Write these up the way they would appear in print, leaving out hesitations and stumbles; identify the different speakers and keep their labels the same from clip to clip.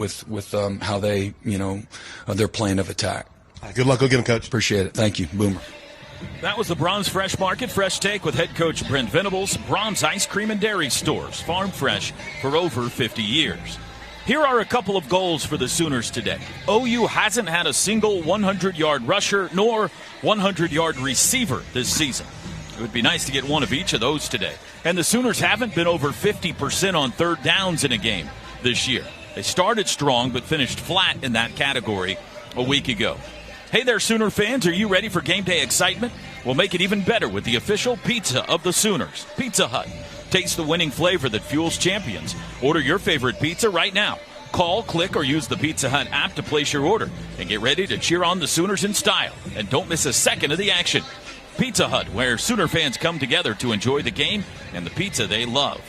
Speaker 1: with how they, their plan of attack.
Speaker 2: Good luck. Go get them, Coach.
Speaker 1: Appreciate it. Thank you, Boomer.
Speaker 3: That was the Brahms Fresh Market Fresh Take with head coach Brent Venables. Brahms Ice Cream and Dairy Stores, farm fresh for over 50 years. Here are a couple of goals for the Sooners today. OU hasn't had a single 100-yard rusher nor 100-yard receiver this season. It would be nice to get one of each of those today. And the Sooners haven't been over 50% on third downs in a game this year. They started strong but finished flat in that category a week ago. Hey there, Sooner fans. Are you ready for game day excitement? We'll make it even better with the official pizza of the Sooners, Pizza Hut. Taste the winning flavor that fuels champions. Order your favorite pizza right now. Call, click, or use the Pizza Hut app to place your order. And get ready to cheer on the Sooners in style. And don't miss a second of the action. Pizza Hut, where Sooner fans come together to enjoy the game and the pizza they love.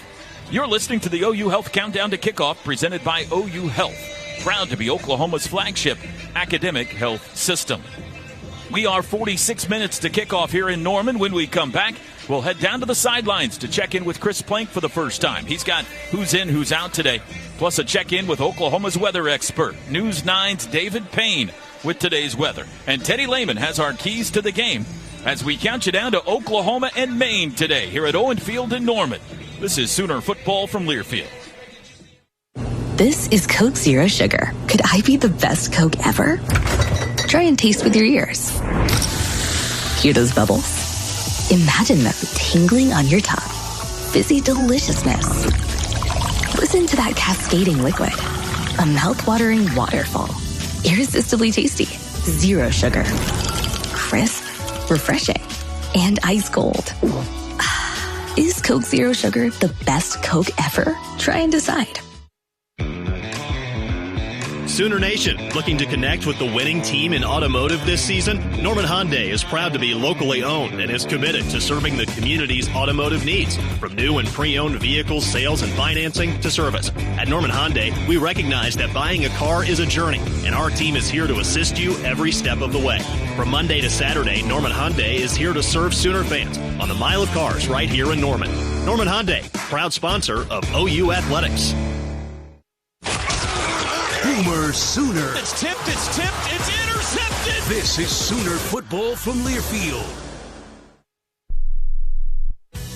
Speaker 3: You're listening to the OU Health Countdown to Kickoff presented by OU Health. Proud to be Oklahoma's flagship academic health system. We are 46 minutes to kickoff here in Norman. When we come back, we'll head down to the sidelines to check in with Chris Plank for the first time. He's got who's in, who's out today, plus a check-in with Oklahoma's weather expert, News 9's David Payne, with today's weather. And Teddy Lehman has our keys to the game as we count you down to Oklahoma and Maine today here at Owen Field in Norman. This is Sooner football from Learfield.
Speaker 4: This is Coke Zero Sugar. Could I be the best Coke ever? Try and taste with your ears. Hear those bubbles? Imagine them tingling on your tongue. Fizzy deliciousness. Listen to that cascading liquid. A mouth-watering waterfall. Irresistibly tasty. Zero sugar. Crisp, refreshing, and ice cold. Is Coke Zero Sugar the best Coke ever? Try and decide.
Speaker 5: Sooner Nation, looking to connect with the winning team in automotive this season? Norman Hyundai is proud to be locally owned and is committed to serving the community's automotive needs, from new and pre-owned vehicle sales and financing to service. At Norman Hyundai, we recognize that buying a car is a journey, and our team is here to assist you every step of the way. From Monday to Saturday, Norman Hyundai is here to serve Sooner fans on the Mile of Cars right here in Norman. Norman Hyundai, proud sponsor of OU Athletics.
Speaker 6: Boomer Sooner.
Speaker 3: It's tipped, it's intercepted.
Speaker 6: This is Sooner football from Learfield.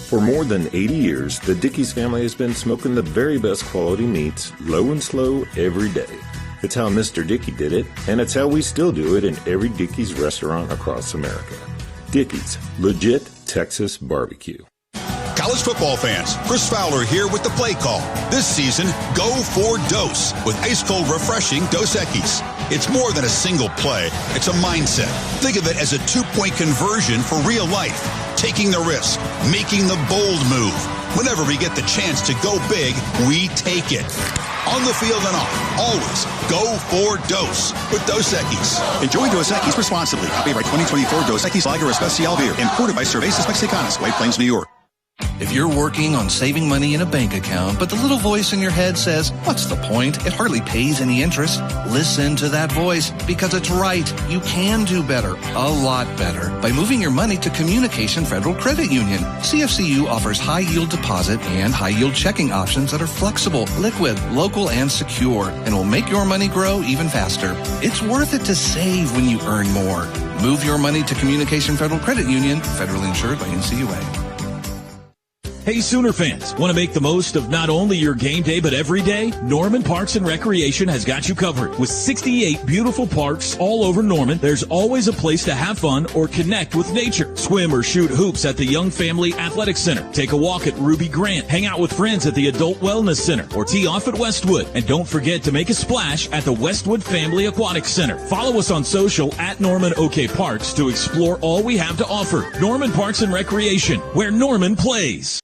Speaker 7: For more than 80 years, the Dickey's family has been smoking the very best quality meats, low and slow, every day. It's how Mr. Dickey did it, and it's how we still do it in every Dickey's restaurant across America. Dickey's, legit Texas barbecue.
Speaker 8: College football fans, Chris Fowler here with the play call. This season, go for Dose with ice-cold, refreshing Dos Equis. It's more than a single play. It's a mindset. Think of it as a 2-point conversion for real life. Taking the risk, making the bold move. Whenever we get the chance to go big, we take it. On the field and off, always go for Dose with Dos Equis.
Speaker 9: Enjoy Dos Equis responsibly. Copyright 2024 Dos Equis Lager Especial Beer. Imported by Cervezas Mexicanas, White Plains, New York.
Speaker 10: If you're working on saving money in a bank account, but the little voice in your head says, what's the point? It hardly pays any interest. Listen to that voice, because it's right. You can do better, a lot better, by moving your money to Communication Federal Credit Union. CFCU offers high-yield deposit and high-yield checking options that are flexible, liquid, local, and secure, and will make your money grow even faster. It's worth it to save when you earn more. Move your money to Communication Federal Credit Union, federally insured by NCUA.
Speaker 3: Hey, Sooner fans, want to make the most of not only your game day, but every day? Norman Parks and Recreation has got you covered. With 68 beautiful parks all over Norman, there's always a place to have fun or connect with nature. Swim or shoot hoops at the Young Family Athletic Center. Take a walk at Ruby Grant. Hang out with friends at the Adult Wellness Center or tee off at Westwood. And don't forget to make a splash at the Westwood Family Aquatic Center. Follow us on social at Norman OK Parks to explore all we have to offer. Norman Parks and Recreation, where Norman plays.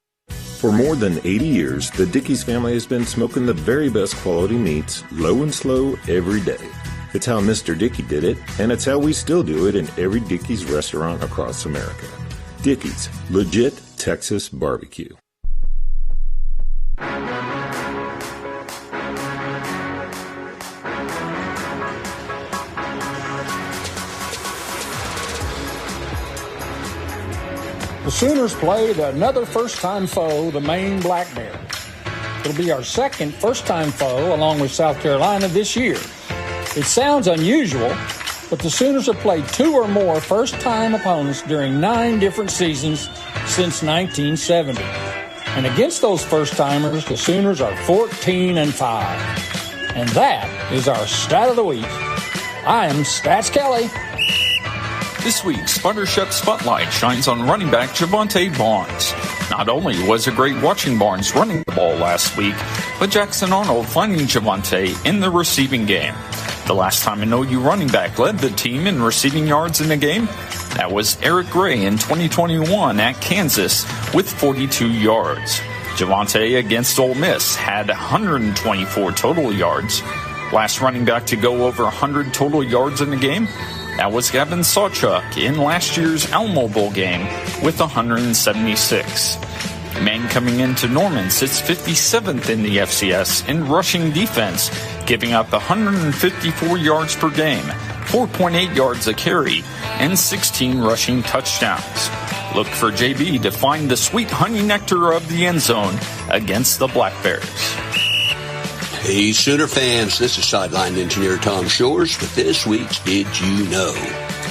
Speaker 7: For more than 80 years, the Dickey's family has been smoking the very best quality meats, low and slow, every day. It's how Mr. Dickey did it, and it's how we still do it in every Dickey's restaurant across America. Dickey's, legit Texas barbecue.
Speaker 11: The Sooners played another first-time foe, the Maine Black Bears.
Speaker 2: It'll be our second first-time foe along with South Carolina this year. It sounds unusual, but the Sooners have played 2 or more first-time opponents during 9 different seasons since 1970. And against those first-timers, the Sooners are 14-5. And that is our Stat of the Week. I am Stats Kelly.
Speaker 11: This week's Spottership Spotlight shines on running back Javonte Barnes. Not only was it great watching Barnes running the ball last week, but Jackson Arnold finding Javonte in the receiving game. The last time an OU running back led the team in receiving yards in a game, that was Eric Gray in 2021 at Kansas with 42 yards. Javonte against Ole Miss had 124 total yards. Last running back to go over 100 total yards in a game, that was Gavin Sawchuk in last year's Alamo Bowl game with 176. Maine coming into Norman sits 57th in the FCS in rushing defense, giving up 154 yards per game, 4.8 yards a carry, and 16 rushing touchdowns. Look for JB to find the sweet honey nectar of the end zone against the Black Bears.
Speaker 12: Hey, Sooner fans, this is Sideline Engineer Tom Shores with this week's Did You Know?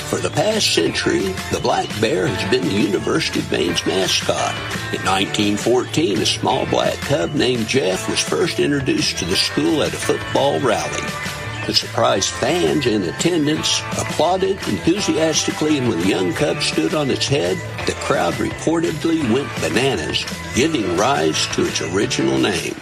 Speaker 12: For the past century, the Black Bear has been the University of Maine's mascot. In 1914, a small black cub named Jeff was first introduced to the school at a football rally. The surprised fans in attendance applauded enthusiastically, and when the young cub stood on its head, the crowd reportedly went bananas, giving rise to its original name.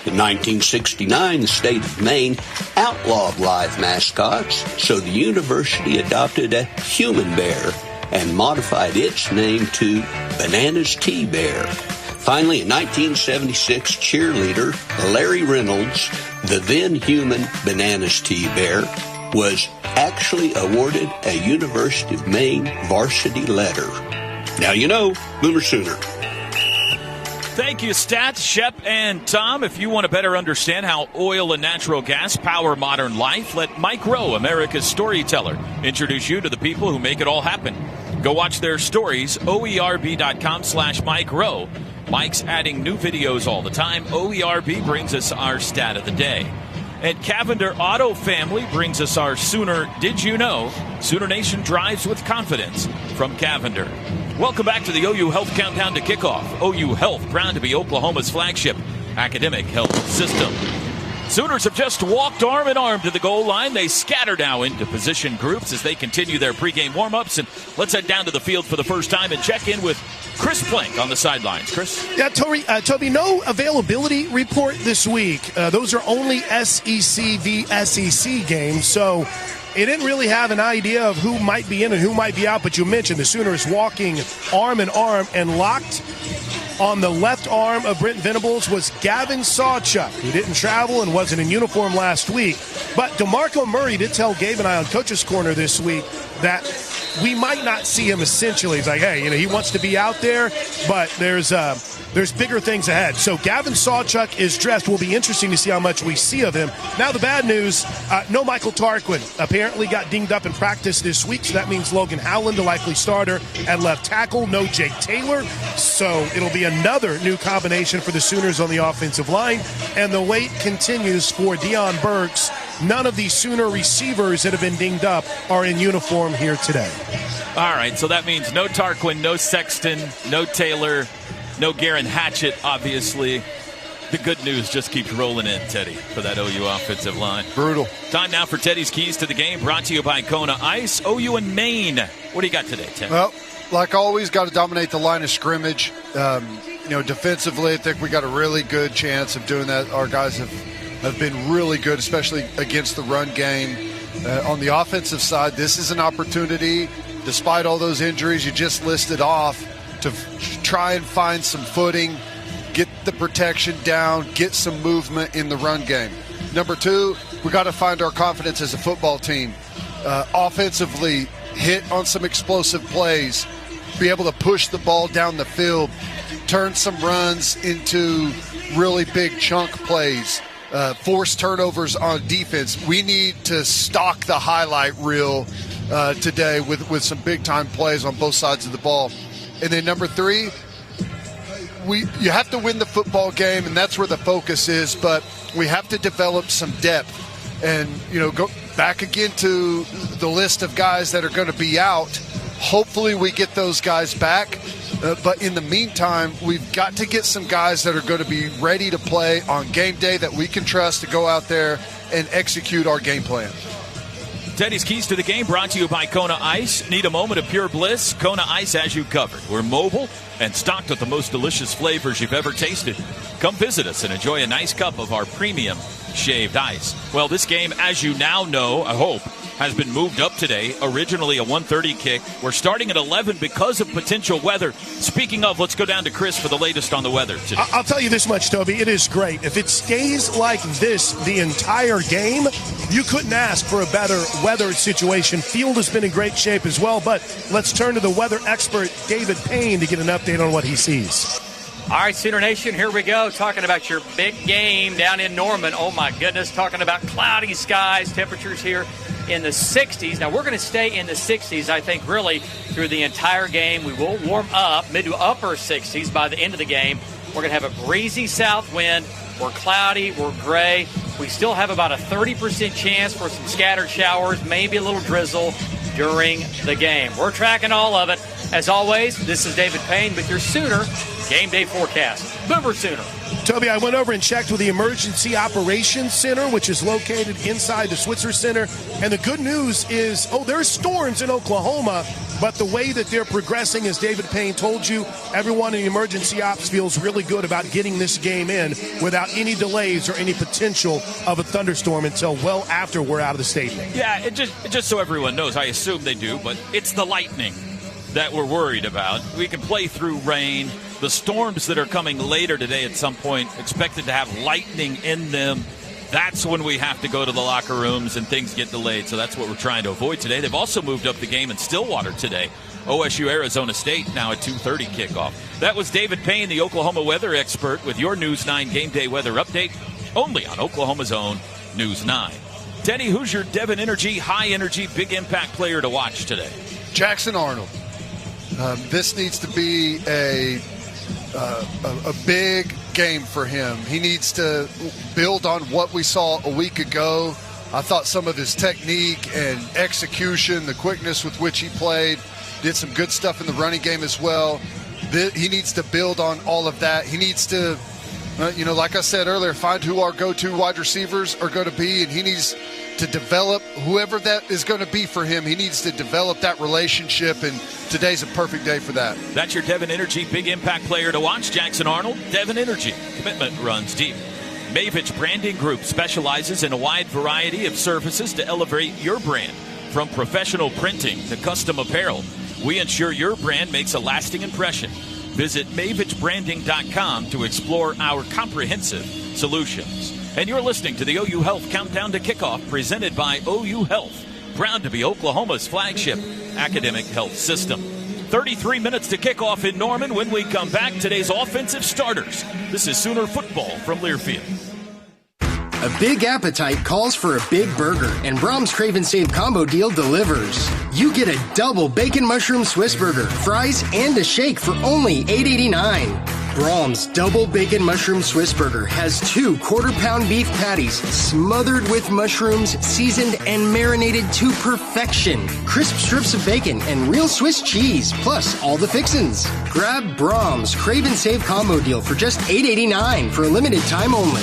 Speaker 12: In 1969, the state of Maine outlawed live mascots, so the university adopted a human bear and modified its name to Bananas T-Bear. Finally, in 1976, cheerleader Larry Reynolds, the then human Bananas T-Bear, was actually awarded a University of Maine varsity letter. Now you know, Boomer Sooner.
Speaker 3: Thank you, Stats, Shep, and Tom. If you want to better understand how oil and natural gas power modern life, let Mike Rowe, America's storyteller, introduce you to the people who make it all happen. Go watch their stories, oerb.com/Mike Rowe. Mike's adding new videos all the time. OERB brings us our stat of the day. And Cavender Auto Family brings us our Sooner Did You Know? Sooner Nation drives with confidence from Cavender. Welcome back to the OU Health Countdown to Kickoff. OU Health, proud to be Oklahoma's flagship academic health system. Sooners have just walked arm in arm to the goal line. They scatter now into position groups as they continue their pregame warm-ups. And let's head down to the field for the first time and check in with Chris Plank on the sidelines. Chris?
Speaker 13: Yeah, Toby, no availability report this week. Those are only SEC v. SEC games, so it didn't really have an idea of who might be in and who might be out, but you mentioned the Sooners walking arm in arm, and locked on the left arm of Brent Venables was Gavin Sawchuk, who didn't travel and wasn't in uniform last week. But DeMarco Murray did tell Gabe and I on Coach's Corner this week that we might not see him essentially. He's like, hey, he wants to be out there, but there's bigger things ahead. So Gavin Sawchuk is dressed. Will be interesting to see how much we see of him. Now the bad news, no Michael Tarquin. Apparently got dinged up in practice this week, so that means Logan Howland, the likely starter, at left tackle. No Jake Taylor. So it'll be another new combination for the Sooners on the offensive line. And the wait continues for Deion Burks. None of these Sooner receivers that have been dinged up are in uniform here today.
Speaker 3: All right, so that means no Tarquin, no Sexton, no Taylor, no Garen Hatchett, obviously. The good news just keeps rolling in, Teddy, for that OU offensive line.
Speaker 14: Brutal.
Speaker 3: Time now for Teddy's Keys to the Game, brought to you by Kona Ice. OU and Maine. What do you got today, Teddy?
Speaker 14: Well, like always, got to dominate the line of scrimmage. Defensively, I think we got a really good chance of doing that. Our guys have been really good, especially against the run game. On the offensive side, this is an opportunity, despite all those injuries you just listed off, to try and find some footing, get the protection down, get some movement in the run game. Number two, we got to find our confidence as a football team. Offensively, hit on some explosive plays, be able to push the ball down the field, turn some runs into really big chunk plays, force turnovers on defense. We need to stock the highlight reel today with some big-time plays on both sides of the ball. And then number three, you have to win the football game, and that's where the focus is, but we have to develop some depth and, go back again to the list of guys that are going to be out. Hopefully we get those guys back, but in the meantime, we've got to get some guys that are going to be ready to play on game day that we can trust to go out there and execute our game plan.
Speaker 3: Teddy's Keys to the Game brought to you by Kona Ice. Need a moment of pure bliss? Kona Ice has you covered. We're mobile and stocked with the most delicious flavors you've ever tasted. Come visit us and enjoy a nice cup of our premium shaved ice. Well, this game, as you now know, I hope, has been moved up today. Originally a 1:30 kick. We're starting at 11 because of potential weather. Speaking of, let's go down to Chris for the latest on the weather today.
Speaker 13: I'll tell you this much, Toby. It is great. If it stays like this the entire game, you couldn't ask for a better weather situation. Field has been in great shape as well, but let's turn to the weather expert, David Payne, to get an update on what he sees.
Speaker 15: All right, Sooner Nation, here we go. Talking about your big game down in Norman. Oh, my goodness. Talking about cloudy skies, temperatures here in the 60s. Now, we're going to stay in the 60s, I think, really through the entire game. We will warm up mid to upper 60s by the end of the game. We're going to have a breezy south wind. We're cloudy. We're gray. We still have about a 30% chance for some scattered showers, maybe a little drizzle during the game. We're tracking all of it. As always, this is David Payne with your Sooner Game Day Forecast. Boomer Sooner.
Speaker 13: Toby, I went over and checked with the Emergency Operations Center, which is located inside the Switzer Center. And the good news is, there's storms in Oklahoma, but the way that they're progressing, as David Payne told you, everyone in the emergency ops feels really good about getting this game in without any delays or any potential of a thunderstorm until well after we're out of the stadium.
Speaker 3: Yeah, just so everyone knows, I assume they do, but it's the lightning that we're worried about. We can play through rain. The storms that are coming later today at some point, expected to have lightning in them. That's when we have to go to the locker rooms and things get delayed. So that's what we're trying to avoid today. They've also moved up the game in Stillwater today. OSU Arizona State now at 2:30 kickoff. That was David Payne, the Oklahoma weather expert, with your News 9 Game Day weather update, only on Oklahoma's own News 9. Teddy, who's your Devon Energy, high energy, big impact player to watch today?
Speaker 14: Jackson Arnold. This needs to be a big game for him. He needs to build on what we saw a week ago. I thought some of his technique and execution, the quickness with which he played, did some good stuff in the running game as well. He needs to build on all of that. He needs to, like I said earlier, find who our go-to wide receivers are going to be, and he needs to develop whoever that is going to be for him. He needs to develop that relationship, and today's a perfect day for that.
Speaker 3: That's your Devon Energy big impact player to watch, Jackson Arnold. Devon Energy. Commitment runs deep. Mavich Branding Group specializes in a wide variety of services to elevate your brand. From professional printing to custom apparel, we ensure your brand makes a lasting impression. Visit mavichbranding.com to explore our comprehensive solutions. And you're listening to the OU Health Countdown to Kickoff, presented by OU Health. Proud to be Oklahoma's flagship academic health system. 33 minutes to kick off in Norman. When we come back, today's offensive starters. This is Sooner football from Learfield.
Speaker 16: A big appetite calls for a big burger, and Brahms Crave and Save Combo Deal delivers. You get a double bacon mushroom Swiss burger, fries, and a shake for only $8.89. Brahms Double Bacon Mushroom Swiss Burger has 2 quarter-pound beef patties smothered with mushrooms, seasoned and marinated to perfection. Crisp strips of bacon and real Swiss cheese, plus all the fixins. Grab Brahms Crave and Save Combo Deal for just $8.89 for a limited time only.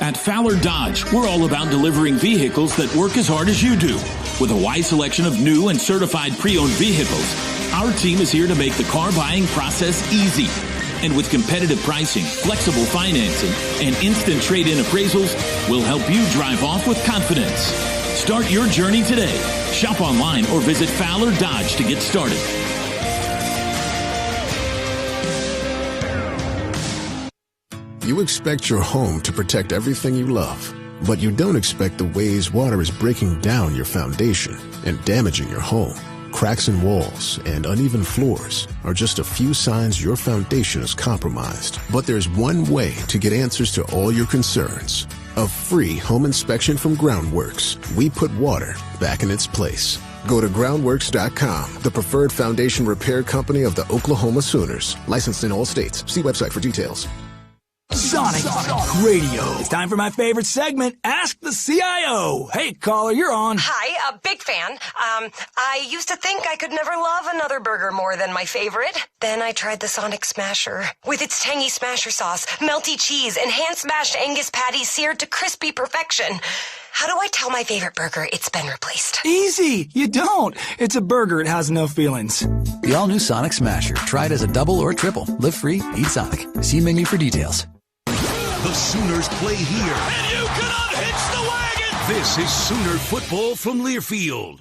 Speaker 3: At Fowler Dodge, we're all about delivering vehicles that work as hard as you do. With a wide selection of new and certified pre-owned vehicles, our team is here to make the car buying process easy. And with competitive pricing, flexible financing, and instant trade-in appraisals, we'll help you drive off with confidence. Start your journey today. Shop online or visit Fowler Dodge to get started.
Speaker 17: You expect your home to protect everything you love, but you don't expect the ways water is breaking down your foundation and damaging your home. Cracks in walls and uneven floors are just a few signs your foundation is compromised. But there's one way to get answers to all your concerns. A free home inspection from Groundworks. We put water back in its place. Go to groundworks.com, the preferred foundation repair company of the Oklahoma Sooners. Licensed in all states. See website for details.
Speaker 6: Sonic Radio. It's time for my favorite segment, Ask the CIO. Hey, caller, you're on.
Speaker 18: Hi, a big fan. I used to think I could never love another burger more than my favorite. Then I tried the Sonic Smasher. With its tangy smasher sauce, melty cheese, and hand-smashed Angus patties seared to crispy perfection. How do I tell my favorite burger it's been replaced?
Speaker 6: Easy. You don't. It's a burger. It has no feelings.
Speaker 19: The all-new Sonic Smasher. Try it as a double or triple. Live free, eat Sonic. See menu for details.
Speaker 6: The Sooners play here. And you can unhitch the wagon. This is Sooner football from Learfield.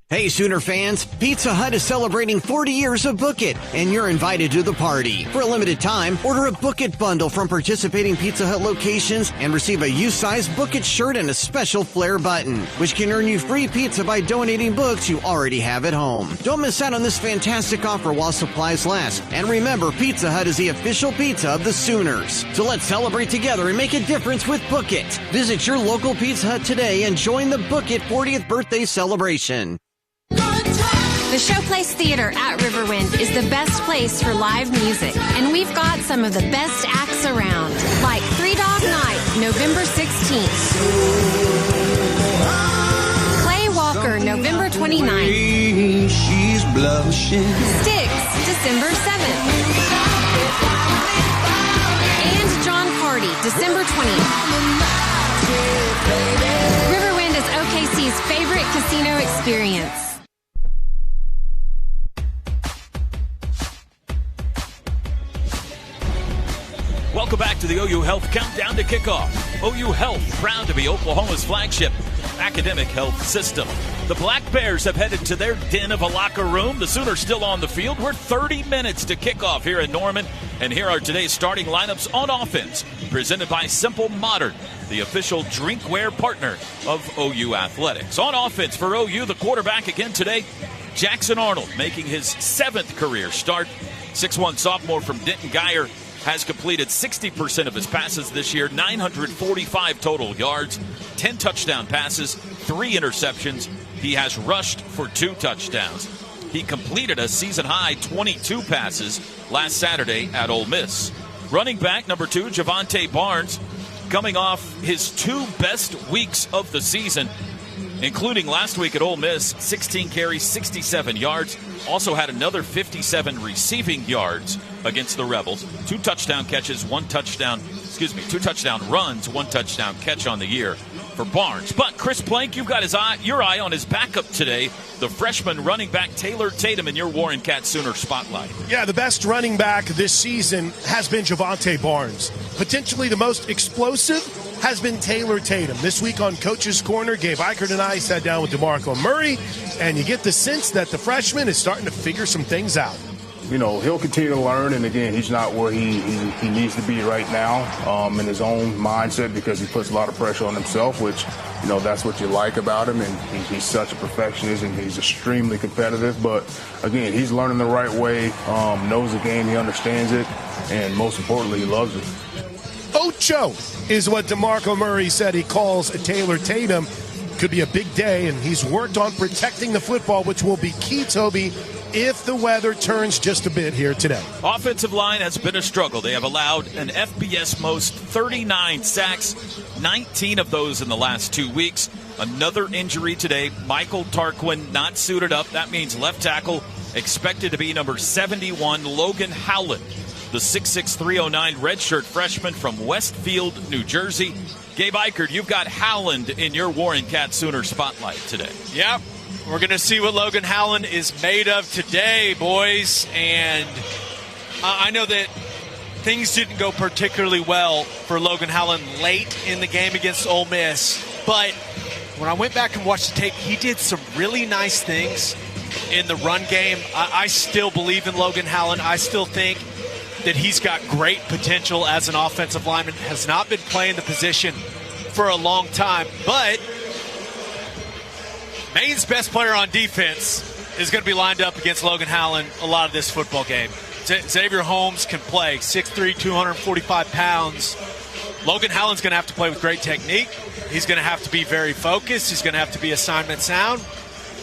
Speaker 20: Hey, Sooner fans, Pizza Hut is celebrating 40 years of Book It, and you're invited to the party. For a limited time, order a Book It bundle from participating Pizza Hut locations and receive a U-size Book It shirt and a special flare button, which can earn you free pizza by donating books you already have at home. Don't miss out on this fantastic offer while supplies last. And remember, Pizza Hut is the official pizza of the Sooners. So let's celebrate together and make a difference with Book It. Visit your local Pizza Hut today and join the Book It 40th birthday celebration.
Speaker 21: The Showplace Theater at Riverwind is the best place for live music, and we've got some of the best acts around, like Three Dog Night, November 16th. Clay Walker, November 29th.
Speaker 22: She's blushing.
Speaker 21: Styx, December 7th. And John Party, December 20th. Riverwind is OKC's favorite casino experience.
Speaker 3: Welcome back to the OU Health Countdown to Kickoff. OU Health, proud to be Oklahoma's flagship academic health system. The Black Bears have headed to their den of a locker room. The Sooners still on the field. We're 30 minutes to kickoff here in Norman. And here are today's starting lineups on offense, presented by Simple Modern, the official drinkware partner of OU Athletics. On offense for OU, the quarterback again today, Jackson Arnold, making his 7th career start. 6'1 sophomore from Denton Geyer has completed 60% of his passes this year, 945 total yards, 10 touchdown passes, 3 interceptions. He has rushed for 2 touchdowns. He completed a season-high 22 passes last Saturday at Ole Miss. Running back number 2, Javonte Barnes, coming off his 2 best weeks of the season, including last week at Ole Miss, 16 carries, 67 yards. Also had another 57 receiving yards against the Rebels. 2 touchdown catches, 2 touchdown runs, 1 touchdown catch on the year for Barnes. But Chris Plank, you've got your eye on his backup today, the freshman running back Taylor Tatum in your Warren Cat Sooner spotlight.
Speaker 13: Yeah, the best running back this season has been Javonte Barnes. Potentially the most explosive has been Taylor Tatum. This week on Coach's Corner, Gabe Eichert and I sat down with DeMarco Murray, and you get the sense that the freshman is starting to figure some things out.
Speaker 23: You know, he'll continue to learn, and again, he's not where he needs to be right now in his own mindset, because he puts a lot of pressure on himself, which, you know, that's what you like about him, and he's such a perfectionist, and he's extremely competitive. But again, he's learning the right way, knows the game, he understands it, and most importantly, he loves it.
Speaker 13: Ocho is what DeMarco Murray said he calls Taylor Tatum. Could be a big day, and he's worked on protecting the football, which will be key, Toby, if the weather turns just a bit here today.
Speaker 3: Offensive line has been a struggle. They have allowed an FBS most 39 sacks, 19 of those in the last 2 weeks. Another injury today. Michael Tarquin not suited up. That means left tackle expected to be number 71, Logan Howland, the 6'6", 309 redshirt freshman from Westfield, New Jersey. Gabe Eichert, you've got Howland in your Warren Cat Sooner spotlight today.
Speaker 24: Yep. We're going to see what Logan Howland is made of today, boys. And I know that things didn't go particularly well for Logan Howland late in the game against Ole Miss. But when I went back and watched the tape, he did some really nice things in the run game. I still believe in Logan Howland. I still think that he's got great potential as an offensive lineman. Has not been playing the position for a long time. But Maine's best player on defense is going to be lined up against Logan Howland a lot of this football game. Xavier Holmes can play, 6'3", 245 pounds. Logan Howland's going to have to play with great technique. He's going to have to be very focused. He's going to have to be assignment sound.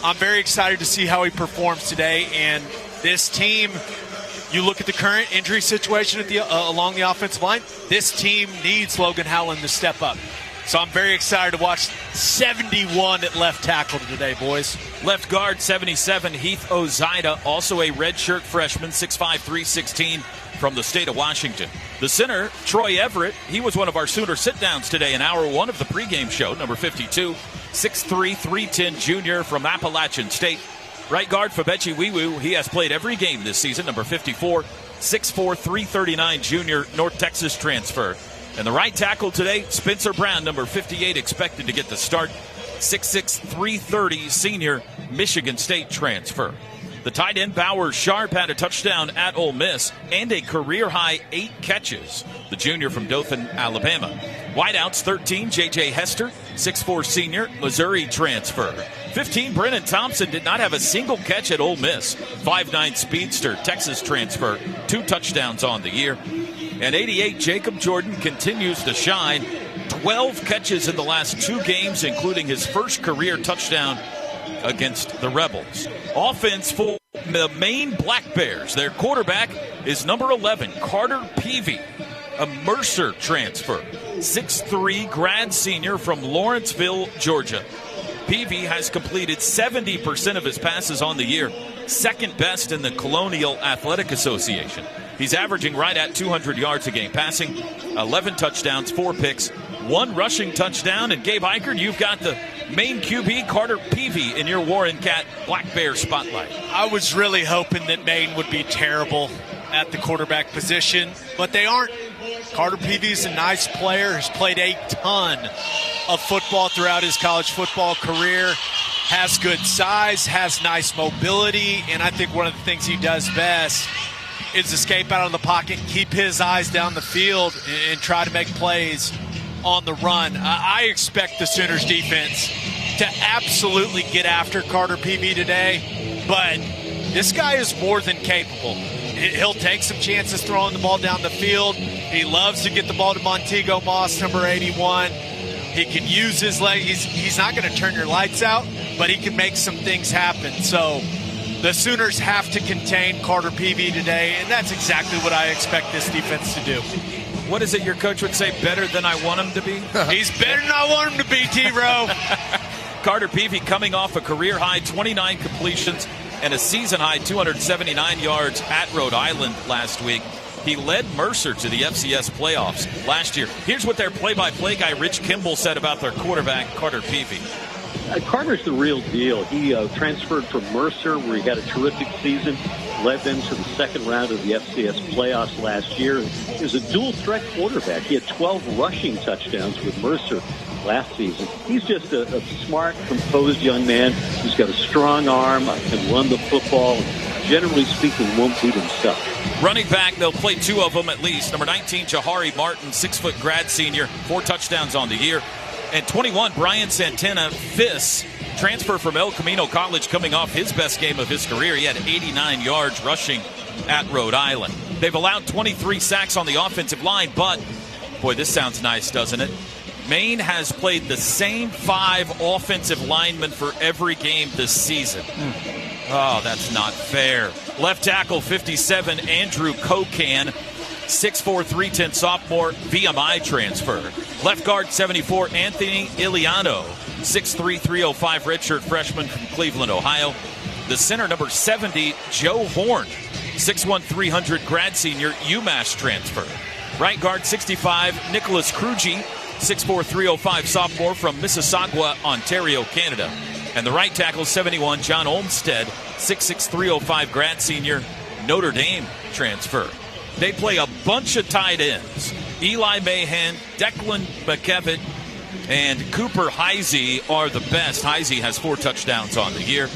Speaker 24: I'm very excited to see how he performs today. And this team, you look at the current injury situation at along the offensive line, this team needs Logan Howland to step up. So I'm very excited to watch 71 at left tackle today, boys.
Speaker 3: Left guard, 77, Heath Ozida, also a redshirt freshman, 6'5", 316 from the state of Washington. The center, Troy Everett, he was one of our Sooner sit-downs today in hour one of the pregame show, number 52, 6'3", 310 junior from Appalachian State. Right guard, Fabechi Wiwu, he has played every game this season, number 54, 6'4", 339 junior, North Texas transfer. And the right tackle today, Spencer Brown, number 58, expected to get the start. 6'6", 330 senior, Michigan State transfer. The tight end, Bauer Sharp, had a touchdown at Ole Miss and a career-high 8 catches. The junior from Dothan, Alabama. Wideouts, 13, J.J. Hester, 6'4 senior, Missouri transfer. 15, Brennan Thompson did not have a single catch at Ole Miss. 5'9 speedster, Texas transfer. 2 touchdowns on the year. And 88, Jacob Jordan continues to shine. 12 catches in the last 2 games, including his first career touchdown against the Rebels. Offense for the Maine Black Bears. Their quarterback is number 11, Carter Peavy, a Mercer transfer. 6'3", grad senior from Lawrenceville, Georgia. Peavy has completed 70% of his passes on the year, second best in the Colonial Athletic Association. He's averaging right at 200 yards a game passing, 11 touchdowns, 4 picks, 1 rushing touchdown. And Gabe Eichert, you've got the Maine QB, Carter Peavy, in your Warren Cat Black Bear spotlight.
Speaker 24: I was really hoping that Maine would be terrible at the quarterback position, but they aren't. Carter Peavy's a nice player, has played a ton of football throughout his college football career, has good size, has nice mobility, and I think one of the things he does best is escape out of the pocket, keep his eyes down the field, and try to make plays on the run. I expect the Sooners defense to absolutely get after Carter Peavy today, but this guy is more than capable. He'll take some chances throwing the ball down the field. He loves to get the ball to Montego Moss, number 81. He can use his leg. He's not going to turn your lights out, but he can make some things happen. So the Sooners have to contain Carter Peavy today, and that's exactly what I expect this defense to do.
Speaker 3: What is it your coach would say, better than I want him to be?
Speaker 24: He's better than I want him to be, T-Row.
Speaker 3: Carter Peavy coming off a career-high 29 completions and a season-high 279 yards at Rhode Island last week. He led Mercer to the FCS playoffs last year. Here's what their play-by-play guy, Rich Kimball, said about their quarterback, Carter Peavy.
Speaker 1: Carter's the real deal. He transferred from Mercer, where he had a terrific season, led them to the second round of the FCS playoffs last year. He was a dual-threat quarterback. He had 12 rushing touchdowns with Mercer last season. He's just a smart, composed young man who's got a strong arm, can run the football, and generally speaking, won't beat himself.
Speaker 3: Running back, they'll play 2 of them at least. Number 19, Jahari Martin, 6-foot grad senior, 4 touchdowns on the year. And 21, Brian Santana, Fiss, transfer from El Camino College, coming off his best game of his career. He had 89 yards rushing at Rhode Island. They've allowed 23 sacks on the offensive line, but, boy, this sounds nice, doesn't it? Maine has played the same 5 offensive linemen for every game this season. Oh, that's not fair. Left tackle, 57, Andrew Kokan, 6'4", 310 sophomore, VMI transfer. Left guard, 74, Anthony Iliano, 6'3", 305 redshirt freshman from Cleveland, Ohio. The center, number 70, Joe Horn, 6'1", 300 grad senior, UMass transfer. Right guard, 65, Nicholas Krugy, 6'4", 305 sophomore from Mississauga, Ontario, Canada. And the right tackle, 71, John Olmstead, 6'6", 305 grad senior, Notre Dame transfer. They play a bunch of tight ends. Eli Mahan, Declan McKevitt, and Cooper Heisey are the best. Heisey has 4 touchdowns on the year.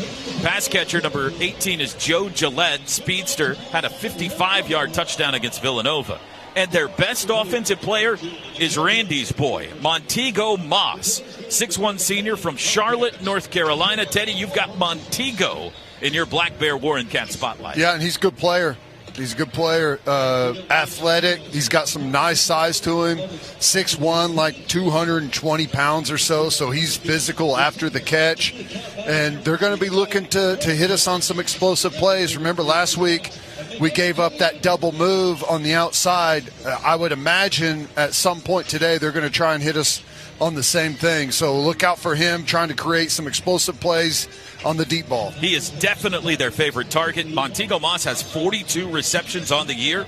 Speaker 3: Pass catcher number 18 is Joe Gillette, speedster, had a 55-yard touchdown against Villanova. And their best offensive player is Randy's boy, Montego Moss, 6'1 senior from Charlotte, North Carolina. Teddy, you've got Montego in your Black Bear Warren Cat spotlight.
Speaker 14: Yeah, and he's a good player. He's a good player, athletic. He's got some nice size to him. 6'1", like 220 pounds or so. So he's physical after the catch. And they're going to be looking to hit us on some explosive plays. Remember last week we gave up that double move on the outside. I would imagine at some point today they're going to try and hit us on the same thing. So look out for him trying to create some explosive plays on the deep ball.
Speaker 3: He is definitely their favorite target. Montego Moss has 42 receptions on the year.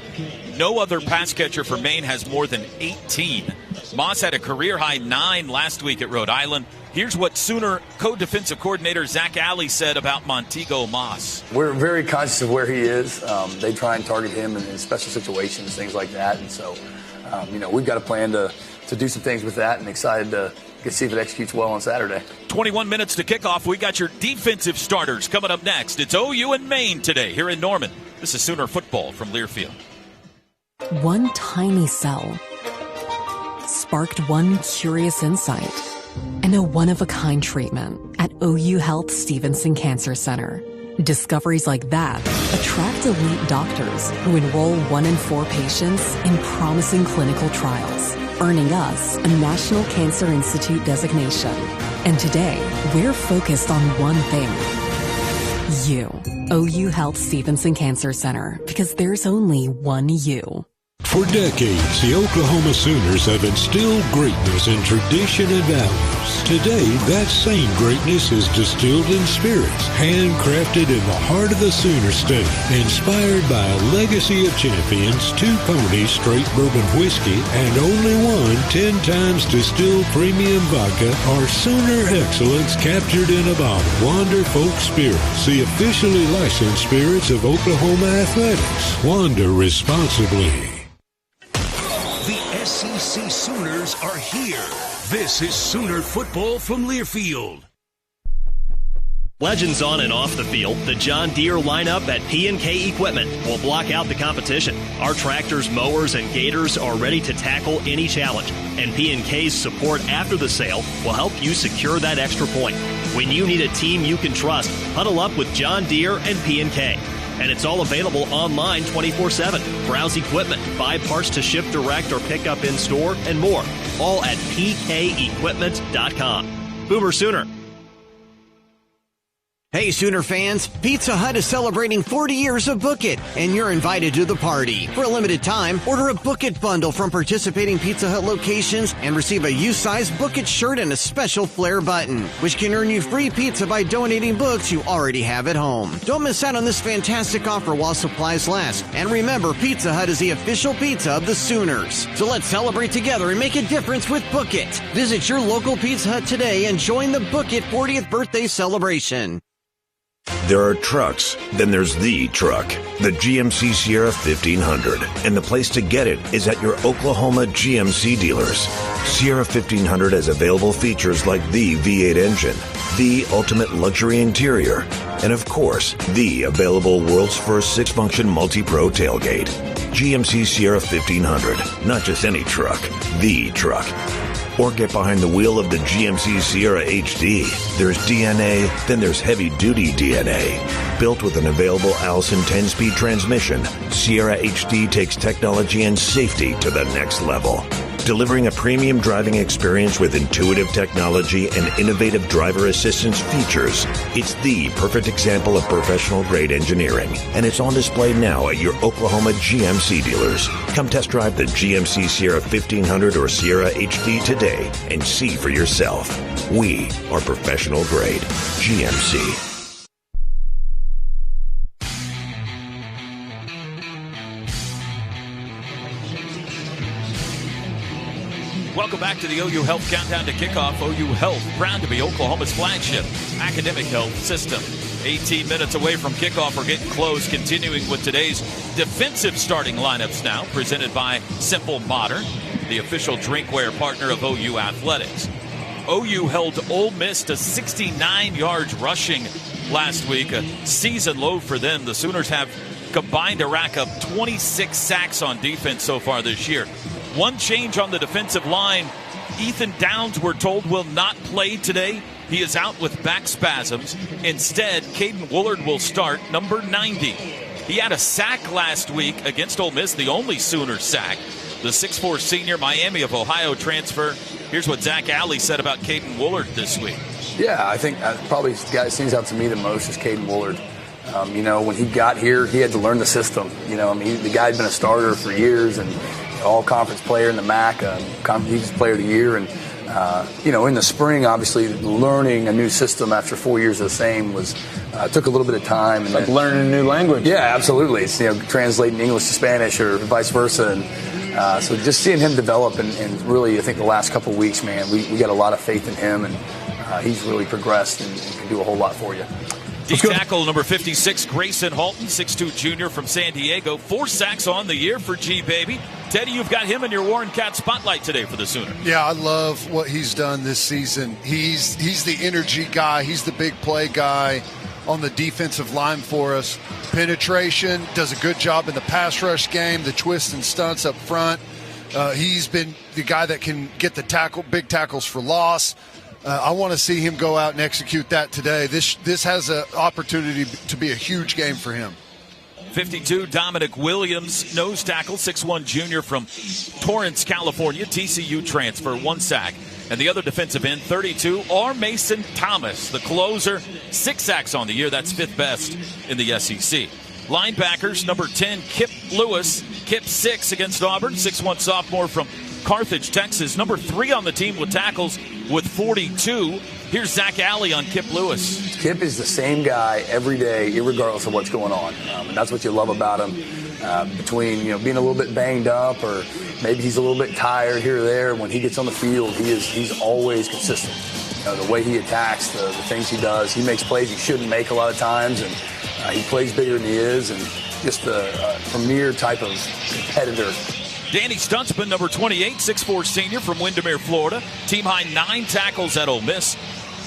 Speaker 3: No other pass catcher for Maine has more than 18. Moss had a career-high 9 last week at Rhode Island. Here's what Sooner co-defensive coordinator Zach Alley said about Montego Moss.
Speaker 4: We're very conscious of where he is. They try and target him in special situations, things like that. And so, we've got a plan to do some things with that, and excited to see if it executes well on Saturday.
Speaker 3: 21 minutes to kickoff. We got your defensive starters coming up next. It's OU and Maine today here in Norman. This is Sooner football from Learfield.
Speaker 5: One tiny cell sparked one curious insight and a one-of-a-kind treatment at OU Health Stevenson Cancer Center. Discoveries like that attract elite doctors who enroll 1 in 4 patients in promising clinical trials, earning us a National Cancer Institute designation. And today, we're focused on one thing. You. OU Health Stevenson Cancer Center, because there's only one you.
Speaker 8: For decades, the Oklahoma Sooners have instilled greatness in tradition and values. Today, that same greatness is distilled in spirits, handcrafted in the heart of the Sooner State. Inspired by a legacy of champions, 2 Ponies straight bourbon whiskey, and only one 10 times distilled premium vodka are Sooner excellence captured in a bottle. Wander Folk Spirits, the officially licensed spirits of Oklahoma Athletics. Wander responsibly.
Speaker 6: The SEC Sooners are here. This is Sooner football from Learfield.
Speaker 22: Legends on and off the field, the John Deere lineup at P&K Equipment will block out the competition. Our tractors, mowers, and gators are ready to tackle any challenge, and P&K's support after the sale will help you secure that extra point. When you need a team you can trust, huddle up with John Deere and P&K. And it's all available online 24/7. Browse equipment, buy parts to ship direct or pick up in store, and more. All at pkequipment.com. Boomer Sooner.
Speaker 20: Hey, Sooner fans, Pizza Hut is celebrating 40 years of Book It, and you're invited to the party. For a limited time, order a Book It bundle from participating Pizza Hut locations and receive a U-size Book It shirt and a special flare button, which can earn you free pizza by donating books you already have at home. Don't miss out on this fantastic offer while supplies last. And remember, Pizza Hut is the official pizza of the Sooners. So let's celebrate together and make a difference with Book It. Visit your local Pizza Hut today and join the Book It 40th birthday celebration.
Speaker 7: There are trucks, then there's the truck, the GMC Sierra 1500. And the place to get it is at your Oklahoma GMC dealers. Sierra 1500 has available features like the V8 engine, the ultimate luxury interior, and of course, the available world's first 6-function multi-pro tailgate. GMC Sierra 1500, not just any truck, the truck. Or get behind the wheel of the GMC Sierra HD. There's DNA, then there's heavy-duty DNA. Built with an available Allison 10-speed transmission, Sierra HD takes technology and safety to the next level. Delivering a premium driving experience with intuitive technology and innovative driver assistance features. It's the perfect example of professional-grade engineering. And it's on display now at your Oklahoma GMC dealers. Come test drive the GMC Sierra 1500 or Sierra HD today and see for yourself. We are professional-grade GMC.
Speaker 3: Welcome back to the OU Health Countdown to Kickoff. OU Health, proud to be Oklahoma's flagship academic health system. 18 minutes away from kickoff. We're getting close, continuing with today's defensive starting lineups now, presented by Simple Modern, the official drinkware partner of OU Athletics. OU held Ole Miss to 69 yards rushing last week, a season low for them. The Sooners have combined to rack up 26 sacks on defense so far this year. One change on the defensive line. Ethan Downs, we're told, will not play today. He is out with back spasms. Instead, Caden Woolard will start, number 90. He had a sack last week against Ole Miss, the only Sooner sack. The 6'4 senior Miami of Ohio transfer. Here's what Zach Alley said about Caden Woolard this week.
Speaker 4: Yeah, I think probably the guy that stands out to me the most is Caden Woolard. When he got here, he had to learn the system. The guy had been a starter for years and all-conference player in the MAC, conference player of the year. And, in the spring, obviously, learning a new system after 4 years of the same took a little bit of time.
Speaker 2: It's like learning a new language.
Speaker 4: Yeah, absolutely. It's, translating English to Spanish or vice versa. And so just seeing him develop and really, I think the last couple of weeks, man, we got a lot of faith in him. And he's really progressed and can do a whole lot for you.
Speaker 3: D-tackle number 56, Grayson Halton, 6'2 junior from San Diego. 4 sacks on the year for G-Baby. Teddy, you've got him in your Warren Cat spotlight today for the Sooners.
Speaker 14: Yeah, I love what he's done this season. He's the energy guy. He's the big play guy on the defensive line for us. Penetration, does a good job in the pass rush game, the twists and stunts up front. He's been the guy that can get the big tackles for loss. I want to see him go out and execute that today. This has an opportunity to be a huge game for him.
Speaker 3: 52, Dominic Williams, nose tackle, 6'1 junior from Torrance, California, TCU transfer, 1 sack. And the other defensive end, 32, R. Mason Thomas, the closer, 6 sacks on the year. That's 5th best in the SEC. Linebackers, number 10, Kip Lewis, Kip 6 against Auburn, 6'1 sophomore from Carthage, Texas. Number 3 on the team with tackles with 42. Here's Zach Alley on Kip Lewis.
Speaker 4: Kip is the same guy every day, regardless of what's going on. And that's what you love about him. Between being a little bit banged up or maybe he's a little bit tired here or there, when he gets on the field, he's always consistent. The way he attacks, the things he does, he makes plays he shouldn't make a lot of times, and he plays bigger than he is, and just the premier type of competitor.
Speaker 3: Danny Stuntsman, number 28, 6'4 senior from Windermere, Florida. Team high 9 tackles at Ole Miss.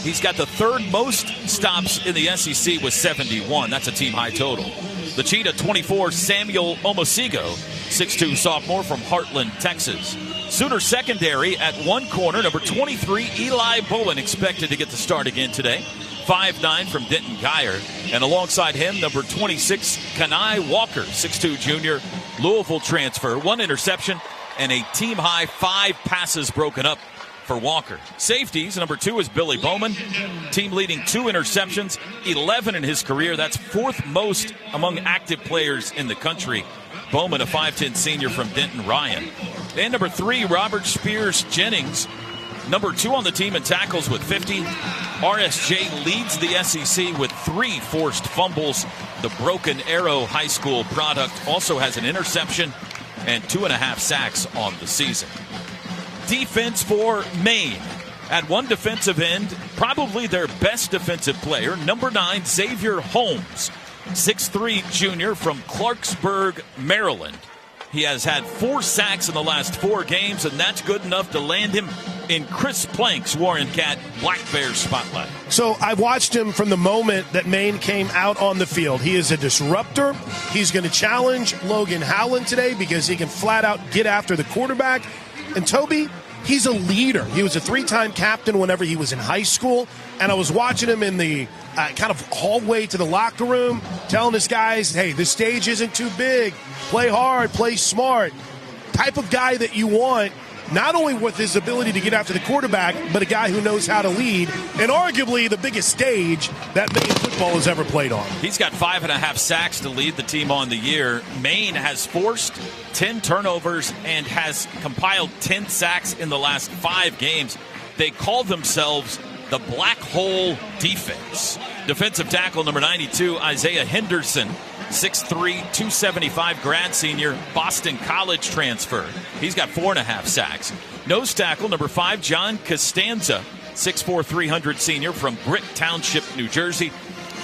Speaker 3: He's got the 3rd most stops in the SEC with 71. That's a team high total. The Cheetah, 24, Samuel Omosigo, 6'2 sophomore from Heartland, Texas. Sooner secondary at 1 corner, number 23, Eli Bowen, expected to get the start again today. 5'9 from Denton Geyer. And alongside him, number 26, Kanai Walker, 6'2 junior, Louisville transfer. 1 interception and a team-high 5 passes broken up for Walker. Safeties, number 2 is Billy Bowman. Team-leading 2 interceptions, 11 in his career. That's 4th most among active players in the country. Bowman, a 5'10 senior from Denton Ryan. And number 3, Robert Spears Jennings. Number 2 on the team in tackles with 50. RSJ leads the SEC with 3 forced fumbles. The Broken Arrow High School product also has an interception and 2.5 sacks on the season. Defense for Maine. At 1 defensive end, probably their best defensive player, number 9, Xavier Holmes, 6'3 junior from Clarksburg, Maryland. He has had 4 sacks in the last 4 games, and that's good enough to land him in Chris Plank's Warren Cat Black Bears spotlight.
Speaker 13: So I watched him from the moment that Maine came out on the field. He is a disruptor. He's going to challenge Logan Howland today because he can flat out get after the quarterback. And Toby, he's a leader. He was a 3-time captain whenever he was in high school. And I was watching him in the kind of hallway to the locker room, telling his guys, hey, this stage isn't too big. Play hard, play smart. Type of guy that you want, not only with his ability to get after the quarterback, but a guy who knows how to lead, and arguably the biggest stage that Maine football has ever played on.
Speaker 3: He's got 5.5 sacks to lead the team on the year. Maine has forced 10 turnovers and has compiled 10 sacks in the last 5 games. They call themselves the Black Hole Defense. Defensive tackle number 92, Isaiah Henderson, 6'3", 275 grad senior, Boston College transfer. He's got 4.5 sacks. Nose tackle number 5, John Costanza, 6'4", 300 senior from Brick Township, New Jersey.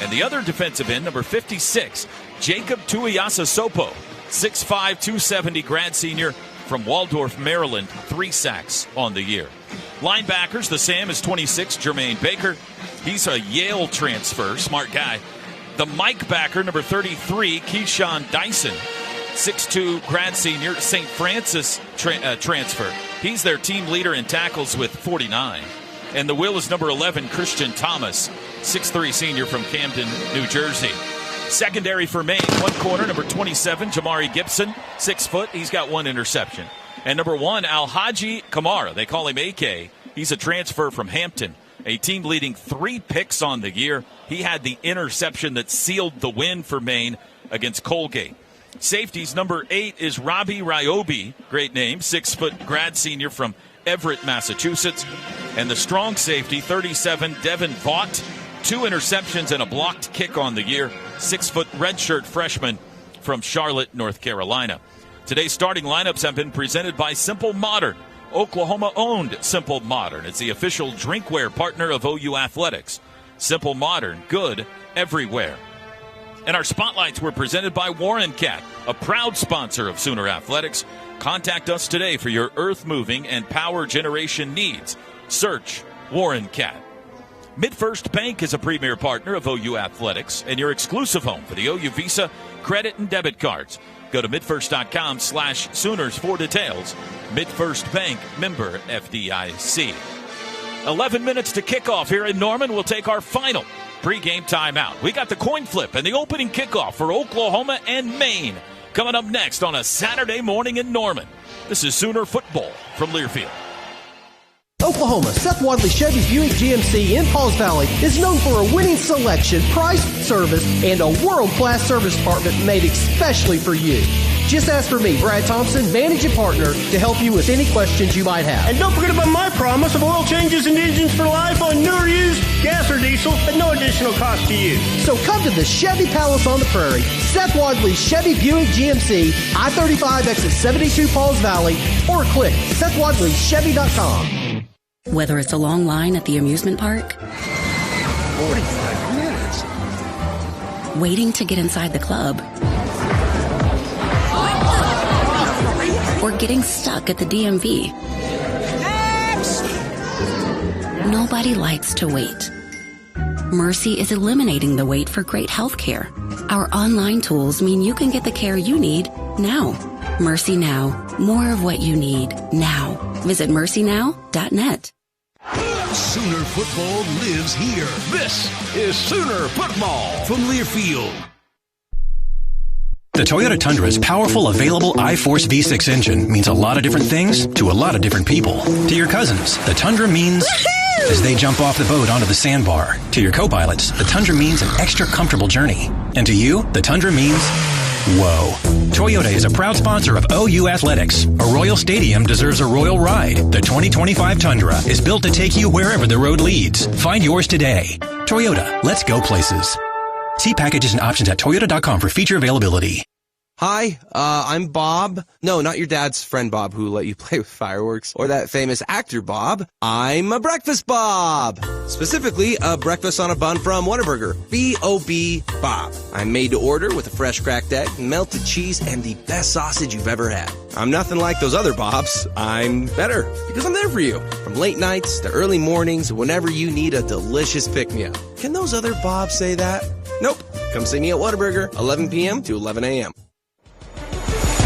Speaker 3: And the other defensive end, number 56, Jacob Tuiasosopo, 6'5", 270 grad senior from Waldorf, Maryland, 3 sacks on the year. Linebackers, the Sam is 26, Jermaine Baker. He's a Yale transfer, smart guy. The Mike backer, number 33, Keyshawn Dyson, 6'2", grad senior, St. Francis transfer. He's their team leader in tackles with 49. And the Will is number 11, Christian Thomas, 6'3", senior from Camden, New Jersey. Secondary for Maine, one corner, number 27, Jamari Gibson, 6 foot. He's got 1 interception. And number 1, Alhaji Kamara. They call him AK. He's a transfer from Hampton, a team leading 3 picks on the year. He had the interception that sealed the win for Maine against Colgate. Safeties, number 8 is Robbie Ryobi. Great name, 6 foot grad senior from Everett, Massachusetts. And the strong safety, 37, Devin Vaught. 2 interceptions and a blocked kick on the year. 6 foot redshirt freshman from Charlotte, North Carolina. Today's starting lineups have been presented by Simple Modern. Oklahoma-owned Simple Modern. It's the official drinkware partner of OU Athletics. Simple Modern, good everywhere. And our spotlights were presented by Warren Cat, a proud sponsor of Sooner Athletics. Contact us today for your earth-moving and power generation needs. Search Warren Cat. MidFirst Bank is a premier partner of OU Athletics and your exclusive home for the OU Visa, credit, and debit cards. Go to midfirst.com/Sooners for details. MidFirst Bank, member FDIC. 11 minutes to kickoff here in Norman. We'll take our final pregame timeout. We got the coin flip and the opening kickoff for Oklahoma and Maine coming up next on a Saturday morning in Norman. This is Sooner football from Learfield.
Speaker 2: Oklahoma, Seth Wadley Chevy Buick GMC in Pauls Valley is known for a winning selection, price, service, and a world-class service department made especially for you. Just ask for me, Brad Thompson, managing partner, to help you with any questions you might have.
Speaker 9: And don't forget about my promise of oil changes and engines for life on new or used, gas or diesel, at no additional cost to you.
Speaker 2: So come to the Chevy Palace on the Prairie, Seth Wadley Chevy Buick GMC, I-35 exit 72 Pauls Valley, or click SethWadleyChevy.com.
Speaker 10: Whether it's a long line at the amusement park,
Speaker 6: 45 minutes.
Speaker 10: waiting to get inside the club, or getting stuck at the DMV. Nobody likes to wait. Mercy is eliminating the wait for great health care. Our online tools mean you can get the care you need now. Mercy Now. More of what you need now. Visit mercynow.net.
Speaker 6: Sooner football lives here. This is Sooner football from Learfield.
Speaker 11: The Toyota Tundra's powerful, available iForce V6 engine means a lot of different things to a lot of different people. To your cousins, the Tundra means as they jump off the boat onto the sandbar. To your co-pilots, the Tundra means an extra comfortable journey. And to you, the Tundra means whoa. Toyota is a proud sponsor of OU Athletics. A Royal Stadium deserves a royal ride. The 2025 Tundra is built to take you wherever the road leads. Find yours today. Toyota, let's go places. See packages and options at toyota.com for feature availability.
Speaker 25: Hi, I'm Bob. No, not your dad's friend Bob who let you play with fireworks, or that famous actor Bob. I'm a Breakfast Bob. Specifically, a breakfast on a bun from Whataburger. B-O-B Bob. I'm made to order with a fresh cracked egg, melted cheese, and the best sausage you've ever had. I'm nothing like those other Bobs. I'm better because I'm there for you. From late nights to early mornings, whenever you need a delicious pick-me-up. Can those other Bobs say that? Nope. Come see me at Whataburger, 11 p.m. to 11 a.m.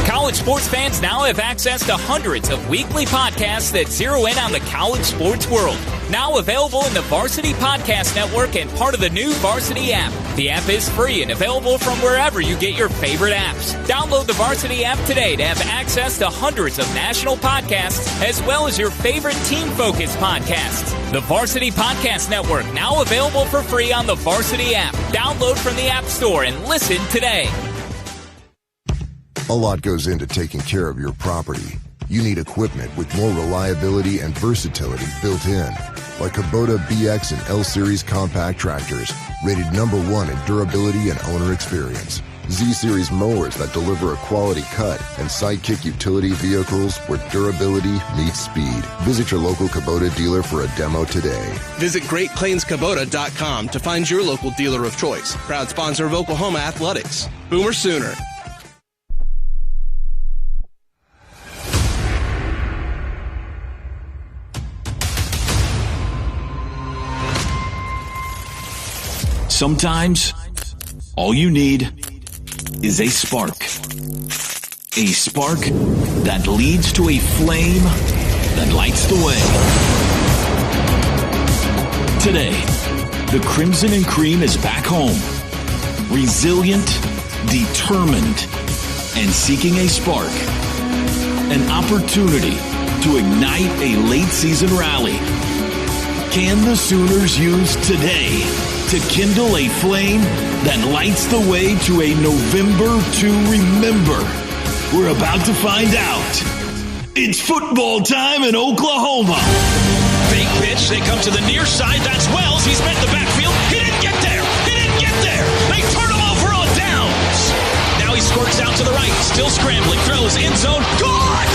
Speaker 15: College sports fans now have access to hundreds of weekly podcasts that zero in on the college sports world. Now available in the Varsity Podcast Network and part of the new Varsity app. The app is free and available from wherever you get your favorite apps. Download the Varsity app today to have access to hundreds of national podcasts as well as your favorite team-focused podcasts. The Varsity Podcast Network, now available for free on the Varsity app. Download from the App Store and listen today.
Speaker 26: A lot goes into taking care of your property. You need equipment with more reliability and versatility built in, like Kubota BX and L-Series compact tractors, rated #1 in durability and owner experience. Z-Series mowers that deliver a quality cut, and Sidekick utility vehicles where durability meets speed. Visit your local Kubota dealer for a demo today.
Speaker 25: Visit GreatPlainsKubota.com to find your local dealer of choice. Proud sponsor of Oklahoma Athletics. Boomer Sooner.
Speaker 3: Sometimes, all you need is a spark. A spark that leads to a flame that lights the way. Today, the Crimson and Cream is back home. resilient, determined, and seeking a spark, an opportunity to ignite a late-season rally. Can the Sooners use today to kindle a flame that lights the way to a November to remember? We're about to find out. It's football time in Oklahoma.
Speaker 12: Fake pitch. They come to the near side. That's Wells. He's met the backfield. He didn't get there. They turn him over on downs. Now he squirts out to the right. Still scrambling. Throws end zone. Gone.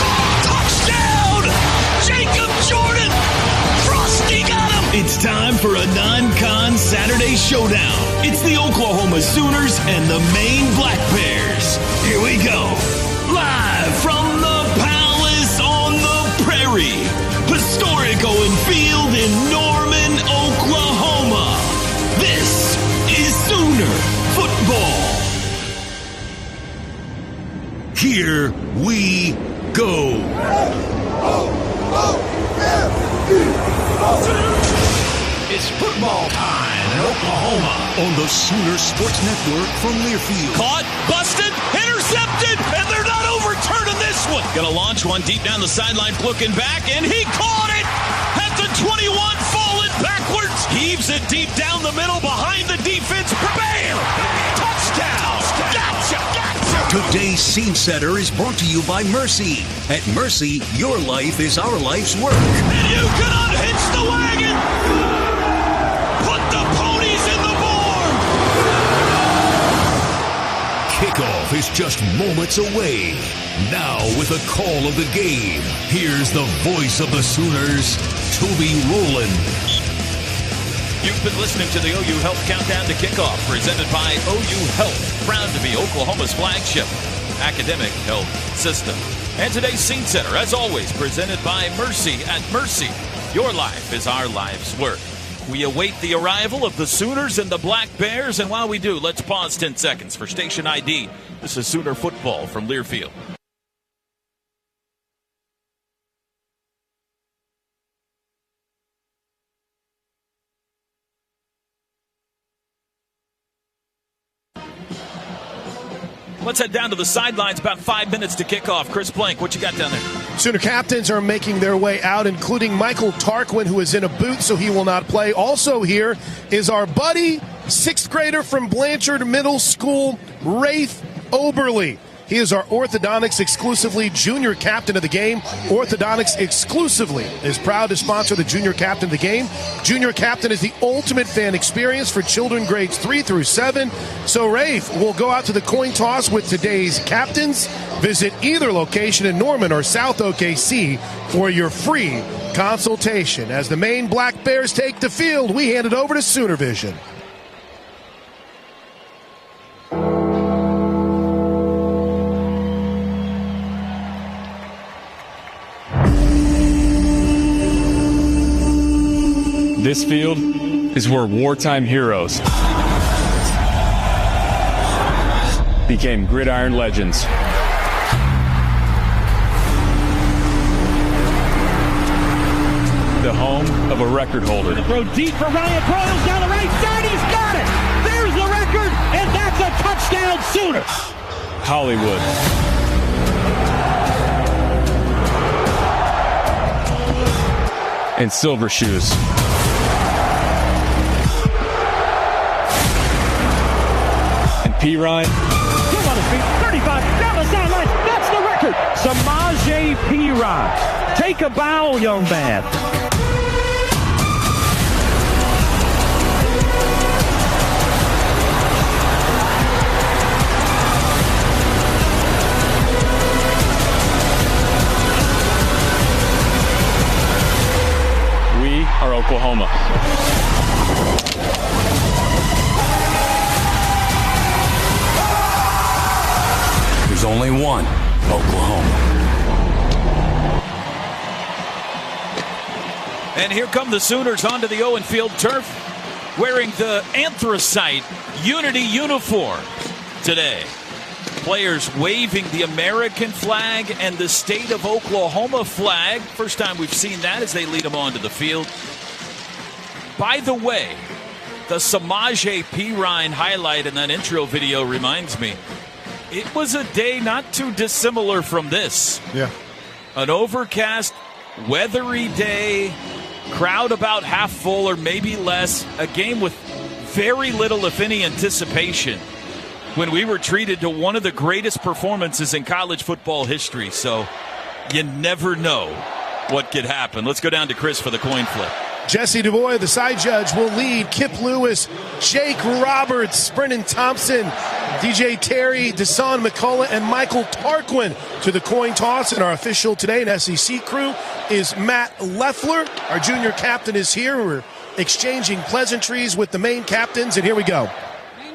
Speaker 12: Touchdown. Jacob Jordan. Frosty got him.
Speaker 3: It's time for a non-con Saturday showdown. It's the Oklahoma Sooners and the Maine Black Bears. Here we go. Live from the Palace on the Prairie. Historic Owen Field in Norman, Oklahoma. This is Sooner football.
Speaker 6: Here we go.
Speaker 12: It's football time in Oklahoma.
Speaker 6: On the Sooner Sports Network from Learfield.
Speaker 3: Caught, busted, intercepted, and they're not overturning this one. Gonna launch one deep down the sideline, looking back, and he caught it at the 21, falling backwards. Heaves it deep down the middle behind the defense. Bam! Touchdown! Gotcha!
Speaker 6: Today's Scene Setter is brought to you by Mercy. At Mercy, your life is our life's work.
Speaker 3: And you can unhitch the wagon! Put the ponies in the barn!
Speaker 6: Kickoff is just moments away. Now with a call of the game, here's the voice of the Sooners, Toby Rowland.
Speaker 3: You've been listening to the OU Health Countdown to Kickoff, presented by OU Health, proud to be Oklahoma's flagship academic health system. And today's Scene Center, as always, presented by Mercy. At Mercy, your life is our life's work. We await the arrival of the Sooners and the Black Bears, and while we do, let's pause 10 seconds for station ID. This is Sooner football from Learfield. Let's head down to the sidelines. About 5 minutes to kick off. Chris Blank, what you got down there?
Speaker 13: Sooner captains are making their way out, including Michael Tarquin, who is in a boot, so he will not play. Also here is our buddy, 6th grader from Blanchard Middle School, Rafe Oberly. He is our Orthodontics exclusively junior captain of the game. Orthodontics exclusively is proud to sponsor the junior captain of the game. Junior captain is the ultimate fan experience for children grades 3 through 7. So Rafe will go out to the coin toss with today's captains. Visit either location in Norman or South OKC for your free consultation. As the Maine Black Bears take the field, we hand it over to Sooner Vision.
Speaker 16: This field is where wartime heroes became gridiron legends. The home of a record holder.
Speaker 17: Throw deep for Ryan Broyles down the right side. He's got it. There's the record, and that's a touchdown Sooner.
Speaker 16: Hollywood. And Silver Shoes. P. Ryan.
Speaker 17: Still on his feet, 35, down the sideline. That's the record. Samaje P. Ryan. Take a bow, young man.
Speaker 16: We are Oklahoma.
Speaker 6: There's only one Oklahoma.
Speaker 3: And here come the Sooners onto the Owen Field turf, wearing the anthracite Unity uniform today. Players waving the American flag and the state of Oklahoma flag. First time we've seen that as they lead them onto the field. By the way, The Samaje Perine highlight in that intro video reminds me, it was a day not too dissimilar from this.
Speaker 14: Yeah.
Speaker 3: An overcast, weathery day, crowd about half full or maybe less, a game with very little, if any, anticipation when we were treated to one of the greatest performances in college football history. So you never know what could happen. Let's go down to Chris for the coin flip.
Speaker 13: Jesse DuBois, the side judge, will lead. Kip Lewis, Jake Roberts, Brennan Thompson, DJ Terry, Desan McCullough, and Michael Tarquin to the coin toss. And our official today in SEC crew is Matt Leffler. Our junior captain is here. We're exchanging pleasantries with the Maine captains, and here we go.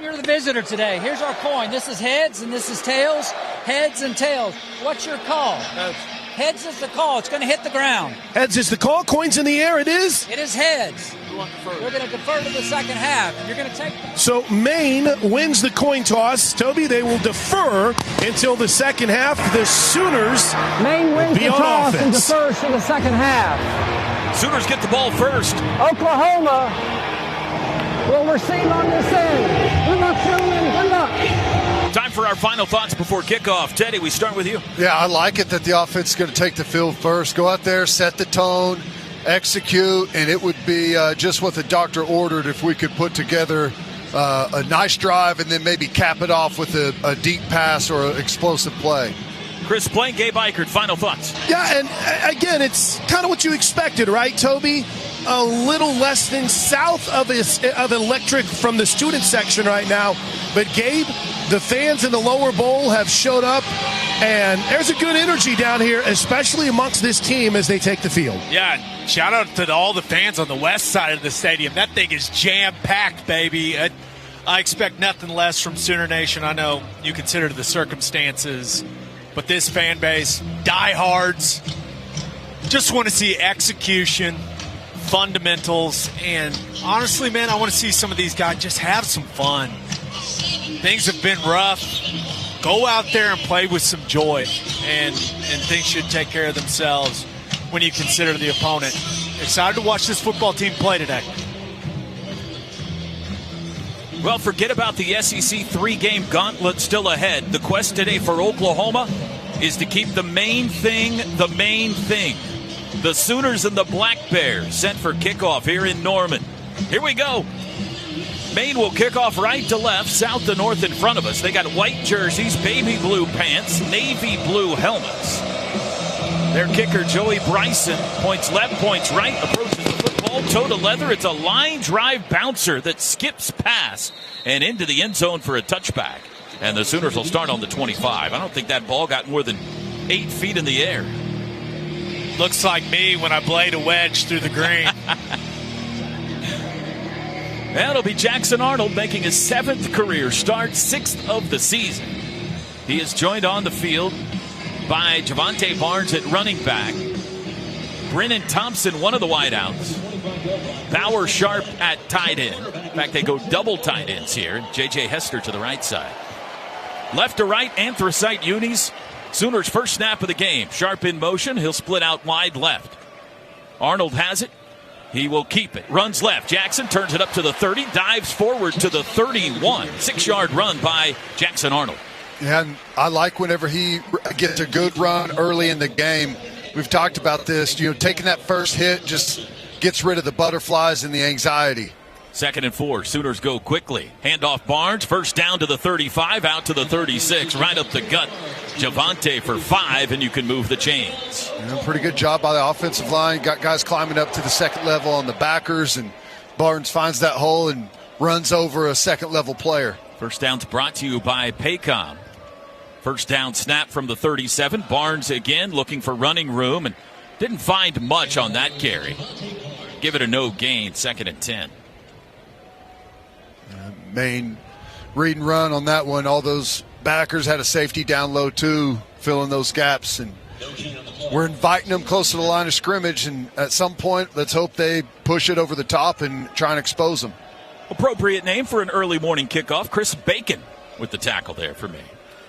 Speaker 1: You're the visitor today. Here's our coin. This is heads and this is tails. Heads and tails. What's your call? Heads is the call. It's going to hit the ground.
Speaker 13: Heads is the call. Coins in the air. It is?
Speaker 1: It is heads. You're going to defer to the second half. You're going to take the...
Speaker 13: So Maine wins the coin toss. Toby, they will defer until the second half. The Sooners
Speaker 1: Maine wins
Speaker 13: be
Speaker 1: the
Speaker 13: on
Speaker 1: toss
Speaker 13: offense.
Speaker 1: and defers to the second half.
Speaker 3: Sooners get the ball first.
Speaker 1: Oklahoma will receive on this end. Good luck, gentlemen. Good luck.
Speaker 3: Time for our final thoughts before kickoff. Teddy, we start with you.
Speaker 14: Yeah, I like it that the offense is going to take the field first. Go out there, set the tone, execute, and it would be just what the doctor ordered if we could put together a nice drive and then maybe cap it off with a deep pass or an explosive play.
Speaker 3: Chris Plain, Gabe Eichert, final thoughts.
Speaker 13: Yeah, and again, it's kind of what you expected, right, Toby? A little less than south of electric from the student section right now. But, Gabe, the fans in the lower bowl have showed up, and there's a good energy down here, especially amongst this team as they take the field.
Speaker 18: Yeah, shout out to all the fans on the west side of the stadium. That thing is jam-packed, baby. I expect nothing less from Sooner Nation. I know you consider the circumstances, but this fan base, diehards, just want to see execution, fundamentals, and honestly, man, I want to see some of these guys just have some fun. Things have been rough. Go out there and play with some joy, and things should take care of themselves when you consider the opponent. Excited to watch this football team play today.
Speaker 3: Well, forget about the SEC 3-game gauntlet still ahead. The quest today for Oklahoma is to keep the main thing the main thing. The Sooners and the Black Bears sent for kickoff here in Norman. Here we go. Maine will kick off right to left, south to north in front of us. They got white jerseys, baby blue pants, navy blue helmets. Their kicker, Joey Bryson, points left, points right, approaches the football, toe to leather. It's a line drive bouncer that skips past and into the end zone for a touchback. And the Sooners will start on the 25. I don't think that ball got more than 8 feet in the air.
Speaker 18: Looks like me when I blade a wedge through the green.
Speaker 3: That'll be Jackson Arnold making his 7th career start, 6th of the season. He is joined on the field by Javante Barnes at running back, Brennan Thompson, one of the wideouts, Bauer Sharp at tight end. In fact, they go double tight ends here. J.J. Hester to the right side. Left to right, Anthracite unis. Sooners' first snap of the game. Sharp in motion. He'll split out wide left. Arnold has it. He will keep it. Runs left. Jackson turns it up to the 30. Dives forward to the 31. 6-yard run by Jackson Arnold.
Speaker 14: Yeah, and I like whenever he gets a good run early in the game. We've talked about this. You know, taking that first hit just gets rid of the butterflies and the anxiety.
Speaker 3: 2nd and 4. Sooners go quickly. Handoff Barnes. First down to the 35. Out to the 36. Right up the gut. Javante for 5, and you can move the chains.
Speaker 14: Yeah, pretty good job by the offensive line. Got guys climbing up to the second level on the backers, and Barnes finds that hole and runs over a second-level player.
Speaker 3: First down's brought to you by Paycom. First down snap from the 37. Barnes again looking for running room and didn't find much on that carry. Give it a no gain, 2nd and 10.
Speaker 14: Maine read and run on that one. All those backers had a safety down low too, filling those gaps, and we're inviting them close to the line of scrimmage, and at some point let's hope they push it over the top and try and expose them.
Speaker 3: Appropriate name for an early morning kickoff. Chris Bacon with the tackle there for me.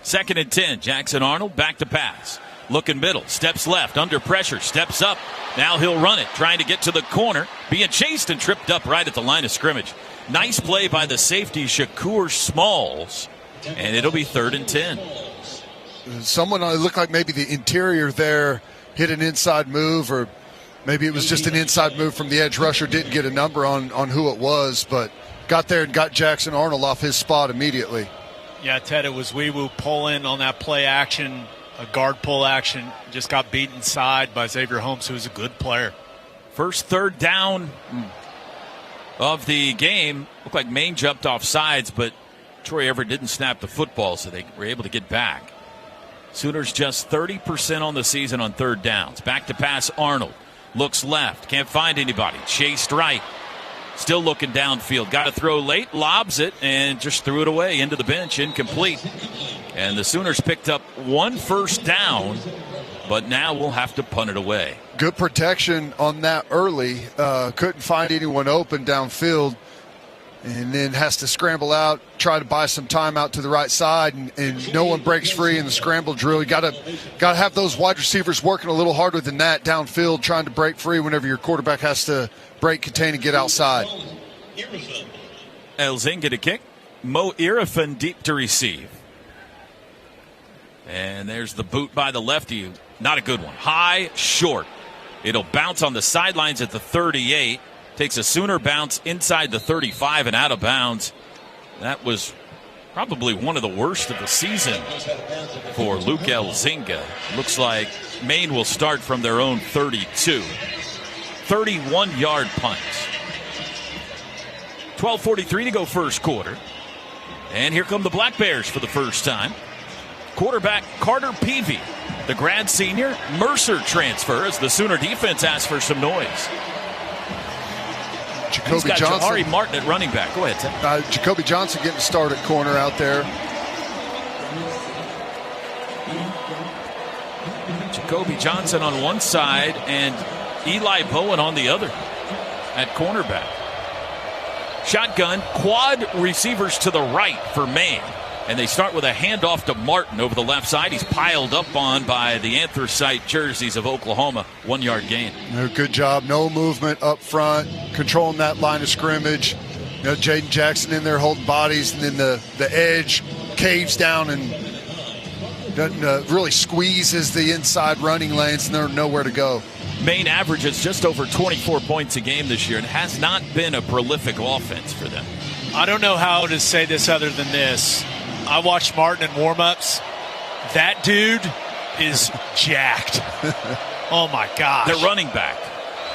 Speaker 3: 2nd and 10. Jackson Arnold back to pass. Looking middle, steps left, under pressure, steps up. Now he'll run it, trying to get to the corner, being chased and tripped up right at the line of scrimmage. Nice play by the safety, Shakur Smalls, and it'll be 3rd and 10.
Speaker 14: Someone, it looked like maybe the interior there hit an inside move, or maybe it was just an inside move from the edge rusher. Didn't get a number on who it was, but got there and got Jackson Arnold off his spot immediately.
Speaker 18: Yeah, Ted, it was Weewu pull in on that play action, a guard pull action. Just got beat inside by Xavier Holmes, who's a good player.
Speaker 3: First 3rd down of the game. Looked like Maine jumped off sides, but Troy Everett didn't snap the football, so they were able to get back. Sooners just 30% on the season on 3rd downs. Back to pass, Arnold. Looks left, can't find anybody. Chased right. Still looking downfield. Got to throw late, lobs it, and just threw it away into the bench, incomplete. And the Sooners picked up 1 first down, but now we'll have to punt it away.
Speaker 14: Good protection on that early. Couldn't find anyone open downfield, and then has to scramble out, try to buy some time out to the right side, and no one breaks free in the scramble drill. You got to have those wide receivers working a little harder than that downfield, trying to break free whenever your quarterback has to break, contain, and get outside.
Speaker 3: Elzinga to kick. Mo Irifan deep to receive. And there's the boot by the lefty. Not a good one. High, short. It'll bounce on the sidelines at the 38. Takes a Sooner bounce inside the 35 and out of bounds. That was probably one of the worst of the season for Luke Elzinga. Looks like Maine will start from their own 32. 31-yard punt. 12:43 to go first quarter. And here come the Black Bears for the first time. Quarterback Carter Peavy, the grad senior, Mercer transfer as the Sooner defense asks for some noise.
Speaker 14: Jacoby Johnson.
Speaker 3: Jahari Martin at running back. Go ahead, Tim.
Speaker 14: Jacoby Johnson getting started corner out there.
Speaker 3: Jacoby Johnson on one side and Eli Bowen on the other at cornerback. Shotgun, quad receivers to the right for Maine. And they start with a handoff to Martin over the left side. He's piled up on by the anthracite jerseys of Oklahoma. 1-yard gain.
Speaker 14: Good job. No movement up front, controlling that line of scrimmage. Jaden Jackson in there holding bodies, and then the edge caves down and doesn't really squeezes the inside running lanes, and there's nowhere to go.
Speaker 3: Maine averages just over 24 points a game this year and has not been a prolific offense for them.
Speaker 18: I don't know how to say this other than this. I watched Martin in warm-ups. That dude is jacked. Oh, my gosh.
Speaker 3: Their running back.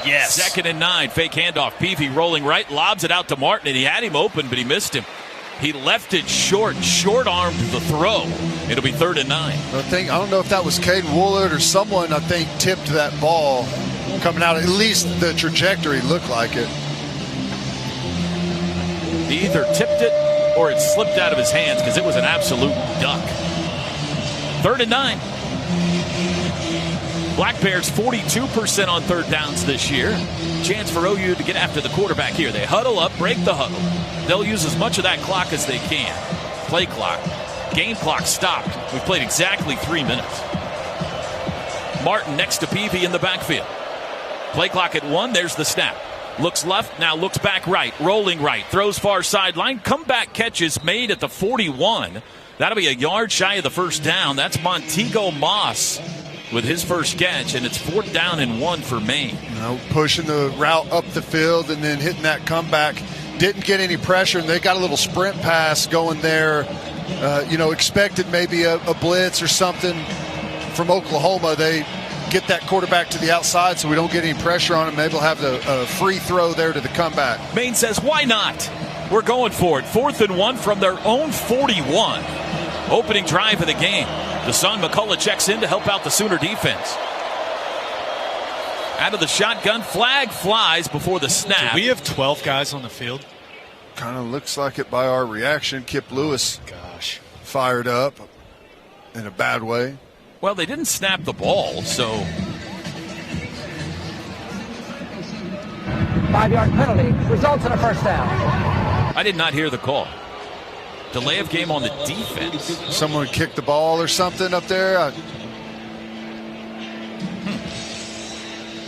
Speaker 18: Yes.
Speaker 3: 2nd and 9, fake handoff. Peavy rolling right, lobs it out to Martin, and he had him open, but he missed him. He left it short-armed the throw. It'll be 3rd and 9.
Speaker 14: I don't know if that was Caden Woolard or someone, I think, tipped that ball coming out. At least the trajectory looked like it.
Speaker 3: He either tipped it or it slipped out of his hands because it was an absolute duck. 3rd and 9. Black Bears 42% on 3rd downs this year. Chance for OU to get after the quarterback here. They huddle up, break the huddle. They'll use as much of that clock as they can. Play clock. Game clock stopped. We've played exactly 3 minutes. Martin next to Peavy in the backfield. Play clock at 1. There's the snap. Looks left, now looks back right, rolling right, throws far sideline, comeback catch is made at the 41. That'll be a yard shy of the first down. That's Montego Moss with his first catch, and it's 4th down and 1 for Maine.
Speaker 14: Pushing the route up the field and then hitting that comeback. Didn't get any pressure, and they got a little sprint pass going there. Expected maybe a blitz or something from Oklahoma. They get that quarterback to the outside so we don't get any pressure on him. Maybe we'll have a free throw there to the comeback.
Speaker 3: Maine says, why not? We're going for it. 4th and 1 from their own 41. Opening drive of the game. Deshaun McCullough checks in to help out the Sooner defense. Out of the shotgun, flag flies before the snap.
Speaker 18: Do we have 12 guys on the field?
Speaker 14: Kind of looks like it by our reaction. Kip Lewis fired up in a bad way.
Speaker 3: Well, they didn't snap the ball, so.
Speaker 1: 5-yard penalty results in a first down.
Speaker 3: I did not hear the call. Delay of game on the defense.
Speaker 14: Someone kicked the ball or something up there.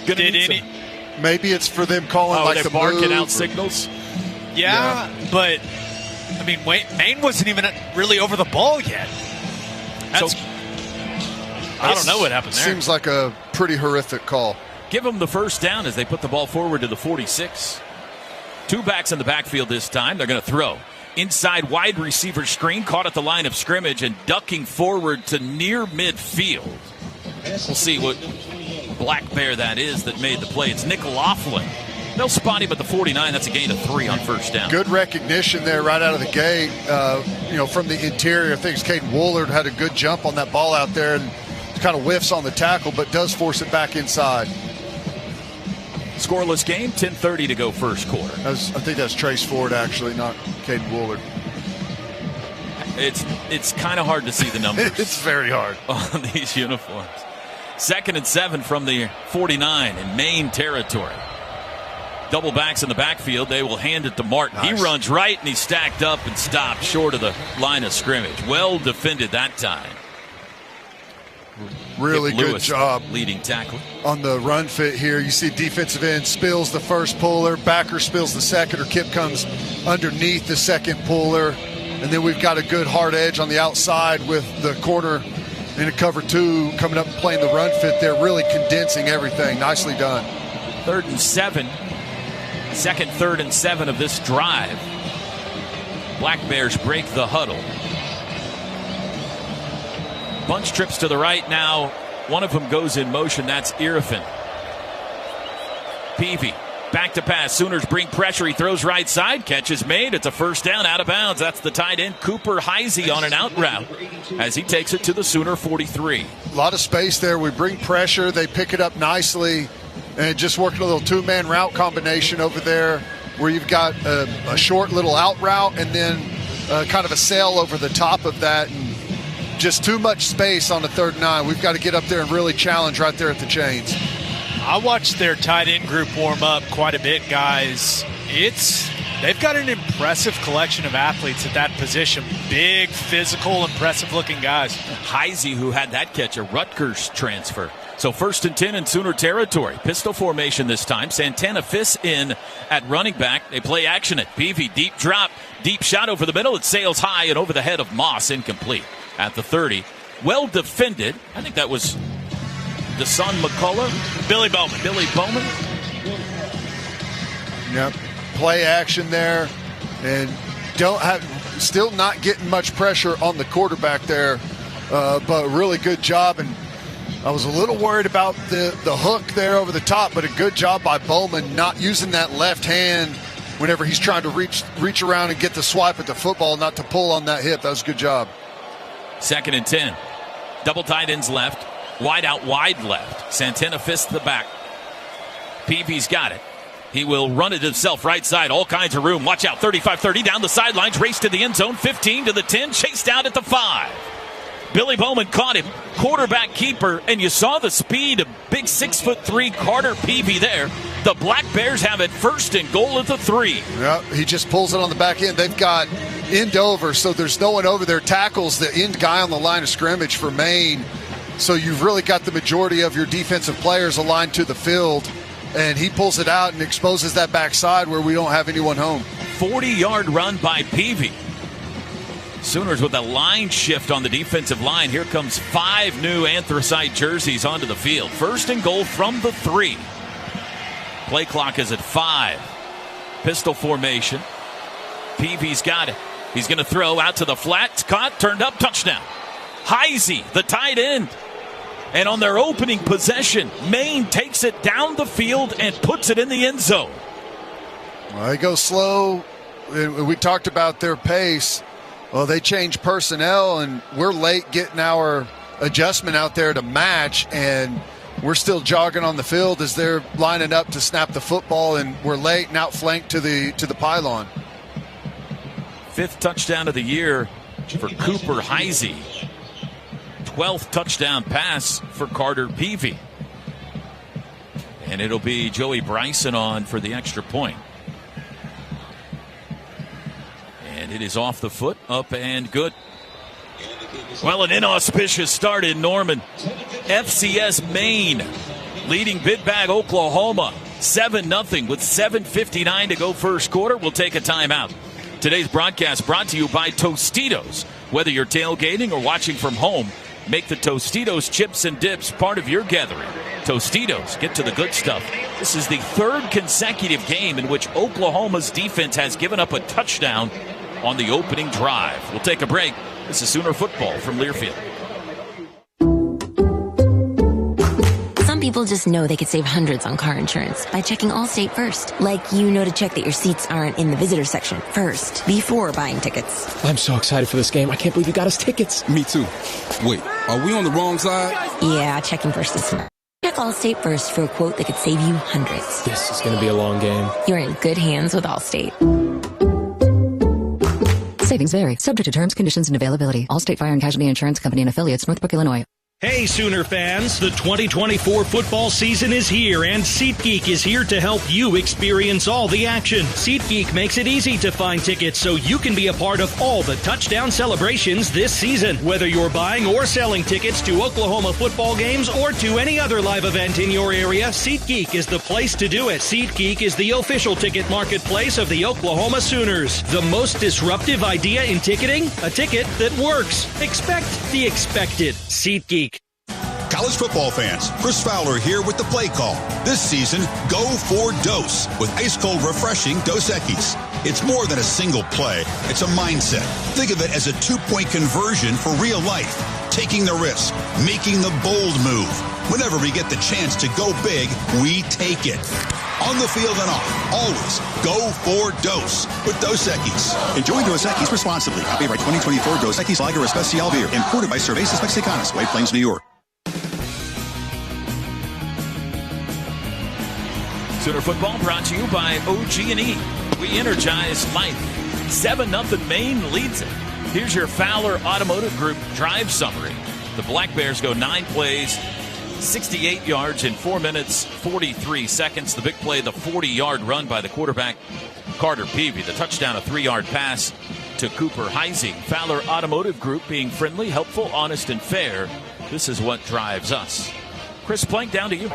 Speaker 14: Maybe it's for them calling
Speaker 3: the barking out signals.
Speaker 18: Yeah, but I mean, Maine wasn't even really over the ball yet. I don't know what happened there.
Speaker 14: Seems like a pretty horrific call.
Speaker 3: Give them the first down as they put the ball forward to the 46. 2 backs in the backfield this time. They're going to throw. Inside wide receiver screen, caught at the line of scrimmage and ducking forward to near midfield. We'll see what Black Bear that is that made the play. It's Nick Laughlin. They'll spot him at the 49. That's a gain of 3 on first down.
Speaker 14: Good recognition there right out of the gate. From the interior. I think Caden Woolard had a good jump on that ball out there and kind of whiffs on the tackle, but does force it back inside.
Speaker 3: Scoreless game, 10:30 to go first quarter.
Speaker 14: I think that's Trace Ford, actually, not Caden Woolard.
Speaker 3: It's kind of hard to see the numbers.
Speaker 14: It's very hard
Speaker 3: on these uniforms. 2nd and 7 from the 49 in Maine territory. Double backs in the backfield. They will hand it to Martin. Nice. He runs right, and he's stacked up and stopped short of the line of scrimmage. Well defended that time.
Speaker 14: Really good job.
Speaker 3: Leading tackle.
Speaker 14: On the run fit here, you see defensive end spills the first puller, backer spills the second, or Kip comes underneath the second puller. And then we've got a good hard edge on the outside with the corner in a cover 2 coming up and playing the run fit there, really condensing everything. Nicely done.
Speaker 3: 3rd and 7. 2nd, 3rd, and 7 of this drive. Black Bears break the huddle. Bunch trips to the right now. One of them goes in motion. That's Irrifan. Peavy back to pass. Sooners bring pressure. He throws right side. Catch is made. It's a first down out of bounds. That's the tight end Cooper Heisey on an out route as he takes it to the Sooner 43.
Speaker 14: A lot of space there. We bring pressure. They pick it up nicely. And just working a little 2-man route combination over there where you've got a short little out route and then kind of a sail over the top of that. And just too much space on the 3rd and 9. We've got to get up there and really challenge right there at the chains.
Speaker 18: I watched their tight end group warm up quite a bit, guys. They've got an impressive collection of athletes at that position. Big, physical, impressive-looking guys.
Speaker 3: Heisey, who had that catch, a Rutgers transfer. So 1st and 10 in Sooner territory. Pistol formation this time. Santana Fiss in at running back. They play action at Peavy. Deep drop, deep shot over the middle. It sails high and over the head of Moss. Incomplete at the 30. Well defended. I think that was Deson McCullough.
Speaker 18: Billy Bowman.
Speaker 14: Yep. Play action there. And still not getting much pressure on the quarterback there. But really good job. And I was a little worried about the hook there over the top, but a good job by Bowman not using that left hand whenever he's trying to reach around and get the swipe at the football, not to pull on that hip. That was a good job.
Speaker 3: 2nd and 10. Double tight ends left. Wide out, wide left. Santana Fiss the back. Peavy's got it. He will run it himself right side. All kinds of room. Watch out. 35-30 down the sidelines. Race to the end zone. 15 to the 10. Chased out at the 5. Billy Bowman caught him, quarterback keeper, and you saw the speed of big 6'3" Carter Peavy there. The Black Bears have it 1st and goal at the 3.
Speaker 14: Yep, he just pulls it on the back end. They've got end over, so there's no one over there. Tackles the end guy on the line of scrimmage for Maine. So you've really got the majority of your defensive players aligned to the field, and he pulls it out and exposes that backside where we don't have anyone home.
Speaker 3: 40-yard run by Peavy. Sooners with a line shift on the defensive line. Here comes 5 new anthracite jerseys onto the field. 1st and goal from the 3. Play clock is at 5. Pistol formation. Peavy's got it. He's going to throw out to the flat. Caught, turned up, touchdown. Heisey, the tight end. And on their opening possession, Maine takes it down the field and puts it in the end zone.
Speaker 14: Well, they go slow. We talked about their pace. Well, they changed personnel, and we're late getting our adjustment out there to match, and we're still jogging on the field as they're lining up to snap the football, and we're late and outflanked to the pylon.
Speaker 3: 5th touchdown of the year for Cooper Heisey. 12th touchdown pass for Carter Peavy. And it'll be Joey Bryson on for the extra point. And it is off the foot, up and good. Well, an inauspicious start in Norman. FCS Maine leading Big Bag Oklahoma 7-0 with 7:59 to go first quarter. We'll take a timeout. Today's broadcast brought to you by Tostitos. Whether you're tailgating or watching from home, make the Tostitos chips and dips part of your gathering. Tostitos, get to the good stuff. This is the third consecutive game in which Oklahoma's defense has given up a touchdown on the opening drive. We'll take a break. This is Sooner football from Learfield.
Speaker 5: Some people just know they could save hundreds on car insurance by checking Allstate first. Like to check that your seats aren't in the visitor section first before buying tickets.
Speaker 16: I'm so excited for this game. I can't believe you got us tickets.
Speaker 8: Me too. Wait, are we on the wrong side?
Speaker 5: Yeah, checking first is smart. Check Allstate first for a quote that could save you hundreds.
Speaker 16: This is going to be a long game.
Speaker 5: You're in good hands with Allstate.
Speaker 19: Savings vary. Subject to terms, conditions, and availability. Allstate Fire and Casualty Insurance Company and Affiliates, Northbrook, Illinois.
Speaker 12: Hey, Sooner fans, the 2024 football season is here, and SeatGeek is here to help you experience all the action. SeatGeek makes it easy to find tickets so you can be a part of all the touchdown celebrations this season. Whether you're buying or selling tickets to Oklahoma football games or to any other live event in your area, SeatGeek is the place to do it. SeatGeek is the official ticket marketplace of the Oklahoma Sooners. The most disruptive idea in ticketing? A ticket that works. Expect the expected. SeatGeek.
Speaker 21: College football fans, Chris Fowler here with the play call. This season, go for Dose with ice-cold, refreshing Dos Equis. It's more than a single play. It's a mindset. Think of it as a 2-point conversion for real life. Taking the risk, making the bold move. Whenever we get the chance to go big, we take it. On the field and off, always go for Dose with Dos Equis.
Speaker 23: Enjoy Dos Equis responsibly. Copyright 2024 Dos Equis Lager Especial Beer. Imported by Cervezas Mexicanas, White Plains, New York.
Speaker 3: Sooner football brought to you by OG&E. We energize life. 7-0 Maine leads it. Here's your Fowler Automotive Group drive summary. The Black Bears go 9 plays, 68 yards in 4 minutes, 43 seconds. The big play, the 40-yard run by the quarterback, Carter Peavy. The touchdown, a 3-yard pass to Cooper Heising. Fowler Automotive Group being friendly, helpful, honest, and fair. This is what drives us. Chris Plank, down to you.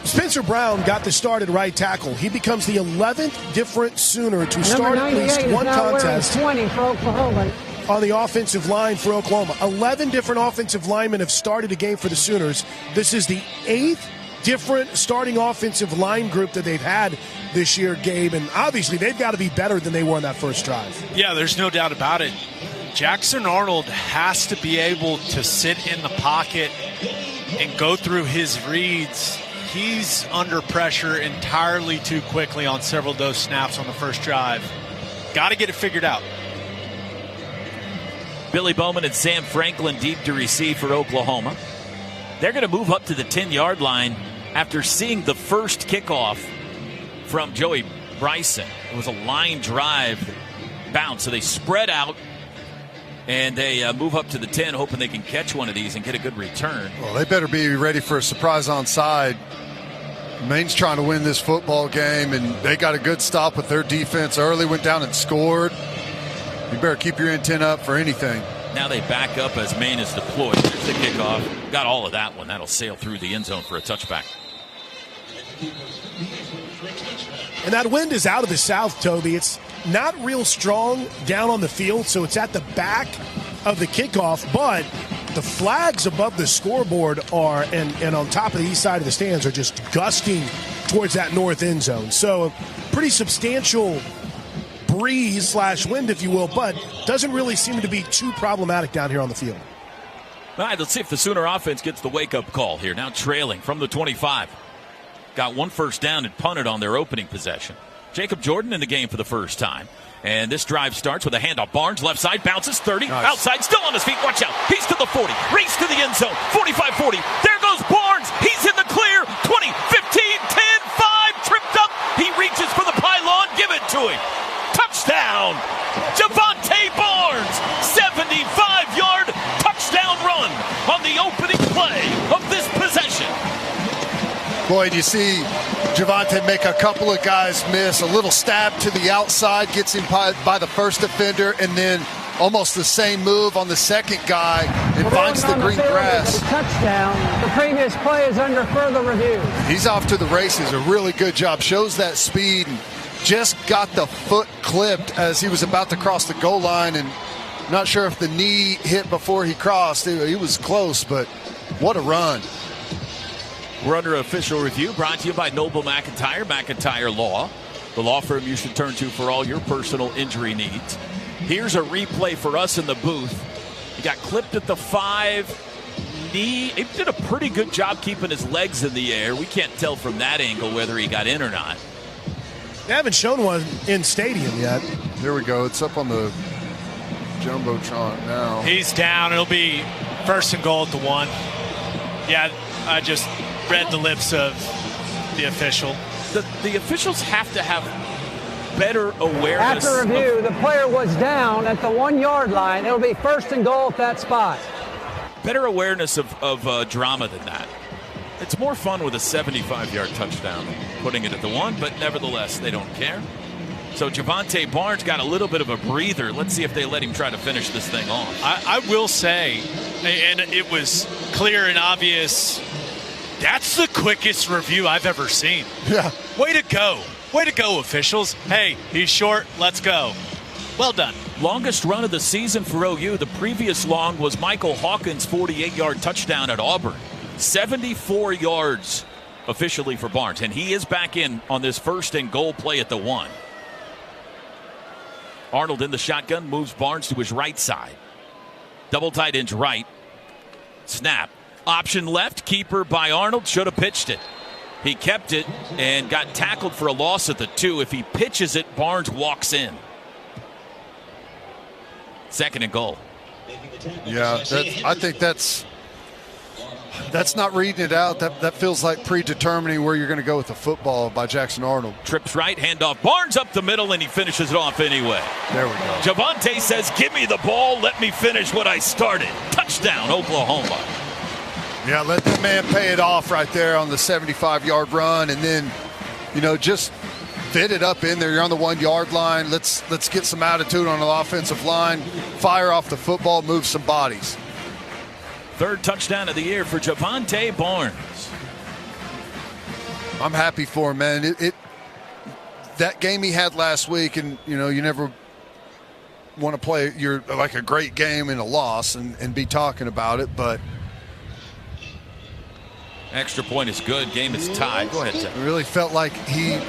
Speaker 13: Spencer Brown got the start at right tackle. He becomes the 11th different Sooner to start at least one contest
Speaker 24: 20 for Oklahoma.
Speaker 13: on the offensive line for Oklahoma. 11 different offensive linemen have started a game for the Sooners. This is the 8th different starting offensive line group that they've had this year, Gabe, and obviously they've got to be better than they were on that first drive.
Speaker 18: Yeah, there's no doubt about it. Jackson Arnold has to be able to sit in the pocket and go through his reads. He's under pressure entirely too quickly on several of those snaps on the first drive. Got to get it figured out.
Speaker 3: Billy Bowman and Sam Franklin deep to receive for Oklahoma. They're going to move up to the 10-yard line after seeing the first kickoff from Joey Bryson. It was a line drive bounce, so they spread out and they move up to the 10, hoping they can catch one of these and get a good return.
Speaker 14: Well, they better be ready for a surprise onside. Maine's trying to win this football game, and they got a good stop with their defense early, went down and scored. You better keep your intent up for anything.
Speaker 3: Now they back up as Maine is deployed. There's the kickoff. Got all of that one. That'll sail through the end zone for a touchback.
Speaker 13: And that wind is out of the south, Toby. It's not real strong down on the field, so it's at the back of the kickoff, but the flags above the scoreboard are, and on top of the east side of the stands, are just gusting towards that north end zone. So a pretty substantial breeze / wind, if you will, but doesn't really seem to be too problematic down here on the field.
Speaker 3: All right, let's see if the Sooner offense gets the wake-up call here. Now trailing from the 25. Got one first down and punted on their opening possession. Jacob Jordan in the game for the first time. And this drive starts with a handoff. Barnes, left side, bounces 30. Nice. Outside, still on his feet. Watch out. He's to the 40. Race to the end zone. 45-40. There goes Barnes. He's in the clear. 20, 15, 10, 5. Tripped up. He reaches for the pylon. Give it to him. Touchdown. Javonte Barnes. 75-yard touchdown run on the opening play of this possession.
Speaker 14: Boy, do you see Javonte make a couple of guys miss. A little stab to the outside, gets him by the first defender, and then almost the same move on the second guy and finds the green grass.
Speaker 4: Touchdown. The previous play is under further review.
Speaker 14: He's off to the races. A really good job. Shows that speed and just got the foot clipped as he was about to cross the goal line, and not sure if the knee hit before he crossed. He was close, but what a run.
Speaker 3: We're under official review, brought to you by Noble McIntyre Law, the law firm you should turn to for all your personal injury needs. Here's a replay for us in the booth. He got clipped at the 5 knee. He did a pretty good job keeping his legs in the air. We can't tell from that angle whether he got in or not.
Speaker 13: They haven't shown one in stadium yet.
Speaker 14: There we go. It's up on the Jumbotron now.
Speaker 18: He's down. It'll be 1st and goal at the 1. Yeah, I just read the lips of the official.
Speaker 3: The officials have to have better awareness.
Speaker 4: After review, the player was down at the 1 yard line. It'll be 1st and goal at that spot.
Speaker 3: Better awareness of drama than that. It's more fun with a 75-yard touchdown, putting it at the 1, but nevertheless, they don't care. So Javante Barnes got a little bit of a breather. Let's see if they let him try to finish this thing off.
Speaker 18: I will say, and it was clear and obvious, that's the quickest review I've ever seen.
Speaker 14: Yeah.
Speaker 18: Way to go. Way to go, officials. Hey, he's short. Let's go. Well done.
Speaker 3: Longest run of the season for OU. The previous long was Michael Hawkins' 48-yard touchdown at Auburn. 74 yards officially for Barnes, and he is back in on this 1st and goal play at the 1. Arnold in the shotgun, moves Barnes to his right side. Double tight ends right. Snap. Option left, keeper by Arnold, should have pitched it. He kept it and got tackled for a loss at the 2. If he pitches it, Barnes walks in. 2nd and goal.
Speaker 14: Yeah, I think that's not reading it out. That feels like predetermining where you're going to go with the football by Jackson Arnold.
Speaker 3: Trips right, handoff. Barnes up the middle, and he finishes it off anyway.
Speaker 14: There we go.
Speaker 3: Javante says, give me the ball. Let me finish what I started. Touchdown, Oklahoma.
Speaker 14: Yeah, let the man pay it off right there on the 75-yard run, and then, just fit it up in there. You're on the 1 yard line. Let's get some attitude on the offensive line. Fire off the football, move some bodies.
Speaker 3: 3rd touchdown of the year for Javante Barnes.
Speaker 14: I'm happy for him, man. That game he had last week, and you never want to play a great game in a loss and be talking about it, but
Speaker 3: extra point is good. Game is tied. Go ahead, Ted.
Speaker 14: It really felt like he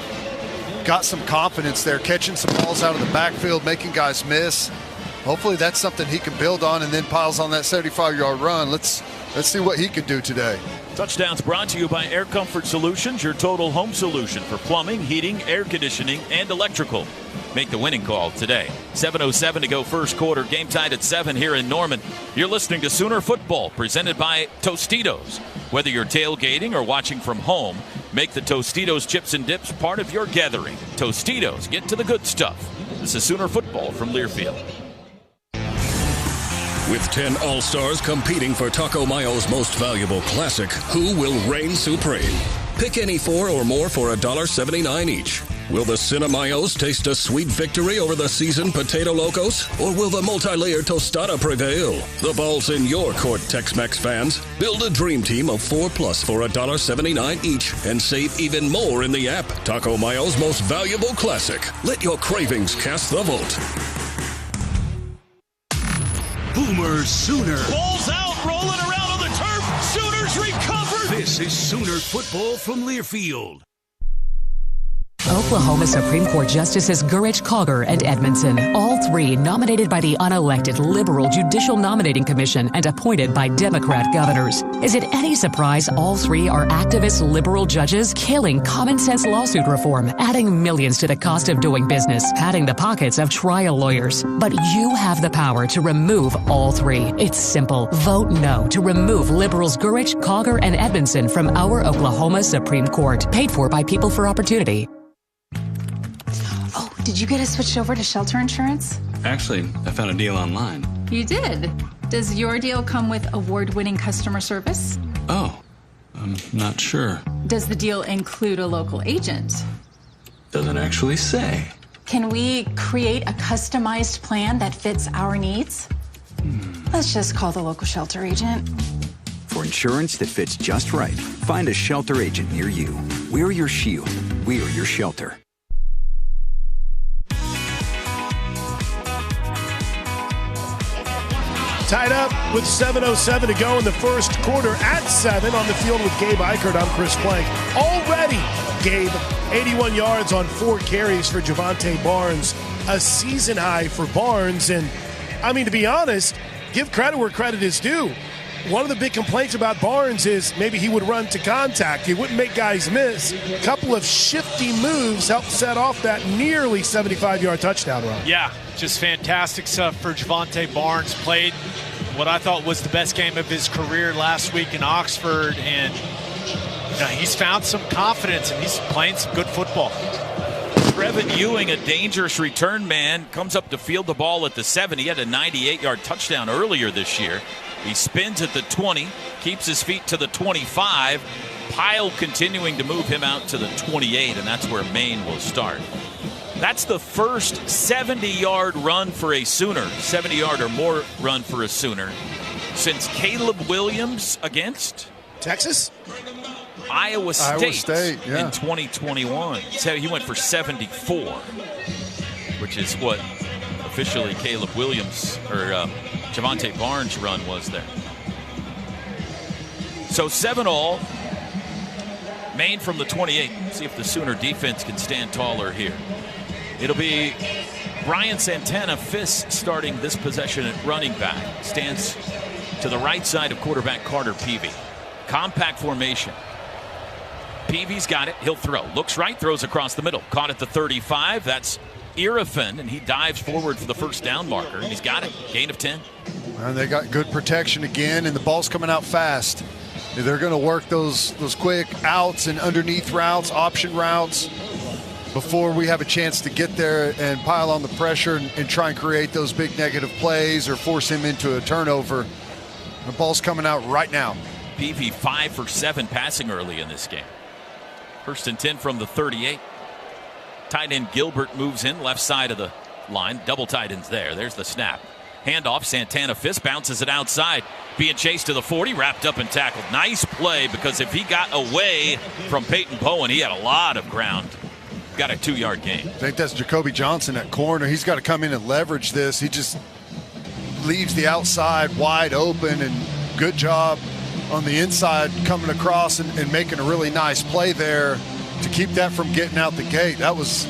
Speaker 14: got some confidence there, catching some balls out of the backfield, making guys miss. Hopefully that's something he can build on and then piles on that 75-yard run. Let's see what he can do today.
Speaker 3: Touchdowns brought to you by Air Comfort Solutions, your total home solution for plumbing, heating, air conditioning, and electrical. Make the winning call today. 7:07 to go 1st quarter. Game tied at 7 here in Norman. You're listening to Sooner Football, presented by Tostitos. Whether you're tailgating or watching from home, make the Tostitos chips and dips part of your gathering. Tostitos, get to the good stuff. This is Sooner Football from Learfield.
Speaker 6: With 10 All-Stars competing for Taco Mayo's most valuable classic, who will reign supreme? Pick any 4 or more for $1.79 each. Will the Cinemayos taste a sweet victory over the seasoned Potato Locos? Or will the multi-layered tostada prevail? The ball's in your court, Tex-Mex fans. Build a dream team of 4+ for $1.79 each and save even more in the app. Taco Mayo's most valuable classic. Let your cravings cast the vote. Boomer Sooner.
Speaker 12: Ball's out, rolling around on the turf. Sooners recover.
Speaker 6: This is Sooner football from Learfield.
Speaker 19: Oklahoma Supreme Court Justices Gurich, Cogger, and Edmondson, all 3 nominated by the unelected Liberal Judicial Nominating Commission and appointed by Democrat governors. Is it any surprise all 3 are activist liberal judges killing common sense lawsuit reform, adding millions to the cost of doing business, padding the pockets of trial lawyers? But you have the power to remove all 3. It's simple. Vote no to remove liberals Gurich, Cogger, and Edmondson from our Oklahoma Supreme Court. Paid for by People for Opportunity.
Speaker 7: Oh, did you get us switched over to shelter insurance?
Speaker 16: Actually, I found a deal online.
Speaker 7: You did? Does your deal come with award-winning customer service?
Speaker 16: Oh, I'm not sure.
Speaker 7: Does the deal include a local agent?
Speaker 16: Doesn't actually say.
Speaker 7: Can we create a customized plan that fits our needs? Let's just call the local shelter agent.
Speaker 2: For insurance that fits just right, find a shelter agent near you. We're your shield. We're your shelter.
Speaker 13: Tied up with 7:07 to go in the first quarter at 7 on the field with Gabe Eichert. I'm Chris Plank. Already, Gabe, 81 yards on 4 carries for Javonte Barnes. A season high for Barnes. And, I mean, to be honest, give credit where credit is due. One of the big complaints about Barnes is maybe he would run to contact. He wouldn't make guys miss. A couple of shifty moves helped set off that nearly 75-yard touchdown run.
Speaker 18: Yeah, just fantastic stuff for Javonte Barnes. Played what I thought was the best game of his career last week in Oxford, and he's found some confidence, and he's playing some good football.
Speaker 3: Trevin Ewing, a dangerous return man, comes up to field the ball at the 7. He had a 98-yard touchdown earlier this year. He spins at the 20, keeps his feet to the 25. Pyle continuing to move him out to the 28, and that's where Maine will start. That's the first 70-yard run for a Sooner, 70-yard or more run for a Sooner, since Caleb Williams against
Speaker 13: Texas?
Speaker 3: Iowa State
Speaker 14: yeah.
Speaker 3: in 2021. So he went for 74, which is what officially Caleb Williams or Javonte Barnes' run was there. So 7-all. Maine from the 28. See if the Sooner defense can stand taller here. It'll be Brian Santana Fisk starting this possession at running back. Stands to the right side of quarterback Carter Peavy. Compact formation. Peavy's got it. He'll throw. Looks right, throws across the middle. Caught at the 35. That's Irrifan, and he dives forward for the first down marker, and he's got it. Gain of 10.
Speaker 14: And they got good protection again, and the ball's coming out fast. They're going to work those quick outs and underneath routes, option routes, before we have a chance to get there and pile on the pressure and try and create those big negative plays or force him into a turnover. The ball's coming out right now.
Speaker 3: Peavy 5 for 7 passing early in this game. First and 10 from the 38. Tight end Gilbert moves in left side of the line. Double tight ends there. There's the snap. Handoff. Santana Fisk bounces it outside. Being chased to the 40. Wrapped up and tackled. Nice play, because if he got away from Peyton Bowen, he had a lot of ground. Got a 2-yard gain.
Speaker 14: I think that's Jacoby Johnson at corner. He's got to come in and leverage this. He just leaves the outside wide open, and good job on the inside coming across and making a really nice play there to keep that from getting out the gate. That was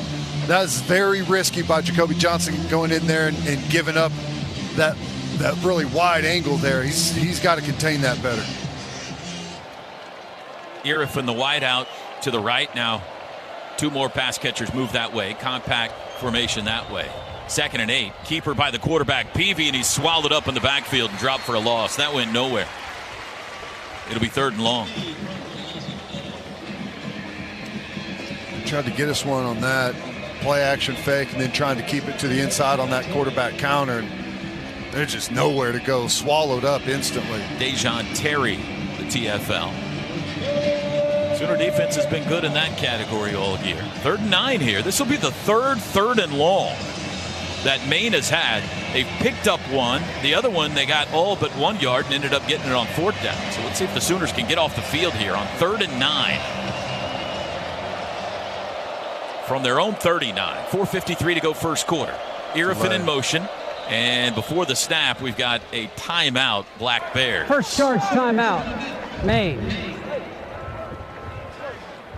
Speaker 14: very risky by Jacoby Johnson going in there and giving up that really wide angle there. He's got to contain that better.
Speaker 3: Irrifan, the wide out to the right. Now 2 more pass catchers move that way. Compact formation that way. 2nd and 8. Keeper by the quarterback Peavy, and he's swallowed up in the backfield and dropped for a loss. That went nowhere. It'll be 3rd and long.
Speaker 14: Tried to get us one on that play action fake, and then trying to keep it to the inside on that quarterback counter. And there's just nowhere to go. Swallowed up instantly.
Speaker 3: Dejon Terry, the TFL. Sooner defense has been good in that category all year. 3rd and 9 here. This will be the third and long that Maine has had. They've picked up one. The other one, they got all but 1 yard and ended up getting it on 4th down. So let's see if the Sooners can get off the field here on 3rd and 9. From their own 39. 4:53 to go first quarter. Irrifan in motion. And before the snap, we've got a timeout, Black Bears.
Speaker 4: First charge timeout, Maine.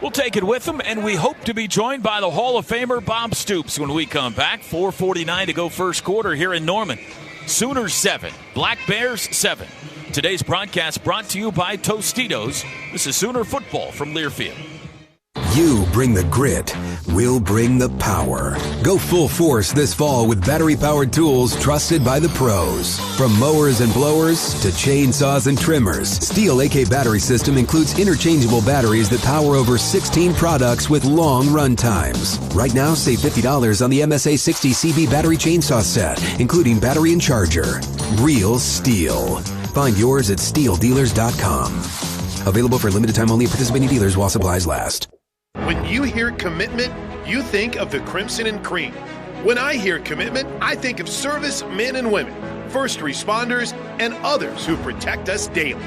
Speaker 3: We'll take it with them, and we hope to be joined by the Hall of Famer Bob Stoops when we come back. 4:49 to go first quarter here in Norman. Sooners 7, Black Bears 7. Today's broadcast brought to you by Tostitos. This is Sooner football from Learfield.
Speaker 9: You bring the grit, we'll bring the power. Go full force this fall with battery-powered tools trusted by the pros. From mowers and blowers to chainsaws and trimmers, Steel AK Battery System includes interchangeable batteries that power over 16 products with long run times. Right now, save $50 on the MSA 60 CB battery chainsaw set, including battery and charger. Real Steel. Find yours at steeldealers.com. Available for limited time only at participating dealers while supplies last.
Speaker 13: When you hear commitment, you think of the Crimson and Cream. When I hear commitment, I think of service men and women, first responders, and others who protect us daily.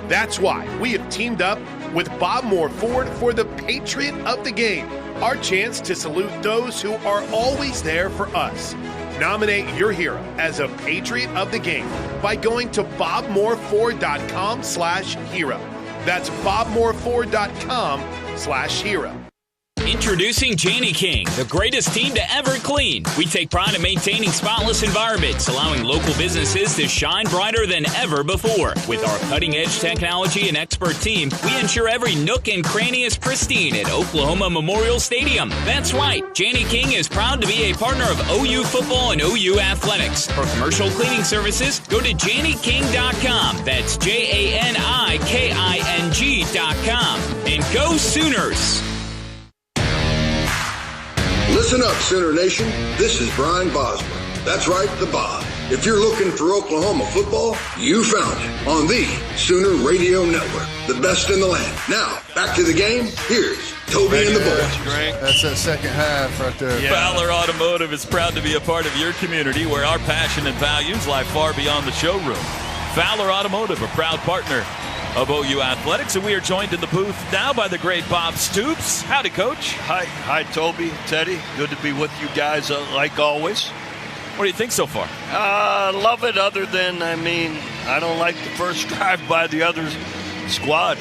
Speaker 13: That's why we have teamed up with Bob Moore Ford for the Patriot of the Game, our chance to salute those who are always there for us. Nominate your hero as a Patriot of the Game by going to bobmooreford.com/hero. That's bobmooreford.com/hero.
Speaker 12: Introducing Janney King, the greatest team to ever clean. We take pride in maintaining spotless environments, allowing local businesses to shine brighter than ever before. With our cutting-edge technology and expert team, we ensure every nook and cranny is pristine at Oklahoma Memorial Stadium. That's right, Janney King is proud to be a partner of OU Football and OU Athletics. For commercial cleaning services, go to JanneyKing.com. That's JANIKING.com. And go Sooners!
Speaker 10: Listen up, Sooner Nation. This is Brian Bosmer. That's right, the Bob. If you're looking for Oklahoma football, you found it on the Sooner Radio Network, the best in the land. Now, back to the game. Here's Toby and the boys.
Speaker 14: That's that second half right there.
Speaker 3: Yeah. Fowler Automotive is proud to be a part of your community where our passion and values lie far beyond the showroom. Fowler Automotive, a proud partner of OU Athletics, and we are joined in the booth now by the great Bob Stoops. Howdy, Coach.
Speaker 11: Hi, Toby, Teddy. Good to be with you guys, like always.
Speaker 3: What do you think so far?
Speaker 11: Love it, other than, I don't like the first drive by the other squad.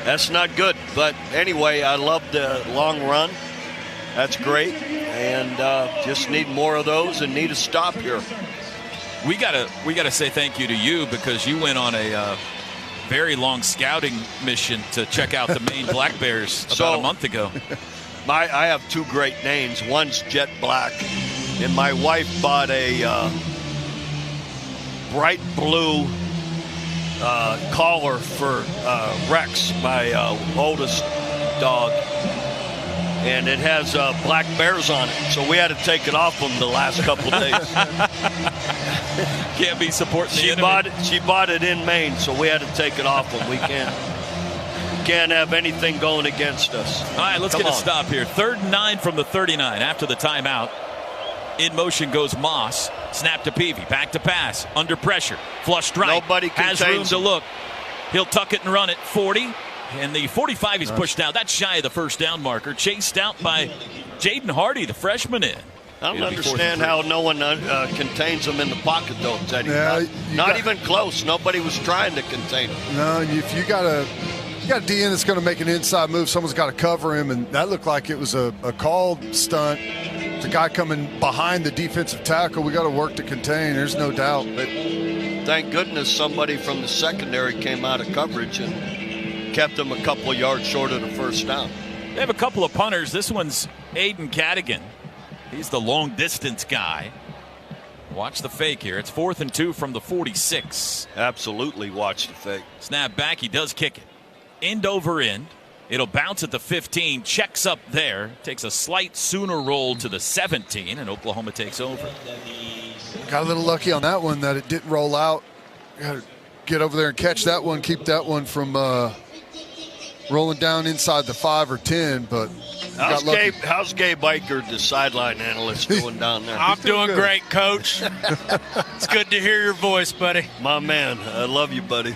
Speaker 11: That's not good. But anyway, I love the long run. That's great. And just need more of those and need a stop here.
Speaker 3: We gotta say thank you to you because you went on a very long scouting mission to check out the Maine Black Bears about a month ago.
Speaker 11: I have two great names. One's Jet Black, and my wife bought a bright blue collar for Rex, my oldest dog. And it has black bears on it, so we had to take it off them the last couple of days.
Speaker 3: Can't be supporting the
Speaker 11: enemy. She bought it in Maine, so we had to take it off them. We can't have anything going against us.
Speaker 3: All right, let's get a stop here. 3rd and 9 from the 39 after the timeout. In motion goes Moss. Snap to Peavy. Back to pass. Under pressure. Flushed right.
Speaker 11: Nobody
Speaker 3: has room to look. He'll tuck it and run it. 40. And the 45 he's pushed out. That's shy of the first down marker. Chased out by Jaden Hardy, the freshman in.
Speaker 11: I don't understand how no one contains him in the pocket, though, Teddy. Yeah, not even close. Nobody was trying to contain him.
Speaker 14: No, if you got a DN that's going to make an inside move, someone's got to cover him, and that looked like it was a called stunt. The guy coming behind the defensive tackle, we got to work to contain. There's no doubt.
Speaker 11: But thank goodness somebody from the secondary came out of coverage and kept them a couple yards short of the first down.
Speaker 3: They have a couple of punters. This one's Aiden Cadigan. He's the long distance guy. Watch the fake here. It's 4th and 2 from the 46.
Speaker 11: Absolutely watch the fake.
Speaker 3: Snap back. He does kick it. End over end. It'll bounce at the 15. Checks up there. Takes a slight Sooner roll to the 17, and Oklahoma takes over.
Speaker 14: Got a little lucky on that one that it didn't roll out. Got to get over there and catch that one. Keep that one from rolling down inside the 5 or 10, but
Speaker 11: how's Gabe Eichert, the sideline analyst, doing down there?
Speaker 18: I'm doing great, Coach. It's good to hear your voice, buddy.
Speaker 11: My man, I love you, buddy.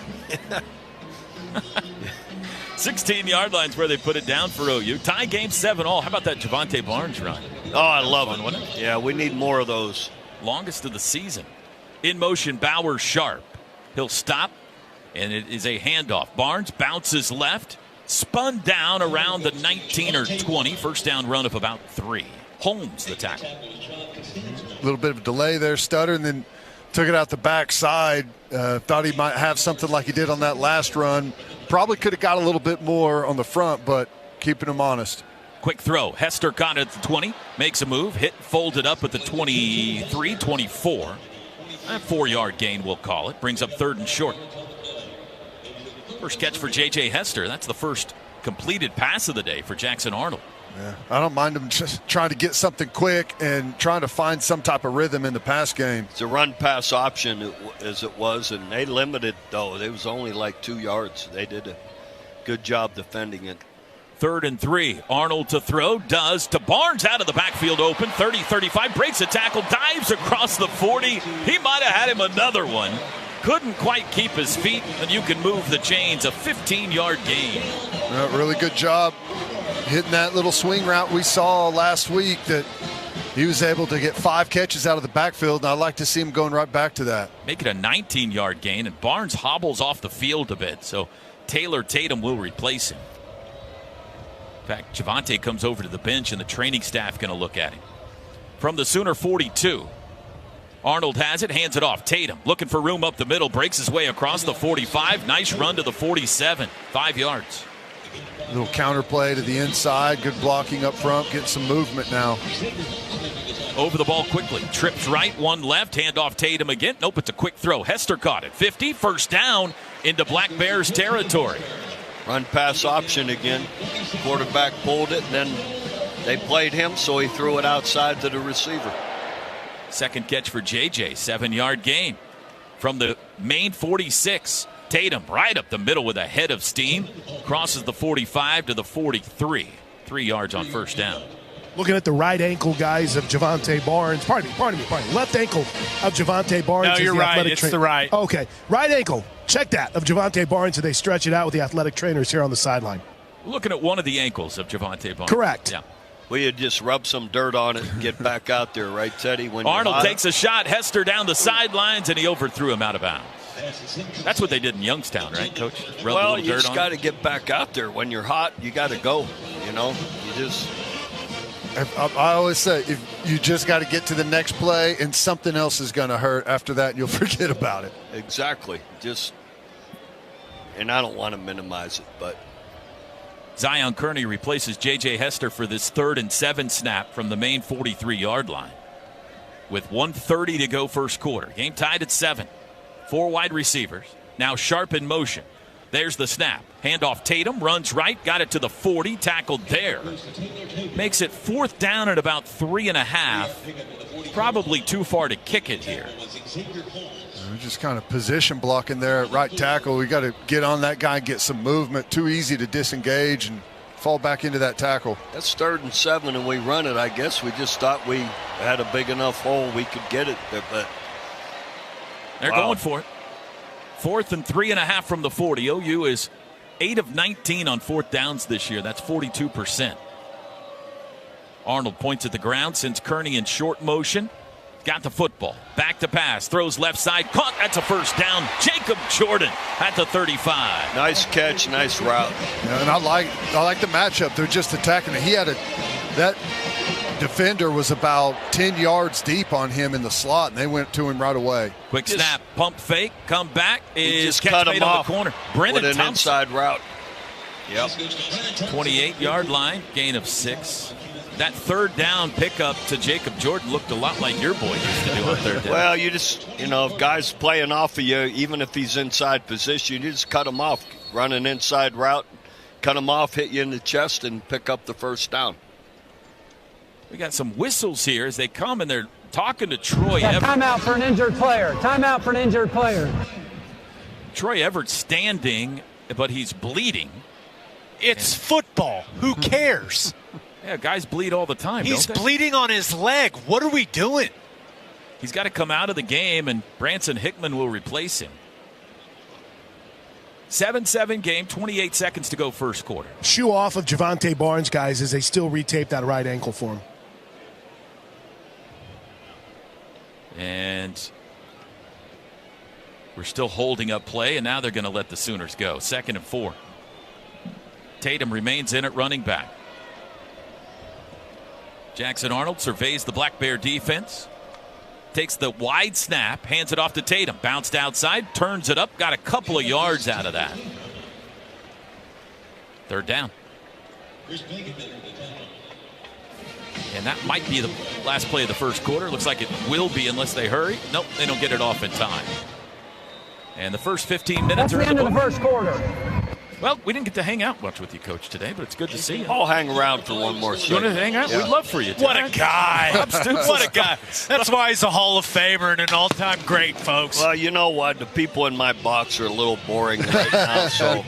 Speaker 3: 16-yard line's where they put it down for OU. Tie game 7-all. How about that Javante Barnes run?
Speaker 11: Oh, I love it. Yeah, we need more of those.
Speaker 3: Longest of the season. In motion, Bauer Sharp. He'll stop, and it is a handoff. Barnes bounces left. Spun down around the 19 or 20. First down run of about 3. Holmes, the tackle.
Speaker 14: A little bit of a delay there, stutter, and then took it out the backside. Thought he might have something like he did on that last run. Probably could have got a little bit more on the front, but keeping him honest.
Speaker 3: Quick throw. Hester caught it at the 20. Makes a move. Hit, folded up at the 23, 24. A 4-yard gain, we'll call it. Brings up 3rd and short. First catch for J.J. Hester. That's the first completed pass of the day for Jackson Arnold.
Speaker 14: Yeah, I don't mind him just trying to get something quick and trying to find some type of rhythm in the pass game.
Speaker 11: It's a run-pass option as it was, and they limited, though. It was only like 2 yards. They did a good job defending it.
Speaker 3: 3rd and 3. Arnold to throw, does to Barnes out of the backfield open. 30-35, breaks a tackle, dives across the 40. He might have had him another one. Couldn't quite keep his feet, and you can move the chains. A 15-yard gain.
Speaker 14: Really good job hitting that little swing route we saw last week that he was able to get 5 catches out of the backfield, and I'd like to see him going right back to that.
Speaker 3: Make it a 19-yard gain, and Barnes hobbles off the field a bit, so Taylor Tatum will replace him. In fact, Javonte comes over to the bench, and the training staff going to look at him. From the Sooner 42, Arnold has it, hands it off. Tatum looking for room up the middle, breaks his way across the 45. Nice run to the 47, 5 yards.
Speaker 14: Little counter play to the inside, good blocking up front, getting some movement now.
Speaker 3: Over the ball quickly, trips right, one left, hand off Tatum again. Nope, it's a quick throw. Hester caught it. 50, first down into Black Bears territory.
Speaker 11: Run pass option again. Quarterback pulled it, and then they played him, so he threw it outside to the receiver.
Speaker 3: Second catch for JJ, 7-yard gain. From the Maine 46, Tatum right up the middle with a head of steam. Crosses the 45 to the 43. 3 yards on first down.
Speaker 13: Looking at the right ankle, guys, of Javonte Barnes. Pardon me. Left ankle of Javonte Barnes.
Speaker 18: No, you're right. It's the right.
Speaker 13: Okay. Right ankle. Check that, of Javonte Barnes, and they stretch it out with the athletic trainers here on the sideline.
Speaker 3: Looking at one of the ankles of Javonte Barnes.
Speaker 13: Correct.
Speaker 3: Yeah.
Speaker 11: Well, you just rub some dirt on it and get back out there, right, Teddy? When
Speaker 3: Arnold takes a shot. Hester down the sidelines, and he overthrew him out of bounds. That's what they did in Youngstown, right, Coach?
Speaker 11: Well, you just got to get back out there. When you're hot, you got to go. You know, you just.
Speaker 14: I always say, if you just got to get to the next play, and something else is going to hurt after that, and you'll forget about it.
Speaker 11: Exactly. And I don't want to minimize it, but.
Speaker 3: Zion Kearney replaces J.J. Hester for this 3rd and 7 snap from the Maine 43-yard line. With 1:30 to go first quarter. Game tied at 7. 4 wide receivers. Now Sharp in motion. There's the snap. Handoff Tatum, runs right, got it to the 40, tackled there. Makes it 4th down at about 3.5. Probably too far to kick it here.
Speaker 14: We're just kind of position blocking there at right tackle. We got to get on that guy and get some movement. Too easy to disengage and fall back into that tackle.
Speaker 11: That's 3rd and 7, and we run it. I guess we just thought we had a big enough hole we could get it, but
Speaker 3: they're going for it. 4th and 3.5 from the 40. OU is 8 of 19 on 4th downs this year. That's 42%. Arnold points at the ground, sends Kearney in short motion. Got the football. Back to pass. Throws left side. Caught. That's a first down. Jacob Jordan at the 35.
Speaker 11: Nice catch. Nice route.
Speaker 14: Yeah, and I like the matchup. They're just attacking it. That defender was about 10 yards deep on him in the slot, and they went to him right away.
Speaker 3: Quick snap. Pump fake. Come back. Is catch
Speaker 11: cut
Speaker 3: made
Speaker 11: him
Speaker 3: on
Speaker 11: off
Speaker 3: the corner. Brendan
Speaker 11: with an
Speaker 3: Thompson.
Speaker 11: Inside route. Yep.
Speaker 3: 28-yard line. Gain of 6. That 3rd down pickup to Jacob Jordan looked a lot like your boy used to do on 3rd down.
Speaker 11: Well, you just, if guys playing off of you, even if he's inside position, you just cut him off. Run an inside route, cut him off, hit you in the chest, and pick up the first down.
Speaker 3: We got some whistles here as they come, and they're talking to Troy Everett.
Speaker 4: Timeout for an injured player. Timeout for an injured player.
Speaker 3: Troy Everett standing, but he's bleeding.
Speaker 18: It's football. Who cares?
Speaker 3: Yeah, guys bleed all the time.
Speaker 18: He's
Speaker 3: don't they?
Speaker 18: bleeding on his leg. What are we doing?
Speaker 3: He's got to come out of the game, and Branson Hickman will replace him. 7-7 game, 28 seconds to go first quarter.
Speaker 13: Shoe off of Javonte Barnes, guys, as they still retape that right ankle for him.
Speaker 3: And we're still holding up play, and now they're going to let the Sooners go. 2nd and 4. Tatum remains in at running back. Jackson Arnold surveys the Black Bear defense. Takes the wide snap, hands it off to Tatum. Bounced outside, turns it up, got a couple of yards out of that. 3rd down. And that might be the last play of the first quarter. Looks like it will be unless they hurry. Nope, they don't get it off in time. And the first 15 minutes
Speaker 4: That's the end of the first quarter.
Speaker 3: Well, we didn't get to hang out much with you, Coach, today, but it's good to see you.
Speaker 11: I'll hang around for one more
Speaker 3: You
Speaker 11: segment.
Speaker 3: want to hang out?
Speaker 11: Yeah.
Speaker 3: We'd love for you to.
Speaker 18: What a guy. What a guy. That's why he's a Hall of Famer and an all-time great, folks.
Speaker 11: Well, you know what? The people in my box are a little boring right now, so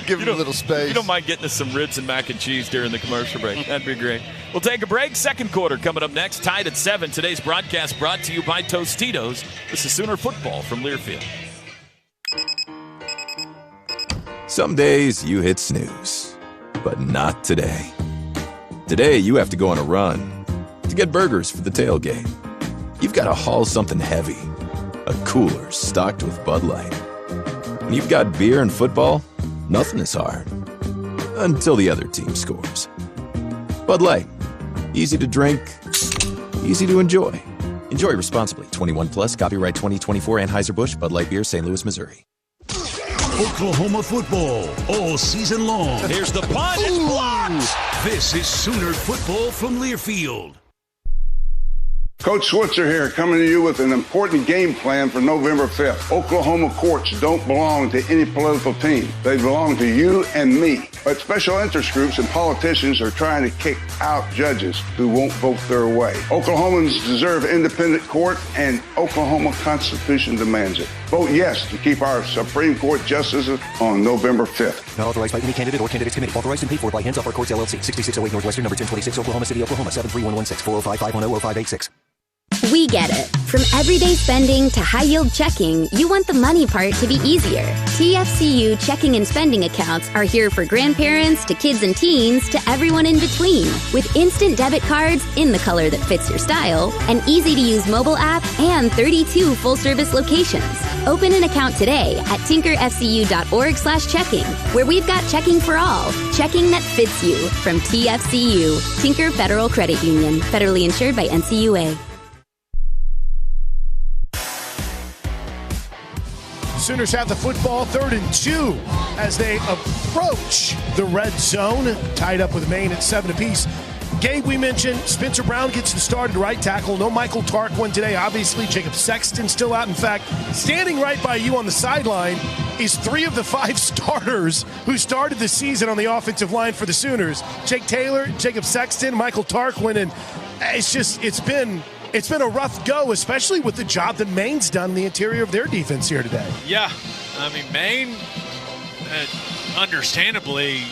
Speaker 14: give him a little space.
Speaker 3: You don't mind getting us some ribs and mac and cheese during the commercial break. That'd be great. We'll take a break. Second quarter coming up next. Tied at 7. Today's broadcast brought to you by Tostitos. This is Sooner Football from Learfield.
Speaker 15: Some days you hit snooze, but not today. Today you have to go on a run to get burgers for the tailgate. You've got to haul something heavy, a cooler stocked with Bud Light. When you've got beer and football, nothing is hard. Until the other team scores. Bud Light. Easy to drink, easy to enjoy. Enjoy responsibly. 21 plus. Copyright 2024 Anheuser-Busch Bud Light Beer, St. Louis, Missouri.
Speaker 20: Oklahoma football all season long.
Speaker 12: Here's the punt. It's blocked.
Speaker 20: This is Sooner football from Learfield.
Speaker 22: Coach Switzer here, coming to you with an important game plan for November 5th. Oklahoma courts don't belong to any political team. They belong to you and me. But special interest groups and politicians are trying to kick out judges who won't vote their way. Oklahomans deserve independent court, and Oklahoma Constitution demands it. Vote yes to keep our Supreme Court justices on November 5th.
Speaker 24: Not authorized by any candidate or candidates committee. Authorized and paid for by Hands Off Our Courts, LLC. 6608 Northwestern, number 1026, Oklahoma City, Oklahoma, 73116, 405-510-0586.
Speaker 25: We get it. From everyday spending to high-yield checking, you want the money part to be easier. TFCU checking and spending accounts are here for grandparents to kids and teens to everyone in between. With instant debit cards in the color that fits your style, an easy-to-use mobile app, and 32 full-service locations. Open an account today at tinkerfcu.org/checking, where we've got checking for all. Checking that fits you from TFCU, Tinker Federal Credit Union, federally insured by NCUA.
Speaker 13: Sooners have the football, 3rd and 2 as they approach the red zone, tied up with Maine at 7 apiece. Gabe, we mentioned Spencer Brown gets the start at right tackle. No Michael Tarquin today. Obviously, Jacob Sexton still out. In fact, standing right by you on the sideline is 3 of the 5 starters who started the season on the offensive line for the Sooners. Jake Taylor, Jacob Sexton, Michael Tarquin, and it's been a rough go, especially with the job that Maine's done in the interior of their defense here today.
Speaker 18: Yeah, I mean, Maine, understandably,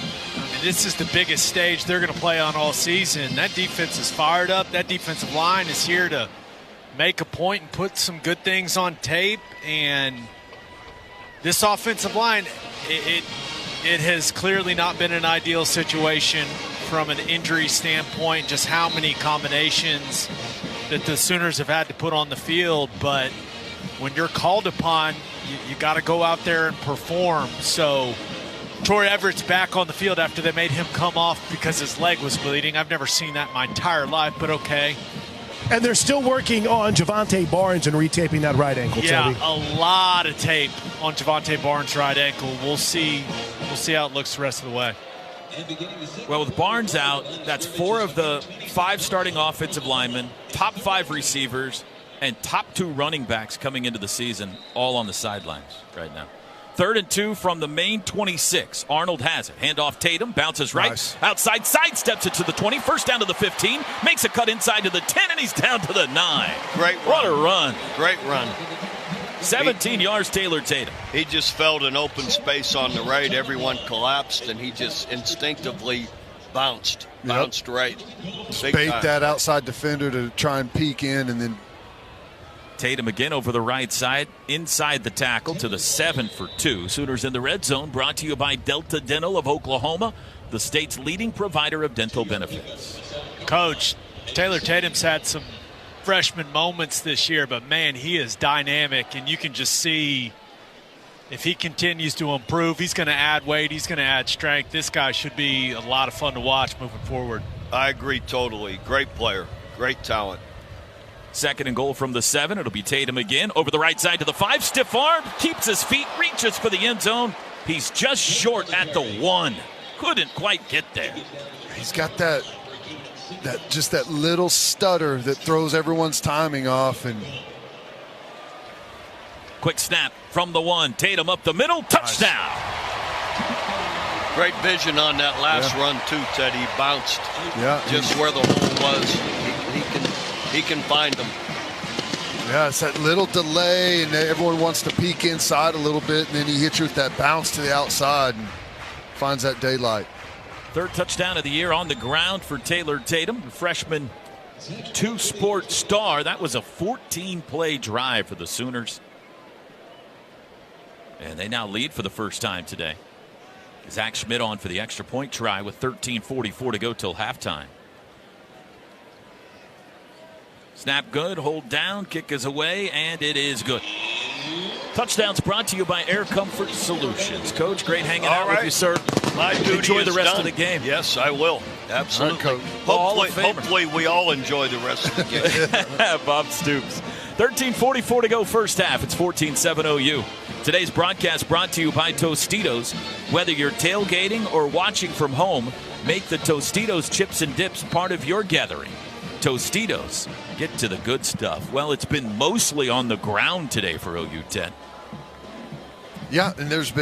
Speaker 18: this is the biggest stage they're going to play on all season. That defense is fired up. That defensive line is here to make a point and put some good things on tape. And this offensive line, it has clearly not been an ideal situation from an injury standpoint, just how many combinations that the Sooners have had to put on the field. But when you're called upon, you got to go out there and perform. So Troy Everett's back on the field after they made him come off because his leg was bleeding. I've never seen that in my entire life, but okay.
Speaker 13: And they're still working on Javante Barnes and retaping that right ankle,
Speaker 18: Yeah,
Speaker 13: Toby.
Speaker 18: a lot of tape on Javante Barnes' right ankle. We'll see how it looks the rest of the way.
Speaker 3: Well, with Barnes out, that's 4 of the 5 starting offensive linemen, top 5 receivers, and top 2 running backs coming into the season, all on the sidelines right now. 3rd and 2 from the Maine 26. Arnold has it. Handoff Tatum, bounces right.
Speaker 14: Nice.
Speaker 3: Outside, sidesteps it to the 20. First down to the 15. Makes a cut inside to the 10, and he's down to the 9.
Speaker 11: Great run.
Speaker 3: What a run.
Speaker 11: Great run.
Speaker 3: 17 yards, Taylor Tatum.
Speaker 11: He just felt an open space on the right. Everyone collapsed, and he just instinctively bounced right.
Speaker 14: Bait that outside defender to try and peek in, and then
Speaker 3: Tatum again over the right side, inside the tackle to the 7 for 2. Sooners in the red zone, brought to you by Delta Dental of Oklahoma, the state's leading provider of dental benefits.
Speaker 18: Coach, Taylor Tatum's had some freshman moments this year, but man, he is dynamic, and you can just see if he continues to improve, he's going to add weight, he's going to add strength. This guy should be a lot of fun to watch moving forward.
Speaker 11: I agree totally. Great player, great talent.
Speaker 3: 2nd and goal from the 7. It'll be Tatum again. Over the right side to the 5. Stiff arm. Keeps his feet. Reaches for the end zone. He's just short at the 1. Couldn't quite get there.
Speaker 14: He's got that little stutter that throws everyone's timing off. And
Speaker 3: quick snap from the 1. Tatum up the middle. Touchdown.
Speaker 11: Great vision on that last run too, Ted. He bounced just where the hole was. He can find them.
Speaker 14: Yeah, it's that little delay, and everyone wants to peek inside a little bit, and then he hits you with that bounce to the outside and finds that daylight.
Speaker 3: Third touchdown of the year on the ground for Taylor Tatum, the freshman two-sport star. That was a 14-play drive for the Sooners. And they now lead for the first time today. Zach Schmidt on for the extra point try with 13:44 to go till halftime. Snap good, hold down, kick is away, and it is good. Touchdowns brought to you by Air Comfort Solutions. Coach, great hanging out with you, sir.
Speaker 11: My duty
Speaker 3: enjoy the
Speaker 11: is
Speaker 3: rest
Speaker 11: done.
Speaker 3: of the game.
Speaker 11: Yes, I will. Absolutely. Hopefully we all enjoy the rest of the game.
Speaker 3: Bob Stoops. 13:44 to go first half. It's 14-7 OU. Today's broadcast brought to you by Tostitos. Whether you're tailgating or watching from home, make the Tostitos chips and dips part of your gathering. Tostitos, get to the good stuff. Well, it's been mostly on the ground today for OU 10.
Speaker 14: Yeah, and there's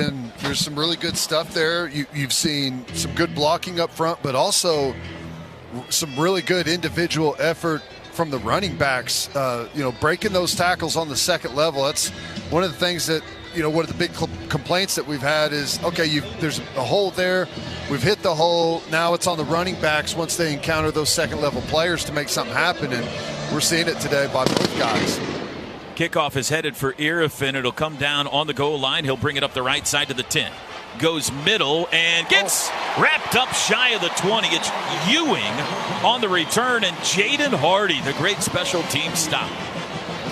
Speaker 14: some really good stuff there. You've seen some good blocking up front, but also some really good individual effort from the running backs. Breaking those tackles on the second level. That's one of the things that, one of the big complaints that we've had is, okay, there's a hole there. We've hit the hole. Now it's on the running backs once they encounter those second-level players to make something happen, and we're seeing it today by both guys.
Speaker 3: Kickoff is headed for Irrefin. It'll come down on the goal line. He'll bring it up the right side to the 10. Goes middle and gets wrapped up shy of the 20. It's Ewing on the return, and Jaden Hardy, the great special team stop.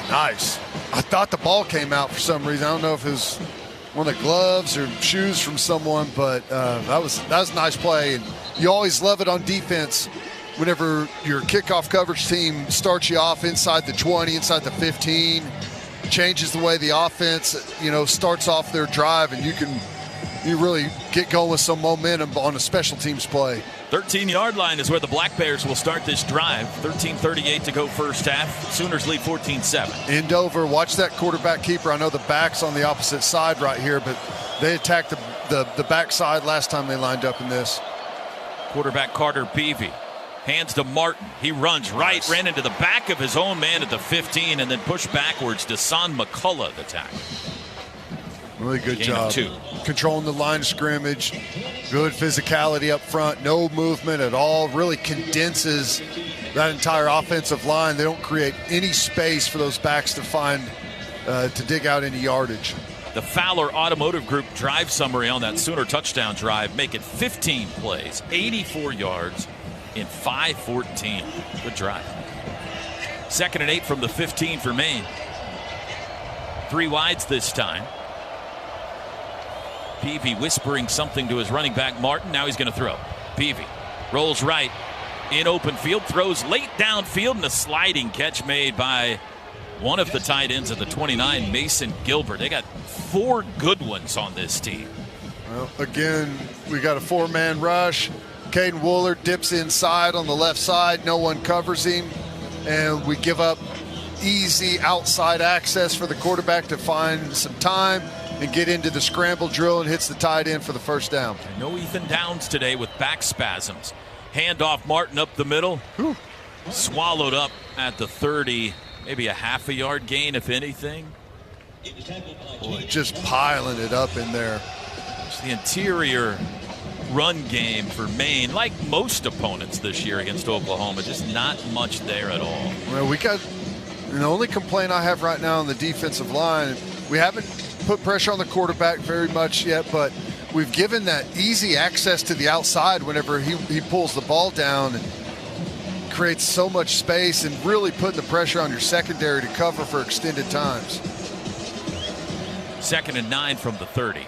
Speaker 14: Nice. I thought the ball came out for some reason. I don't know if it was one of the gloves or shoes from someone, but that was a nice play. And you always love it on defense whenever your kickoff coverage team starts you off inside the 20, inside the 15, changes the way the offense, starts off their drive, and you really get going with some momentum on a special teams play.
Speaker 3: 13-yard line is where the Black Bears will start this drive. 13:38 to go first half. Sooners lead 14-7.
Speaker 14: Endover, watch that quarterback keeper. I know the back's on the opposite side right here, but they attacked the backside last time they lined up in this.
Speaker 3: Quarterback Carter Peavy hands to Martin. He runs right, ran into the back of his own man at the 15, and then pushed backwards to Son McCullough, the tackle.
Speaker 14: Really good job. Controlling the line of scrimmage. Good physicality up front. No movement at all. Really condenses that entire offensive line. They don't create any space for those backs to find, to dig out any yardage.
Speaker 3: The Fowler Automotive Group drive summary on that Sooner touchdown drive. Make it 15 plays, 84 yards in 5:14. Good drive. 2nd and 8 from the 15 for Maine. 3 wides this time. Peavy whispering something to his running back, Martin. Now he's going to throw. Peavy rolls right in open field, throws late downfield, and a sliding catch made by one of the tight ends at the 29, Mason Gilbert. They got 4 good ones on this team.
Speaker 14: Well, again, we got a 4-man rush. Caden Wooler dips inside on the left side. No one covers him. And we give up easy outside access for the quarterback to find some time and get into the scramble drill, and hits the tight end for the first down.
Speaker 3: No Ethan Downs today with back spasms. Handoff Martin up the middle.
Speaker 14: Whew.
Speaker 3: Swallowed up at the 30. Maybe a half a yard gain, if anything.
Speaker 14: Boy, just piling it up in there.
Speaker 3: It's the interior run game for Maine, like most opponents this year against Oklahoma. Just not much there at all.
Speaker 14: Well, the only complaint I have right now on the defensive line, we haven't put pressure on the quarterback very much yet, but we've given that easy access to the outside whenever he pulls the ball down and creates so much space, and really putting the pressure on your secondary to cover for extended times.
Speaker 3: 2nd and 9 from the 30.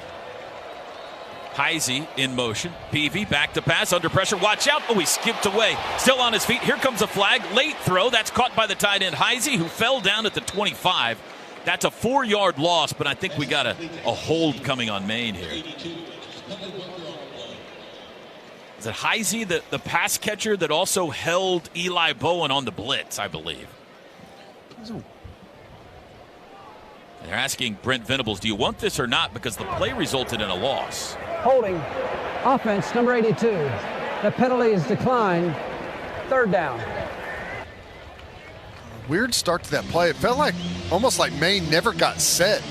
Speaker 3: Heisey in motion. Peavy back to pass, under pressure. Watch out. Oh, he skipped away. Still on his feet. Here comes a flag. Late throw. That's caught by the tight end Heisey, who fell down at the 25. That's a 4-yard loss, but I think we got a hold coming on Maine here. Is it Heisey, the pass catcher that also held Eli Bowen on the blitz, I believe? They're asking Brent Venables, do you want this or not? Because the play resulted in a loss.
Speaker 4: Holding. Offense, number 82. The penalty is declined. Third down.
Speaker 14: Weird start to that play. It felt like almost like Maine never got set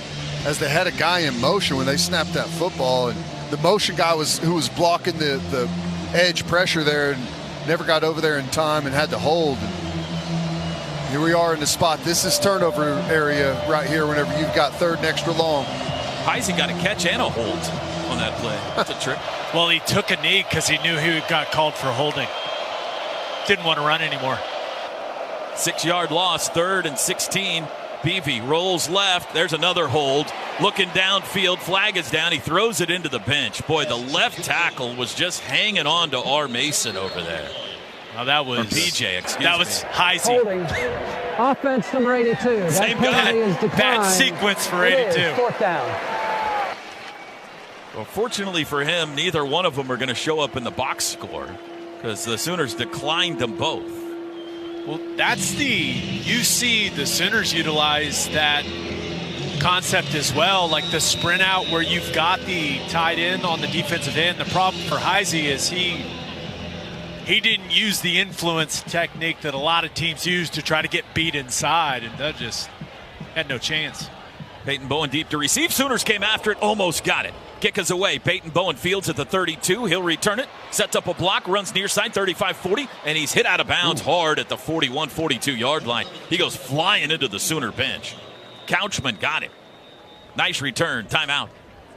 Speaker 14: as they had a guy in motion when they snapped that football, and the motion guy who was blocking the edge pressure there and never got over there in time and had to hold. And here we are in the spot. This is turnover area right here whenever you've got third and extra long.
Speaker 3: Heisey got a catch and a hold on that play. That's a trick.
Speaker 18: Well, he took a knee because he knew he got called for holding. Didn't want to run anymore.
Speaker 3: 6-yard loss, 3rd and 16. Beebe rolls left. There's another hold. Looking downfield. Flag is down. He throws it into the bench. Boy, the left tackle was just hanging on to R. Mason over there.
Speaker 18: Well, that was
Speaker 3: PJ, excuse me.
Speaker 18: That was Heisey.
Speaker 4: Holding. Offense, number 82.
Speaker 18: Same
Speaker 4: penalty is declined.
Speaker 18: Bad sequence for 82.
Speaker 4: Fourth down.
Speaker 3: Well, fortunately for him, neither one of them are going to show up in the box score because the Sooners declined them both.
Speaker 18: Well, you see the Sooners utilize that concept as well, like the sprint out where you've got the tight end on the defensive end. The problem for Heisey is he didn't use the influence technique that a lot of teams use to try to get beat inside, and that just had no chance.
Speaker 3: Peyton Bowen deep to receive. Sooners came after it, almost got it. Kick is away. Peyton Bowen fields at the 32. He'll return it. Sets up a block. Runs near side 35-40. And he's hit out of bounds hard at the 41-42-yard line. He goes flying into the Sooner bench. Couchman got him. Nice return. Timeout.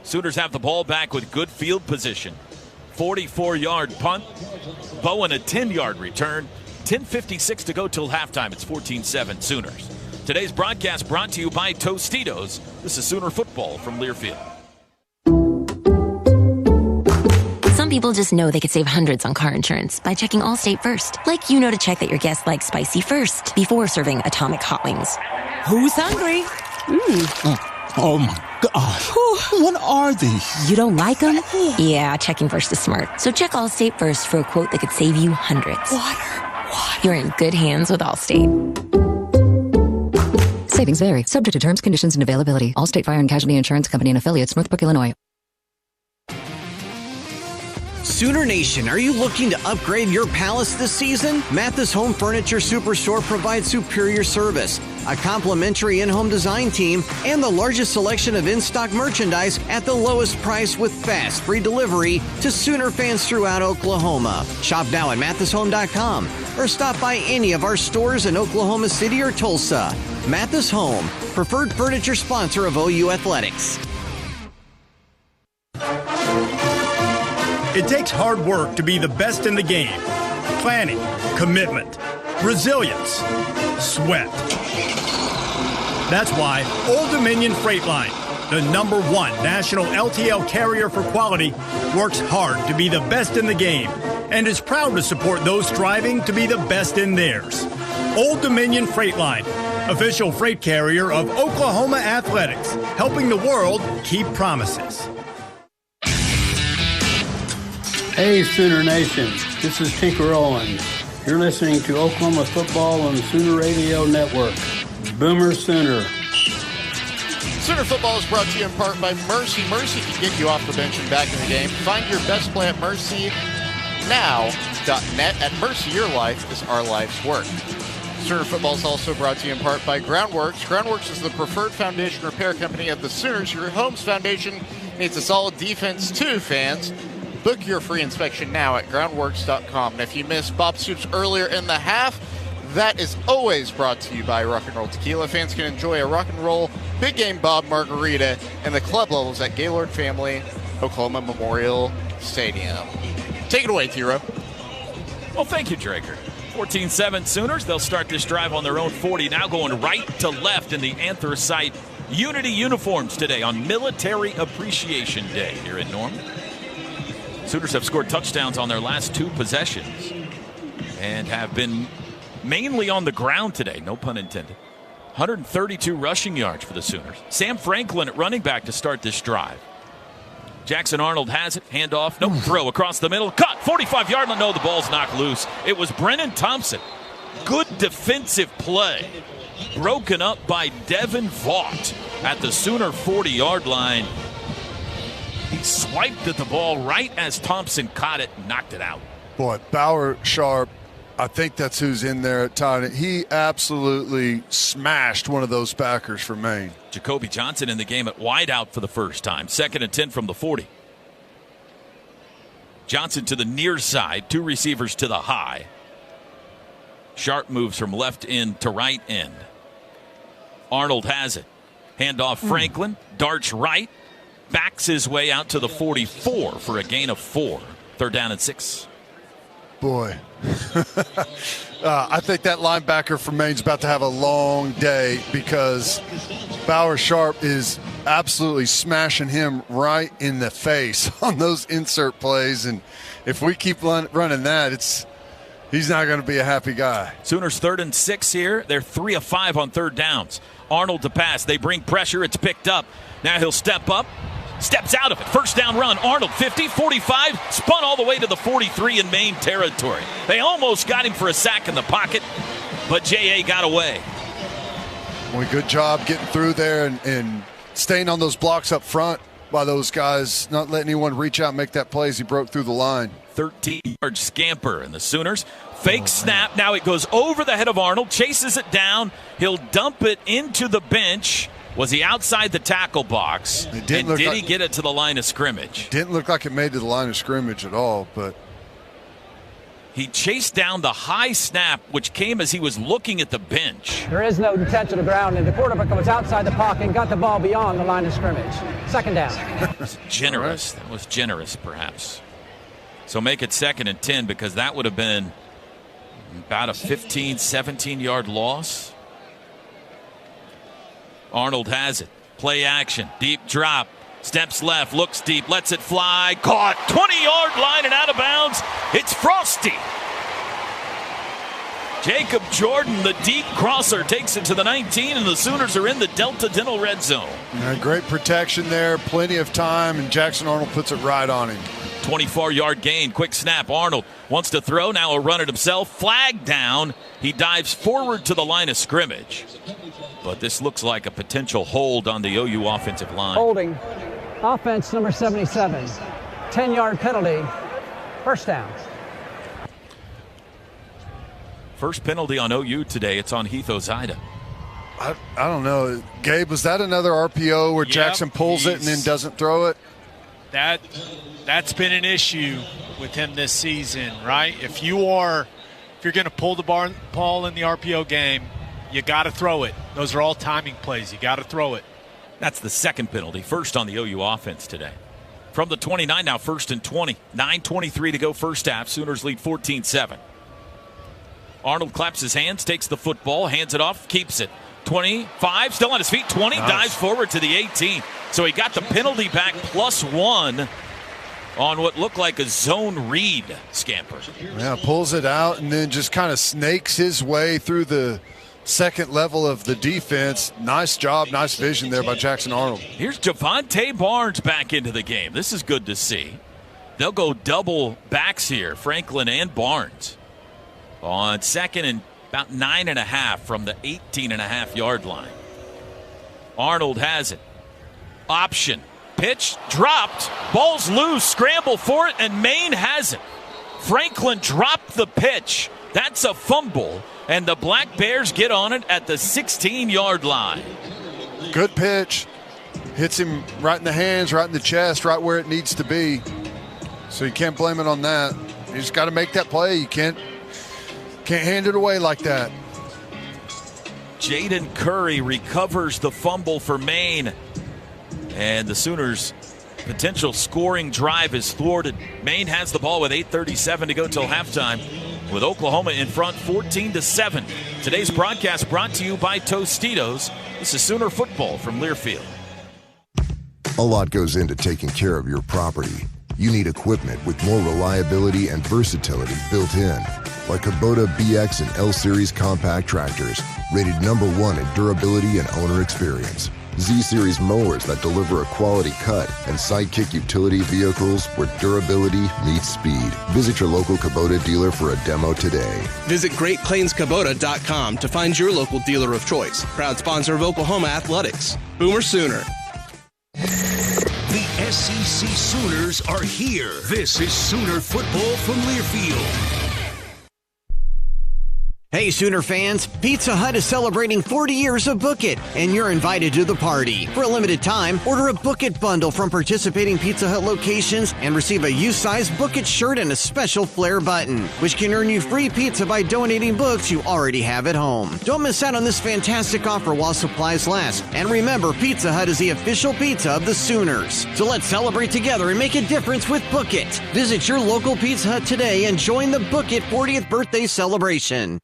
Speaker 3: Sooners have the ball back with good field position. 44-yard punt. Bowen a 10-yard return. 10:56 to go till halftime. It's 14-7 Sooners. Today's broadcast brought to you by Tostitos. This is Sooner football from Learfield.
Speaker 1: Some people just know they could save hundreds on car insurance by checking Allstate first. Like you know to check that your guests like spicy first before serving Atomic Hot Wings.
Speaker 5: Who's hungry? Oh my God. What are these?
Speaker 1: You don't like them? Yeah, checking first is smart. So check Allstate first for a quote that could save you hundreds.
Speaker 5: Water.
Speaker 1: You're in good hands with Allstate.
Speaker 19: Savings vary. Subject to terms, conditions, and availability. Allstate Fire and Casualty Insurance Company and affiliates, Northbrook, Illinois.
Speaker 8: Sooner Nation, are you looking to upgrade your palace this season? Mathis Home Furniture Superstore provides superior service, a complimentary in-home design team, and the largest selection of in-stock merchandise at the lowest price with fast, free delivery to Sooner fans throughout Oklahoma. Shop now at mathishome.com or stop by any of our stores in Oklahoma City or Tulsa. Mathis Home, preferred furniture sponsor of OU Athletics.
Speaker 17: It takes hard work to be the best in the game. Planning, commitment, resilience, sweat. That's why Old Dominion Freight Line, the #1 national LTL carrier for quality, works hard to be the best in the game and is proud to support those striving to be the best in theirs. Old Dominion Freight Line, official freight carrier of Oklahoma Athletics, helping the world keep promises.
Speaker 21: Hey, Sooner Nation. This is Tinker Owen. You're listening to Oklahoma football on the Sooner Radio Network. Boomer Sooner.
Speaker 26: Sooner football is brought to you in part by Mercy. Mercy can get you off the bench and back in the game. Find your best play at mercynow.net. At Mercy, your life is our life's work. Sooner football is also brought to you in part by Groundworks. Groundworks is the preferred foundation repair company of the Sooners. Your home's foundation needs a solid defense too, fans. Book your free inspection now at groundworks.com. And if you missed Bob Soup's earlier in the half, that is always brought to you by Rock and Roll Tequila. Fans can enjoy a Rock and Roll Big Game Bob margarita in the club levels at Gaylord Family Oklahoma Memorial Stadium. Take it away, T-Row.
Speaker 3: Well, thank you, Draker. 14-7 Sooners. They'll start this drive on their own 40, now going right to left in the Anthracite Unity uniforms today on Military Appreciation Day here in Norman. Sooners have scored touchdowns on their last 2 possessions and have been mainly on the ground today, no pun intended. 132 rushing yards for the Sooners. Sam Franklin at running back to start this drive. Jackson Arnold has it, handoff, no throw across the middle, cut, 45-yard line, no, the ball's knocked loose. It was Brennan Thompson. Good defensive play. Broken up by Devin Vaught at the Sooner 40-yard line. He swiped at the ball right as Thompson caught it and knocked it out.
Speaker 14: Boy, Bauer Sharp, I think that's who's in there at tight. He absolutely smashed one of those backers for Maine.
Speaker 3: Jacoby Johnson in the game at wideout for the first time. 2nd and 10 from the 40. Johnson to the near side. 2 receivers to the high. Sharp moves from left end to right end. Arnold has it. Handoff Franklin. Darts right. Backs his way out to the 44 for a gain of 4. 3rd down and 6.
Speaker 14: Boy. I think that linebacker from Maine's about to have a long day because Bauer Sharp is absolutely smashing him right in the face on those insert plays. And if we keep running that, he's not going to be a happy guy.
Speaker 3: Sooners 3rd and 6 here. They're 3 of 5 on 3rd downs. Arnold to pass. They bring pressure. It's picked up. Now he'll step up. Steps out of it. 1st down run. Arnold 50, 45. Spun all the way to the 43 in Maine territory. They almost got him for a sack in the pocket, but J.A. got away.
Speaker 14: Well, good job getting through there and staying on those blocks up front by those guys, not letting anyone reach out and make that play as he broke through the line.
Speaker 3: 13-yard scamper, and the Sooners fake snap. Now it goes over the head of Arnold, chases it down. He'll dump it into the bench. Was he outside the tackle box? And did he get it to the line of scrimmage?
Speaker 14: Didn't look like it made to the line of scrimmage at all, but
Speaker 3: he chased down the high snap, which came as he was looking at the bench.
Speaker 4: There is no touch of the ground, and the quarterback was outside the pocket and got the ball beyond the line of scrimmage. 2nd down.
Speaker 3: That was generous. That was generous, perhaps. So make it 2nd and 10 because that would have been about a 15, 17-yard loss. Arnold has it. Play action. Deep drop. Steps left. Looks deep. Lets it fly. Caught. 20-yard line and out of bounds. It's Frosty. Jacob Jordan, the deep crosser, takes it to the 19, and the Sooners are in the Delta Dental red zone.
Speaker 14: Great protection there. Plenty of time, and Jackson Arnold puts it right on him.
Speaker 3: 24-yard gain. Quick snap. Arnold wants to throw. Now he'll run it himself. Flag down. He dives forward to the line of scrimmage. But this looks like a potential hold on the OU offensive line.
Speaker 4: Holding. Offense number 77. 10-yard penalty. 1st down.
Speaker 3: First penalty on OU today. It's on Heath Ozida.
Speaker 14: I don't know. Gabe, was that another RPO where Jackson pulls it and then doesn't throw it?
Speaker 18: That's been an issue with him this season, right? If you're going to pull the ball in the RPO game, you got to throw it. Those are all timing plays. You got to throw it.
Speaker 3: That's the 2nd penalty. First on the OU offense today. From the 29 now, 1st and 20. 9:23 to go first half. Sooners lead 14-7. Arnold claps his hands, takes the football, hands it off, keeps it. 25, still on his feet. 20, nice. Dives forward to the 18. So he got the penalty back +1 on what looked like a zone read scamper.
Speaker 14: Yeah, pulls it out and then just kind of snakes his way through the second level of the defense. Nice job, nice vision there by Jackson Arnold.
Speaker 3: Here's Javonte Barnes back into the game. This is good to see. They'll go double backs here, Franklin and Barnes. On 2nd and about 9.5 from the 18.5-yard line. Arnold has it. Option. Pitch. Dropped. Ball's loose. Scramble for it, and Maine has it. Franklin dropped the pitch. That's a fumble, and the Black Bears get on it at the 16-yard line.
Speaker 14: Good pitch. Hits him right in the hands, right in the chest, right where it needs to be. So you can't blame it on that. You just got to make that play. You can't hand it away like that.
Speaker 3: Jaden Curry recovers the fumble for Maine. And the Sooners' potential scoring drive is thwarted. Maine has the ball with 8:37 to go till halftime, with Oklahoma in front 14-7. Today's broadcast brought to you by Tostitos. This is Sooner football from Learfield.
Speaker 2: A lot goes into taking care of your property. You need equipment with more reliability and versatility built in, like Kubota BX and L Series compact tractors, rated #1 in durability and owner experience. Z-Series mowers that deliver a quality cut, and Sidekick utility vehicles where durability meets speed. Visit your local Kubota dealer for a demo today.
Speaker 6: Visit GreatPlainsKubota.com to find your local dealer of choice. Proud sponsor of Oklahoma Athletics. Boomer Sooner.
Speaker 20: The SEC Sooners are here. This is Sooner Football from Learfield.
Speaker 8: Hey, Sooner fans, Pizza Hut is celebrating 40 years of Book It, and you're invited to the party. For a limited time, order a Book It bundle from participating Pizza Hut locations and receive a U-size Book It shirt and a special Flair button, which can earn you free pizza by donating books you already have at home. Don't miss out on this fantastic offer while supplies last. And remember, Pizza Hut is the official pizza of the Sooners. So let's celebrate together and make a difference with Book It. Visit your local Pizza Hut today and join the Book It 40th birthday celebration.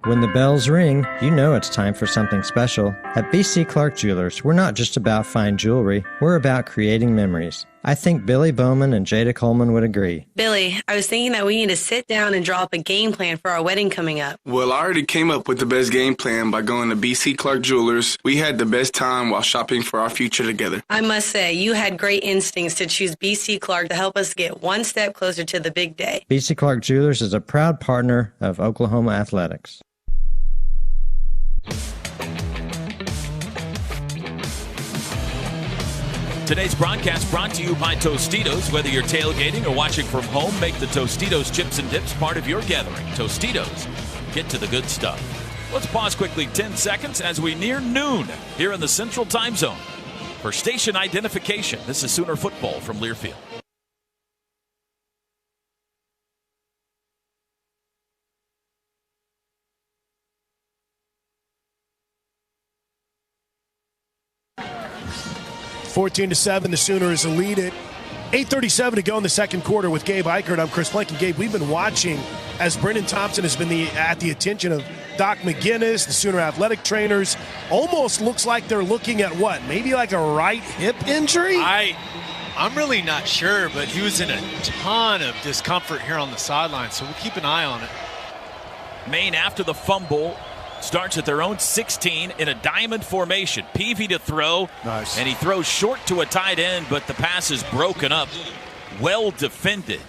Speaker 7: When the bells ring, you know it's time for something special. At BC Clark Jewelers, we're not just about fine jewelry, we're about creating memories. I think Billy Bowman and Jada Coleman would agree.
Speaker 9: Billy, I was thinking that we need to sit down and draw up a game plan for our wedding coming up.
Speaker 10: Well, I already came up with the best game plan by going to BC Clark Jewelers. We had the best time while shopping for our future together.
Speaker 9: I must say, you had great instincts to choose BC Clark to help us get one step closer to the big day.
Speaker 7: BC Clark Jewelers is a proud partner of Oklahoma Athletics.
Speaker 3: Today's broadcast brought to you by Tostitos. Whether you're tailgating or watching from home, make the Tostitos chips and dips part of your gathering. Tostitos, get to the good stuff. Let's pause quickly 10 seconds as we near noon here in the Central Time Zone. For station identification, this is Sooner Football from Learfield.
Speaker 13: Fourteen to 7, the Sooners lead it. 8:37 to go in the second quarter with Gabe Eichert. I'm Chris Plank. And Gabe, we've been watching as Brendan Thompson has been at the attention of Doc McGinnis, the Sooner athletic trainers. Almost looks like they're looking at what? Maybe like a right hip injury?
Speaker 18: I'm really not sure, but he was in a ton of discomfort here on the sideline, so we'll keep an eye on it.
Speaker 3: Maine, after the fumble, starts at their own 16 in a diamond formation. Peavy to throw.
Speaker 14: Nice.
Speaker 3: And he throws short to a tight end, but the pass is broken up. Well defended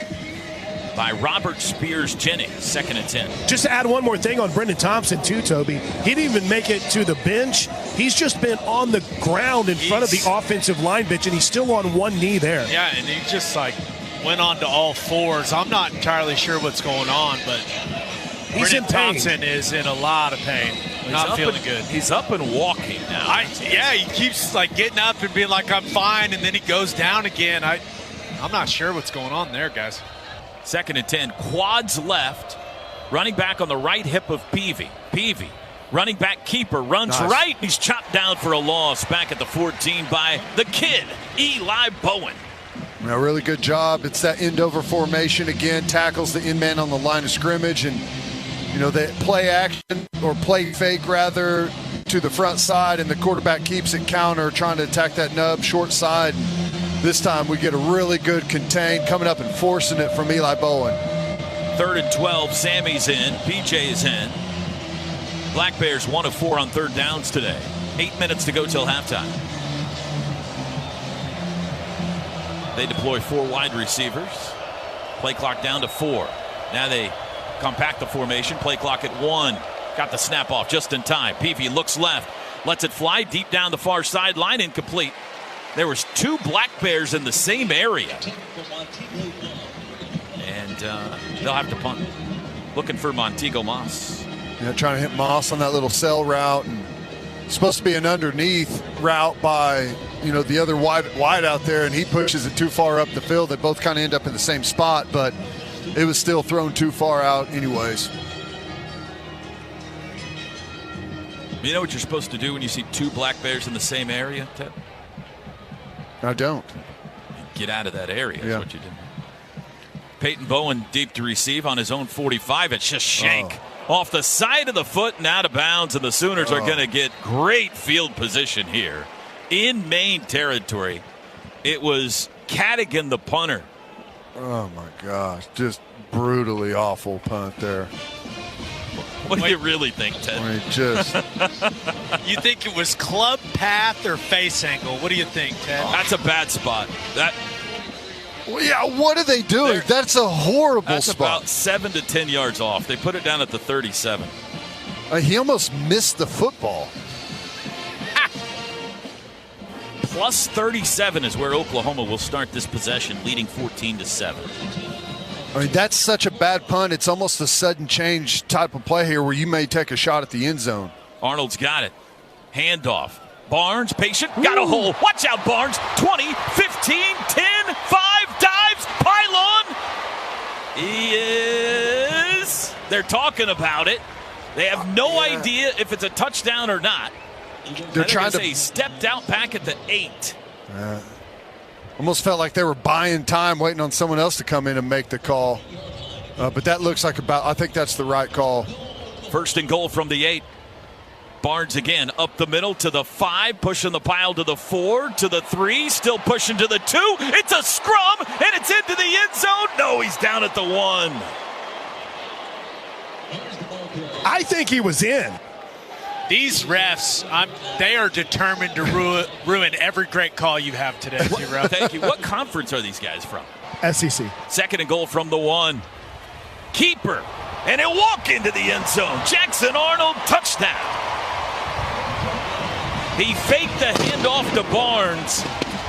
Speaker 3: by Robert Spears Jennings. 2nd and 10.
Speaker 13: Just to add one more thing on Brendan Thompson, too, Toby. He didn't even make it to the bench. He's just been on the ground in front of the offensive line bench, and he's still on one knee there.
Speaker 18: Yeah, and he just went on to all fours. I'm not entirely sure what's going on, but
Speaker 13: he's in pain.
Speaker 18: Thompson is in a lot of pain. Not feeling good.
Speaker 3: He's up and walking now.
Speaker 18: He keeps getting up and being like, I'm fine, and then he goes down again. I'm not sure what's going on there, guys.
Speaker 3: 2nd and 10. Quads left. Running back on the right hip of Peavy. Peavy, running back keeper, runs right. He's chopped down for a loss back at the 14 by the kid, Eli Bowen.
Speaker 14: A really good job. It's that end over formation again. Tackles the end man on the line of scrimmage, and they play action or play fake rather to the front side, and the quarterback keeps it counter, trying to attack that nub short side. This time we get a really good contain coming up and forcing it from Eli Bowen.
Speaker 3: 3rd and 12. Sammy's in. PJ's in. Black Bears 1 of 4 on 3rd downs today. 8 minutes to go till halftime. They deploy 4 wide receivers. Play clock down to 4. Now they compact the formation. Play clock at 1. Got the snap off just in time. Peavy looks left. Lets it fly deep down the far sideline. Incomplete. There was 2 Black Bears in the same area. And they'll have to punt. Looking for Montego Moss.
Speaker 14: Yeah, trying to hit Moss on that little cell route. And it's supposed to be an underneath route by, the other wide out there, and he pushes it too far up the field. They both kind of end up in the same spot, but it was still thrown too far out anyways.
Speaker 3: You know what you're supposed to do when you see 2 Black Bears in the same area, Ted?
Speaker 14: I don't.
Speaker 3: Get out of that area is what you do. Peyton Bowen deep to receive on his own 45. It's just shank off the side of the foot and out of bounds, and the Sooners are going to get great field position here in Maine territory. It was Cadigan, the punter.
Speaker 14: Oh, my gosh. Just brutally awful punt there.
Speaker 3: What do you really think, Ted?
Speaker 18: You think it was club path or face angle? What do you think, Ted?
Speaker 3: That's a bad spot.
Speaker 14: Well, yeah, what are they doing? That's a horrible spot.
Speaker 3: That's about 7 to 10 yards off. They put it down at the 37.
Speaker 14: He almost missed the football.
Speaker 3: Plus 37 is where Oklahoma will start this possession, leading 14-7.
Speaker 14: I mean, that's such a bad punt. It's almost a sudden change type of play here where you may take a shot at the end zone.
Speaker 3: Arnold's got it. Handoff. Barnes, patient, got a hole. Watch out, Barnes. 20, 15, 10, 5, dives, pylon. He is. They're talking about it. They have no idea if it's a touchdown or not.
Speaker 14: They're trying to.
Speaker 3: He stepped out back at the 8.
Speaker 14: Almost felt like they were buying time, waiting on someone else to come in and make the call. But that looks like I think that's the right call.
Speaker 3: First and goal from the 8. Barnes again up the middle to the 5, pushing the pile to the 4, to the 3, still pushing to the 2. It's a scrum, and it's into the end zone. No, he's down at the 1.
Speaker 13: I think he was in.
Speaker 18: These refs, they are determined to ruin every great call you have today, T-Row.
Speaker 3: Thank you. What conference are these guys from?
Speaker 13: SEC.
Speaker 3: Second and goal from the 1. Keeper, and he'll walk into the end zone. Jackson Arnold, touchdown. He faked the handoff to Barnes,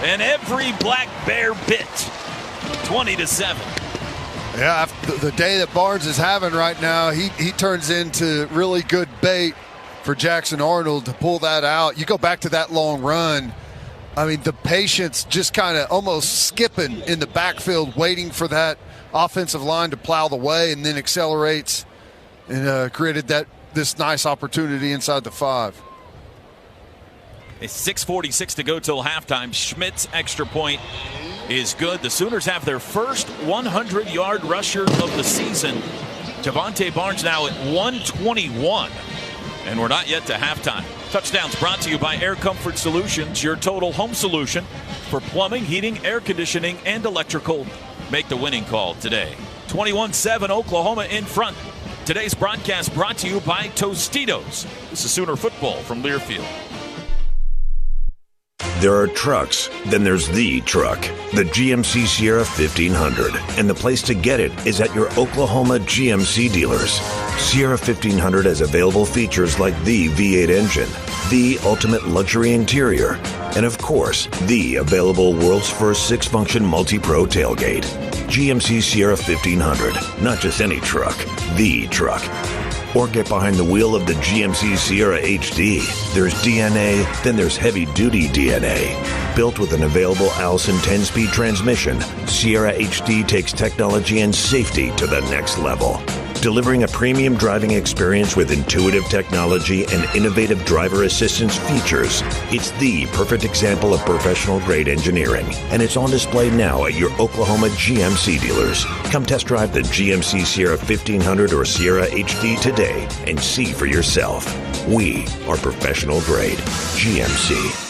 Speaker 3: and every Black Bear bit. 20-7.
Speaker 14: Yeah, the day that Barnes is having right now, he turns into really good bait for Jackson Arnold to pull that out. You go back to that long run. I mean, the patience just kind of almost skipping in the backfield, waiting for that offensive line to plow the way, and then accelerates and created this nice opportunity inside the 5.
Speaker 3: It's 6:46 to go till halftime. Schmidt's extra point is good. The Sooners have their first 100-yard rusher of the season. Javonte Barnes now at 121. And we're not yet to halftime. Touchdowns brought to you by Air Comfort Solutions, your total home solution for plumbing, heating, air conditioning, and electrical. Make the winning call today. 21-7, Oklahoma in front. Today's broadcast brought to you by Tostitos. This is Sooner football from Learfield.
Speaker 12: There are trucks, then there's the truck, the GMC Sierra 1500. And the place to get it is at your Oklahoma GMC dealers. Sierra 1500 has available features like the V8 engine, the ultimate luxury interior, and of course, the available world's first 6-function multi-pro tailgate. GMC Sierra 1500, not just any truck, the truck. Or get behind the wheel of the GMC Sierra HD. There's DNA, then there's heavy-duty DNA. Built with an available Allison 10-speed transmission, Sierra HD takes technology and safety to the next level. Delivering a premium driving experience with intuitive technology and innovative driver assistance features. It's the perfect example of professional-grade engineering, and it's on display now at your Oklahoma GMC dealers. Come test drive the GMC Sierra 1500 or Sierra HD today and see for yourself. We are professional-grade GMC.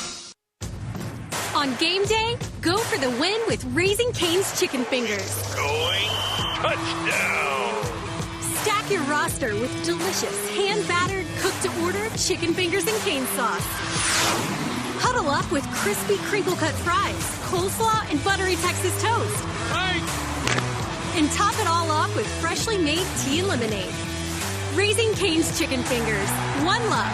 Speaker 15: On game day, go for the win with Raising Cane's Chicken Fingers.
Speaker 20: Going touchdown.
Speaker 15: Stack your roster with delicious, hand-battered, cooked-to-order chicken fingers and cane sauce. Huddle up with crispy crinkle-cut fries, coleslaw, and buttery Texas toast.
Speaker 20: Right.
Speaker 15: And top it all off with freshly made tea and lemonade. Raising Cane's Chicken Fingers. One love.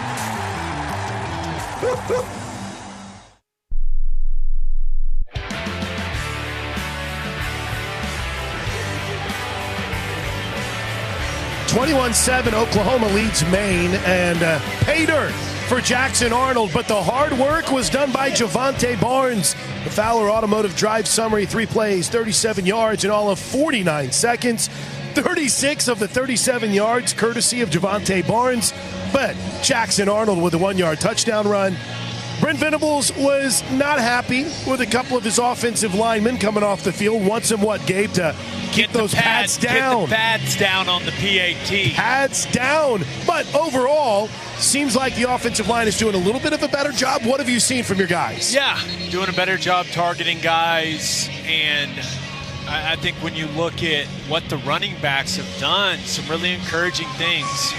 Speaker 13: 21-7, Oklahoma leads Maine, and pay dirt for Jackson Arnold, but the hard work was done by Javonte Barnes. The Fowler Automotive Drive summary, 3 plays, 37 yards in all of 49 seconds. 36 of the 37 yards courtesy of Javonte Barnes, but Jackson Arnold with a 1-yard touchdown run. Brent Venables was not happy with a couple of his offensive linemen coming off the field. Wants him, Gabe, to get those pads down.
Speaker 18: Get the pads down on the PAT.
Speaker 13: Pads down. But overall, seems like the offensive line is doing a little bit of a better job. What have you seen from your guys?
Speaker 18: Yeah, doing a better job targeting guys. And I think when you look at what the running backs have done, some really encouraging things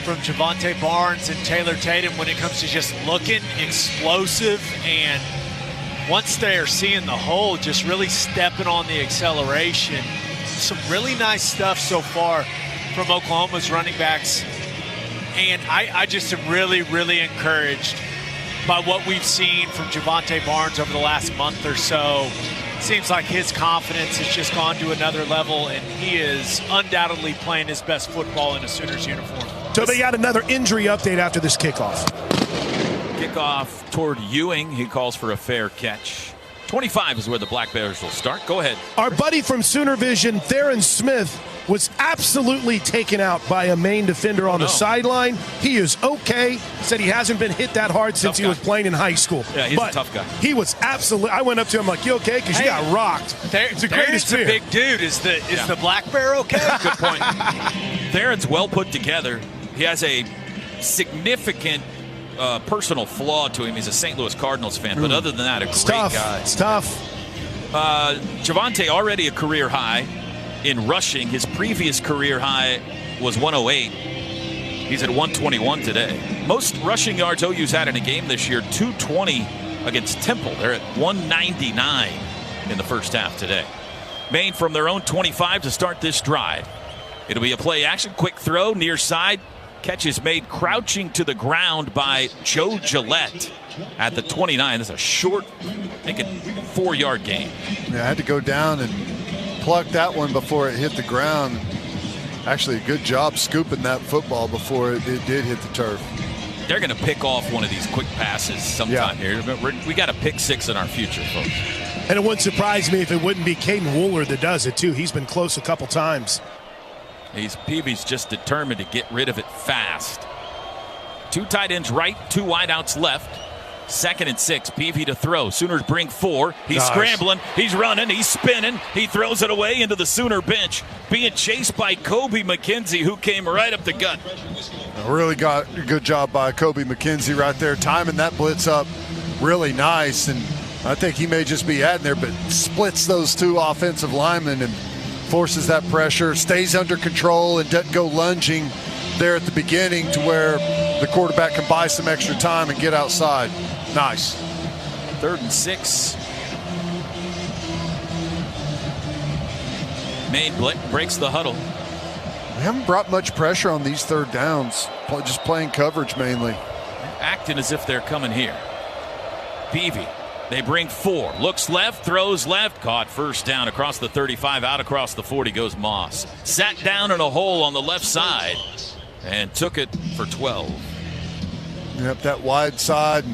Speaker 18: from Javonte Barnes and Taylor Tatum when it comes to just looking explosive, and once they are seeing the hole, just really stepping on the acceleration. Some really nice stuff so far from Oklahoma's running backs, and I just am really, really encouraged by what we've seen from Javonte Barnes over the last month or so. Seems like his confidence has just gone to another level, and he is undoubtedly playing his best football in a Sooners uniform.
Speaker 13: So they got another injury update after this kickoff.
Speaker 3: Kickoff toward Ewing. He calls for a fair catch. 25 is where the Black Bears will start. Go ahead.
Speaker 13: Our buddy from Sooner Vision, Theron Smith, was absolutely taken out by a Maine defender on the sideline. He is okay. Said he hasn't been hit that hard since he was playing in high school.
Speaker 3: Yeah, he's a tough guy.
Speaker 13: He was absolutely. I went up to him like, "You okay?" Because you got rocked.
Speaker 18: It's the greatest fear. A big dude. Is the Black Bear okay?
Speaker 3: Good point. Theron's well put together. He has a significant personal flaw to him. He's a St. Louis Cardinals fan, but other than that, a great guy.
Speaker 13: It's tough.
Speaker 3: Javonte already a career high in rushing. His previous career high was 108. He's at 121 today. Most rushing yards OU's had in a game this year, 220 against Temple. They're at 199 in the first half today. Maine from their own 25 to start this drive. It'll be a play action, quick throw, near side. Catch is made crouching to the ground by Joe Gillette at the 29. That's a short, I think, 4-yard gain.
Speaker 14: Yeah, I had to go down and pluck that one before it hit the ground. Actually, a good job scooping that football before it did hit the turf.
Speaker 3: They're going to pick off one of these quick passes sometime here. We got a pick six in our future, folks.
Speaker 13: And it wouldn't surprise me if it wouldn't be Caden Wooler that does it, too. He's been close a couple times.
Speaker 3: Peavy's just determined to get rid of it fast. 2 tight ends right, 2 wideouts left. 2nd and 6. Peavy to throw. Sooners bring 4. He's scrambling. He's running. He's spinning. He throws it away into the Sooner bench. Being chased by Kobe McKenzie, who came right up the gut.
Speaker 14: Really got a good job by Kobe McKenzie right there, timing that blitz up really nice. And I think he may just be adding there, but splits those 2 offensive linemen and forces that pressure, stays under control, and doesn't go lunging there at the beginning to where the quarterback can buy some extra time and get outside. Nice.
Speaker 3: 3rd and 6. Maine breaks the huddle.
Speaker 14: We haven't brought much pressure on these 3rd downs, just playing coverage mainly.
Speaker 3: Acting as if they're coming here. Peavy. They bring 4. Looks left, throws left, caught first down across the 35, out across the 40 goes Moss. Sat down in a hole on the left side and took it for 12.
Speaker 14: Yep, that wide side.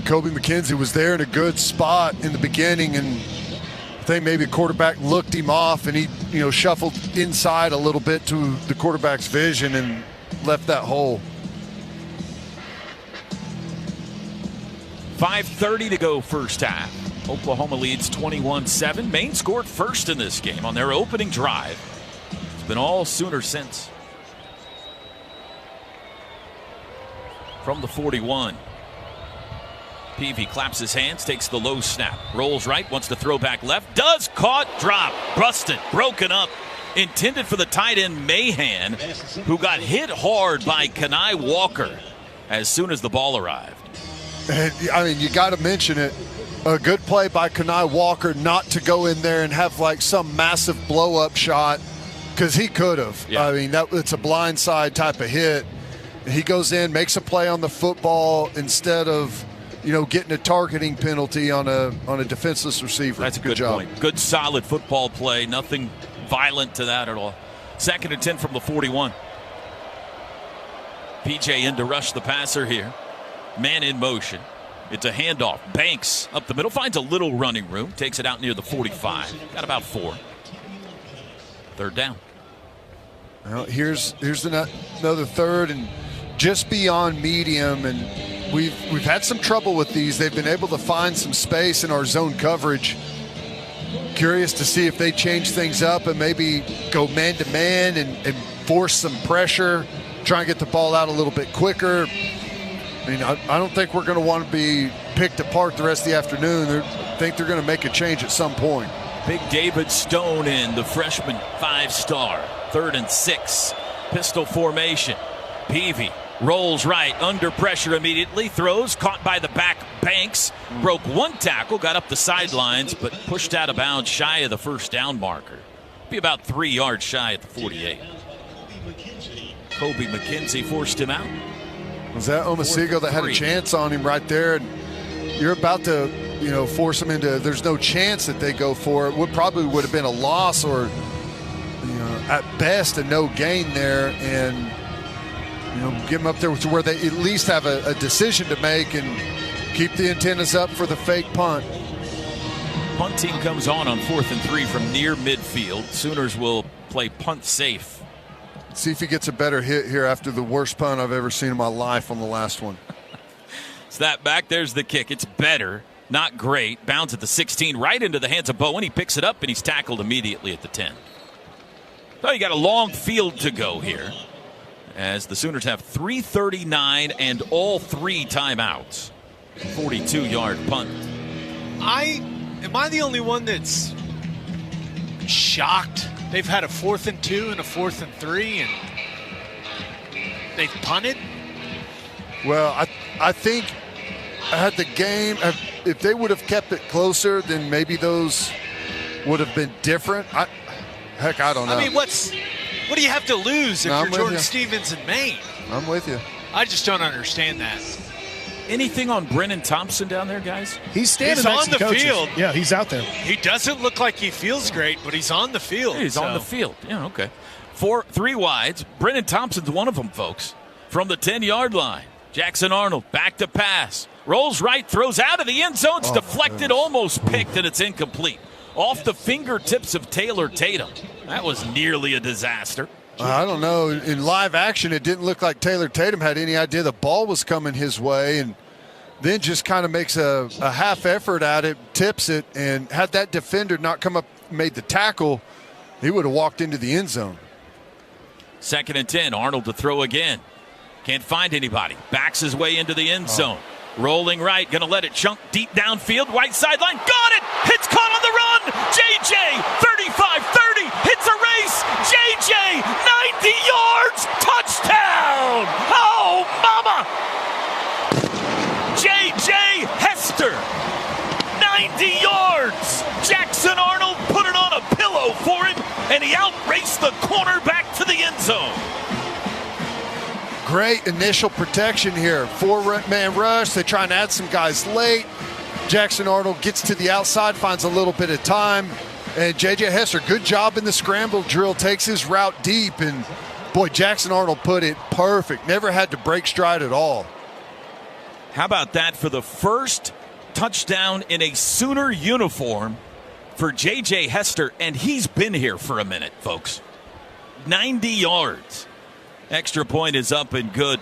Speaker 14: Kobe McKenzie was there in a good spot in the beginning, and I think maybe the quarterback looked him off, and he shuffled inside a little bit to the quarterback's vision and left that hole.
Speaker 3: 5:30 to go first half. Oklahoma leads 21-7. Maine scored first in this game on their opening drive. It's been all Sooner since. From the 41. Peavy claps his hands, takes the low snap, rolls right, wants to throw back left, does, caught, drop, busted, broken up. Intended for the tight end Mahan, who got hit hard by Kenai Walker as soon as the ball arrived.
Speaker 14: And, I mean, you got to mention it. A good play by Kenai Walker not to go in there and have like some massive blow-up shot, because he could have. Yeah. I mean, it's a blindside type of hit. He goes in, makes a play on the football instead of, getting a targeting penalty on a defenseless receiver.
Speaker 3: That's a good
Speaker 14: job.
Speaker 3: Point. Good, solid football play. Nothing violent to that at all. 2nd and 10 from the 41. PJ in to rush the passer here. Man in motion. It's a handoff. Banks up the middle. Finds a little running room. Takes it out near the 45. Got about 4. 3rd down.
Speaker 14: Well, here's another 3rd and just beyond medium, and we've had some trouble with these. They've been able to find some space in our zone coverage. Curious to see if they change things up and maybe go man-to-man and force some pressure, try and get the ball out a little bit quicker. I mean, I don't think we're going to want to be picked apart the rest of the afternoon. I think they're going to make a change at some point.
Speaker 3: Big David Stone in, the freshman 5-star. 3rd and 6. Pistol formation. Peavy rolls right, under pressure immediately. Throws, caught by the back. Banks broke 1 tackle, got up the sidelines, but pushed out of bounds shy of the first down marker. Be about 3 yards shy at the 48. Kobe McKenzie forced him out.
Speaker 14: Was that Omasigo that had a chance on him right there? And you're about to, force him into. There's no chance that they go for it. Would have been a loss or, at best a no gain there, and get them up there to where they at least have a decision to make and keep the antennas up for the fake punt.
Speaker 3: Punting comes on 4th and 3 from near midfield. Sooners will play punt safe.
Speaker 14: See if he gets a better hit here after the worst punt I've ever seen in my life on the last one.
Speaker 3: Snap back. There's the kick. It's better. Not great. Bounds at the 16, right into the hands of Bowen. He picks it up, and he's tackled immediately at the 10. So you got a long field to go here, as the Sooners have 3:39 and all 3 timeouts. 42-yard punt.
Speaker 18: Am I the only one that's shocked? They've had a 4th and 2 and a 4th and 3, and they've punted?
Speaker 14: Well, I think had the game, if they would have kept it closer, then maybe those would have been different. I don't know.
Speaker 18: I mean, what do you have to lose if you're Jordan Stevens and Maine?
Speaker 14: I'm with you.
Speaker 18: I just don't understand that.
Speaker 3: Anything on Brennan Thompson down there, guys?
Speaker 13: He's standing next
Speaker 18: on the field.
Speaker 13: Yeah, he's out there.
Speaker 18: He doesn't look like he feels great, but he's on the field.
Speaker 3: He's on the field. Yeah, okay. 3 wides. Brennan Thompson's one of them, folks. From the 10-yard line. Jackson Arnold back to pass. Rolls right, throws out of the end zone. It's deflected, almost picked, and it's incomplete. Off the fingertips of Taylor Tatum. That was nearly a disaster.
Speaker 14: I don't know. In live action, it didn't look like Taylor Tatum had any idea the ball was coming his way, and then just kind of makes a half effort at it, tips it, and had that defender not come up, made the tackle, he would have walked into the end zone.
Speaker 3: 2nd and 10, Arnold to throw again. Can't find anybody. Backs his way into the end zone. Rolling right, going to let it chunk deep downfield, right sideline. Got it! It's caught on the run! JJ, 35-30, hits a race! JJ, 90 yards! Touchdown! Oh, mama! JJ Hester, 90 yards! Jackson Arnold put it on a pillow for him, and he outraced the cornerback to the end zone.
Speaker 14: Great initial protection here. 4-man rush. They try and add some guys late. Jackson Arnold gets to the outside, finds a little bit of time. And J.J. Hester, good job in the scramble drill, takes his route deep. And, boy, Jackson Arnold put it perfect. Never had to break stride at all.
Speaker 3: How about that for the first touchdown in a Sooner uniform for J.J. Hester? And he's been here for a minute, folks. 90 yards. Extra point is up and good.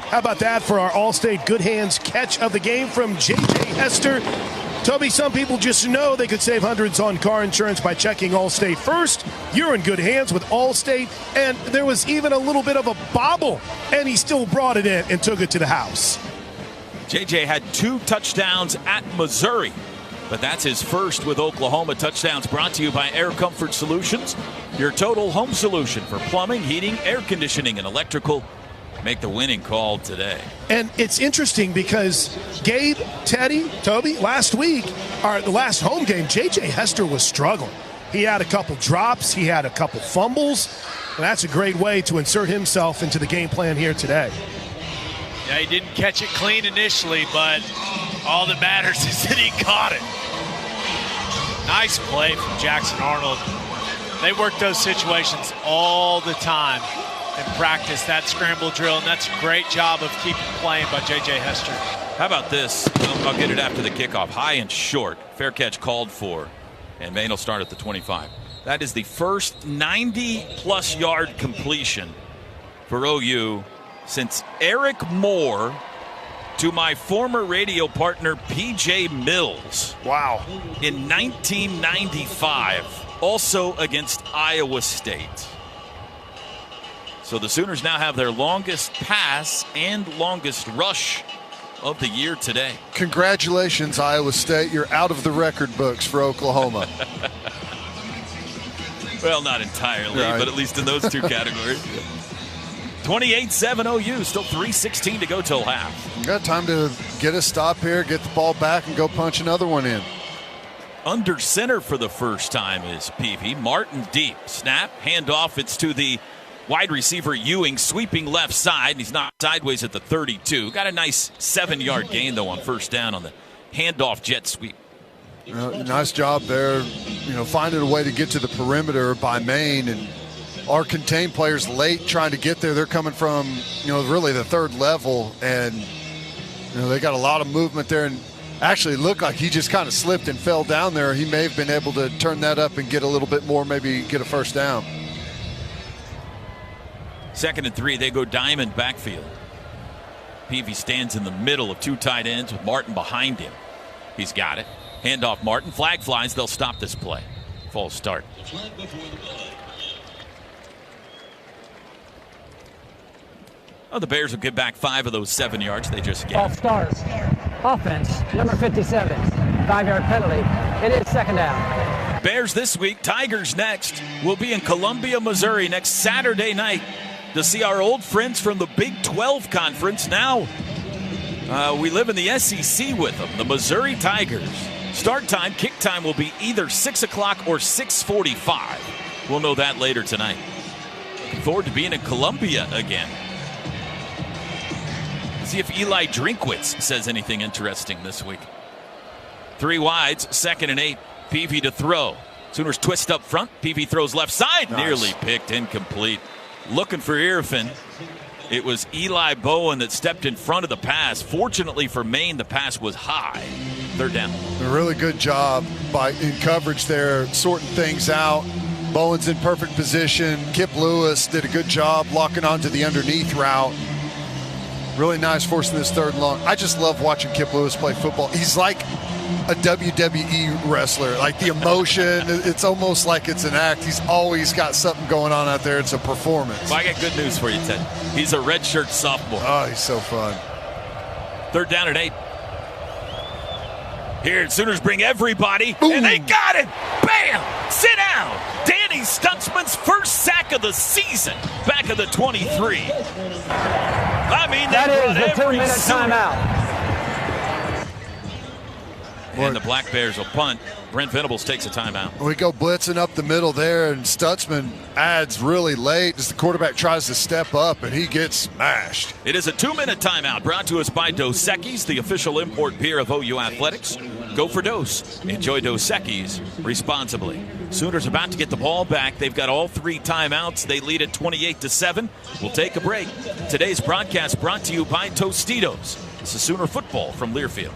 Speaker 13: How about that for our Allstate Good Hands catch of the game from J.J. Hester? Toby, some people just know they could save hundreds on car insurance by checking Allstate first. You're in good hands with Allstate, and there was even a little bit of a bobble, and he still brought it in and took it to the house.
Speaker 3: J.J. had 2 touchdowns at Missouri, but that's his first with Oklahoma. Touchdowns brought to you by Air Comfort Solutions, your total home solution for plumbing, heating, air conditioning, and electrical. Make the winning call today.
Speaker 13: And it's interesting because Gabe, Teddy, Toby, last week, the last home game, J.J. Hester was struggling. He had a couple drops. He had a couple fumbles. And that's a great way to insert himself into the game plan here today.
Speaker 18: Yeah, he didn't catch it clean initially, but all that matters is that he caught it. Nice play from Jackson Arnold. They work those situations all the time and practice that scramble drill, and that's a great job of keeping playing by J.J. Hester.
Speaker 3: How about this? I'll get it after the kickoff. High and short. Fair catch called for, and Maine will start at the 25. That is the first 90-plus yard completion for OU since Eric Moore to my former radio partner P.J. Mills.
Speaker 13: Wow.
Speaker 3: In 1995, also against Iowa State. So the Sooners now have their longest pass and longest rush of the year today.
Speaker 14: Congratulations, Iowa State. You're out of the record books for Oklahoma.
Speaker 3: Well, not entirely, right, but at least in those 2 categories. 28-7 OU, still 3:16 to go till half.
Speaker 14: You got time to get a stop here, get the ball back, and go punch another one in.
Speaker 3: Under center for the first time is Peavy. Martin deep. Snap, handoff. It's to the Wide receiver Ewing sweeping left side, and he's knocked sideways at the 32. Got a nice 7-yard gain, though, on first down on the handoff jet sweep.
Speaker 14: Nice job there, finding a way to get to the perimeter by Maine. And our contained players late trying to get there. They're coming from, really the third level. And, they got a lot of movement there. And actually looked like he just kind of slipped and fell down there. He may have been able to turn that up and get a little bit more, maybe get a first down.
Speaker 3: 2nd and 3, they go diamond backfield. Peavy stands in the middle of 2 tight ends with Martin behind him. He's got it. Handoff Martin. Flag flies. They'll stop this play. False start. Oh, the Bears will get back 5 of those 7 yards they just gained.
Speaker 4: False start. Offense, number 57. 5-yard penalty. It is 2nd down.
Speaker 3: Bears this week. Tigers next. We'll be in Columbia, Missouri next Saturday night to see our old friends from the Big 12 Conference. Now we live in the SEC with them, the Missouri Tigers. Start time, kick time will be either 6 o'clock or 6:45. We'll know that later tonight. Looking forward to being in Columbia again. See if Eli Drinkwitz says anything interesting this week. 3 wides, 2nd and 8. Peavy to throw. Sooners twist up front. Peavy throws left side. Nice. Nearly picked, incomplete. Looking for Irfin. It was Eli Bowen that stepped in front of the pass. Fortunately for Maine, the pass was high. 3rd down.
Speaker 14: A really good job in coverage there, sorting things out. Bowen's in perfect position. Kip Lewis did a good job locking onto the underneath route. Really nice forcing this 3rd and long. I just love watching Kip Lewis play football. He's like a WWE wrestler. Like the emotion, it's almost like it's an act. He's always got something going on out there. It's a performance.
Speaker 3: Well, I got good news for you, Ted. He's a redshirt sophomore.
Speaker 14: Oh, he's so fun.
Speaker 3: 3rd down and 8. Here, Sooners bring everybody, and they got it. Bam! Sit down. Danny Stutzman's first sack of the season, back of the 23. I mean,
Speaker 4: that is the 2-minute timeout.
Speaker 3: And the Black Bears will punt. Brent Venables takes a timeout.
Speaker 14: We go blitzing up the middle there, and Stutzman adds really late as the quarterback tries to step up, and he gets smashed.
Speaker 3: It is a 2-minute timeout brought to us by Dos Equis, the official import beer of OU Athletics. Go for Dos. Enjoy Dos Equis responsibly. Sooners about to get the ball back. They've got all 3 timeouts. They lead at 28-7. We'll take a break. Today's broadcast brought to you by Tostitos. This is Sooner football from Learfield.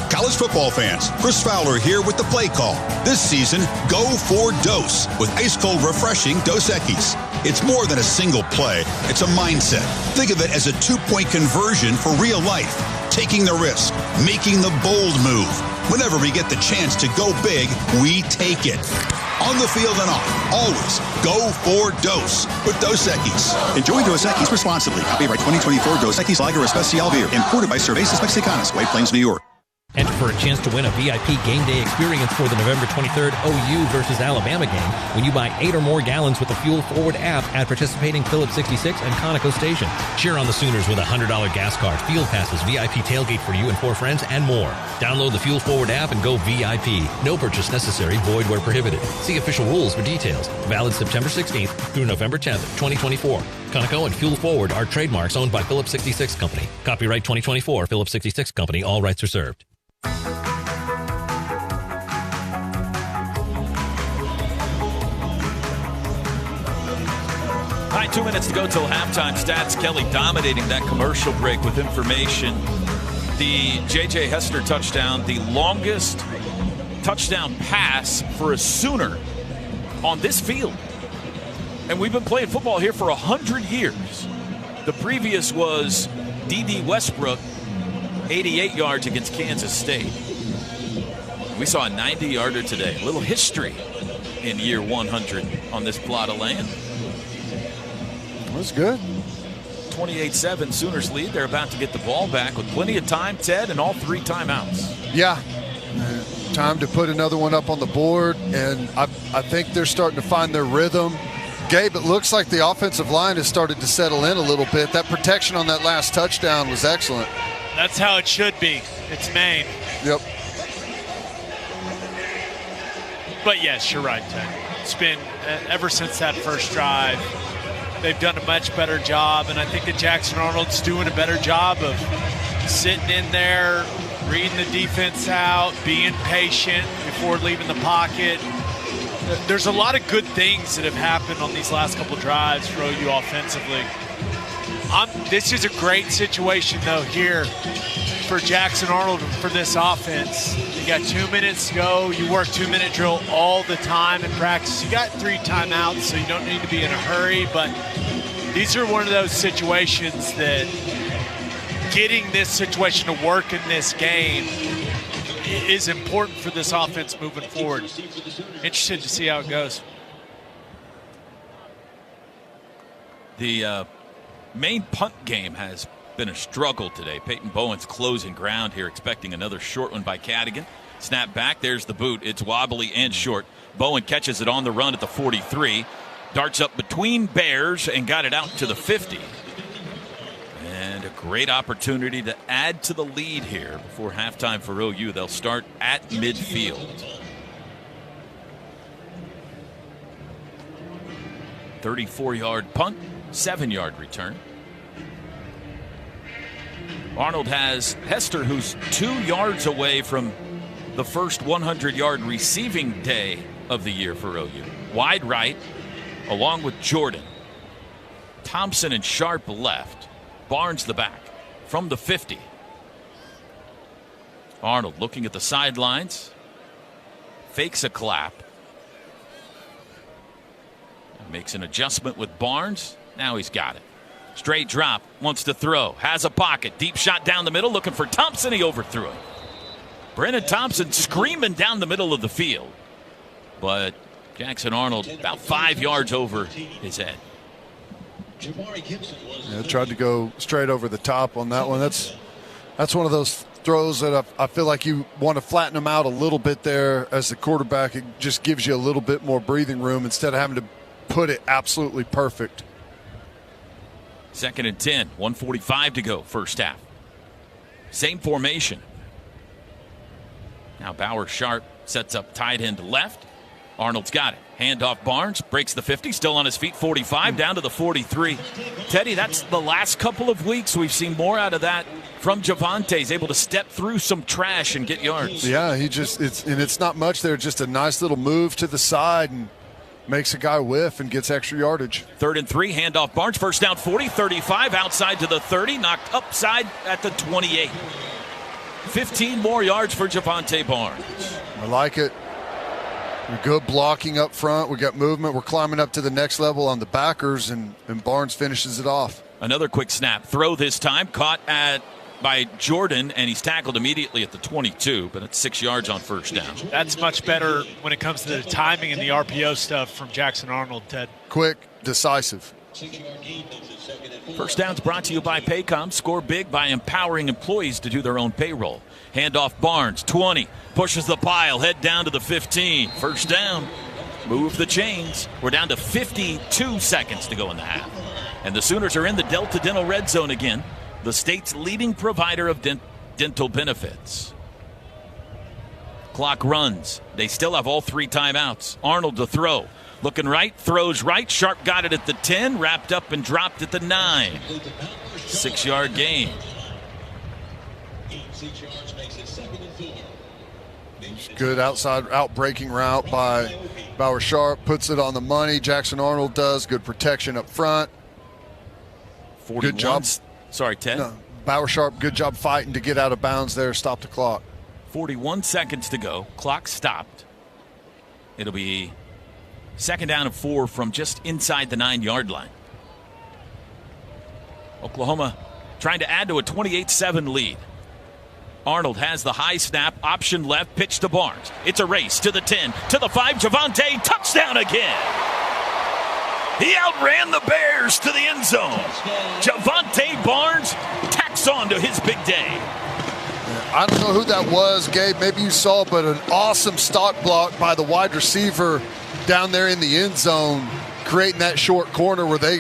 Speaker 11: College football fans, Chris Fowler here with the play call. This season, go for Dos with ice-cold refreshing Dos Equis. It's more than a single play. It's a mindset. Think of it as a 2-point conversion for real life. Taking the risk, making the bold move. Whenever we get the chance to go big, we take it. On the field and off, always go for Dos with Dos Equis. Enjoy Dos Equis responsibly. Copyright 2024 Dos Equis Lager Especial Beer. Imported by Cervezas Mexicanas, White Plains, New York.
Speaker 16: Enter for a chance to win a VIP game day experience for the November 23rd OU versus Alabama game when you buy 8 or more gallons with the Fuel Forward app at participating Phillips 66 and Conoco stations. Cheer on the Sooners with a $100 gas card, field passes, VIP tailgate for you and 4 friends, and more. Download the Fuel Forward app and go VIP. No purchase necessary, void where prohibited. See official rules for details. Valid September 16th through November 10th, 2024. Conoco and Fuel Forward are trademarks owned by Phillips 66 Company. Copyright 2024, Phillips 66 Company. All rights reserved.
Speaker 3: All right, 2 minutes to go till halftime. Stats Kelly dominating that commercial break with information. The J.J. Hester touchdown, the longest touchdown pass for a Sooner on this field. And we've been playing football here for 100 years. The previous was D.D. Westbrook, 88 yards against Kansas State. We saw a 90-yarder today. A little history in year 100 on this plot of land.
Speaker 14: That's good.
Speaker 3: 28-7, Sooners lead. They're about to get the ball back with plenty of time, Ted, and all 3 timeouts.
Speaker 14: Yeah. Time to put another one up on the board, and I think they're starting to find their rhythm. Gabe, it looks like the offensive line has started to settle in a little bit. That protection on that last touchdown was excellent.
Speaker 18: That's how it should be. It's Maine.
Speaker 14: Yep.
Speaker 18: But yes, you're right, Ted. It's been ever since that first drive. they've done a much better job, and I think that Jackson Arnold's doing a better job of sitting in there, reading the defense out, being patient before leaving the pocket. There's a lot of good things that have happened on these last couple of drives for OU offensively. This is a great situation, though, here for Jackson Arnold for this offense. You got 2 minutes to go. You work 2-minute drill all the time in practice. You got 3 timeouts, so you don't need to be in a hurry. But these are one of those situations that getting this situation to work in this game is important for this offense moving forward. Interested to see how it goes.
Speaker 3: The Maine punt game has been a struggle today. Peyton Bowen's closing ground here, expecting another short one by Cadigan. Snap back, there's the boot. It's wobbly and short. Bowen catches it on the run at the 43. Darts up between Bears and got it out to the 50. And a great opportunity to add to the lead here before halftime for OU. They'll start at midfield. 34-yard punt, 7-yard return. Arnold has Hester, who's 2 yards away from the first 100-yard receiving day of the year for OU. Wide right, along with Jordan. Thompson and Sharp left. Barnes the back from the 50. Arnold looking at the sidelines. Fakes a clap. Makes an adjustment with Barnes. Now he's got it. Straight drop. Wants to throw. Has a pocket. Deep shot down the middle. Looking for Thompson. He overthrew it. Brennan Thompson screaming down the middle of the field. But Jackson Arnold about 5 yards over his head.
Speaker 14: Yeah, tried to go straight over the top on that one. That's one of those throws that I feel like you want to flatten them out a little bit there as the quarterback. It just gives you a little bit more breathing room instead of having to put it absolutely perfect.
Speaker 3: 2nd and 10, 1:45 to go, first half. Same formation. Now Bauer Sharp sets up tight end left. Arnold's got it. Handoff Barnes, breaks the 50, still on his feet, 45, down to the 43. Teddy, that's the last couple of weeks we've seen more out of that from Javonte. He's able to step through some trash and get yards.
Speaker 14: Yeah, it's not much there, just a nice little move to the side and makes a guy whiff and gets extra yardage.
Speaker 3: 3rd and 3, handoff Barnes, first down 40, 35, outside to the 30, knocked upside at the 28. 15 more yards for Javonte Barnes.
Speaker 14: I like it. Good blocking up front. We got movement. We're climbing up to the next level on the backers, and Barnes finishes it off.
Speaker 3: Another quick snap. Throw this time. Caught by Jordan, and he's tackled immediately at the 22, but it's 6 yards on first down.
Speaker 18: That's much better when it comes to the timing and the RPO stuff from Jackson Arnold, Ted.
Speaker 14: Quick, decisive.
Speaker 3: First down's brought to you by Paycom. Score big by empowering employees to do their own payroll. Handoff Barnes, 20. Pushes the pile, head down to the 15. First down. Move the chains. We're down to 52 seconds to go in the half. And the Sooners are in the Delta Dental Red Zone again, the state's leading provider of dental benefits. Clock runs. They still have all 3 timeouts. Arnold to throw. Looking right, throws right. Sharp got it at the 10, wrapped up and dropped at the 9. 6-yard gain.
Speaker 14: Good outside out-breaking route by Bauer Sharp. Puts it on the money. Jackson Arnold does. Good protection up front.
Speaker 3: 41.
Speaker 14: Good job.
Speaker 3: Sorry, Ted.
Speaker 14: No, Bauer Sharp, good job fighting to get out of bounds there. Stop the clock.
Speaker 3: 41 seconds to go. Clock stopped. It'll be 2nd down and 4 from just inside the 9-yard line. Oklahoma trying to add to a 28-7 lead. Arnold has the high snap, option left, pitch to Barnes. It's a race to the 10, to the 5. Javonte, touchdown again. He outran the Bears to the end zone. Javonte Barnes tacks on to his big day.
Speaker 14: I don't know who that was, Gabe. Maybe you saw, but an awesome stock block by the wide receiver down there in the end zone, creating that short corner where they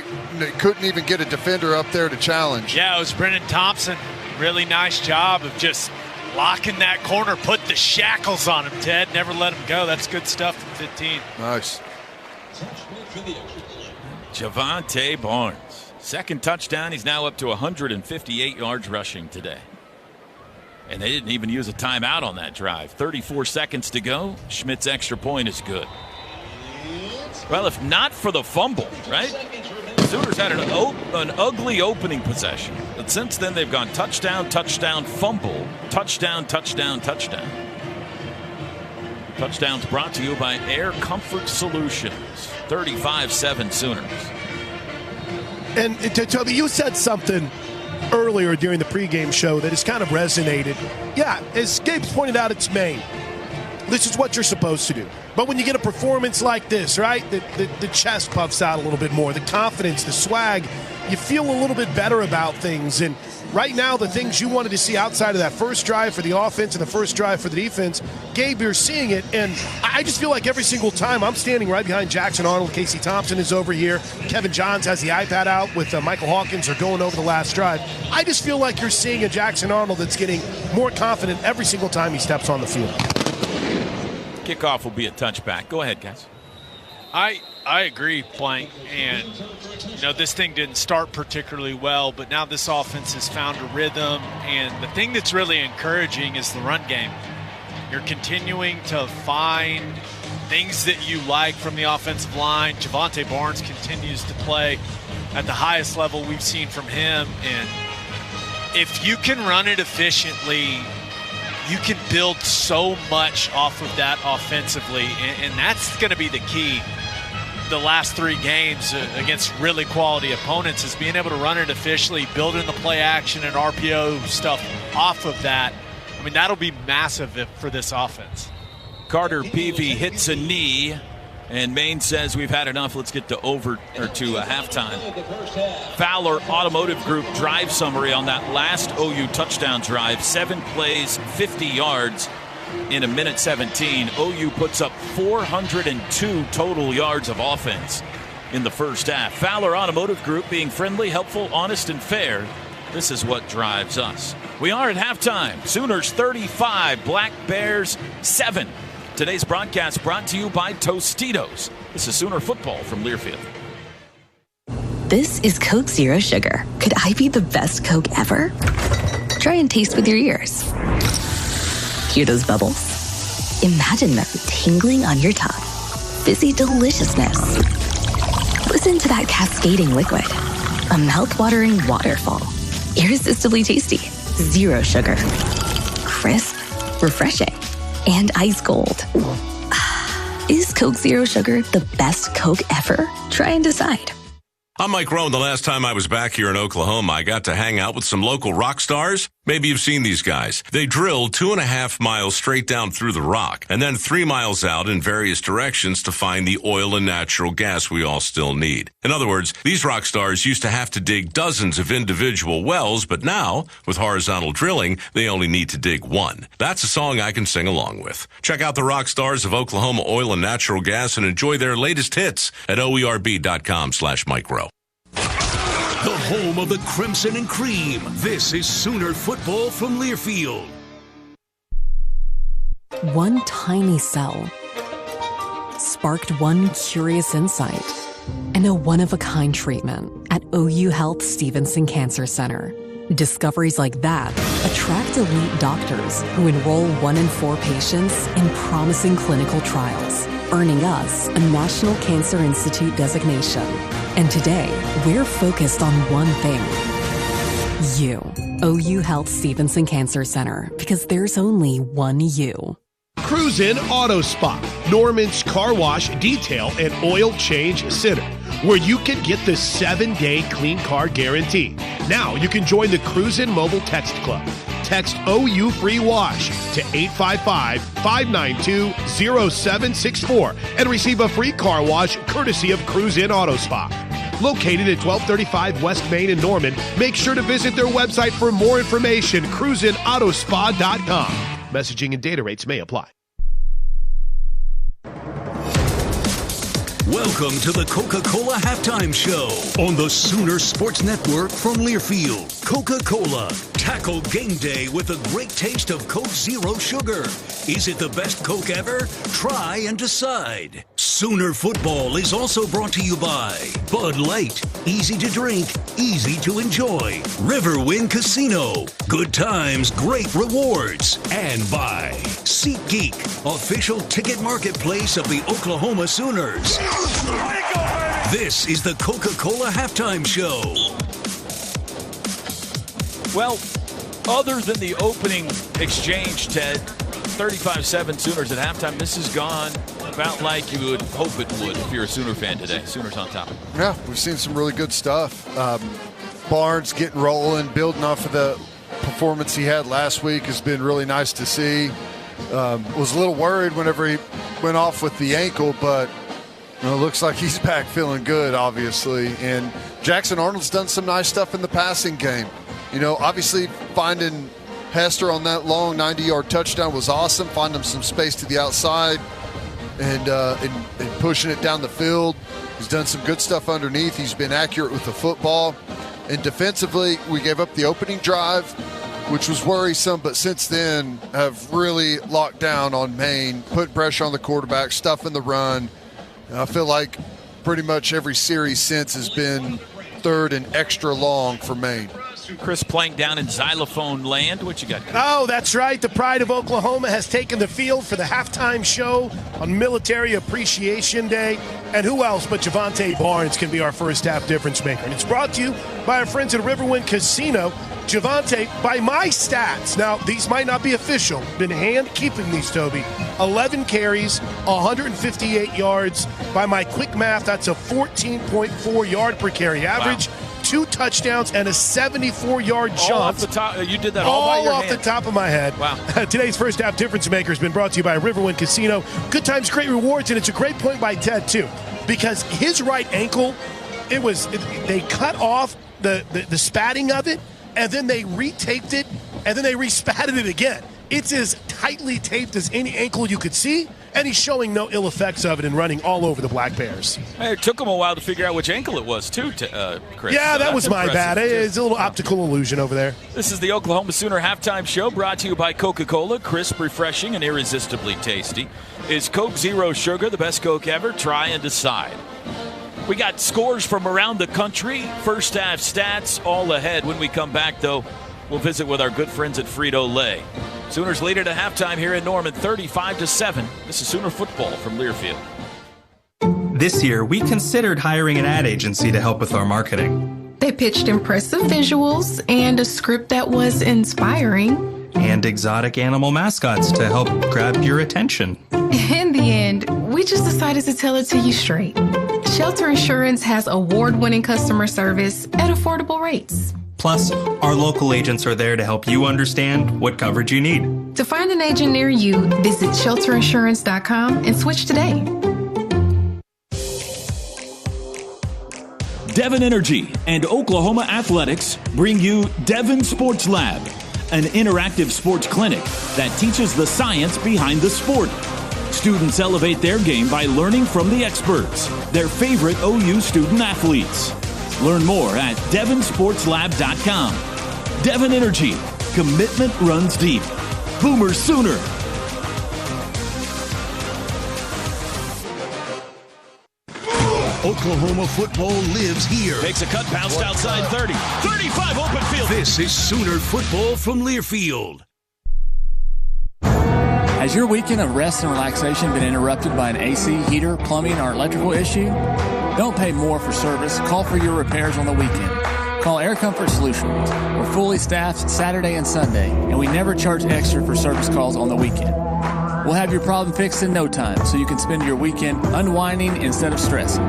Speaker 14: couldn't even get a defender up there to challenge.
Speaker 18: Yeah, it was Brennan Thompson. Really nice job of just locking that corner, put the shackles on him, Ted. Never let him go. That's good stuff from 15.
Speaker 14: Nice.
Speaker 3: Javonte Barnes. Second touchdown. He's now up to 158 yards rushing today. And they didn't even use a timeout on that drive. 34 seconds to go. Schmidt's extra point is good. Well, if not for the fumble, right? Sooners had an ugly opening possession. But since then, they've gone touchdown, touchdown, fumble, touchdown, touchdown, touchdown. Touchdowns brought to you by Air Comfort Solutions. 35-7 Sooners.
Speaker 13: And Toby, you said something earlier during the pregame show that has kind of resonated. Yeah, as Gabe's pointed out, it's Maine. This is what you're supposed to do. But when you get a performance like this, right, the chest puffs out a little bit more, the confidence, the swag, you feel a little bit better about things. And right now, the things you wanted to see outside of that first drive for the offense and the first drive for the defense, Gabe, you're seeing it. And I just feel like every single time I'm standing right behind Jackson Arnold, Casey Thompson is over here, Kevin Johns has the iPad out with Michael Hawkins. They're going over the last drive. I just feel like you're seeing a Jackson Arnold that's getting more confident every single time he steps on the field.
Speaker 3: Kickoff will be a touchback. Go ahead, guys.
Speaker 18: I agree, Plank. And, this thing didn't start particularly well, but now this offense has found a rhythm. And the thing that's really encouraging is the run game. You're continuing to find things that you like from the offensive line. Javonte Barnes continues to play at the highest level we've seen from him. And if you can run it efficiently, you can build so much off of that offensively, and that's going to be the key. The last three games against really quality opponents is being able to run it efficiently, building the play action and RPO stuff off of that. I mean, that'll be massive for this offense.
Speaker 3: Carter Peavy hits a knee, and Maine says we've had enough. Let's get to halftime. Fowler Automotive Group drive summary on that last OU touchdown drive. 7 plays, 50 yards in 1:17. OU puts up 402 total yards of offense in the first half. Fowler Automotive Group being friendly, helpful, honest, and fair. This is what drives us. We are at halftime. Sooners 35, Black Bears 7. Today's broadcast brought to you by Tostitos. This is Sooner football from Learfield.
Speaker 1: This is Coke Zero Sugar. Could I be the best Coke ever? Try and taste with your ears. Hear those bubbles? Imagine them tingling on your tongue. Fizzy deliciousness. Listen to that cascading liquid. A mouth-watering waterfall. Irresistibly tasty. Zero sugar. Crisp. Refreshing. And ice cold. Is Coke Zero Sugar the best Coke ever? Try and decide.
Speaker 5: I'm Mike Rohn. The last time I was back here in Oklahoma, I got to hang out with some local rock stars. Maybe you've seen these guys. They drilled 2.5 miles straight down through the rock and then 3 miles out in various directions to find the oil and natural gas we all still need. In other words, these rock stars used to have to dig dozens of individual wells, but now, with horizontal drilling, they only need to dig one. That's a song I can sing along with. Check out the rock stars of Oklahoma Oil and Natural Gas and enjoy their latest hits at oerb.com/Mike Rowe.
Speaker 20: The home of the Crimson and Cream. This is Sooner football from Learfield.
Speaker 19: One tiny cell sparked one curious insight and a one-of-a-kind treatment at OU Health Stevenson Cancer Center. Discoveries like that attract elite doctors who enroll 1 in 4 patients in promising clinical trials, earning us a National Cancer Institute designation. And today, we're focused on one thing. You. OU Health Stevenson Cancer Center, because there's only one you.
Speaker 13: Cruise In Auto Spa, Norman's Car Wash, Detail, and Oil Change Center, where you can get the 7-day clean car guarantee. Now you can join the Cruise In Mobile Text Club. Text OU Free Wash to 855-592-0764 and receive a free car wash courtesy of Cruise In Auto Spa. Located at 1235 West Main in Norman, make sure to visit their website for more information, cruisinautospa.com. Messaging and data rates may apply.
Speaker 20: Welcome to the Coca-Cola Halftime Show on the Sooner Sports Network from Learfield. Coca-Cola. Tackle game day with a great taste of Coke Zero Sugar. Is it the best Coke ever? Try and decide. Sooner Football is also brought to you by Bud Light. Easy to drink, easy to enjoy. Riverwind Casino. Good times, great rewards. And by SeatGeek, official ticket marketplace of the Oklahoma Sooners. This is the Coca-Cola Halftime Show.
Speaker 3: Well, other than the opening exchange, Ted, 35-7 Sooners at halftime. This has gone about like you would hope it would if you're a Sooner fan today. Sooners on top.
Speaker 14: Yeah, we've seen some really good stuff. Barnes getting rolling, building off of the performance he had last week has been really nice to see. Was a little worried whenever he went off with the ankle, but it looks like he's back feeling good, obviously. And Jackson Arnold's done some nice stuff in the passing game. Obviously finding Hester on that long 90-yard touchdown was awesome. Finding him some space to the outside and pushing it down the field. He's done some good stuff underneath. He's been accurate with the football. And defensively, we gave up the opening drive, which was worrisome, but since then have really locked down on Maine, put pressure on the quarterback, stuffing the run. I feel like pretty much every series since has been third and extra long for Maine.
Speaker 3: Chris Plank down in xylophone land. What you got, Chris?
Speaker 13: Oh, that's right. The pride of Oklahoma has taken the field for the halftime show on Military Appreciation Day. And who else but Javante Barnes can be our first half difference maker? And it's brought to you by our friends at Riverwind Casino. Javante, by my stats, now these might not be official, been hand keeping these, Toby. 11 carries, 158 yards. By my quick math, that's a 14.4 yard per carry average. Wow. 2 touchdowns and a 74-yard jump.
Speaker 3: All off the top. You did that all by your
Speaker 13: off
Speaker 3: hand.
Speaker 13: The top of my head.
Speaker 3: Wow.
Speaker 13: Today's first half difference maker has been brought to you by Riverwind Casino. Good times, great rewards, and it's a great point by Ted too, because his right ankle, they cut off the spatting of it, and then they retaped it, and then they respatted it again. It's as tightly taped as any ankle you could see, and he's showing no ill effects of it and running all over the Black Bears.
Speaker 3: Hey, it took him a while to figure out which ankle it was, too, Chris.
Speaker 13: Yeah,
Speaker 3: so
Speaker 13: that was my bad.
Speaker 3: Too.
Speaker 13: It's a little optical illusion over there.
Speaker 3: This is the Oklahoma Sooner Halftime Show, brought to you by Coca-Cola. Crisp, refreshing, and irresistibly tasty. Is Coke Zero Sugar the best Coke ever? Try and decide. We got scores from around the country. First half stats all ahead. When we come back, though, we'll visit with our good friends at Frito-Lay. Sooners lead it at halftime here in Norman, 35-7. This is Sooner football from Learfield.
Speaker 17: This year, we considered hiring an ad agency to help with our marketing.
Speaker 21: They pitched impressive visuals and a script that was inspiring.
Speaker 17: And exotic animal mascots to help grab your attention.
Speaker 21: In the end, we just decided to tell it to you straight. Shelter Insurance has award-winning customer service at affordable rates.
Speaker 17: Plus, our local agents are there to help you understand what coverage you need.
Speaker 21: To find an agent near you, visit shelterinsurance.com and switch today.
Speaker 22: Devon Energy and Oklahoma Athletics bring you Devon Sports Lab, an interactive sports clinic that teaches the science behind the sport. Students elevate their game by learning from the experts, their favorite OU student athletes. Learn more at devonsportslab.com. Devon Energy. Commitment runs deep. Boomer Sooner.
Speaker 20: Oklahoma football lives here.
Speaker 3: Takes a cut, bounced outside 30. 35 open field.
Speaker 20: This is Sooner football from Learfield.
Speaker 23: Has your weekend of rest and relaxation been interrupted by an AC, heater, plumbing, or electrical issue? Don't pay more for service. Call for your repairs on the weekend. Call Air Comfort Solutions. We're fully staffed Saturday and Sunday, and we never charge extra for service calls on the weekend. We'll have your problem fixed in no time, so you can spend your weekend unwinding instead of stressing.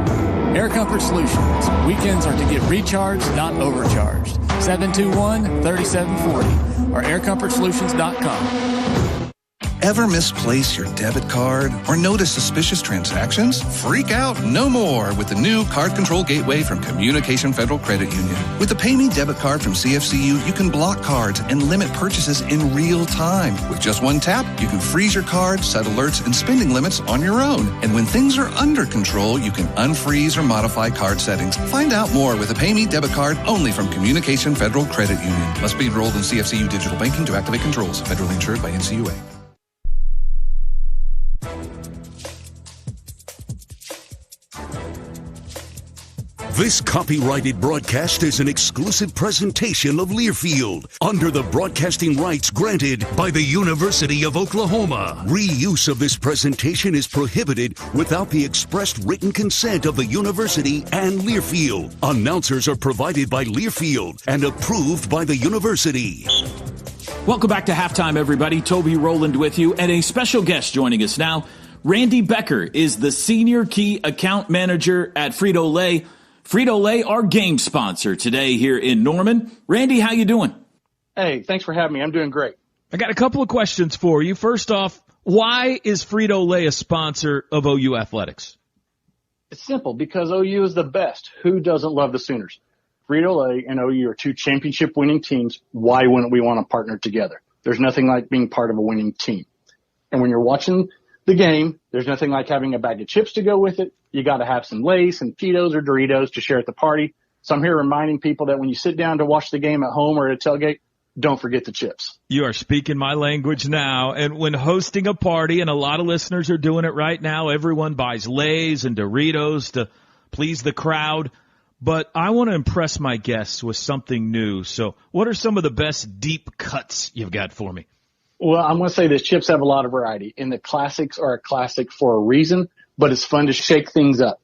Speaker 23: Air Comfort Solutions. Weekends are to get recharged, not overcharged. 721-3740 or aircomfortsolutions.com.
Speaker 24: Ever misplace your debit card or notice suspicious transactions? Freak out no more with the new Card Control Gateway from Communication Federal Credit Union. With the Pay Me debit card from CFCU, you can block cards and limit purchases in real time. With just one tap, you can freeze your card, set alerts, and spending limits on your own. And when things are under control, you can unfreeze or modify card settings. Find out more with a Pay Me debit card only from Communication Federal Credit Union. Must be enrolled in CFCU digital banking to activate controls. Federally insured by NCUA.
Speaker 20: This copyrighted broadcast is an exclusive presentation of Learfield under the broadcasting rights granted by the University of Oklahoma. Reuse of this presentation is prohibited without the expressed written consent of the university and Learfield. Announcers are provided by Learfield and approved by the university.
Speaker 22: Welcome back to Halftime, everybody. Toby Rowland with you, and a special guest joining us now. Randy Becker is the Senior Key Account Manager at Frito-Lay. Frito-Lay, our game sponsor today here in Norman. Randy, how you doing?
Speaker 2: Hey, thanks for having me. I'm doing great.
Speaker 3: I got a couple of questions for you. First off, why is Frito-Lay a sponsor of OU Athletics?
Speaker 2: It's simple, because OU is the best. Who doesn't love the Sooners? Frito-Lay and OU are two championship-winning teams. Why wouldn't we want to partner together? There's nothing like being part of a winning team. And when you're watching the game, there's nothing like having a bag of chips to go with it. You got to have some Lay's, some Tito's or Doritos to share at the party. So I'm here reminding people that when you sit down to watch the game at home or at a tailgate, don't forget the chips.
Speaker 3: You are speaking my language now. And when hosting a party, and a lot of listeners are doing it right now, everyone buys Lay's and Doritos to please the crowd. But I want to impress my guests with something new. So what are some of the best deep cuts you've got for me?
Speaker 2: Well, I'm going to say this. Chips have a lot of variety, and the classics are a classic for a reason, but it's fun to shake things up.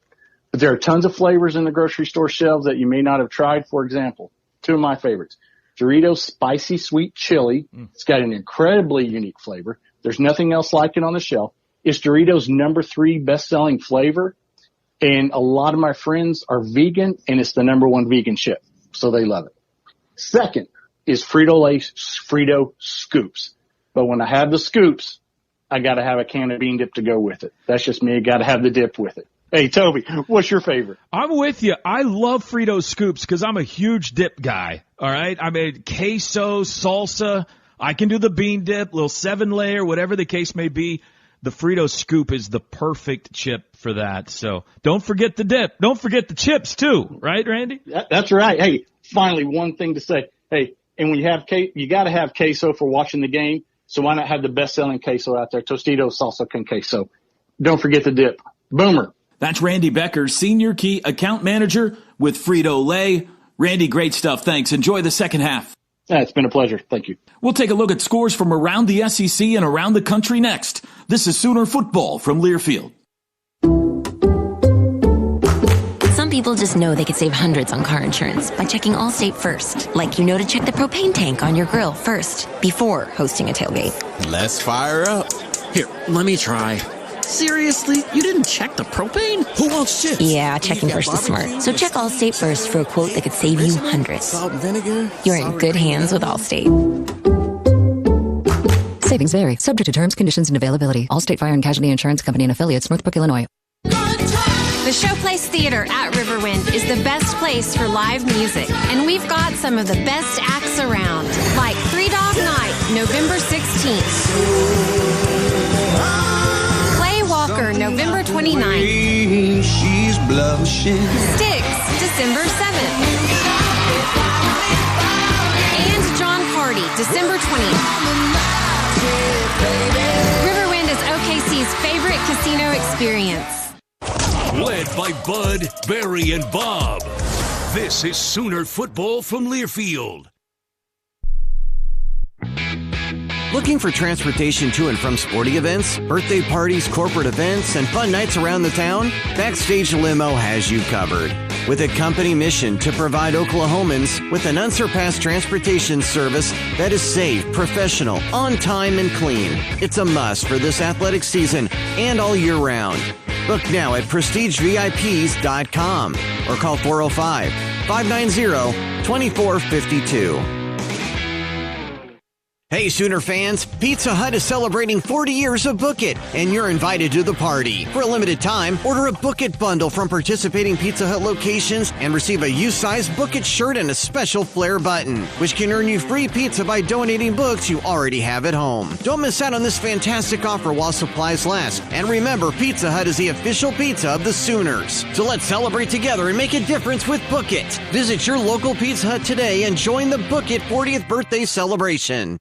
Speaker 2: But there are tons of flavors in the grocery store shelves that you may not have tried. For example, two of my favorites, Doritos Spicy Sweet Chili. It's got an incredibly unique flavor. There's nothing else like it on the shelf. It's Doritos' number 3 best-selling flavor, and a lot of my friends are vegan, and it's the number 1 vegan chip, so they love it. Second is Frito-Lay's Frito Scoops. But when I have the scoops, I got to have a can of bean dip to go with it. That's just me. Got to have the dip with it. Hey, Toby, what's your favorite?
Speaker 3: I'm with you. I love Frito Scoops because I'm a huge dip guy. All right. I mean, queso, salsa. I can do the bean dip, little 7-layer, whatever the case may be. The Frito Scoop is the perfect chip for that. So don't forget the dip. Don't forget the chips too. Right, Randy?
Speaker 2: That's right. Hey, finally, one thing to say. Hey, and when you have you got to have queso for watching the game. So why not have the best-selling queso out there, Tostitos Salsa con Queso? Don't forget the dip. Boomer.
Speaker 22: That's Randy Becker, Senior Key Account Manager with Frito-Lay. Randy, great stuff. Thanks. Enjoy the second half.
Speaker 2: Yeah, it's been a pleasure. Thank you.
Speaker 22: We'll take a look at scores from around the SEC and around the country next. This is Sooner Football from Learfield.
Speaker 6: Some people just know they could save hundreds on car insurance by checking Allstate first. Like you know to check the propane tank on your grill first before hosting a tailgate.
Speaker 8: Let's fire up. Here, let me try. Seriously? You didn't check the propane? Who wants chips?
Speaker 6: Yeah, checking first is smart. So check Allstate first for a quote that could save you hundreds.
Speaker 8: Salt and vinegar?
Speaker 6: You're in good hands with Allstate.
Speaker 19: Savings vary. Subject to terms, conditions, and availability. Allstate Fire and Casualty Insurance Company and Affiliates, Northbrook, Illinois.
Speaker 15: The Showplace Theater at Riverwind is the best place for live music, and we've got some of the best acts around, like 3 Dog Night, November 16th. Clay Walker, November 29th.
Speaker 8: She's blushing.
Speaker 15: Styx, December 7th. And John Party, December 20th. Riverwind is OKC's favorite casino experience.
Speaker 20: Led by Bud, Barry, and Bob. This is Sooner Football from Learfield.
Speaker 10: Looking for transportation to and from sporting events, birthday parties, corporate events, and fun nights around the town? Backstage Limo has you covered. With a company mission to provide Oklahomans with an unsurpassed transportation service that is safe, professional, on time, and clean. It's a must for this athletic season and all year round. Book now at prestigevips.com or call 405-590-2452. Hey, Sooner fans, Pizza Hut is celebrating 40 years of Book It, and you're invited to the party. For a limited time, order a Book It bundle from participating Pizza Hut locations and receive a U-size Book It shirt and a special flare button, which can earn you free pizza by donating books you already have at home. Don't miss out on this fantastic offer while supplies last. And remember, Pizza Hut is the official pizza of the Sooners. So let's celebrate together and make a difference with Book It. Visit your local Pizza Hut today and join the Book It 40th birthday celebration.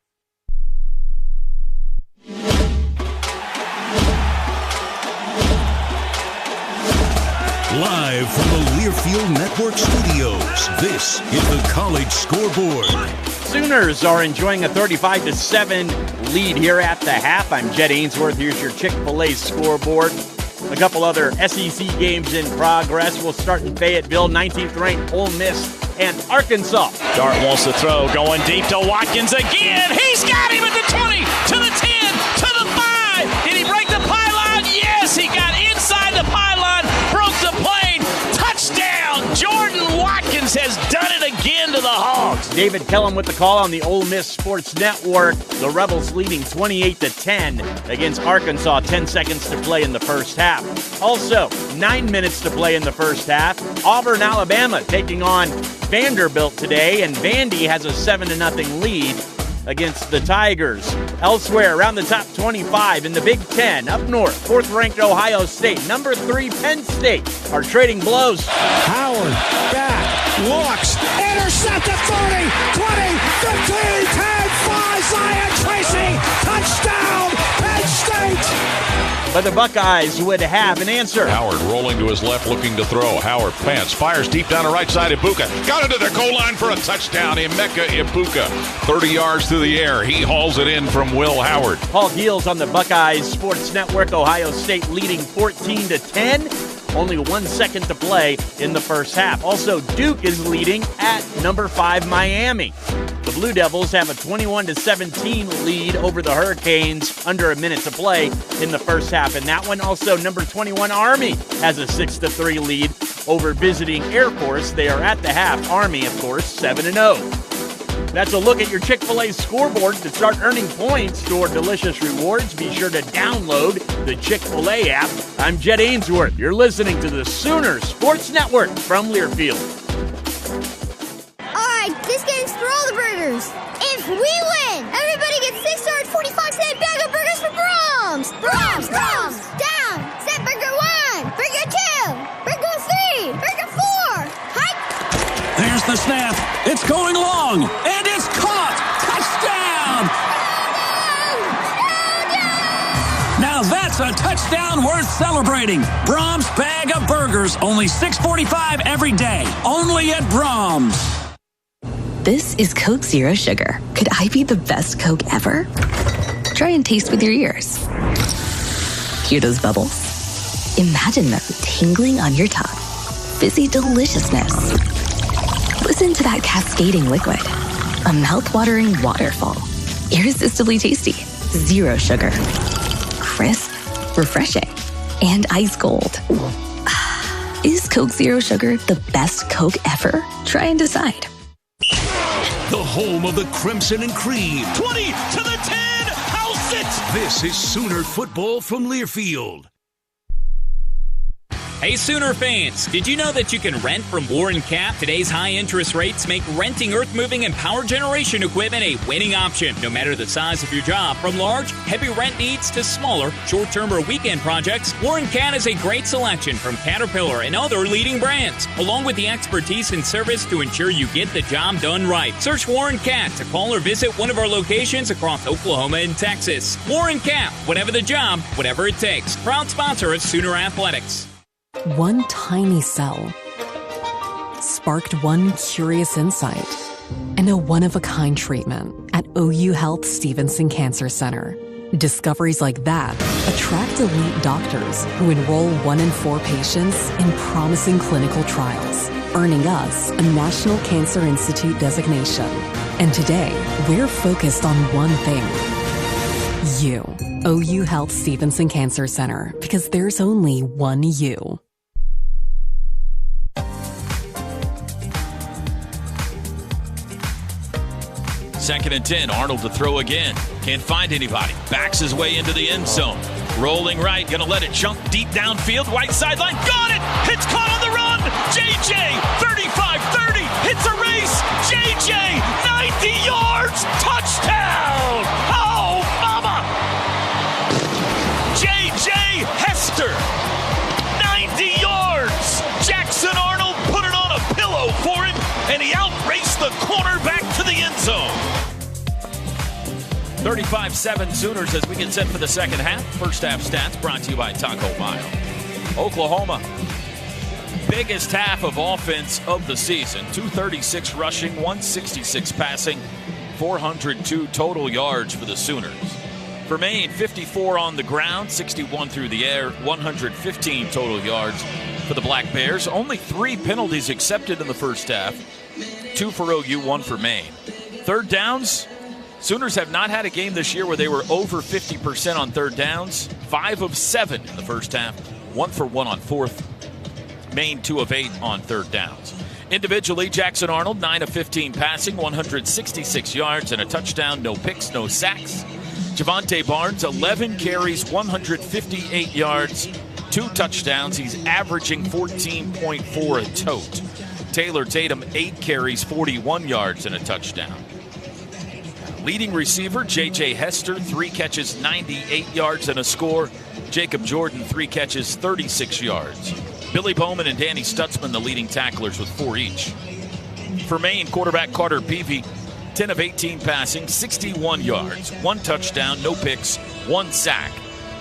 Speaker 20: Live from the Learfield Network Studios, this is the College Scoreboard.
Speaker 4: Sooners are enjoying a 35-7 lead here at the half. I'm Jed Ainsworth. Here's your Chick-fil-A scoreboard. A couple other SEC games in progress. We'll start in Fayetteville, 19th-ranked Ole Miss and Arkansas.
Speaker 3: Dart wants to throw, going deep to Watkins again. He's got him at the 20, to the 10, to the 5. Did he break the pylon? Yes, he got inside the pylon, broke the plane. Touchdown! Jordan Watkins has done it again to the Hogs.
Speaker 4: David Kellum with the call on the Ole Miss Sports Network. The Rebels leading 28-10 against Arkansas. 10 seconds to play in the first half. Also, 9 minutes to play in the first half. Auburn, Alabama taking on Vanderbilt today, and Vandy has a 7-0 lead against the Tigers. Elsewhere, around the top 25 in the Big Ten, up north, 4th-ranked Ohio State, number 3 Penn State are trading blows.
Speaker 7: Howard, back, looks, intercepted, 30, 20, 15, 10, 5, Zion Tracy, touchdown, Penn State!
Speaker 4: But the Buckeyes would have an answer.
Speaker 9: Howard rolling to his left, looking to throw. Howard pants, fires deep down the right side. Ibuka got into the goal line for a touchdown. Emeka Ibuka, 30 yards through the air. He hauls it in from Will Howard.
Speaker 4: Paul Heels on the Buckeyes Sports Network. Ohio State leading 14-10. Only 1 second to play in the first half. Also, Duke is leading at number 5 Miami. The Blue Devils have a 21-17 lead over the Hurricanes, under a minute to play in the first half. And that one, also number 21 Army has a 6-3 lead over visiting Air Force. They are at the half. Army, of course, 7-0. That's a look at your Chick-fil-A scoreboard. To start earning points toward delicious rewards, be sure to download the Chick-fil-A app. I'm Jed Ainsworth. You're listening to the Sooner Sports Network from Learfield.
Speaker 12: All right, this game's for all the burgers. If we win, everybody gets 6 or 45-cent bag of burgers for Brahms. Brahms, Brahms. Down. Set burger 1, burger 2, burger 3, burger 4. Hike.
Speaker 22: There's the snap. It's going long, and it's caught. Touchdown! Now that's a touchdown worth celebrating. Brahms bag of burgers, only $6.45 every day. Only at Brahms.
Speaker 1: This is Coke Zero Sugar. Could I be the best Coke ever? Try and taste with your ears. Hear those bubbles? Imagine them tingling on your tongue. Fizzy deliciousness. Listen to that cascading liquid. A mouth-watering waterfall. Irresistibly tasty. Zero sugar. Crisp, refreshing, and ice cold. Is Coke Zero Sugar the best Coke ever? Try and decide.
Speaker 20: The home of the Crimson and Cream.
Speaker 3: 20 to the 10. House it.
Speaker 20: This is Sooner football from Learfield.
Speaker 25: Hey Sooner fans, did you know that you can rent from Warren Cap? Today's high interest rates make renting earth-moving and power generation equipment a winning option, no matter the size of your job. From large, heavy rent needs to smaller, short-term or weekend projects, Warren Cat is a great selection from Caterpillar and other leading brands, along with the expertise and service to ensure you get the job done right. Search Warren Cat to call or visit one of our locations across Oklahoma and Texas. Warren Cat, whatever the job, whatever it takes. Proud sponsor of Sooner Athletics.
Speaker 19: One tiny cell sparked one curious insight and a one-of-a-kind treatment at OU Health Stevenson Cancer Center. Discoveries like that attract elite doctors who enroll 1 in 4 patients in promising clinical trials, earning us a National Cancer Institute designation. And today, we're focused on one thing. You. OU Health Stevenson Cancer Center, because there's only one you.
Speaker 3: Second and 10, Arnold to throw again. Can't find anybody. Backs his way into the end zone. Rolling right, gonna let it jump deep downfield. Right sideline, got it! It's caught on the run! JJ, 35-30, hits a race! JJ, 90 yards! Touchdown! Oh, mama! JJ Hester, 90 yards! Jackson Arnold put it on a pillow for him, and he outraced the cornerback to the end zone. 35-7 Sooners as we get set for the second half. First half stats brought to you by Taco Mile. Oklahoma biggest half of offense of the season. 236 rushing, 166 passing, 402 total yards for the Sooners. For Maine, 54 on the ground, 61 through the air, 115 total yards for the Black Bears. Only 3 penalties accepted in the first half. 2 for OU, 1 for Maine. Third downs, Sooners have not had a game this year where they were over 50% on third downs. 5 of 7 in the first half, 1 for 1 on fourth. Maine 2 of 8 on third downs. Individually, Jackson Arnold 9 of 15 passing, 166 yards and a touchdown, no picks, no sacks. Javonte Barnes 11 carries, 158 yards, 2 touchdowns. He's averaging 14.4 a tote. Taylor Tatum 8 carries, 41 yards and a touchdown. Leading receiver J.J. Hester 3 catches, 98 yards and a score. Jacob Jordan 3 catches, 36 yards. Billy Bowman and Danny Stutzman the leading tacklers with 4 each. For Maine, quarterback Carter Peavy 10 of 18 passing, 61 yards, 1 touchdown, no picks, 1 sack.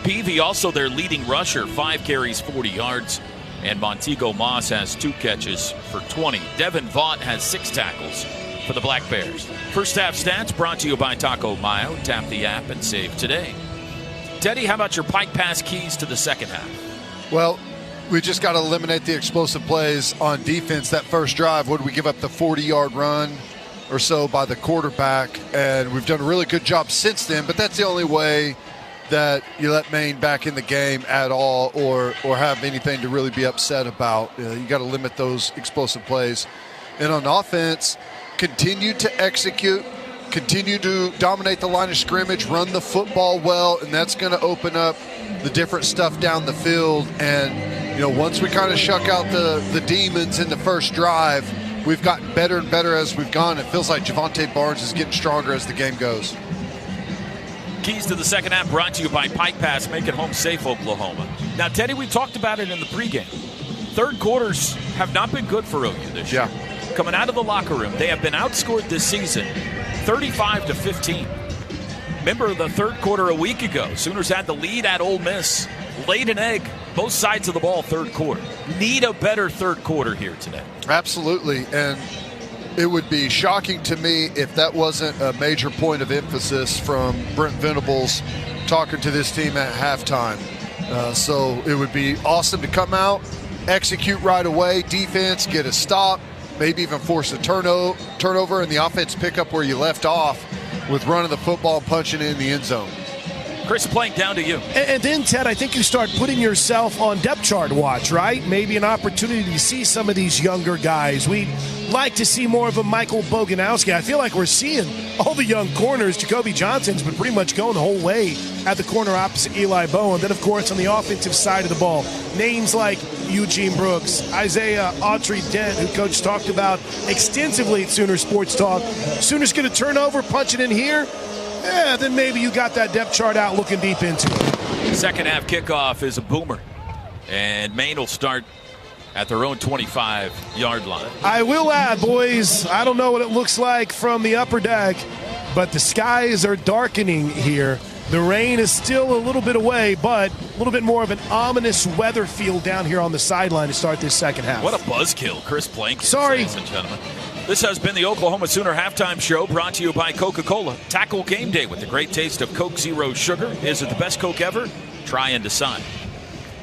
Speaker 3: Peavy also their leading rusher, 5 carries, 40 yards. And Montego Moss has 2 catches for 20. Devin Vaught has 6 tackles for the Black Bears. First half stats brought to you by Taco Mayo. Tap the app and save today. Teddy, how about your Pike Pass keys to the second half?
Speaker 5: Well, we just got to eliminate the explosive plays on defense. That first drive, what did we give up, the 40-yard run or so by the quarterback? And we've done a really good job since then, but that's the only way that you let Maine back in the game at all or have anything to really be upset about. You got to limit those explosive plays. And on offense, continue to execute, continue to dominate the line of scrimmage, run the football well, and that's going to open up the different stuff down the field. And, once we kind of shuck out the demons in the first drive, we've gotten better and better as we've gone. It feels like Javonte Barnes is getting stronger as the game goes.
Speaker 3: Keys to the second half brought to you by Pike Pass. Make it home safe, Oklahoma. Now, Teddy, we talked about it in the pregame. Third quarters have not been good for OU this year. Coming out of the locker room, they have been outscored this season 35-15. Remember the third quarter a week ago. Sooners had the lead at Ole Miss. Laid an egg, both sides of the ball, third quarter. Need a better third quarter here today.
Speaker 5: Absolutely, and it would be shocking to me if that wasn't a major point of emphasis from Brent Venables talking to this team at halftime. So it would be awesome to come out, execute right away, defense, get a stop, maybe even force a turnover, and the offense pick up where you left off with running the football and punching it in the end zone.
Speaker 3: Chris, playing down to you.
Speaker 13: And then, Ted, I think you start putting yourself on depth chart watch, right? Maybe an opportunity to see some of these younger guys. We'd like to see more of a Michael Boganowski. I feel like we're seeing all the young corners. Jacoby Johnson's been pretty much going the whole way at the corner opposite Eli Bowen. And then, of course, on the offensive side of the ball, names like Eugene Brooks, Isaiah Autry-Dent, who Coach talked about extensively at Sooner Sports Talk. Sooners going to turn over, punch it in here. Yeah, then maybe you got that depth chart out looking deep into it.
Speaker 3: Second half kickoff is a boomer. And Maine will start at their own 25-yard line.
Speaker 13: I will add, boys, I don't know what it looks like from the upper deck, but the skies are darkening here. The rain is still a little bit away, but a little bit more of an ominous weather feel down here on the sideline to start this second half.
Speaker 3: What a buzzkill, Chris Plank.
Speaker 13: Sorry.
Speaker 3: Ladies and gentlemen. This has been the Oklahoma Sooner Halftime Show, brought to you by Coca-Cola. Tackle game day with the great taste of Coke Zero Sugar. Is it the best Coke ever? Try and decide.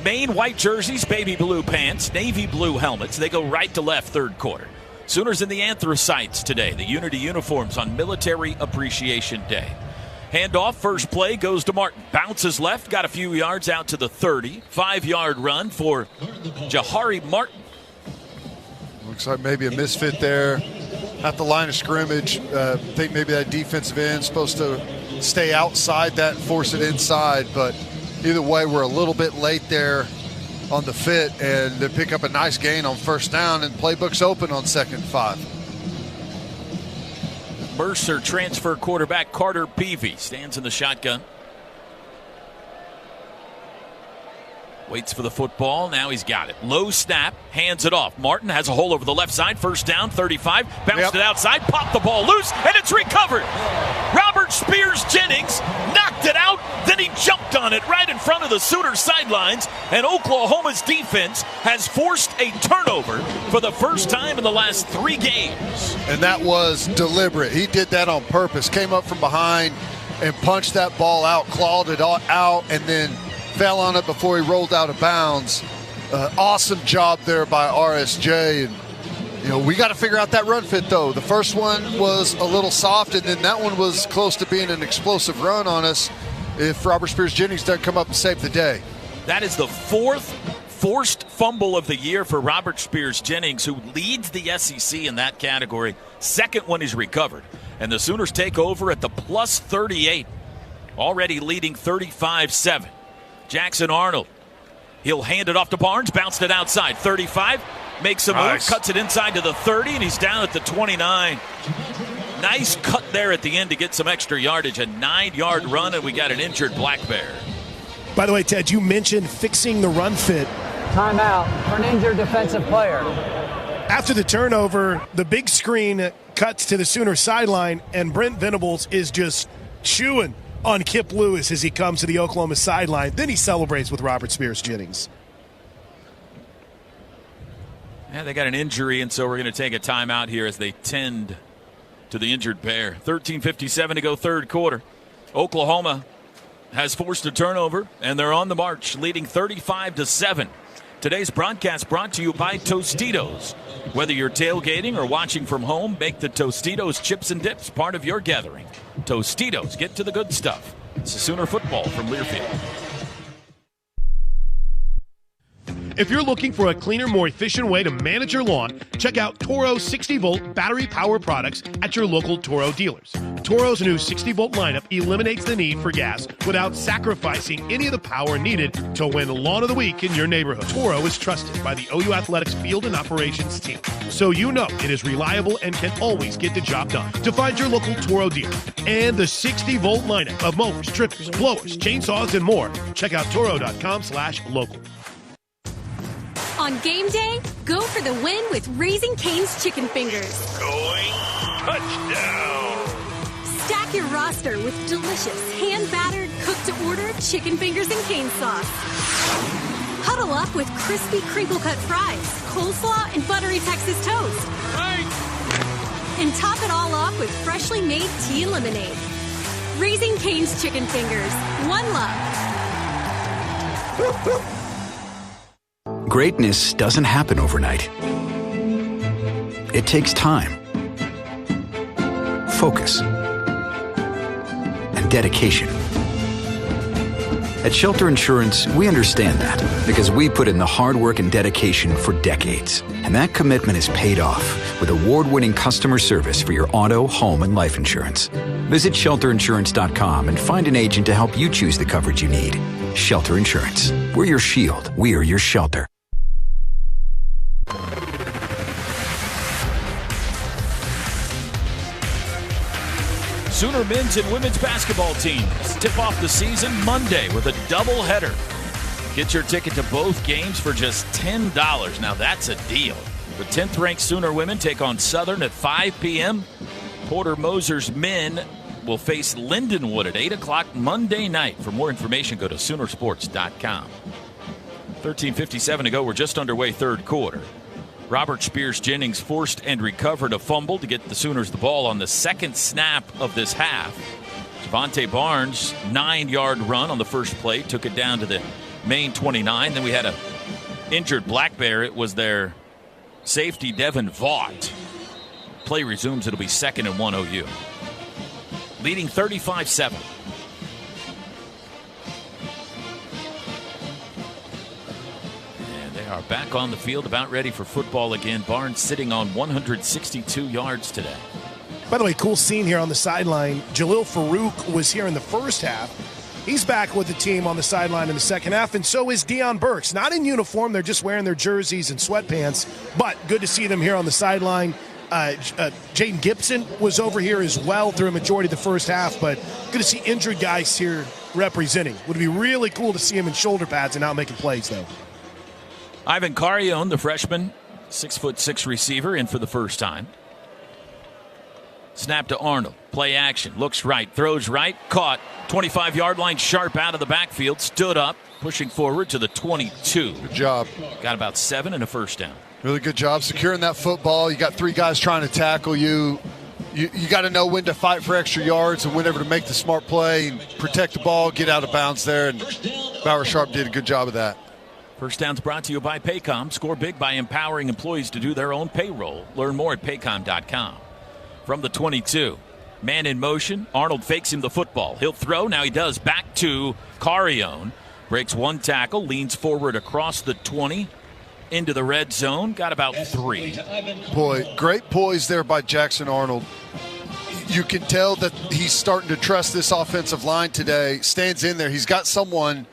Speaker 3: Maine white jerseys, baby blue pants, navy blue helmets. They go right to left third quarter. Sooners in the anthracites today. The Unity uniforms on Military Appreciation Day. Handoff, first play goes to Martin. Bounces left, got a few yards out to the 30. 5-yard run for Jahari Martin.
Speaker 5: Looks like maybe a misfit there at the line of scrimmage. I think maybe that defensive end is supposed to stay outside that and force it inside. But either way, we're a little bit late there on the fit, and they pick up a nice gain on first down, and playbook's open on 2nd and 5.
Speaker 3: Mercer transfer quarterback Carter Peavy stands in the shotgun. Waits for the football. Now he's got it. Low snap. Hands it off. Martin has a hole over the left side. First down, 35. Bounced it outside. Popped the ball loose, and it's recovered. Robert Robert Spears Jennings knocked it out, then he jumped on it right in front of the Sooners sidelines, and Oklahoma's defense has forced a turnover for the first time in the last 3 games.
Speaker 5: And that was deliberate. He did that on purpose, came up from behind and punched that ball out, clawed it out, and then fell on it before he rolled out of bounds. Awesome job there by RSJ. And we got to figure out that run fit, though. The first one was a little soft, and then that one was close to being an explosive run on us if Robert Spears Jennings doesn't come up and save the day.
Speaker 3: That is the 4th forced fumble of the year for Robert Spears Jennings, who leads the SEC in that category. Second one is recovered. And the Sooners take over at the plus 38, already leading 35-7. Jackson Arnold, he'll hand it off to Barnes, bounced it outside, 35. Makes a move, cuts it inside to the 30, and he's down at the 29. Nice cut there at the end to get some extra yardage. A 9-yard run, and we got an injured Black Bear.
Speaker 13: By the way, Ted, you mentioned fixing the run fit.
Speaker 11: Timeout for an injured defensive player.
Speaker 13: After the turnover, the big screen cuts to the Sooner sideline, and Brent Venables is just chewing on Kip Lewis as he comes to the Oklahoma sideline. Then he celebrates with Robert Spears Jennings.
Speaker 3: Yeah, they got an injury, and so we're going to take a timeout here as they tend to the injured Bear. 13:57 to go, third quarter. Oklahoma has forced a turnover, and they're on the march, leading 35-7. Today's broadcast brought to you by Tostitos. Whether you're tailgating or watching from home, make the Tostitos chips and dips part of your gathering. Tostitos, get to the good stuff. It's Sooner football from Learfield.
Speaker 13: If you're looking for a cleaner, more efficient way to manage your lawn, check out Toro's 60-volt battery power products at your local Toro dealers. Toro's new 60-volt lineup eliminates the need for gas without sacrificing any of the power needed to win Lawn of the Week in your neighborhood. Toro is trusted by the OU Athletics field and operations team, so you know it is reliable and can always get the job done. To find your local Toro dealer and the 60-volt lineup of mowers, trippers, blowers, chainsaws, and more, check out toro.com/local.
Speaker 15: On game day, go for the win with Raising Cane's Chicken Fingers.
Speaker 9: Going touchdown.
Speaker 15: Stack your roster with delicious, hand-battered, cooked-to-order chicken fingers and cane sauce. Huddle up with crispy crinkle-cut fries, coleslaw, and buttery Texas toast.
Speaker 9: Right.
Speaker 15: And top it all off with freshly made tea and lemonade. Raising Cane's Chicken Fingers. One love.
Speaker 14: Greatness doesn't happen overnight. It takes time, focus, and dedication. At Shelter Insurance, we understand that because we put in the hard work and dedication for decades. And that commitment is paid off with award-winning customer service for your auto, home, and life insurance. Visit shelterinsurance.com and find an agent to help you choose the coverage you need. Shelter Insurance. We're your shield. We're your shelter.
Speaker 3: Sooner men's and women's basketball teams tip off the season Monday with a doubleheader. Get your ticket to both games for just $10. Now that's a deal. The 10th-ranked Sooner women take on Southern at 5 p.m. Porter Moser's men will face Lindenwood at 8 o'clock Monday night. For more information, go to Soonersports.com. 13:57 to go. We're just underway third quarter. Robert Spears Jennings forced and recovered a fumble to get the Sooners the ball on the second snap of this half. Javante Barnes, 9-yard run on the first play, took it down to the Maine 29. Then we had a injured Black Bear. It was their safety, Devin Vaught. Play resumes. It'll be 2nd and 1 OU. Leading 35-7. Are back on the field, about ready for football again. Barnes sitting on 162 yards today.
Speaker 13: By the way, cool scene here on the sideline. Jalil Farouk was here in the first half. He's back with the team on the sideline in the second half, and so is Deion Burks. Not in uniform, they're just wearing their jerseys and sweatpants, but good to see them here on the sideline. Jaden Gibson was over here as well through a majority of the first half, but good to see injured guys here representing. Would be really cool to see him in shoulder pads and out making plays, though.
Speaker 3: Ivan Carrion, the freshman, 6'6" receiver, in for the first time. Snap to Arnold. Play action. Looks right. Throws right. Caught. 25-yard line. Sharp out of the backfield. Stood up. Pushing forward to the 22.
Speaker 5: Good job.
Speaker 3: Got about 7 and a first down.
Speaker 5: Really good job securing that football. You got 3 guys trying to tackle you. You got to know when to fight for extra yards and whenever to make the smart play and protect the ball, get out of bounds there. And Bauer Sharp did a good job of that.
Speaker 3: First Down's brought to you by Paycom. Score big by empowering employees to do their own payroll. Learn more at paycom.com. From the 22, man in motion. Arnold fakes him the football. He'll throw. Now he does. Back to Carrione. Breaks 1 tackle. Leans forward across the 20. Into the red zone. Got about 3.
Speaker 5: Boy, great poise there by Jackson Arnold. You can tell that he's starting to trust this offensive line today. Stands in there. He's got someone,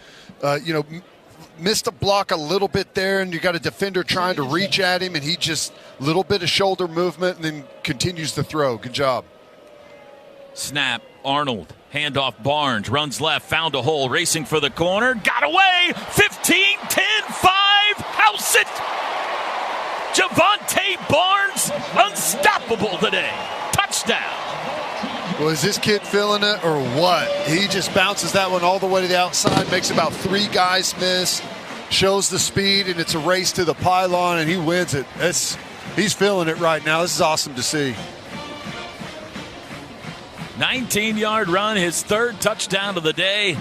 Speaker 5: missed a block a little bit there, and you got a defender trying to reach at him, and he just a little bit of shoulder movement and then continues to throw. Good job.
Speaker 3: Snap. Arnold. Handoff. Barnes. Runs left. Found a hole. Racing for the corner. Got away. 15, 10, 5. House it. Javonte Barnes. Unstoppable today. Touchdown.
Speaker 5: Well, is this kid feeling it or what? He just bounces that one all the way to the outside, makes about 3 guys miss, shows the speed, and it's a race to the pylon, and he wins it. He's feeling it right now. This is awesome to see.
Speaker 3: 19-yard run, his 3rd touchdown of the day,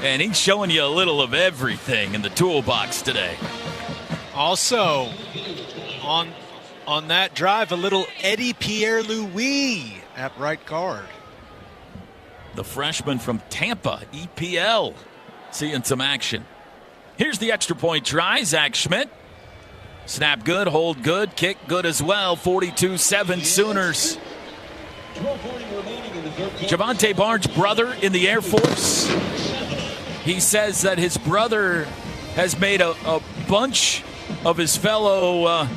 Speaker 3: and he's showing you a little of everything in the toolbox today.
Speaker 16: Also, on that drive, a little Eddie Pierre-Louis at right guard.
Speaker 3: The freshman from Tampa, EPL, seeing some action. Here's the extra point try. Zach Schmidt. Snap good, hold good, kick good as well. 42-7 Sooners. Javonte Barnes' brother in the Air Force. He says that his brother has made a bunch of his fellow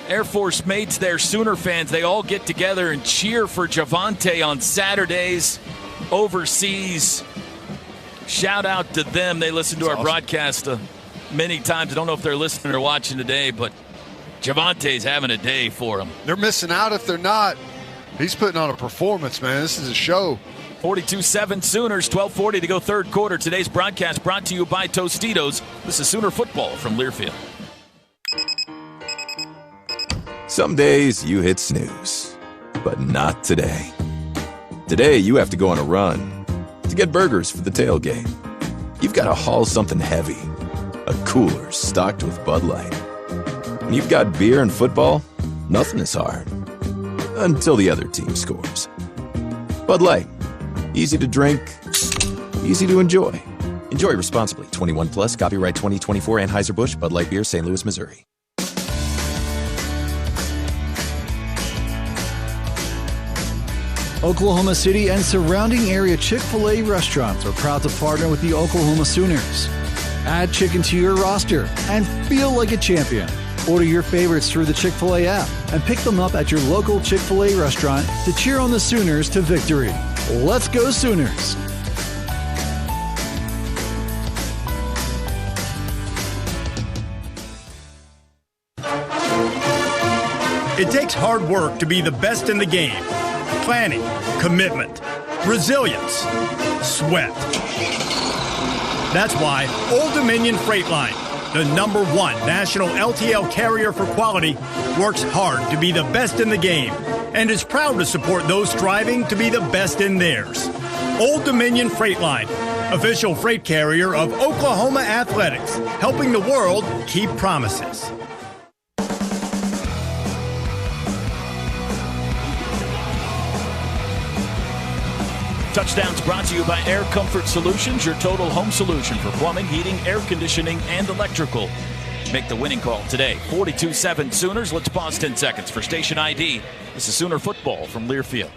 Speaker 3: Air Force mates there, Sooner fans. They all get together and cheer for Javonte on Saturdays overseas. Shout out to them. They listen to our broadcast many times. I don't know if they're listening or watching today, but Javonte's having a day for them.
Speaker 5: They're missing out if they're not. He's putting on a performance, man. This is a show.
Speaker 3: 42-7 Sooners, 12:40 to go third quarter. Today's broadcast brought to you by Tostitos. This is Sooner football from Learfield.
Speaker 17: Some days you hit snooze, but not today. Today you have to go on a run to get burgers for the tailgate. You've got to haul something heavy, a cooler stocked with Bud Light. When you've got beer and football, nothing is hard. Until the other team scores. Bud Light. Easy to drink, easy to enjoy. Enjoy responsibly. 21 plus. Copyright 2024 Anheuser-Busch Bud Light Beer, St. Louis, Missouri.
Speaker 18: Oklahoma City and surrounding area Chick-fil-A restaurants are proud to partner with the Oklahoma Sooners. Add chicken to your roster and feel like a champion. Order your favorites through the Chick-fil-A app and pick them up at your local Chick-fil-A restaurant to cheer on the Sooners to victory. Let's go Sooners!
Speaker 21: It takes hard work to be the best in the game. Planning, commitment, resilience, sweat. That's why Old Dominion Freight Line, the #1 national LTL carrier for quality, works hard to be the best in the game and is proud to support those striving to be the best in theirs. Old Dominion Freight Line, official freight carrier of Oklahoma Athletics, helping the world keep promises.
Speaker 3: Touchdowns brought to you by Air Comfort Solutions, your total home solution for plumbing, heating, air conditioning, and electrical. Make the winning call today. 42-7 Sooners. Let's pause 10 seconds for station ID. This is Sooner football from Learfield.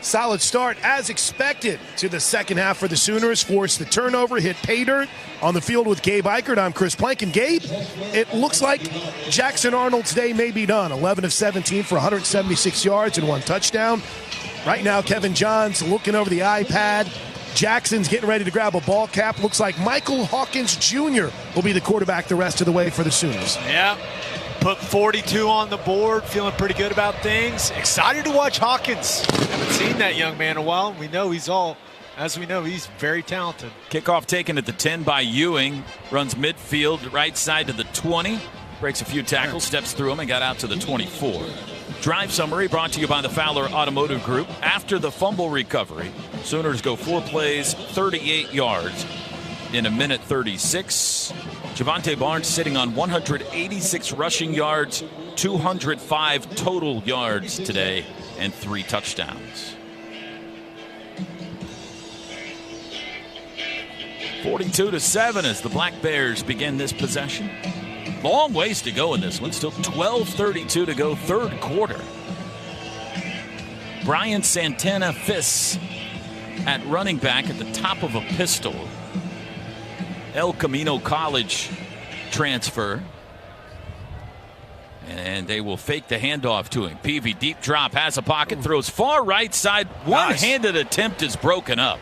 Speaker 13: Solid start as expected to the second half for the Sooners. Forced the turnover, hit pay dirt on the field with Gabe Eichert. I'm Chris Plank. And Gabe, it looks like Jackson Arnold's day may be done. 11 of 17 for 176 yards and 1 touchdown. Right now, Kevin Johns looking over the iPad. Jackson's getting ready to grab a ball cap. Looks like Michael Hawkins Jr. will be the quarterback the rest of the way for the Sooners.
Speaker 16: Yeah, put 42 on the board, feeling pretty good about things. Excited to watch Hawkins. Haven't seen that young man in a while. As we know, he's very talented.
Speaker 3: Kickoff taken at the 10 by Ewing. Runs midfield, right side to the 20. Breaks a few tackles, steps through them, and got out to the 24. Drive summary brought to you by the Fowler Automotive Group. After the fumble recovery, Sooners go 4 plays, 38 yards in a minute 36. Javonte Barnes sitting on 186 rushing yards, 205 total yards today, and 3 touchdowns. 42-7 as the Black Bears begin this possession. Long ways to go in this one. Still 12:32 to go, third quarter. Brian Santana Fiss at running back at the top of a pistol. El Camino College transfer. And they will fake the handoff to him. Peavy, deep drop, has a pocket, throws far right side. One-handed attempt is broken up.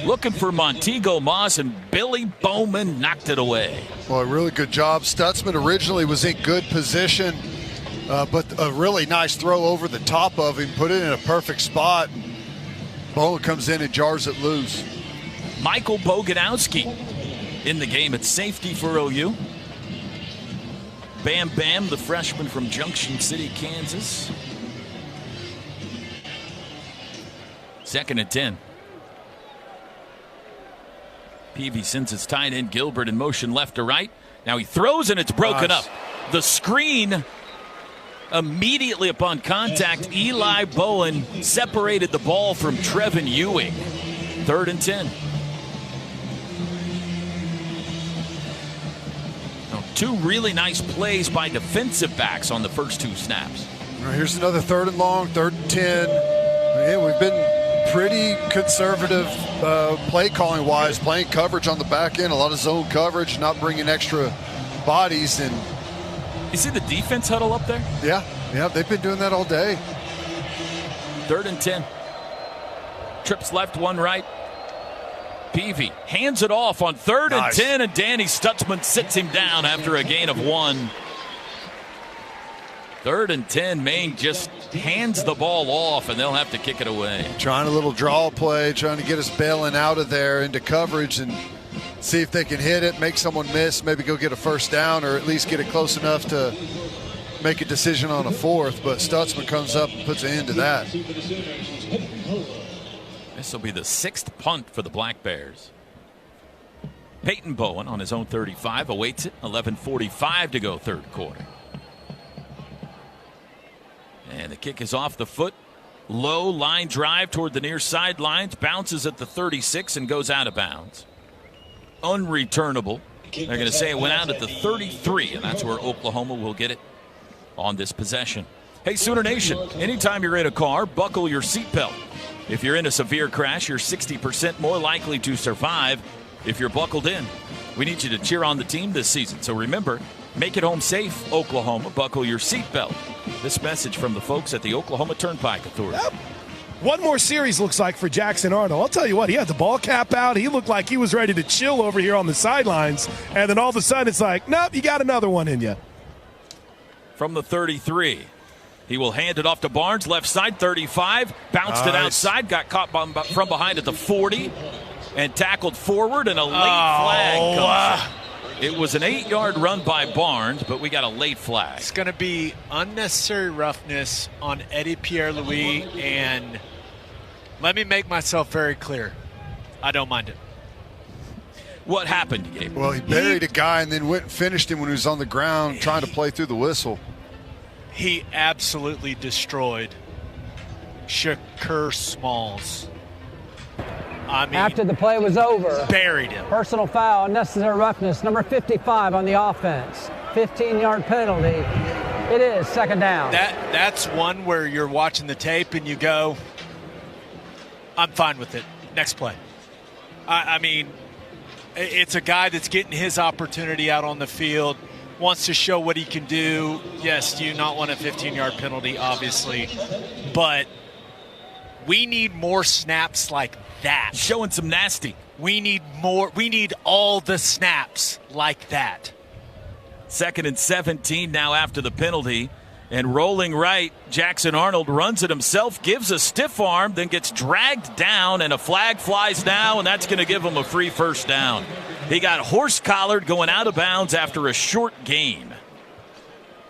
Speaker 3: Looking for Montego Moss, and Billy Bowman knocked it away.
Speaker 5: Well, a really good job. Stutzman originally was in good position, but a really nice throw over the top of him, put it in a perfect spot. Bowman comes in and jars it loose.
Speaker 3: Michael Boganowski in the game at safety for OU. Bam Bam, the freshman from Junction City, Kansas. 2nd and 10. Peavy sends his tight end Gilbert in motion left to right. Now he throws and it's broken up. The screen immediately upon contact. Eli Bowen separated the ball from Trevin Ewing. 3rd and 10. Now, 2 really nice plays by defensive backs on the first 2 snaps.
Speaker 5: All right, here's another 3rd and long, 3rd and 10. Yeah, we've been pretty conservative play calling wise, playing coverage on the back end, a lot of zone coverage, not bringing extra bodies. And
Speaker 3: you see the defense huddle up there?
Speaker 5: Yeah, they've been doing that all day.
Speaker 3: 3rd and 10. Trips left, 1 right. Peavy hands it off on 3rd and 10, and Danny Stutzman sits him down after a gain of 1. 3rd and 10, Maine just hands the ball off, and they'll have to kick it away.
Speaker 5: Trying a little draw play, trying to get us bailing out of there into coverage and see if they can hit it, make someone miss, maybe go get a first down or at least get it close enough to make a decision on a 4th. But Stutzman comes up and puts an end to that.
Speaker 3: This will be the 6th punt for the Black Bears. Peyton Bowen on his own 35 awaits it. 11:45 to go, 3rd quarter. And the kick is off the foot. Low line drive toward the near sidelines. Bounces at the 36 and goes out of bounds. Unreturnable. They're going to say it went out at the 33, and that's where Oklahoma will get it on this possession. Hey, Sooner Nation, anytime you're in a car, buckle your seatbelt. If you're in a severe crash, you're 60% more likely to survive if you're buckled in. We need you to cheer on the team this season. So remember, make it home safe, Oklahoma. Buckle your seatbelt. This message from the folks at the Oklahoma Turnpike Authority.
Speaker 13: Yep. One more series looks like for Jackson Arnold. I'll tell you what, he had the ball cap out. He looked like he was ready to chill over here on the sidelines. And then all of a sudden it's like, nope, you got another one in you.
Speaker 3: From the 33. He will hand it off to Barnes, left side, 35. Bounced it outside, got caught from behind at the 40. And tackled forward, and a late flag comes. It was an 8-yard run by Barnes, but we got a late flag.
Speaker 16: It's going to be unnecessary roughness on Eddie Pierre-Louis, and let me make myself very clear. I don't mind it.
Speaker 3: What happened, Gabe?
Speaker 5: Well, he buried a guy and then went and finished him when he was on the ground trying to play through the whistle.
Speaker 16: He absolutely destroyed Shakur Smalls. I mean,
Speaker 11: after the play was over,
Speaker 16: buried him.
Speaker 11: Personal foul, unnecessary roughness, number 55 on the offense. 15-yard penalty. It is 2nd down.
Speaker 16: That's one where you're watching the tape and you go, I'm fine with it. Next play. I mean, it's a guy that's getting his opportunity out on the field, wants to show what he can do. Yes, do you not want a 15-yard penalty, obviously, but We need more snaps like that.
Speaker 3: Showing some nasty.
Speaker 16: We need more. We need all the snaps like that.
Speaker 3: 2nd and 17 now after the penalty. And rolling right, Jackson Arnold runs it himself, gives a stiff arm, then gets dragged down, and a flag flies now, and that's going to give him a free first down. He got horse-collared going out of bounds after a short gain.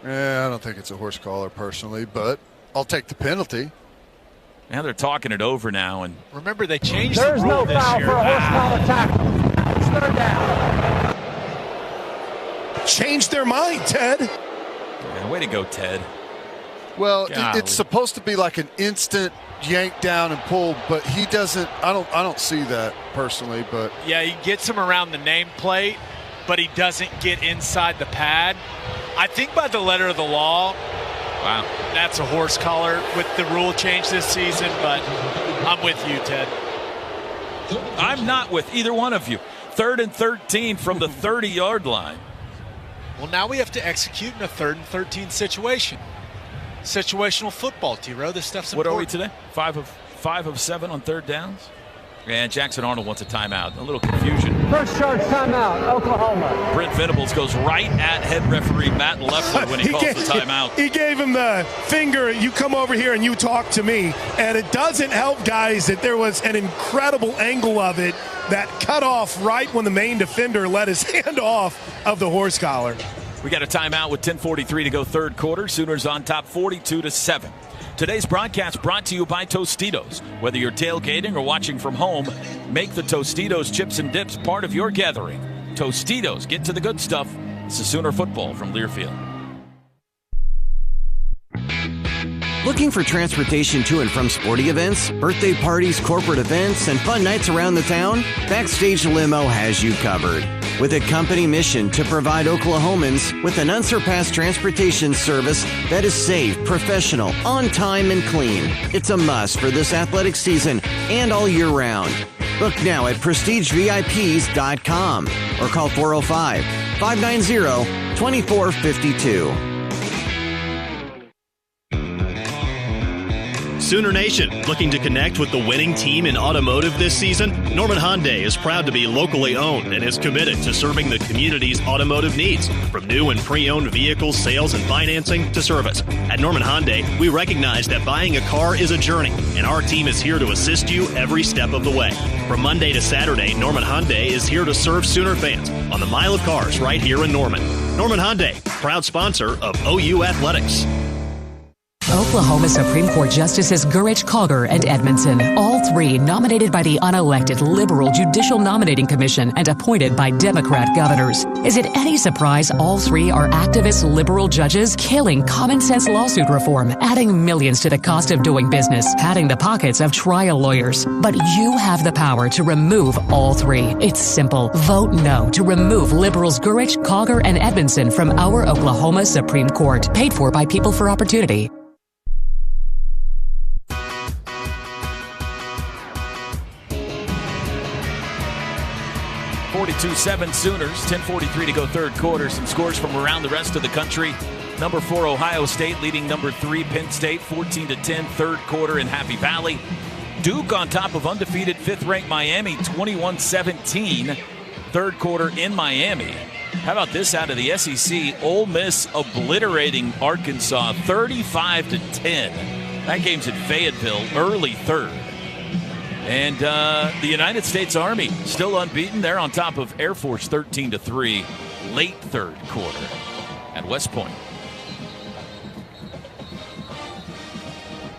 Speaker 5: Yeah, I don't think it's a horse collar personally, but I'll take the penalty.
Speaker 3: Now they're talking it over now. And
Speaker 16: remember, they changed
Speaker 11: There's
Speaker 16: the rule
Speaker 11: no foul
Speaker 16: this year.
Speaker 11: for a horse collar tackle. It's 3rd down.
Speaker 13: Changed their mind, Ted.
Speaker 3: Yeah, way to go, Ted.
Speaker 5: Well, it's supposed to be like an instant yank down and pull, but he doesn't. I don't see that personally, but
Speaker 16: yeah, he gets him around the nameplate, but he doesn't get inside the pad. I think by the letter of the law, wow, that's a horse collar with the rule change this season, but I'm with you, Ted.
Speaker 3: I'm not with either one of you. 3rd and 13 from the 30-yard line.
Speaker 16: Well, now we have to execute in a 3rd and 13 situation. Situational football, T-Row. This stuff's important.
Speaker 3: What are we today? 5 of 7 on 3rd downs? And Jackson Arnold wants a timeout. A little confusion.
Speaker 11: First charge timeout, Oklahoma.
Speaker 3: Brent Venables goes right at head referee Matt Leffler when he calls the timeout.
Speaker 13: He gave him the finger, you come over here and you talk to me. And it doesn't help, guys, that there was an incredible angle of it that cut off right when the Maine defender let his hand off of the horse collar.
Speaker 3: We got a timeout with 10:43 to go 3rd quarter. Sooners on top 42-7. Today's broadcast brought to you by Tostitos. Whether you're tailgating or watching from home, make the Tostitos chips and dips part of your gathering. Tostitos, get to the good stuff. This is Sooner football from Learfield.
Speaker 10: Looking for transportation to and from sporting events, birthday parties, corporate events, and fun nights around the town? Backstage Limo has you covered. With a company mission to provide Oklahomans with an unsurpassed transportation service that is safe, professional, on time, and clean. It's a must for this athletic season and all year round. Book now at prestigevips.com or call 405-590-2452.
Speaker 2: Sooner Nation, looking to connect with the winning team in automotive this season? Norman Hyundai is proud to be locally owned and is committed to serving the community's automotive needs, from new and pre-owned vehicle sales and financing to service. At Norman Hyundai, we recognize that buying a car is a journey, and our team is here to assist you every step of the way. From Monday to Saturday, Norman Hyundai is here to serve Sooner fans on the Mile of Cars right here in Norman. Norman Hyundai, proud sponsor of OU Athletics.
Speaker 19: Oklahoma Supreme Court Justices Gurich, Cogger, and Edmondson, all 3 nominated by the unelected liberal Judicial Nominating Commission and appointed by Democrat governors. Is it any surprise all 3 are activist liberal judges killing common sense lawsuit reform, adding millions to the cost of doing business, padding the pockets of trial lawyers? But you have the power to remove all 3. It's simple. Vote no to remove liberals Gurich, Cogger, and Edmondson from our Oklahoma Supreme Court. Paid for by People for Opportunity.
Speaker 3: 42-7 Sooners, 10:43 to go 3rd quarter. Some scores from around the rest of the country. Number 4 Ohio State leading number 3 Penn State 14-10 3rd quarter in Happy Valley. Duke on top of undefeated 5th-ranked Miami 21-17 3rd quarter in Miami. How about this out of the SEC? Ole Miss obliterating Arkansas 35-10. That game's at Fayetteville, early 3rd. And the United States Army still unbeaten. They're on top of Air Force 13-3 late 3rd quarter at West Point.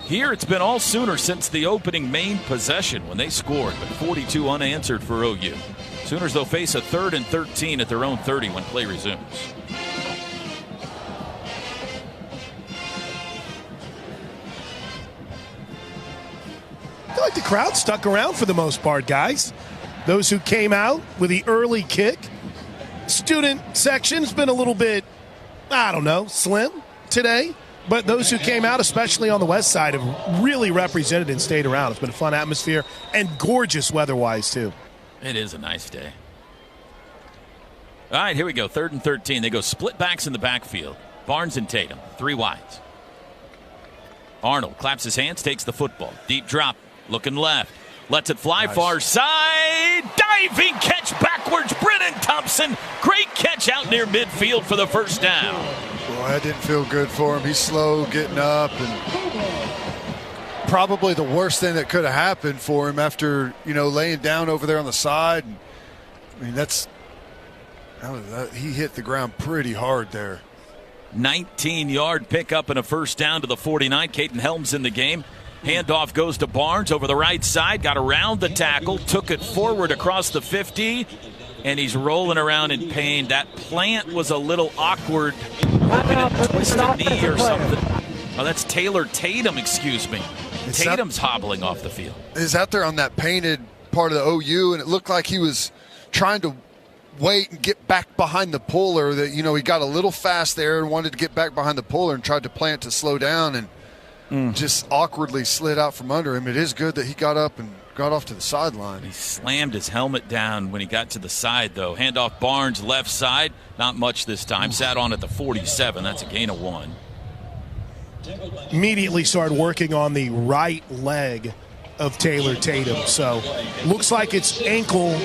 Speaker 3: Here it's been all Sooner since the opening Maine possession when they scored, but 42 unanswered for OU. Sooners, though, face a 3rd and 13 at their own 30 when play resumes.
Speaker 13: I feel like the crowd stuck around for the most part, guys. Those who came out with the early kick. Student section's been a little bit, I don't know, slim today. But those who came out, especially on the west side, have really represented and stayed around. It's been a fun atmosphere and gorgeous weather-wise, too.
Speaker 3: It is a nice day. All right, here we go. 3rd and 13. They go split backs in the backfield. Barnes and Tatum, 3 wides. Arnold claps his hands, takes the football. Deep drop, Looking left. Lets it fly far side. Diving catch backwards. Brennan Thompson. Great catch out near midfield for the first down.
Speaker 5: Boy, that didn't feel good for him. He's slow getting up, and probably the worst thing that could have happened for him after, laying down over there on the side. I mean, he hit the ground pretty hard there.
Speaker 3: 19-yard pickup and a first down to the 49. Caden Helms in the game. Handoff goes to Barnes over the right side. Got around the tackle. Took it forward across the 50. And he's rolling around in pain. That plant was a little awkward. Twisted knee or something. Oh, that's Taylor Tatum, excuse me. Tatum's hobbling off the field.
Speaker 5: He's out there on that painted part of the OU, and it looked like he was trying to wait and get back behind the puller. That he got a little fast there and wanted to get back behind the puller and tried to plant to slow down and just awkwardly slid out from under him. It is good that he got up and got off to the sideline.
Speaker 3: He slammed his helmet down when he got to the side, though. Handoff Barnes left side. Not much this time. Sat on at the 47. That's a gain of 1.
Speaker 13: Immediately started working on the right leg of Taylor Tatum. So looks like it's ankle,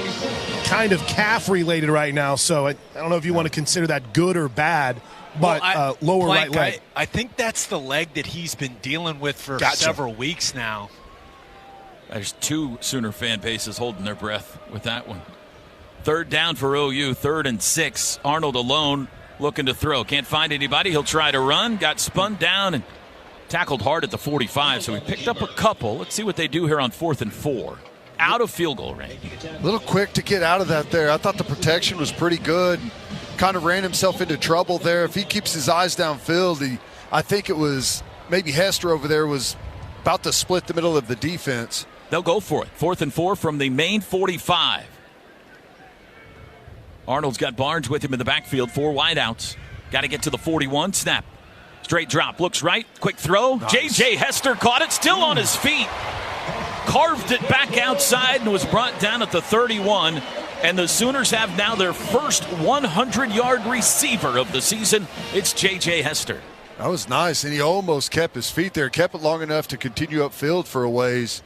Speaker 13: kind of calf related right now. So I don't know if you want to consider that good or bad, but lower right leg.
Speaker 16: I think that's the leg that he's been dealing with for several weeks now.
Speaker 3: There's 2 Sooner fan bases holding their breath with that one. Third down for OU, 3rd and 6. Arnold alone looking to throw. Can't find anybody. He'll try to run. Got spun down and tackled hard at the 45, so he picked up a couple. Let's see what they do here on 4th and 4. Out of field goal range.
Speaker 5: A little quick to get out of that there. I thought the protection was pretty good. Kind of ran himself into trouble there. If he keeps his eyes downfield, I think it was maybe Hester over there was about to split the middle of the defense.
Speaker 3: They'll go for it. 4th and 4 from the Maine 45. Arnold's got Barnes with him in the backfield. 4 wideouts. Got to get to the 41. Snap. Straight drop. Looks right. Quick throw. Nice. J.J. Hester caught it. Still on his feet. Carved it back outside and was brought down at the 31. And the Sooners have now their first 100-yard receiver of the season. It's J.J. Hester.
Speaker 5: That was nice, and he almost kept his feet there. Kept it long enough to continue upfield for a ways.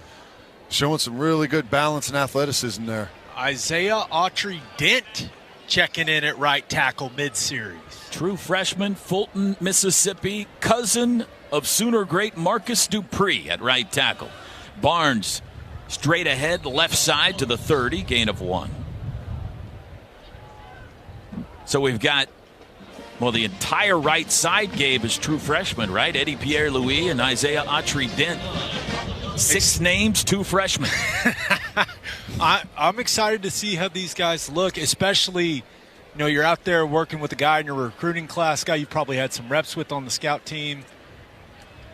Speaker 5: Showing some really good balance and athleticism there.
Speaker 16: Isaiah Autry-Dent checking in at right tackle mid-series.
Speaker 3: True freshman, Fulton, Mississippi, cousin of Sooner great Marcus Dupree at right tackle. Barnes straight ahead, left side to the 30, gain of 1. So we've got, the entire right side, Gabe, is true freshmen, right? Eddie Pierre-Louis and Isaiah Autry-Dent. 6 names, 2 freshmen.
Speaker 16: I'm excited to see how these guys look, especially, you're out there working with a guy in your recruiting class, guy you probably had some reps with on the scout team.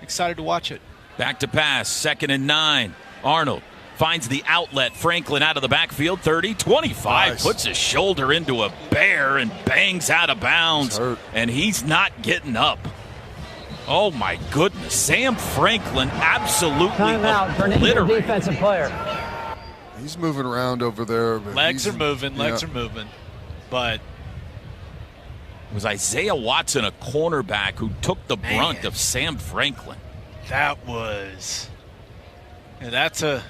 Speaker 16: Excited to watch it.
Speaker 3: Back to pass, 2nd and 9. Arnold finds the outlet. Franklin out of the backfield, 30, 25. Nice. Puts his shoulder into a bear and bangs out of bounds. And he's not getting up. Oh, my goodness. Sam Franklin absolutely obliterated.
Speaker 11: Defensive player.
Speaker 5: He's moving around over there.
Speaker 16: Legs are moving. But
Speaker 3: it was Isaiah Watson, a cornerback, who took the brunt of Sam Franklin.
Speaker 16: That was... that's a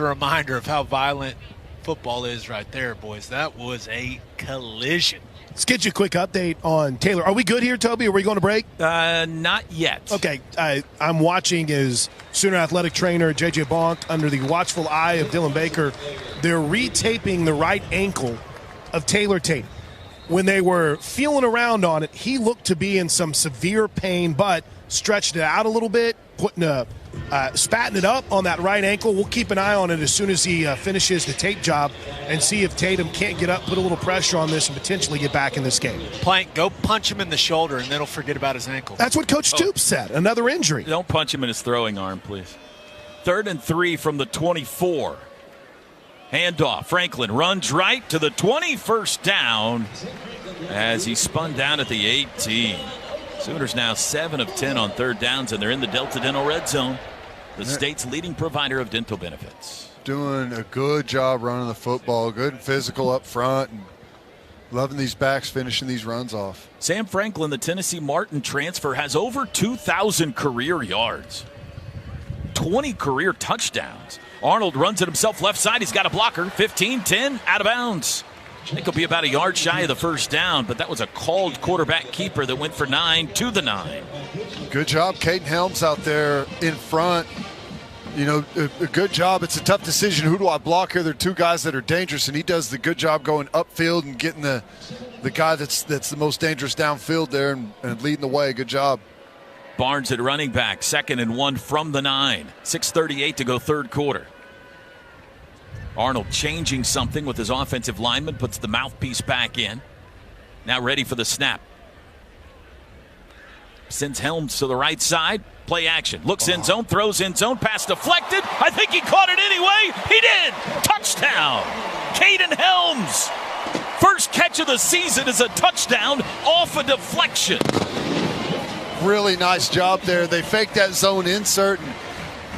Speaker 16: reminder of how violent football is right there, boys. That was a collision.
Speaker 13: Let's get you a quick update on Taylor. Are we good here, Toby? Are we going to break?
Speaker 3: Not yet.
Speaker 13: Okay. I'm watching as Sooner athletic trainer J.J. Bonk, under the watchful eye of Dylan Baker, they're retaping the right ankle of Taylor Tatum. When they were feeling around on it, he looked to be in some severe pain, but stretched it out a little bit, spatting it up on that right ankle. We'll keep an eye on it as soon as he finishes the tape job and see if Tatum can't get up, put a little pressure on this, and potentially get back in this game.
Speaker 16: Plank, go punch him in the shoulder, and then he'll forget about his ankle.
Speaker 13: That's what Coach Stoops said. Another injury.
Speaker 3: Don't punch him in his throwing arm, please. 3rd and 3 from the 24. Handoff. Franklin runs right to the 21st down as he spun down at the 18. Sooners now 7 of 10 on 3rd downs, and they're in the Delta Dental Red Zone, the state's leading provider of dental benefits.
Speaker 5: Doing a good job running the football, good and physical up front, and loving these backs finishing these runs off.
Speaker 3: Sam Franklin, the Tennessee Martin transfer, has over 2,000 career yards, 20 career touchdowns. Arnold runs it himself left side. He's got a blocker. 15-10, out of bounds. I think he'll be about a yard shy of the first down, but that was a called quarterback keeper that went for 9 to the 9.
Speaker 5: Good job, Caden Helms out there in front. You know, a good job. It's a tough decision. Who do I block here? There are two guys that are dangerous, and he does the good job going upfield and getting the guy that's the most dangerous downfield there and leading the way. Good job.
Speaker 3: Barnes at running back, 2nd and 1 from the 9. 6:38 to go third quarter. Arnold changing something with his offensive lineman, puts the mouthpiece back in. Now ready for the snap. Sends Helms to the right side. Play action. Looks in zone, throws in zone, pass deflected. I think he caught it anyway. He did. Touchdown. Caden Helms. First catch of the season is a touchdown off a deflection.
Speaker 5: Really nice job there. They faked that zone insert, and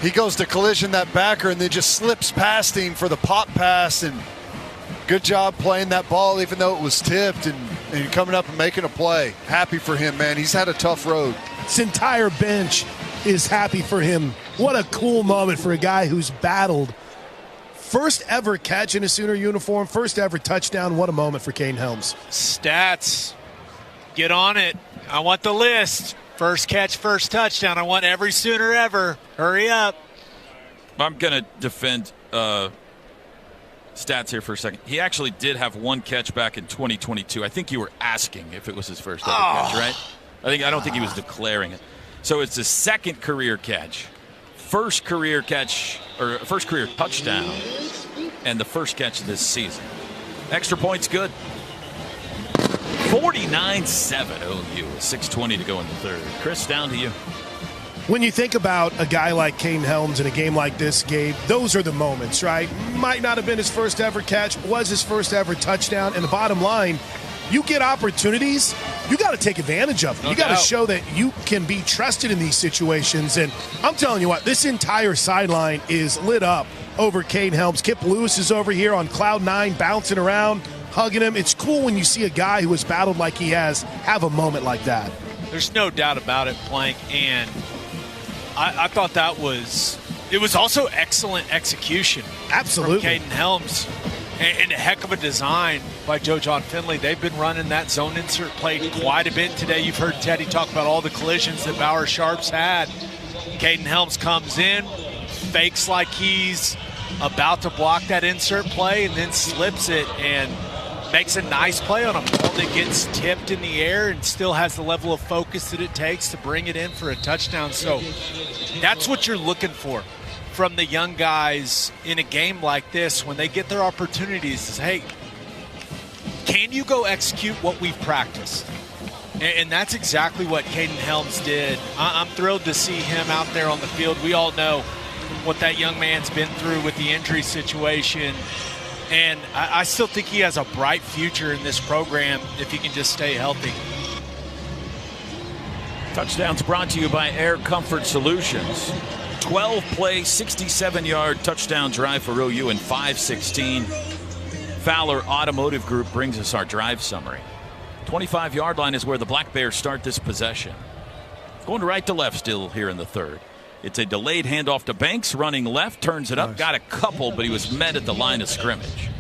Speaker 5: he goes to collision that backer and then just slips past him for the pop pass. And good job playing that ball even though it was tipped and coming up and making a play. Happy for him, man. He's had a tough road.
Speaker 13: This entire bench is happy for him. What a cool moment for a guy who's battled. First ever catch in a Sooner uniform, first ever touchdown. What a moment for Caden Helms.
Speaker 16: Stats. Get on it. I want the list. First catch, first touchdown. I want every Sooner ever. Hurry up.
Speaker 3: I'm going to defend stats here for a second. He actually did have one catch back in 2022. I think you were asking if it was his first ever catch, right? I don't think he was declaring it. So it's his second career catch, first career catch, or first career touchdown, and the first catch of this season. Extra points good. 49-7 OU with 6:20 to go in the third. Chris, down to you.
Speaker 13: When you think about a guy like Caden Helms in a game like this, Gabe, those are the moments, right? Might not have been his first ever catch, was his first ever touchdown. And the bottom line, you get opportunities, you got to take advantage of them. You got to show that you can be trusted in these situations. And I'm telling you what, this entire sideline is lit up over Caden Helms. Kip Lewis is over here on cloud 9, bouncing around, hugging him. It's cool when you see a guy who has battled like he has have a moment like that.
Speaker 16: There's no doubt about it, Plank. And I thought it was also excellent execution.
Speaker 13: Absolutely.
Speaker 16: From Caden Helms. And a heck of a design by Joe John Finley. They've been running that zone insert play quite a bit today. You've heard Teddy talk about all the collisions that Bauer Sharps had. Caden Helms comes in, fakes like he's about to block that insert play, and then slips it and makes a nice play on a ball that gets tipped in the air and still has the level of focus that it takes to bring it in for a touchdown. So that's what you're looking for from the young guys in a game like this when they get their opportunities is, hey, can you go execute what we've practiced? And that's exactly what Caden Helms did. I'm thrilled to see him out there on the field. We all know what that young man's been through with the injury situation. And I still think he has a bright future in this program if he can just stay healthy.
Speaker 3: Touchdowns brought to you by Air Comfort Solutions. 12-play, 67-yard touchdown drive for OU in 5:16. Fowler Automotive Group brings us our drive summary. 25-yard line is where the Black Bears start this possession. Going right to left still here in the third. It's a delayed handoff to Banks, running left, turns it up, got a couple, but he was met at the line of scrimmage.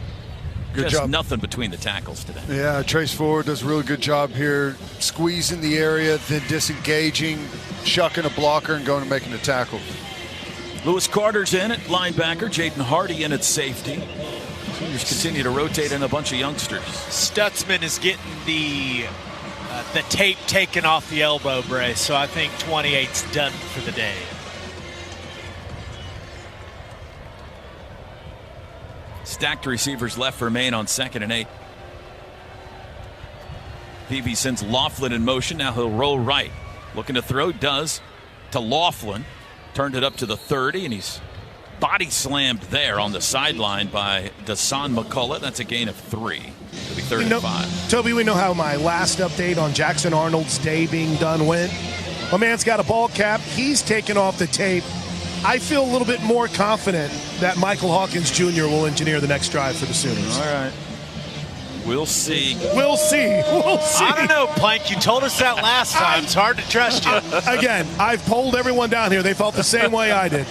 Speaker 5: Good
Speaker 3: Just
Speaker 5: job.
Speaker 3: Nothing between the tackles today.
Speaker 5: Yeah, Trace Ford does a really good job here, squeezing the area, then disengaging, shucking a blocker, and going and making a tackle.
Speaker 3: Lewis Carter's in at linebacker, Jaden Hardy in at safety. Seniors continue to rotate in a bunch of youngsters.
Speaker 16: Stutzman is getting the tape taken off the elbow brace, so I think 28's done for the day.
Speaker 3: Stacked receivers left for Maine on 2nd and 8. Peavy sends Laughlin in motion. Now he'll roll right. Looking to throw, does to Laughlin. Turned it up to the 30, and he's body slammed there on the sideline by Dasan McCullough. That's a gain of 3. It'll be 3rd and 5.
Speaker 13: Toby, we know how my last update on Jackson Arnold's day being done went. My man's got a ball cap. He's taken off the tape. I feel a little bit more confident that Michael Hawkins Jr. will engineer the next drive for the Sooners.
Speaker 3: All right. We'll see.
Speaker 13: We'll see. We'll see.
Speaker 16: I don't know, Plank. You told us that last time. It's hard to trust you.
Speaker 13: Again, I've polled everyone down here. They felt the same way I did.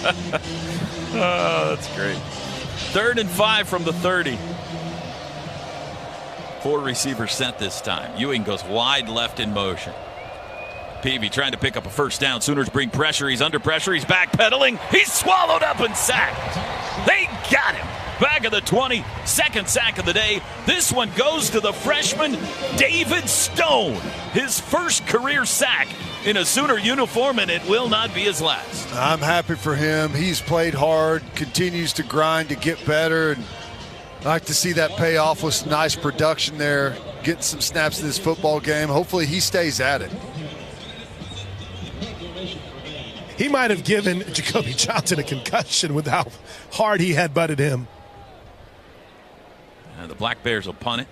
Speaker 3: Oh, that's great. 3rd and 5 from the 30. 4 receivers set this time. Ewing goes wide left in motion. Peavy trying to pick up a first down. Sooners bring pressure. He's under pressure. He's backpedaling. He's swallowed up and sacked. They got him. Back of the 20. Second sack of the day. This one goes to the freshman, David Stone. His first career sack in a Sooner uniform, and it will not be his last.
Speaker 5: I'm happy for him. He's played hard, continues to grind to get better, and I like to see that pay off with some nice production there, getting some snaps in this football game. Hopefully he stays at it.
Speaker 13: He might have given Jacoby Johnson a concussion with how hard he had butted him.
Speaker 3: The Black Bears will punt it.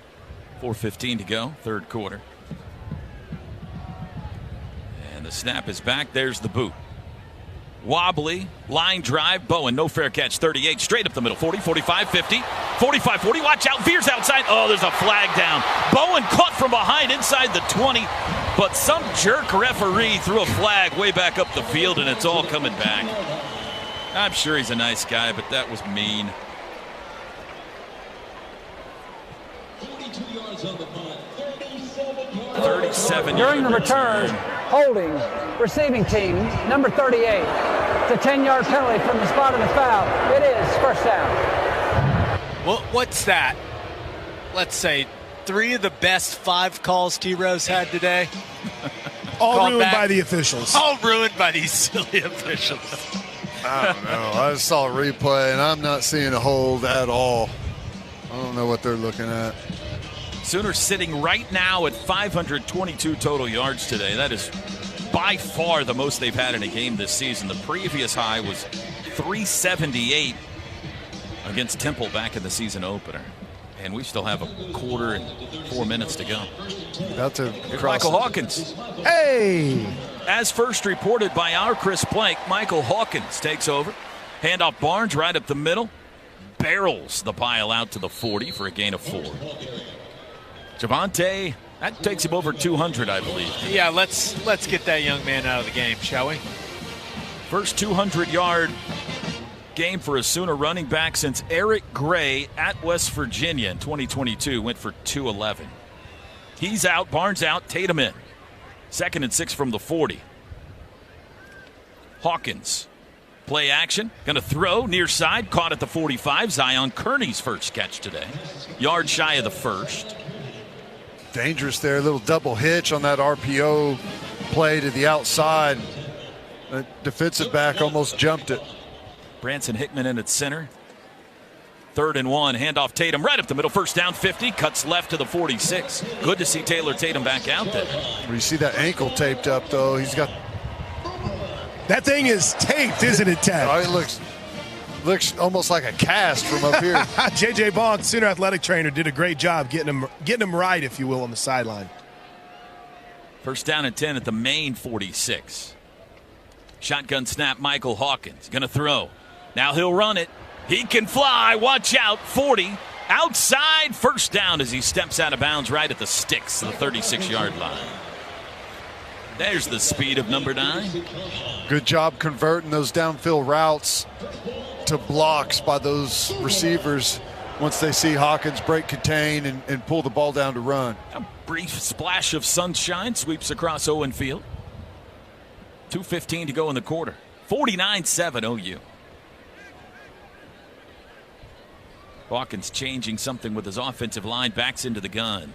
Speaker 3: 4:15 to go, third quarter. And the snap is back. There's the boot. Wobbly, line drive. Bowen, no fair catch. 38, straight up the middle. 40, 45, 50, 45, 40. Watch out, veers outside. Oh, there's a flag down. Bowen caught from behind inside the 20. But some jerk referee threw a flag way back up the field, and it's all coming back. I'm sure he's a nice guy, but that was mean. 37
Speaker 11: During the return, holding, receiving team, number 38. It's a 10-yard penalty from the spot of the foul. It is first down.
Speaker 16: Well, what's that? Let's say 3 of the best 5 calls T-Rose had today.
Speaker 13: All ruined by the officials.
Speaker 16: All ruined by these silly officials.
Speaker 5: I don't know. I just saw a replay, and I'm not seeing a hold at all. I don't know what they're looking at.
Speaker 3: Sooners sitting right now at 522 total yards today. That is by far the most they've had in a game this season. The previous high was 378 against Temple back in the season opener. And we still have a quarter and 4 minutes to go.
Speaker 5: About to
Speaker 3: cross. Michael Hawkins.
Speaker 13: Hey!
Speaker 3: As first reported by our Chris Plank, Michael Hawkins takes over. Handoff Barnes right up the middle. Barrels the pile out to the 40 for a gain of 4. Javonte, that takes him over 200, I believe.
Speaker 16: Yeah, let's get that young man out of the game, shall we?
Speaker 3: First 200-yard game for a Sooner running back since Eric Gray at West Virginia in 2022 went for 211. He's out, Barnes out, Tatum in. 2nd and 6 from the 40. Hawkins, play action, going to throw near side, caught at the 45. Zion Kearney's first catch today. Yard shy of the first.
Speaker 5: Dangerous there, a little double hitch on that RPO play to the outside. The defensive back almost jumped it.
Speaker 3: Branson Hickman in at center. 3rd and 1, handoff Tatum right up the middle. First down, 50, cuts left to the 46. Good to see Taylor Tatum back out there.
Speaker 5: You see that ankle taped up, though. He's got...
Speaker 13: That thing is taped, isn't it, Ted?
Speaker 5: Oh, it looks almost like a cast from up here.
Speaker 13: J.J. Bond, Sooner athletic trainer, did a great job getting him right, if you will, on the sideline.
Speaker 3: First down and 10 at the Maine 46. Shotgun snap, Michael Hawkins. Going to throw. Now he'll run it. He can fly. Watch out. 40. Outside. First down as he steps out of bounds right at the sticks, the 36-yard line. There's the speed of number 9.
Speaker 5: Good job converting those downfield routes to blocks by those receivers once they see Hawkins break contain and pull the ball down to run.
Speaker 3: A brief splash of sunshine sweeps across Owen Field. 2:15 to go in the quarter. 49-7 OU. Hawkins changing something with his offensive line. Backs into the gun.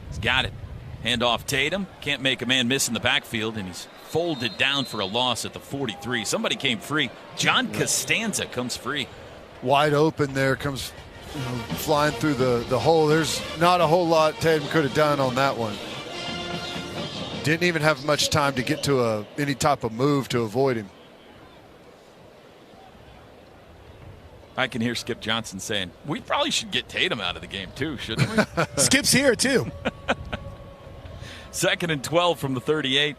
Speaker 3: He's got it. Handoff Tatum. Can't make a man miss in the backfield, and he's folded down for a loss at the 43. Somebody came free. John Costanza comes free.
Speaker 5: Wide open there, comes flying through the hole. There's not a whole lot Tatum could have done on that one. Didn't even have much time to get to any type of move to avoid him.
Speaker 3: I can hear Skip Johnson saying, we probably should get Tatum out of the game too, shouldn't we?
Speaker 13: Skip's here too.
Speaker 3: 2nd and 12 from the 38.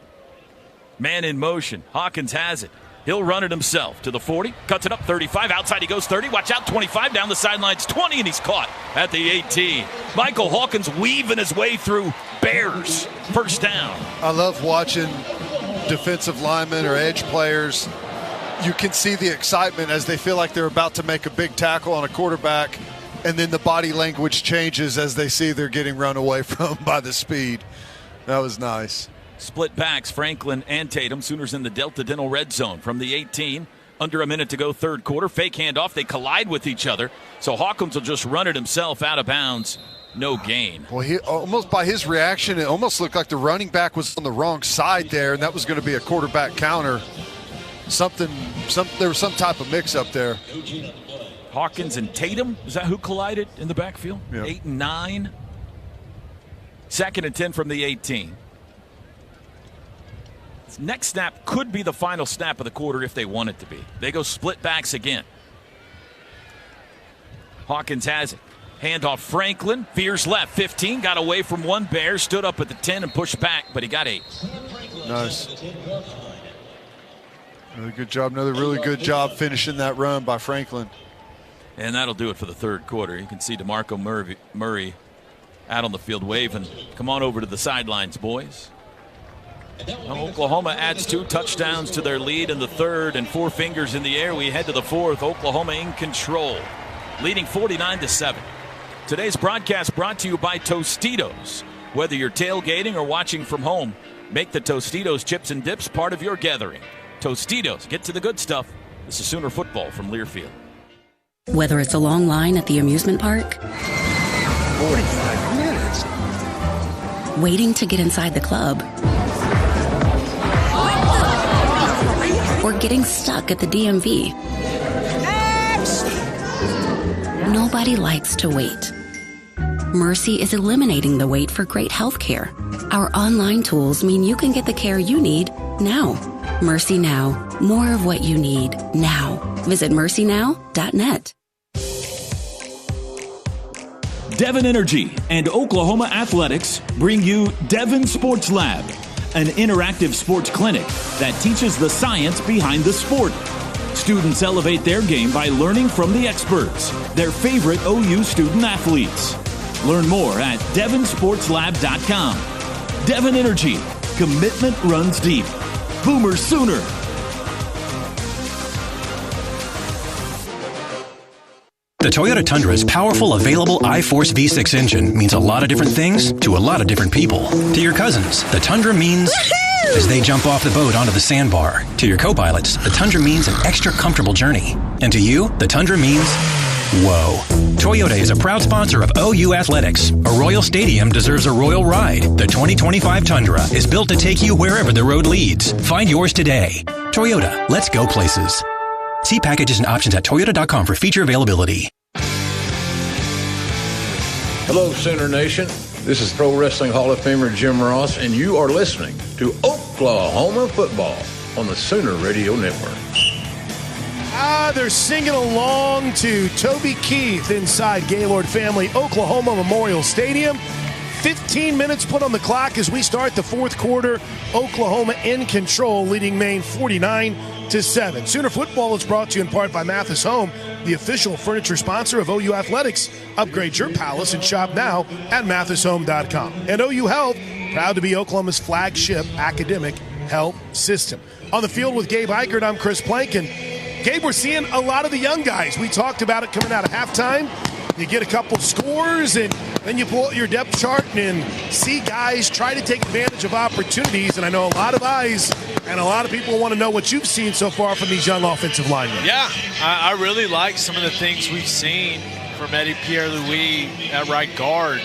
Speaker 3: Man in motion. Hawkins has it. He'll run it himself to the 40. Cuts it up 35. Outside he goes 30. Watch out, 25. Down the sidelines 20, and he's caught at the 18. Michael Hawkins weaving his way through Bears. First down.
Speaker 5: I love watching defensive linemen or edge players you can see the excitement as they feel like they're about to make a big tackle on a quarterback, and then the body language changes as they see they're getting run away from by the speed. That was nice.
Speaker 3: Split backs, Franklin and Tatum. Sooners in the Delta Dental red zone from the 18. Under a minute to go, third quarter. Fake handoff. They collide with each other. So Hawkins will just run it himself out of bounds. No gain.
Speaker 5: Well, he almost, by his reaction, it almost looked like the running back was on the wrong side there, and that was going to be a quarterback counter. There was some type of mix-up there.
Speaker 3: Hawkins and Tatum, is that who collided in the backfield?
Speaker 5: Yeah.
Speaker 3: 8 and 9. 2nd and 10 from the 18. Next snap could be the final snap of the quarter if they want it to be. They go split backs again. Hawkins has it. Handoff Franklin. Veers left. 15. Got away from one Bear. Stood up at the 10 and pushed back, but he got 8.
Speaker 5: Nice. Another good job. Another really good job finishing that run by Franklin.
Speaker 3: And that'll do it for the third quarter. You can see DeMarco Murray out on the field waving. Come on over to the sidelines, boys. Now Oklahoma adds 2 touchdowns to their lead in the third, and 4 fingers in the air. We head to the fourth. Oklahoma in control, leading 49-7. Today's broadcast brought to you by Tostitos. Whether you're tailgating or watching from home, make the Tostitos chips and dips part of your gathering. Tostitos, get to the good stuff. This is Sooner football from Learfield.
Speaker 6: Whether it's a long line at the amusement park,
Speaker 7: 45 minutes,
Speaker 6: waiting to get inside the club, or getting stuck at the DMV. Nobody likes to wait. Mercy is eliminating the wait for great health care. Our online tools mean you can get the care you need now. Mercy Now. More of what you need now. Visit mercynow.net.
Speaker 22: Devon Energy and Oklahoma Athletics bring you Devon Sports Lab, an interactive sports clinic that teaches the science behind the sport. Students elevate their game by learning from the experts, their favorite OU student athletes. Learn more at devonsportslab.com. Devon Energy. Commitment runs deep. Boomer Sooner.
Speaker 8: The Toyota Tundra's powerful, available iForce V6 engine means a lot of different things to a lot of different people. To your cousins, the Tundra means as they jump off the boat onto the sandbar. To your co-pilots, the Tundra means an extra comfortable journey. And to you, the Tundra means whoa. Toyota is a proud sponsor of OU Athletics. A Royal Stadium deserves a royal ride. The 2025 Tundra is built to take you wherever the road leads. Find yours today. Toyota, let's go places. See packages and options at toyota.com for feature availability.
Speaker 23: Hello, Sooner Nation. This is Pro Wrestling Hall of Famer Jim Ross, and you are listening to Oklahoma football on the Sooner Radio Network.
Speaker 13: They're singing along to Toby Keith inside Gaylord Family Oklahoma Memorial Stadium. 15 minutes put on the clock as we start the fourth quarter. Oklahoma in control, leading Maine 49-7. Sooner football is brought to you in part by Mathis Home, the official furniture sponsor of OU Athletics. Upgrade your palace and shop now at mathishome.com. And OU Health, proud to be Oklahoma's flagship academic health system. On the field with Gabe Eichert, I'm Chris Plankin. Gabe, we're seeing a lot of the young guys. We talked about it coming out of halftime. You get a couple scores, and then you pull out your depth chart and see guys try to take advantage of opportunities. And I know a lot of eyes and a lot of people want to know what you've seen so far from these young offensive linemen.
Speaker 16: Yeah, I really like some of the things we've seen from Eddie Pierre-Louis at right guard.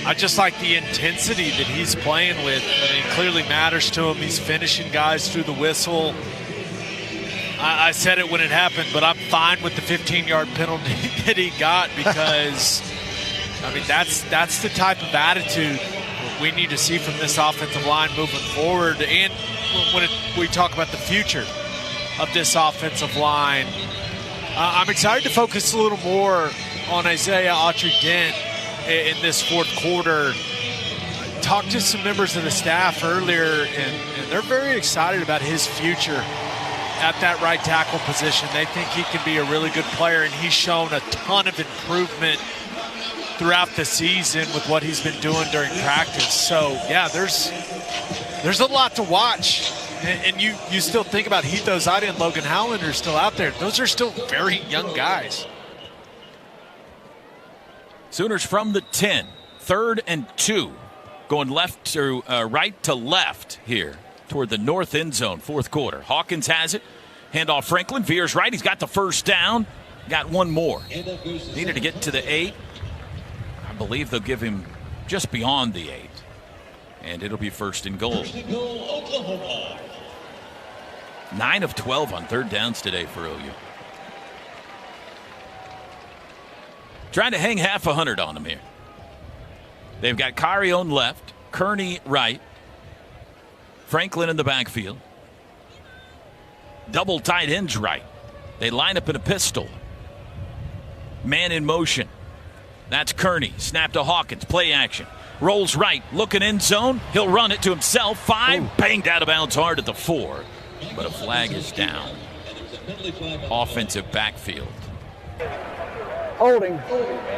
Speaker 16: I just like the intensity that he's playing with. I mean, it clearly matters to him. He's finishing guys through the whistle. I said it when it happened, but I'm fine with the 15-yard penalty that he got because, I mean, that's the type of attitude we need to see from this offensive line moving forward. And when we talk about the future of this offensive line, I'm excited to focus a little more on Isaiah Autry-Dent in this fourth quarter. Talked to some members of the staff earlier, and they're very excited about his future at that right tackle position. They think he can be a really good player, and he's shown a ton of improvement throughout the season with what he's been doing during practice. So, yeah, there's a lot to watch And you still think about Heath Ozada and Logan Howland are still out there. Those are still very young guys.
Speaker 3: Sooners from the 10, 3rd and 2, going left to right to left here toward the north end zone, fourth quarter. Hawkins has it. Handoff Franklin. Veers right. He's got the first down. Got one more. Needed to get to the 8. I believe they'll give him just beyond the 8. And it'll be first and goal. 9 of 12 on third downs today for OU. Trying to hang half 100 on them here. They've got Carrion left, Kearney right, Franklin in the backfield. Double tight ends right. They line up in a pistol. Man in motion. That's Kearney. Snap to Hawkins. Play action. Rolls right. Looking end zone. He'll run it to himself. 5. Banged out of bounds hard at the 4. But a flag is down. Offensive backfield.
Speaker 11: Holding.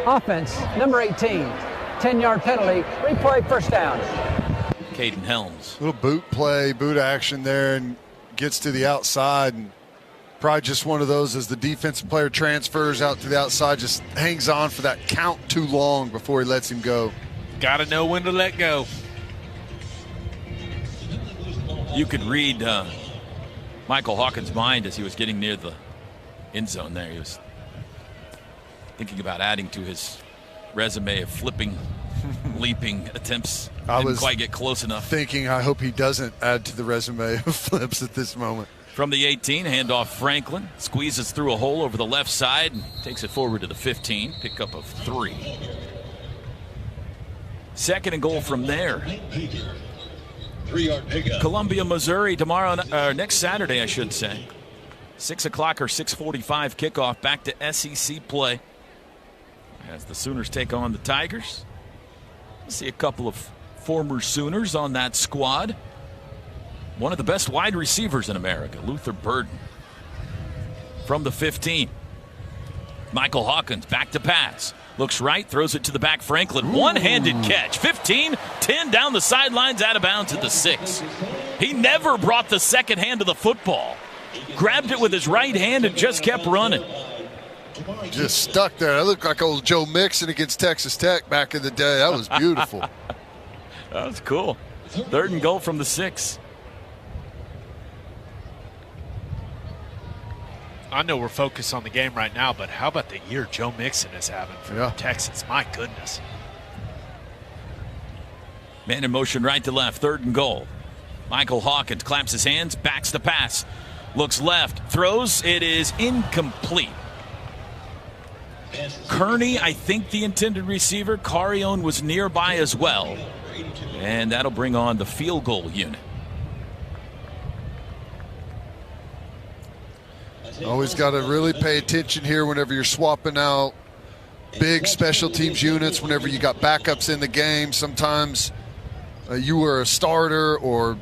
Speaker 11: Offense. Number 18. 10-yard penalty. Replay first down.
Speaker 3: Caden Helms.
Speaker 5: Little boot play, boot action there, and gets to the outside. And probably just one of those as the defensive player transfers out to the outside, just hangs on for that count too long before he lets him go.
Speaker 16: Got to know when to let go.
Speaker 3: You could read Michael Hawkins' mind as he was getting near the end zone there. He was thinking about adding to his resume of flipping, leaping attempts. Didn't quite get close enough.
Speaker 5: Thinking, I hope he doesn't add to the resume of flips at this moment.
Speaker 3: From the 18, handoff Franklin. Squeezes through a hole over the left side and takes it forward to the 15. Pickup of 3. Second and goal from there.
Speaker 1: 3-yard pickup.
Speaker 3: Columbia, Missouri tomorrow, next Saturday, I should say. 6 o'clock or 6:45 kickoff. Back to SEC play as the Sooners take on the Tigers. We'll see a couple of former Sooners on that squad. One of the best wide receivers in America, Luther Burden. From the 15, Michael Hawkins back to pass. Looks right, throws it to the back. Franklin, one-handed catch. 15, 10 down the sidelines, out of bounds at the 6. He never brought the second hand to the football. Grabbed it with his right hand and just kept running.
Speaker 5: Just stuck there. That looked like old Joe Mixon against Texas Tech back in the day. That was beautiful.
Speaker 3: That was cool. 3rd and goal from the 6.
Speaker 16: I know we're focused on the game right now, but how about the year Joe Mixon is having for Texas? My goodness.
Speaker 3: Man in motion right to left, 3rd and goal. Michael Hawkins claps his hands, backs the pass. Looks left, throws, it is incomplete. Kearney, I think the intended receiver. Carrion was nearby as well. And that'll bring on the field goal unit.
Speaker 5: Always got to really pay attention here whenever you're swapping out big special teams units, whenever you got backups in the game. Sometimes you were a starter or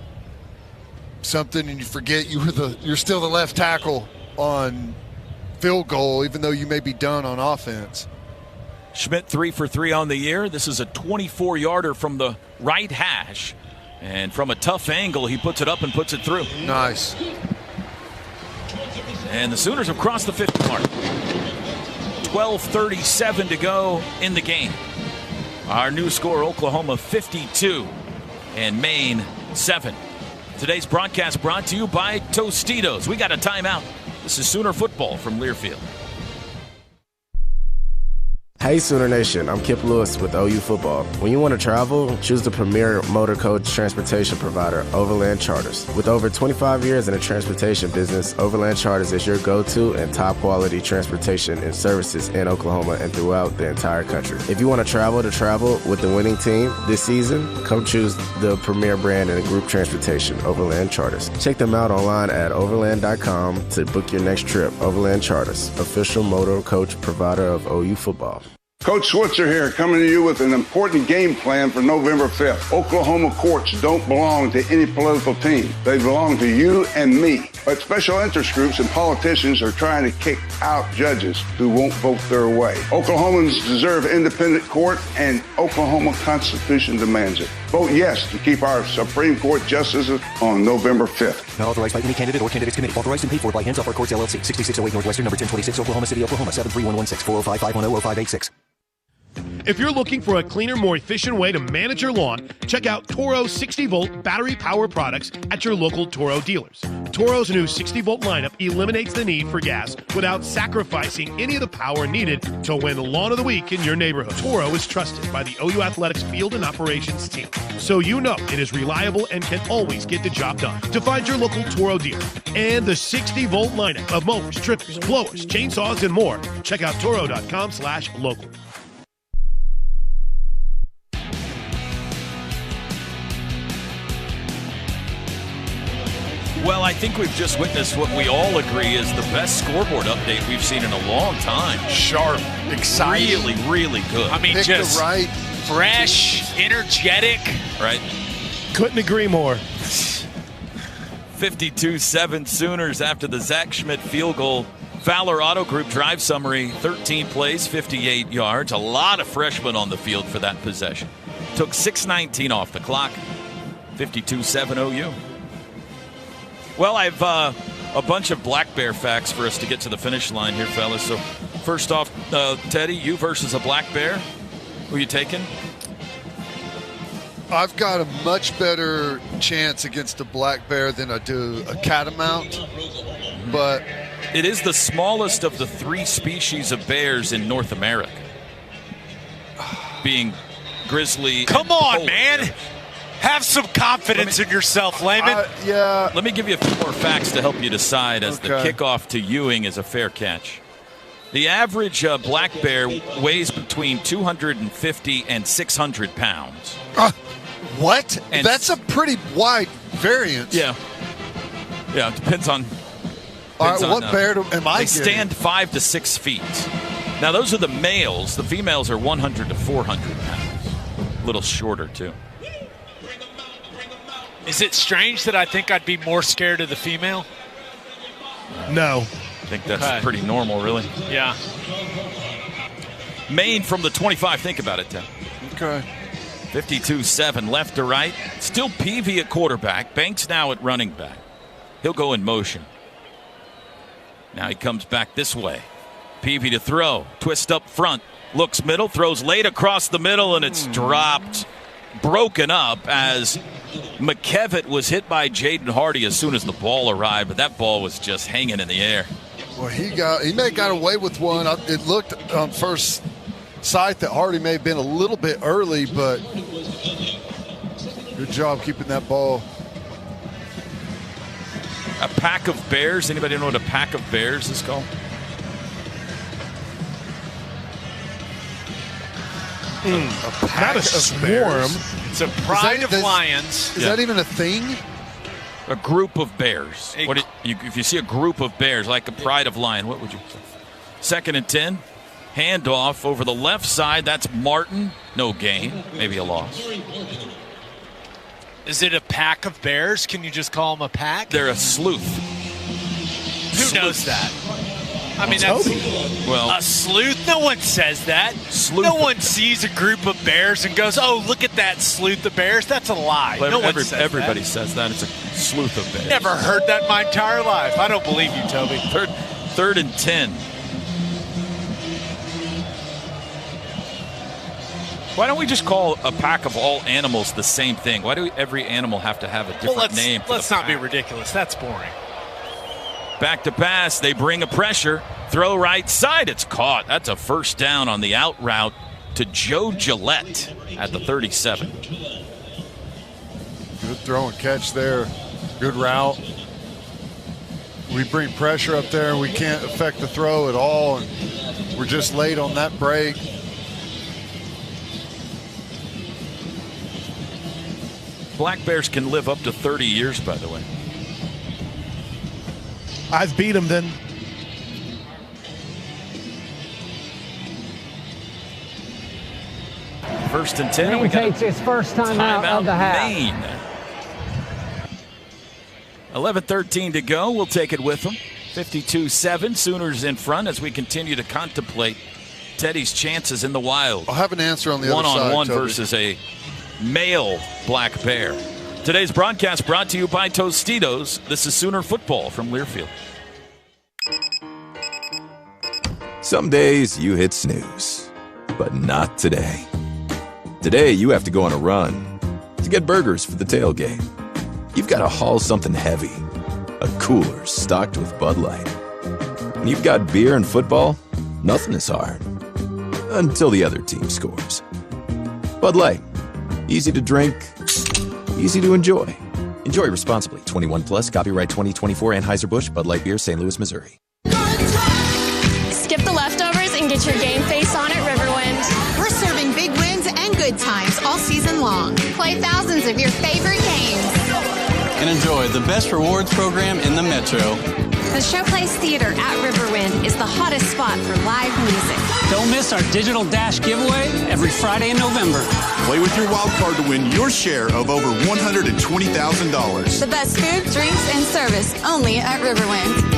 Speaker 5: something and you forget you're still the left tackle on field goal, even though you may be done on offense.
Speaker 3: Schmidt 3 for 3 on the year. This is a 24-yarder from the right hash. And from a tough angle, he puts it up and puts it through.
Speaker 5: Nice.
Speaker 3: And the Sooners have crossed the 50 mark. 12:37 to go in the game. Our new score, Oklahoma 52 and Maine 7. Today's broadcast brought to you by Tostitos. We got a timeout. This is Sooner football from Learfield.
Speaker 4: Hey Sooner Nation, I'm Kip Lewis with OU Football. When you want to travel, choose the premier motor coach transportation provider, Overland Charters. With over 25 years in the transportation business, Overland Charters is your go-to and top quality transportation and services in Oklahoma and throughout the entire country. If you want to travel with the winning team this season, come choose the premier brand in group transportation, Overland Charters. Check them out online at overland.com to book your next trip. Overland Charters, official motor coach provider of OU Football.
Speaker 1: Coach Switzer here, coming to you with an important game plan for November 5th. Oklahoma courts don't belong to any political team. They belong to you and me. But special interest groups and politicians are trying to kick out judges who won't vote their way. Oklahomans deserve independent court, and Oklahoma Constitution demands it. Vote yes to keep our Supreme Court justices on November 5th.
Speaker 12: Not authorized by any candidate or candidates committee. Authorized and paid for by Hands Off Our Courts, LLC. 6608 Northwestern, number 1026, Oklahoma City, Oklahoma, 73116, 405-510-0586.
Speaker 13: If you're looking for a cleaner, more efficient way to manage your lawn, check out Toro's 60-volt battery power products at your local Toro dealers. Toro's new 60-volt lineup eliminates the need for gas without sacrificing any of the power needed to win Lawn of the Week in your neighborhood. Toro is trusted by the OU Athletics field and operations team, so you know it is reliable and can always get the job done. To find your local Toro dealer and the 60-volt lineup of mowers, trippers, blowers, chainsaws, and more, check out toro.com/local.
Speaker 3: Well, I think we've just witnessed what we all agree is the best scoreboard update we've seen in a long time.
Speaker 16: Sharp, exciting.
Speaker 3: Really, really good.
Speaker 16: I mean,
Speaker 5: Pick
Speaker 16: just
Speaker 5: the right.
Speaker 16: fresh, energetic.
Speaker 3: Right?
Speaker 13: Couldn't agree more.
Speaker 3: 52-7 Sooners after the Zach Schmidt field goal. Fowler Auto Group drive summary, 13 plays, 58 yards. A lot of freshmen on the field for that possession. Took 6:19 off the clock. 52-7 OU. Well, I've a bunch of Black Bear facts for us to get to the finish line here, fellas. So first off, Teddy, you versus a Black Bear. Who are you taking?
Speaker 5: I've got a much better chance against a black bear than I do a catamount, but
Speaker 3: it is the smallest of the 3 species of bears in North America, being grizzly.
Speaker 16: Come on, man. Have some confidence in yourself, Layman.
Speaker 5: Yeah.
Speaker 3: Let me give you a few more facts to help you decide as the kickoff to Ewing is a fair catch. The average black bear weighs between 250 and 600 pounds.
Speaker 5: What? And that's a pretty wide variance.
Speaker 3: Yeah. Yeah, it depends on.
Speaker 5: All right, what bear am I
Speaker 3: They
Speaker 5: getting?
Speaker 3: stand 5 to 6 feet. Now, those are the males. The females are 100 to 400 pounds. A little shorter, too.
Speaker 16: Is it strange that I think I'd be more scared of the female?
Speaker 13: No.
Speaker 3: I think that's pretty normal, really.
Speaker 16: Yeah.
Speaker 3: Maine from the 25. Think about it, Tim.
Speaker 5: Okay.
Speaker 3: 52-7, left to right. Still Peavy at quarterback. Banks now at running back. He'll go in motion. Now he comes back this way. Peavy to throw. Twist up front. Looks middle. Throws late across the middle, and it's dropped. Broken up as McKevitt was hit by Jaden Hardy as soon as the ball arrived, but that ball was just hanging in the air.
Speaker 5: Well, he may have got away with one. It looked on first sight that Hardy may have been a little bit early, but good job keeping that ball.
Speaker 3: A pack of bears. Anybody know what a pack of bears is called?
Speaker 13: Not a swarm.
Speaker 16: It's a pride of lions.
Speaker 5: Is that even a thing?
Speaker 3: A group of bears. If you see a group of bears, like a pride of lion, what would you say? 2nd and 10. Handoff over the left side. That's Martin. No gain. Maybe a loss.
Speaker 16: Is it a pack of bears? Can you just call them a pack?
Speaker 3: They're a sleuth.
Speaker 16: Who knows that? I mean, that's a sleuth. No one says that. No one sees a group of bears and goes, "Oh, look at that sleuth of bears." That's a lie.
Speaker 3: Well, everybody says that. It's a sleuth of bears.
Speaker 16: Never heard that in my entire life. I don't believe you, Toby.
Speaker 3: Third and 10. Why don't we just call a pack of all animals the same thing? Why do every animal have to have a different name?
Speaker 16: Let's not be ridiculous. That's boring.
Speaker 3: Back to pass. They bring a pressure. Throw right side. It's caught. That's a first down on the out route to Joe Gillette at the 37.
Speaker 5: Good throw and catch there. Good route. We bring pressure up there and we can't affect the throw at all. And we're just late on that break.
Speaker 3: Black Bears can live up to 30 years, by the way.
Speaker 13: I've beat him then.
Speaker 3: First and 10.
Speaker 11: Maine
Speaker 3: We got
Speaker 11: takes its first time out of the half.
Speaker 3: Maine. 11:13 to go. We'll take it with them. 52-7. Sooners in front as we continue to contemplate Teddy's chances in the wild.
Speaker 5: I'll have an answer on the other side.
Speaker 3: One-on-one versus a male black bear. Today's broadcast brought to you by Tostitos. This is Sooner football from Learfield.
Speaker 17: Some days you hit snooze, but not today. Today you have to go on a run to get burgers for the tailgate. You've got to haul something heavy, a cooler stocked with Bud Light. When you've got beer and football, nothing is hard. Until the other team scores. Bud Light. Easy to drink, easy to enjoy. Enjoy responsibly. 21 plus, copyright 2024 Anheuser-Busch, Bud Light Beer, St. Louis, Missouri.
Speaker 9: Skip the leftovers and get your game face on at Riverwind.
Speaker 15: We're serving big wins and good times all season long.
Speaker 9: Play thousands of your favorite games.
Speaker 20: And enjoy the best rewards program in the Metro.
Speaker 9: The Showplace Theater at Riverwind is the hottest spot for live music.
Speaker 24: Don't miss our Digital Dash giveaway every Friday in November.
Speaker 25: Play with your wild card to win your share of over $120,000.
Speaker 9: The best food, drinks, and service only at Riverwind.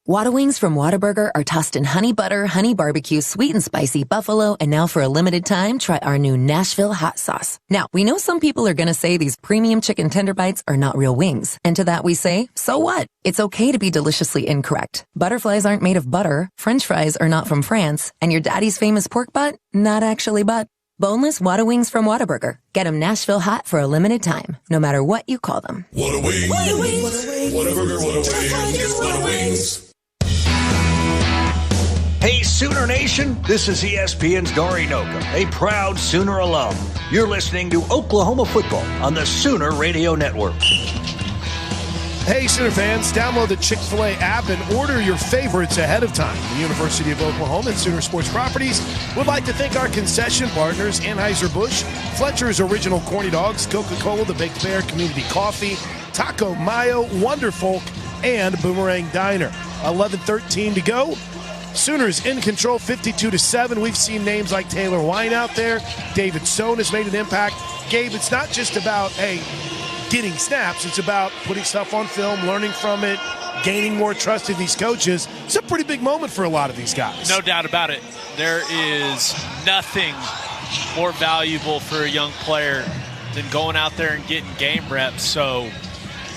Speaker 26: Whata Wings from Whataburger are tossed in honey butter, honey barbecue, sweet and spicy buffalo, and now for a limited time, try our new Nashville hot sauce. Now, we know some people are going to say these premium chicken tender bites are not real wings. And to that we say, so what? It's okay to be deliciously incorrect. Butterflies aren't made of butter, French fries are not from France, and your daddy's famous pork butt? Not actually butt. Boneless Whata Wings from Whataburger. Get them Nashville hot for a limited time, no matter what you call them.
Speaker 27: Whata Wings. Whata Wings. Whataburger, Whata Wings. Whata Wings.
Speaker 28: Hey, Sooner Nation, this is ESPN's Dory Noka, a proud Sooner alum. You're listening to Oklahoma football on the Sooner Radio Network.
Speaker 13: Hey, Sooner fans, download the Chick-fil-A app and order your favorites ahead of time. The University of Oklahoma and Sooner Sports Properties would like to thank our concession partners, Anheuser-Busch, Fletcher's Original Corny Dogs, Coca-Cola, The Baked Bear, Community Coffee, Taco Mayo, Wonderfolk, and Boomerang Diner. 11:13 to go. Sooners in control, 52-7. We've seen names like Taylor Wine out there. David Stone has made an impact. Gabe, it's not just about, hey, getting snaps. It's about putting stuff on film, learning from it, gaining more trust in these coaches. It's a pretty big moment for a lot of these guys.
Speaker 16: No doubt about it. There is nothing more valuable for a young player than going out there and getting game reps. So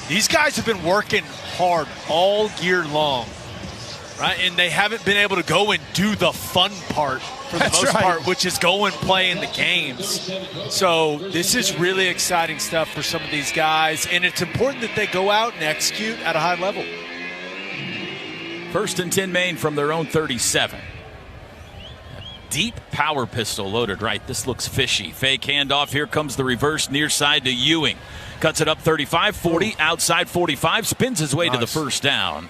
Speaker 16: these guys have been working hard all year long. Right, and they haven't been able to go and do the fun part for the most part, which is go and play in the games. So this is really exciting stuff for some of these guys, and it's important that they go out and execute at a high level.
Speaker 3: First and 10 Maine from their own 37. Deep power pistol loaded right. This looks fishy. Fake handoff. Here comes the reverse near side to Ewing. Cuts it up 35, 40, outside 45, spins his way to the first down.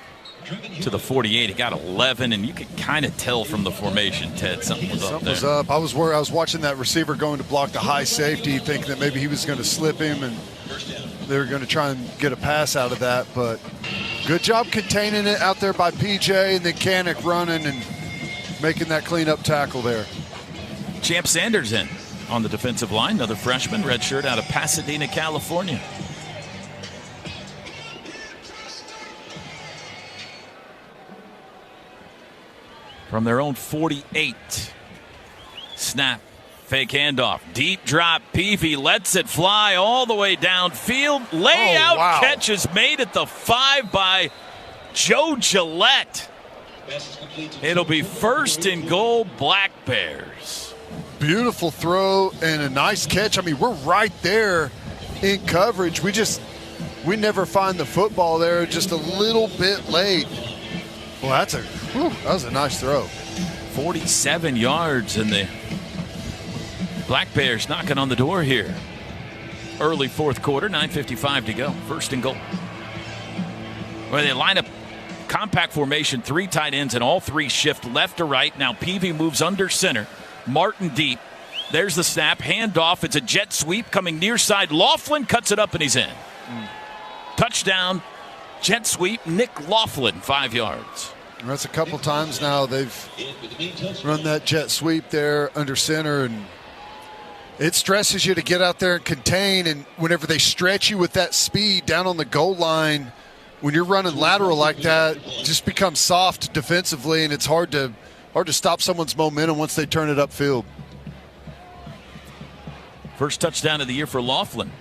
Speaker 3: To the 48, he got 11, and you could kind of tell from the formation, Ted, something was up there.
Speaker 5: Something was up. I was worried. I was watching that receiver going to block the high safety, thinking that maybe he was going to slip him, and they were going to try and get a pass out of that. But good job containing it out there by PJ, and then Kanik running and making that cleanup tackle there.
Speaker 3: Champ Sanders in on the defensive line, another freshman, redshirt out of Pasadena, California. From their own 48. Snap. Fake handoff. Deep drop. Peavy lets it fly all the way downfield. Layout catch is made at the 5 by Joe Gillette. It'll be first and goal, Black Bears.
Speaker 5: Beautiful throw and a nice catch. I mean, we're right there in coverage. We never find the football there, just a little bit late. Well, that was a nice throw.
Speaker 3: 47 yards, and the Black Bears knocking on the door here. Early fourth quarter, 9:55 to go. First and goal. Where they line up compact formation, 3 tight ends, and all 3 shift left to right. Now Peavy moves under center. Martin deep. There's the snap. Handoff. It's a jet sweep coming near side. Laughlin cuts it up, and he's in. Touchdown. Jet sweep, Nick Laughlin, 5 yards.
Speaker 5: That's a couple times now they've run that jet sweep there under center, and It stresses you to get out there and contain, and whenever they stretch you with that speed down on the goal line, when you're running lateral like that, it just becomes soft defensively, and it's hard to stop someone's momentum once they turn it upfield.
Speaker 3: First touchdown of the year for Laughlin.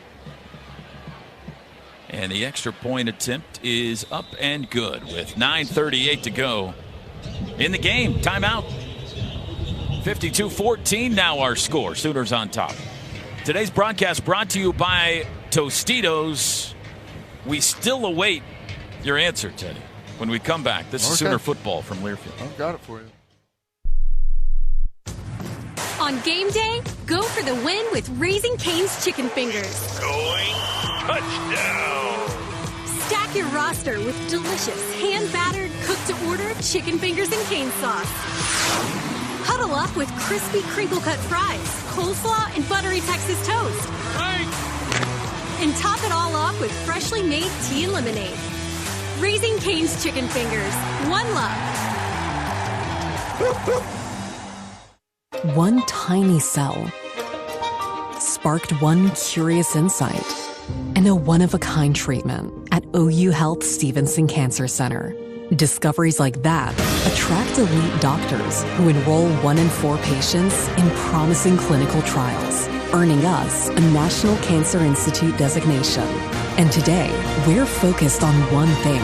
Speaker 3: And the extra point attempt is up and good with 9:38 to go in the game. Timeout. 52-14 now our score. Sooners on top. Today's broadcast brought to you by Tostitos. We still await your answer, Teddy, when we come back. This is Sooner football from Learfield.
Speaker 5: I've got it for you.
Speaker 9: On game day, go for the win with Raising Cane's Chicken Fingers.
Speaker 28: Going touchdown.
Speaker 9: Stack your roster with delicious, hand-battered, cooked-to-order chicken fingers and cane sauce. Huddle up with crispy crinkle-cut fries, coleslaw, and buttery Texas toast.
Speaker 28: Right.
Speaker 9: And top it all off with freshly made tea and lemonade. Raising Cane's Chicken Fingers. One love.
Speaker 2: One tiny cell sparked one curious insight and a one-of-a-kind treatment at OU Health Stevenson Cancer Center. Discoveries like that attract elite doctors who enroll 1 in 4 patients in promising clinical trials, earning us a National Cancer Institute designation. And today, we're focused on one thing.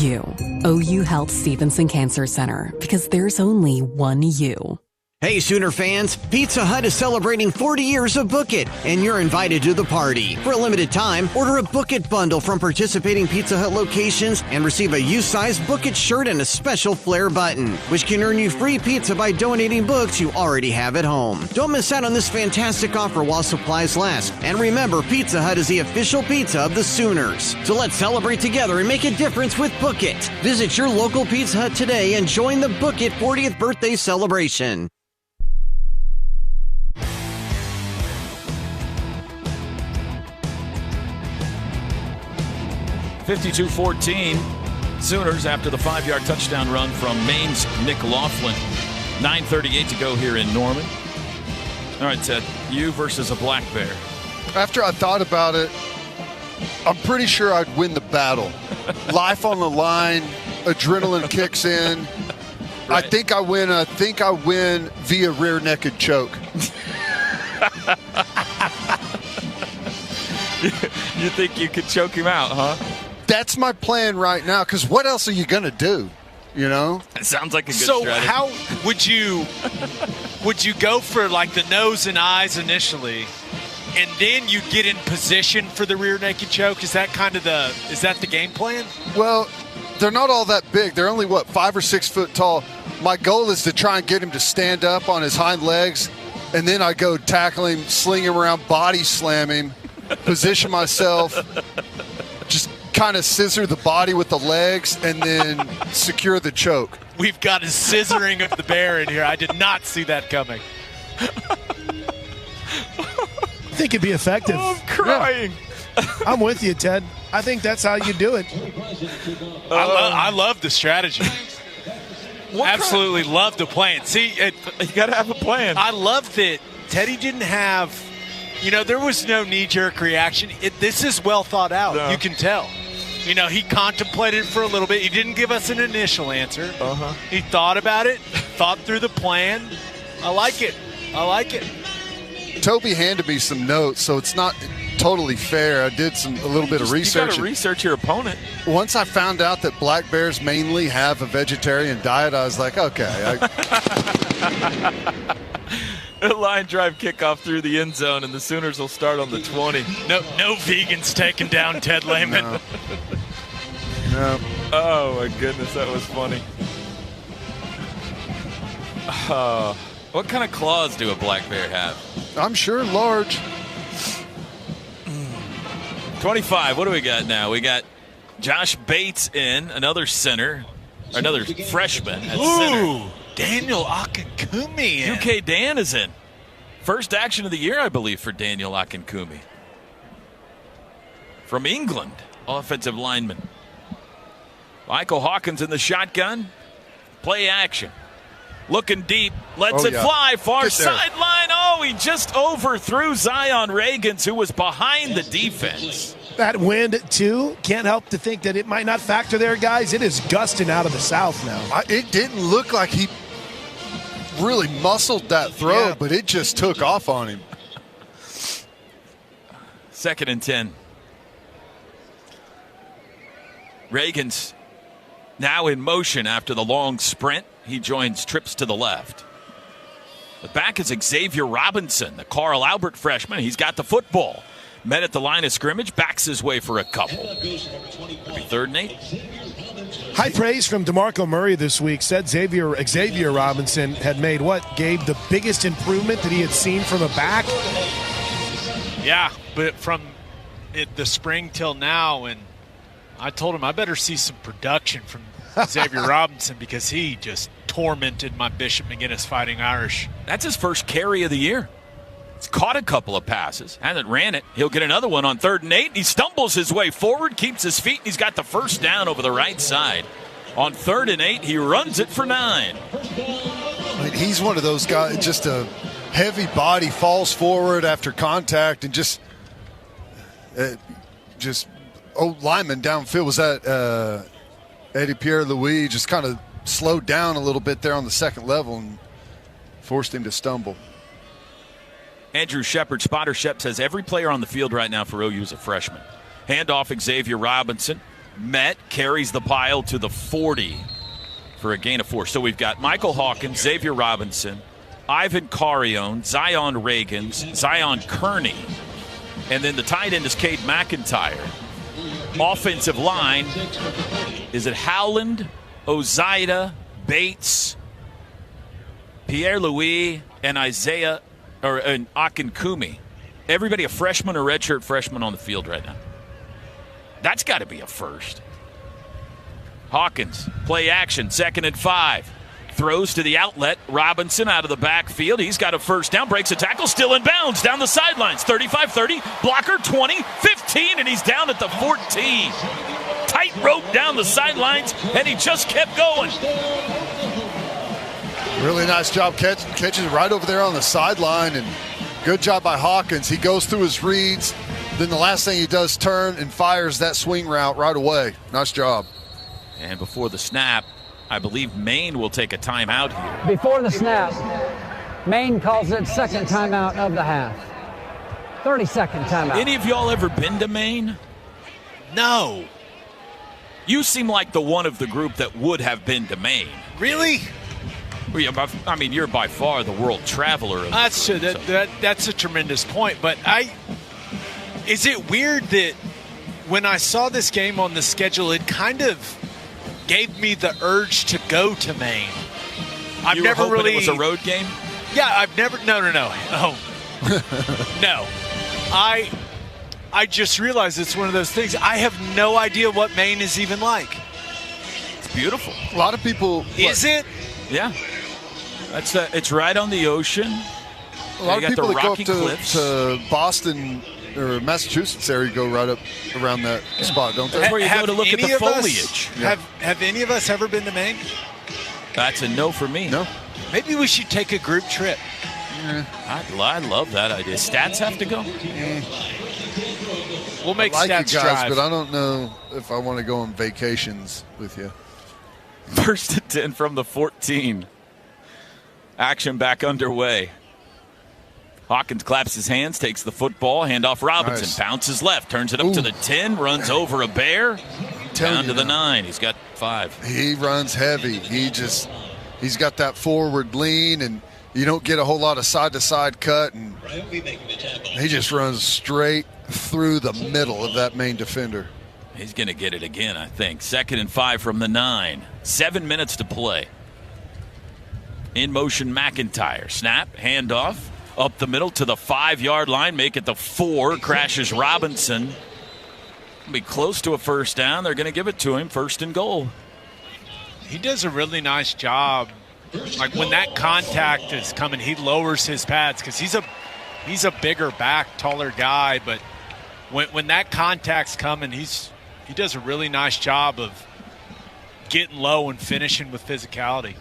Speaker 2: You. OU Health Stevenson Cancer Center, because there's only one you.
Speaker 6: Hey, Sooner fans, Pizza Hut is celebrating 40 years of Book It, and you're invited to the party. For a limited time, order a Book It bundle from participating Pizza Hut locations and receive a U-size Book It shirt and a special flare button, which can earn you free pizza by donating books you already have at home. Don't miss out on this fantastic offer while supplies last. And remember, Pizza Hut is the official pizza of the Sooners. So let's celebrate together and make a difference with Book It. Visit your local Pizza Hut today and join the Book It 40th birthday celebration.
Speaker 3: 52-14 Sooners after the 5-yard touchdown run from Maine's Nick Laughlin. 9:38 to go here in Norman. All right, Ted, you versus a black bear.
Speaker 5: After I thought about it, I'm pretty sure I'd win the battle. Life on the line, adrenaline kicks in. Right. I think I win via rear naked choke.
Speaker 3: You think you could choke him out, huh?
Speaker 5: That's my plan right now, because what else are you going to do, you know?
Speaker 3: It sounds like a good
Speaker 16: strategy.
Speaker 3: So
Speaker 16: how would you go for, like, the nose and eyes initially, and then you get in position for the rear naked choke? Is that the game plan?
Speaker 5: Well, they're not all that big. They're only, 5 or 6 foot tall. My goal is to try and get him to stand up on his hind legs, and then I go tackle him, sling him around, body slam him, position myself, just kind of scissor the body with the legs, and then secure the choke.
Speaker 16: We've got a scissoring of the bear in here. I did not see that coming.
Speaker 13: I think it'd be effective.
Speaker 3: Oh, I'm crying.
Speaker 13: Yeah. I'm with you, Ted. I think that's how you do it.
Speaker 16: I love the strategy. Absolutely love the plan. See,
Speaker 3: you got to have a plan.
Speaker 16: I love that Teddy didn't have, there was no knee-jerk reaction. This is well thought out. No. You can tell. He contemplated for a little bit. He didn't give us an initial answer.
Speaker 3: Uh-huh.
Speaker 16: He thought about it, thought through the plan. I like it.
Speaker 5: Toby handed me some notes, so it's not totally fair. I did a little bit of research.
Speaker 3: You got to research your opponent.
Speaker 5: Once I found out that black bears mainly have a vegetarian diet, I was like, okay.
Speaker 3: A line drive kickoff through the end zone, and the Sooners will start on the 20.
Speaker 16: No vegans taking down Ted Lehman.
Speaker 5: No.
Speaker 3: Oh, my goodness, that was funny. What kind of claws do a black bear have?
Speaker 5: I'm sure large.
Speaker 3: 25, what do we got now? We got Josh Bates in, another freshman at center.
Speaker 16: Daniel Akinkumi in.
Speaker 3: UK Dan is in. First action of the year, I believe, for Daniel Akinkumi. From England, offensive lineman. Michael Hawkins in the shotgun. Play action. Looking deep. Lets it fly. Far sideline. Oh, he just overthrew Zion Reagans, who was behind the defense.
Speaker 13: That wind, too, can't help to think that it might not factor there, guys. It is gusting out of the south now.
Speaker 5: It didn't look like he really muscled that throw, but it just took off on him.
Speaker 3: 2nd and 10. Reagans now in motion after the long sprint. He joins trips to the left. The back is Xavier Robinson, the Carl Albert freshman. He's got the football. Met at the line of scrimmage, backs his way for a couple. It'll be 3rd and 8.
Speaker 13: High praise from DeMarco Murray this week. Said Xavier Robinson had made Gabe, the biggest improvement that he had seen from a back?
Speaker 16: Yeah, but from the spring till now, and I told him I better see some production from Xavier Robinson because he just tormented my Bishop McGinnis Fighting Irish.
Speaker 3: That's his first carry of the year. He's caught a couple of passes, hasn't ran it. He'll get another one on 3rd and 8. He stumbles his way forward, keeps his feet, and he's got the first down over the right side. On 3rd and 8, he runs it for 9.
Speaker 5: He's one of those guys, just a heavy body, falls forward after contact, and just lineman downfield. Was that Eddie Pierre-Louis just kind of slowed down a little bit there on the second level and forced him to stumble.
Speaker 3: Andrew Shepard, Spotter Shep, says every player on the field right now for OU is a freshman. Handoff Xavier Robinson. Met carries the pile to the 40 for a gain of 4. So we've got Michael Hawkins, Xavier Robinson, Ivan Carrione, Zion Reagans, Zion Kearney, and then the tight end is Cade McIntyre. Offensive line, is it Howland, Ozida, Bates, Pierre-Louis, and Akinkumi. Everybody a freshman or redshirt freshman on the field right now. That's got to be a first. Hawkins, play action, 2nd and 5. Throws to the outlet. Robinson out of the backfield. He's got a first down, breaks a tackle, still in bounds down the sidelines. 35-30, blocker 20, 15, and he's down at the 14. Tight rope down the sidelines, and he just kept going.
Speaker 5: Really nice job catches right over there on the sideline, and good job by Hawkins. He goes through his reads, then the last thing he does turn and fires that swing route right away. Nice job.
Speaker 3: And before the snap, I believe Maine will take a timeout here.
Speaker 11: Before the snap, Maine calls it 2nd timeout of the half. 32nd timeout.
Speaker 3: Any of y'all ever been to Maine?
Speaker 16: No.
Speaker 3: You seem like the one of the group that would have been to Maine.
Speaker 16: Really?
Speaker 3: I mean, you're by far the world traveler.
Speaker 16: That's true. That's a tremendous point. But is it weird that when I saw this game on the schedule, it kind of gave me the urge to go to Maine?
Speaker 3: I've never really. It was a road game?
Speaker 16: Yeah, I've never. No. Oh, no. I just realized it's one of those things. I have no idea what Maine is even like.
Speaker 3: It's beautiful.
Speaker 5: A lot of people.
Speaker 16: Is it?
Speaker 3: Yeah. It's right on the ocean.
Speaker 5: A lot of people that go up to Boston or Massachusetts area go right up around that spot, don't they?
Speaker 3: That's where you go to look at the foliage.
Speaker 16: Have any of us ever been to Maine?
Speaker 3: That's a no for me.
Speaker 5: No.
Speaker 16: Maybe we should take a group trip.
Speaker 3: Yeah. I love that idea. Stats have to go.
Speaker 16: We'll make
Speaker 5: I like
Speaker 16: Stats
Speaker 5: you guys,
Speaker 16: drive.
Speaker 5: but I don't know if I want to go on vacations with you.
Speaker 3: 1st and 10 from the 14. Action back underway. Hawkins claps his hands, takes the football, handoff Robinson,
Speaker 5: nice.
Speaker 3: Bounces left, turns it up to the 10, runs over a bear, down to the 9. He's got 5.
Speaker 5: He runs heavy. He's got that forward lean, and you don't get a whole lot of side-to-side cut, and he just runs straight through the middle of that Maine defender.
Speaker 3: He's going to get it again, I think. 2nd and 5 from the 9. 7 minutes to play. In motion, McIntyre. Snap, handoff, up the middle to the 5-yard line. Make it the 4. Crashes Robinson. Be close to a first down. They're going to give it to him. 1st and goal.
Speaker 16: He does a really nice job. Like when that contact is coming, he lowers his pads because he's a bigger back, taller guy. But when that contact's coming, he does a really nice job of getting low and finishing with physicality.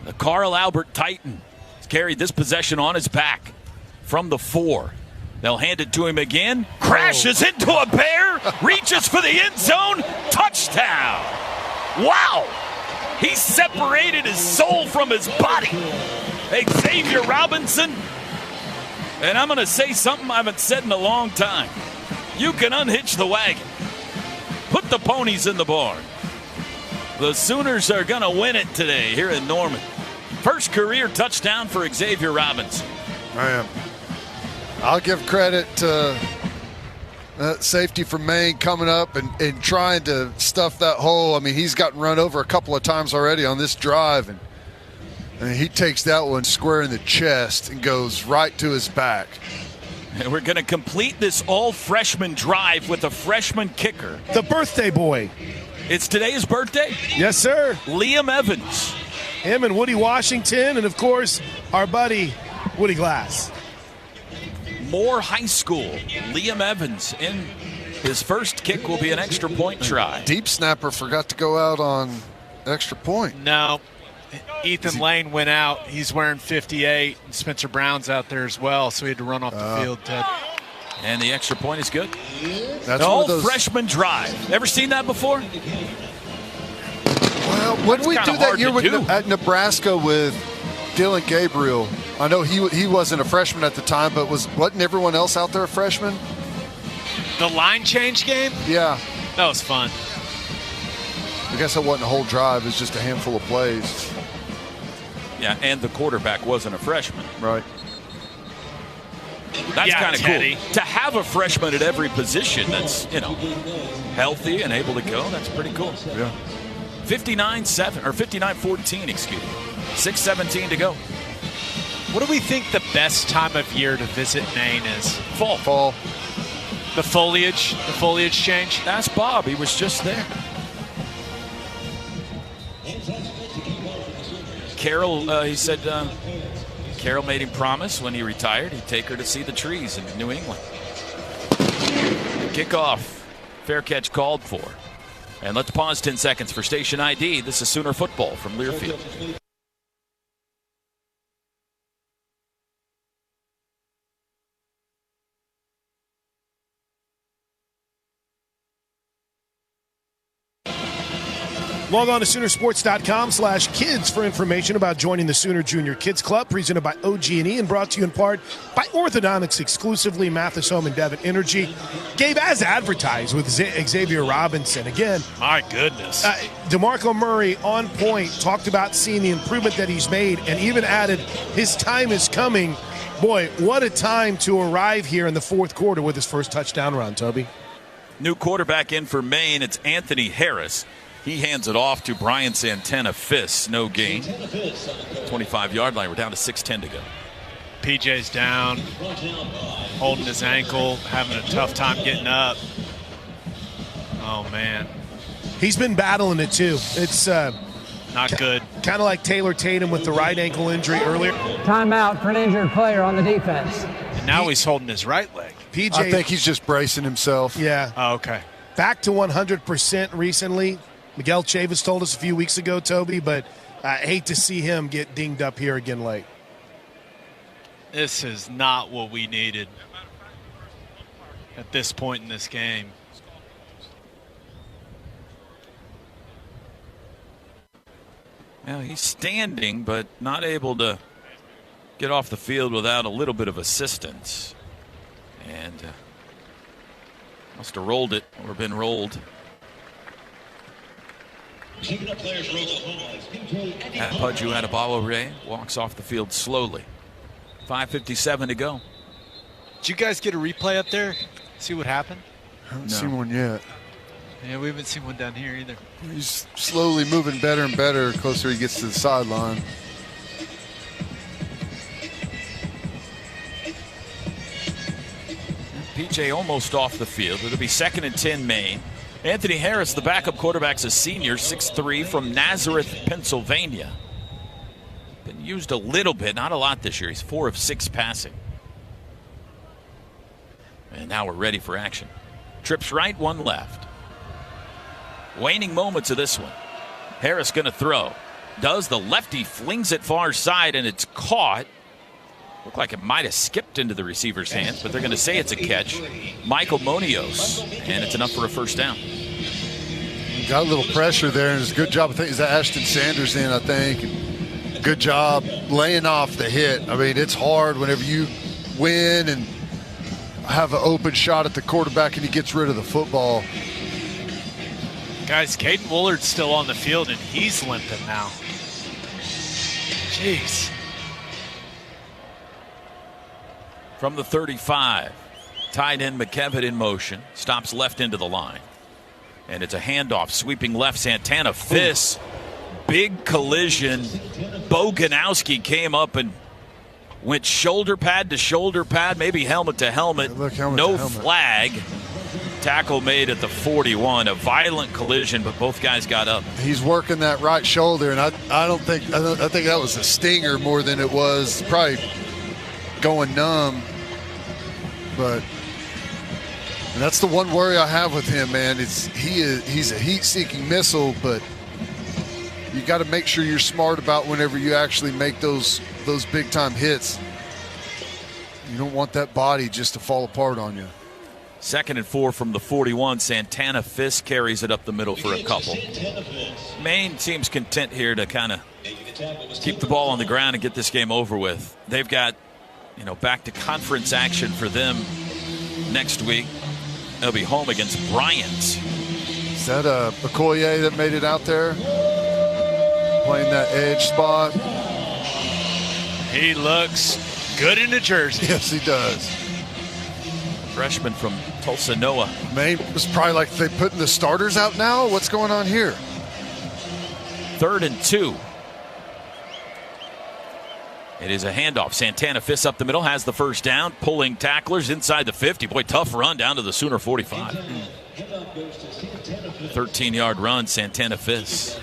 Speaker 3: The Carl Albert Titan has carried this possession on his back. from the 4. They'll hand it to him again. Crashes into a bear. Reaches for the end zone. Touchdown. Wow. He separated his soul from his body. Xavier Robinson. And I'm going to say something I haven't said in a long time. You can unhitch the wagon. Put the ponies in the barn. The Sooners are going to win it today here in Norman. First career touchdown for Xavier Robinson.
Speaker 5: Man, I'll give credit to safety from Maine coming up and trying to stuff that hole. I mean, he's gotten run over a couple of times already on this drive, and he takes that one square in the chest and goes right to his back.
Speaker 3: And we're going to complete this all-freshman drive with a freshman kicker.
Speaker 13: The birthday boy.
Speaker 3: It's today's birthday?
Speaker 13: Yes, sir.
Speaker 3: Liam Evans.
Speaker 13: Him and Woody Washington, and, of course, our buddy Woody Glass.
Speaker 3: Moore High School. Liam Evans in his first kick will be an extra point try.
Speaker 5: Deep snapper forgot to go out on extra point.
Speaker 16: No. Ethan Lane went out. He's wearing 58. Spencer Brown's out there as well, so he had to run off the field, Ted.
Speaker 3: And the extra point is good.
Speaker 5: That's
Speaker 3: all freshman drive. Ever seen that before?
Speaker 5: Well, when we do that year at Nebraska with Dylan Gabriel, I know he wasn't a freshman at the time, but wasn't everyone else out there a freshman?
Speaker 16: The line change game?
Speaker 5: Yeah.
Speaker 16: That was fun.
Speaker 5: I guess that wasn't a whole drive. It was just a handful of plays.
Speaker 3: Yeah, and the quarterback wasn't a freshman.
Speaker 5: Right.
Speaker 3: That's kind of cool. To have a freshman at every position that's, healthy and able to go, that's pretty cool.
Speaker 5: Yeah.
Speaker 3: 59-7, or 59-14, excuse me. 6:17 to go.
Speaker 16: What do we think the best time of year to visit Maine is?
Speaker 5: Fall.
Speaker 16: The foliage change?
Speaker 3: Ask Bob. He was just there. Carol, he said Carol made him promise when he retired he'd take her to see the trees in New England. Kickoff. Fair catch called for. And let's pause 10 seconds for station ID. This is Sooner football from Learfield.
Speaker 13: Log on to Soonersports.com/kids for information about joining the Sooner Junior Kids Club, presented by OG&E and brought to you in part by Orthodontics exclusively, Mathis Home and Devon Energy. Gabe, as advertised with Xavier Robinson. Again,
Speaker 16: my goodness.
Speaker 13: DeMarco Murray on point, talked about seeing the improvement that he's made and even added his time is coming. Boy, what a time to arrive here in the fourth quarter with his first touchdown run, Toby.
Speaker 3: New quarterback in for Maine. It's Anthony Harris. He hands it off to Brian Santana. Fists, no gain. 25-yard line. We're down to 6:10 to go.
Speaker 16: PJ's down, holding his ankle, having a tough time getting up. Oh, man.
Speaker 13: He's been battling it, too. It's
Speaker 16: not good.
Speaker 13: Kind of like Taylor Tatum with the right ankle injury earlier.
Speaker 11: Timeout for an injured player on the defense.
Speaker 16: And now he's holding his right leg.
Speaker 13: PJ,
Speaker 5: I think he's just bracing himself.
Speaker 13: Yeah.
Speaker 16: Oh, okay.
Speaker 13: Back to 100% recently. Miguel Chavis told us a few weeks ago, Toby, but I hate to see him get dinged up here again late.
Speaker 16: This is not what we needed at this point in this game.
Speaker 3: Well, he's standing, but not able to get off the field without a little bit of assistance. And must have rolled it or been rolled. Pudju Adebayo walks off the field slowly. 5:57 to go.
Speaker 16: Did you guys get a replay up there? See what happened?
Speaker 5: I haven't seen one yet.
Speaker 16: Yeah, we haven't seen one down here either.
Speaker 5: He's slowly moving better and better closer he gets to the sideline.
Speaker 3: PJ almost off the field. It'll be 2nd and 10 Maine. Anthony Harris, the backup quarterback's a senior, 6'3", from Nazareth, Pennsylvania. Been used a little bit, not a lot this year. He's 4 of 6 passing. And now we're ready for action. Trips right, 1 left. Waning moments of this one. Harris going to throw. Does. The lefty flings it far side, and it's caught. Looked like it might have skipped into the receiver's hands, but they're going to say it's a catch. Michael Monios, and it's enough for a first down.
Speaker 5: Got a little pressure there, and it's a good job. I think is that Ashton Sanders in, I think. Good job laying off the hit. I mean, it's hard whenever you win and have an open shot at the quarterback and he gets rid of the football.
Speaker 16: Guys, Caden Woolard's still on the field, and he's limping now. Jeez.
Speaker 3: From the 35, tight end McKevitt in motion, stops left into the line. And it's a handoff, sweeping left, Santana Fiss. Big collision. Boganowski came up and went shoulder pad to shoulder pad, maybe helmet to helmet. No flag. Tackle made at the 41. A violent collision, but both guys got up.
Speaker 5: He's working that right shoulder, and I think that was a stinger more than it was probably going numb. But that's the one worry I have with him, man. He's a heat-seeking missile, but you got to make sure you're smart about whenever you actually make those big-time hits. You don't want that body just to fall apart on you.
Speaker 3: 2nd and 4 from the 41. Santana Fiss carries it up the middle for a couple. Maine seems content here to kind of keep the ball on the ground and get this game over with. They've got, back to conference action for them next week. They'll be home against Bryant.
Speaker 5: Is that Okoye that made it out there? Playing that edge spot.
Speaker 16: He looks good in the jersey.
Speaker 5: Yes, he does.
Speaker 3: Freshman from Tulsa, Noah.
Speaker 5: Maine was probably like, they putting the starters out now? What's going on here?
Speaker 3: 3rd and 2. It is a handoff. Santana Fiss up the middle, has the first down, pulling tacklers inside the 50. Boy, tough run down to the Sooner 45. 13-yard run, Santana Fiss.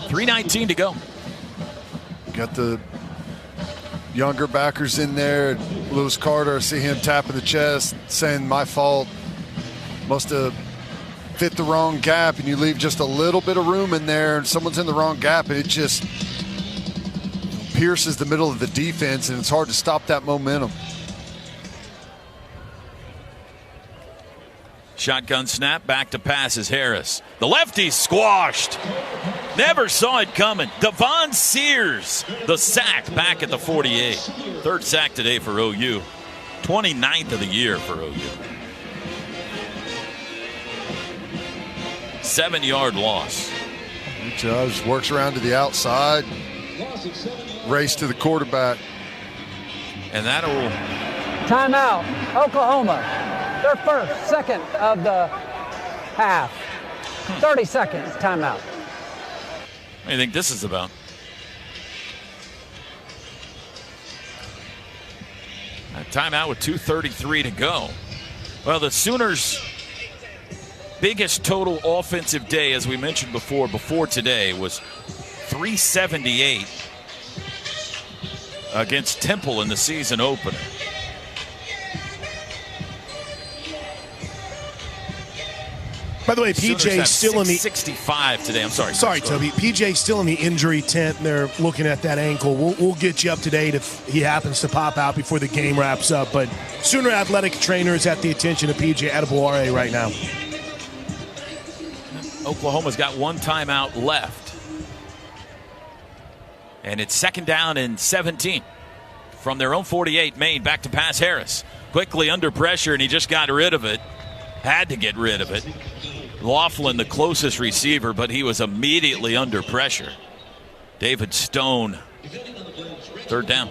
Speaker 3: 3:19 to go.
Speaker 5: Got the younger backers in there. Lewis Carter, I see him tapping the chest, saying, my fault. Must have fit the wrong gap, and you leave just a little bit of room in there, and someone's in the wrong gap, and it just pierces the middle of the defense, and it's hard to stop that momentum.
Speaker 3: Shotgun snap, back to pass is Harris. The lefty squashed. Never saw it coming. Devon Sears, the sack back at the 48. 3rd sack today for OU. 29th of the year for OU. 7-yard loss.
Speaker 5: Judge works around to the outside. Race to the quarterback.
Speaker 3: And that'll...
Speaker 11: Timeout, Oklahoma. Their second of the half. 30 seconds, timeout.
Speaker 3: What do you think this is about? A timeout with 2:33 to go. Well, the Sooners' biggest total offensive day, as we mentioned before today, was 378 against Temple in the season opener.
Speaker 13: By the way, PJ's still in the
Speaker 3: 65 today. I'm sorry.
Speaker 13: Sorry, Toby. PJ's still in the injury tent. And they're looking at that ankle. We'll get you up to date if he happens to pop out before the game wraps up. But Sooner athletic trainer is at the attention of PJ Adebaware right now.
Speaker 3: Oklahoma's got one timeout left, and it's 2nd down and 17 from their own 48. Maine back to pass. Harris quickly under pressure, and he just got rid of it. Had to get rid of it. Laughlin, the closest receiver, but he was immediately under pressure. David Stone, 3rd down.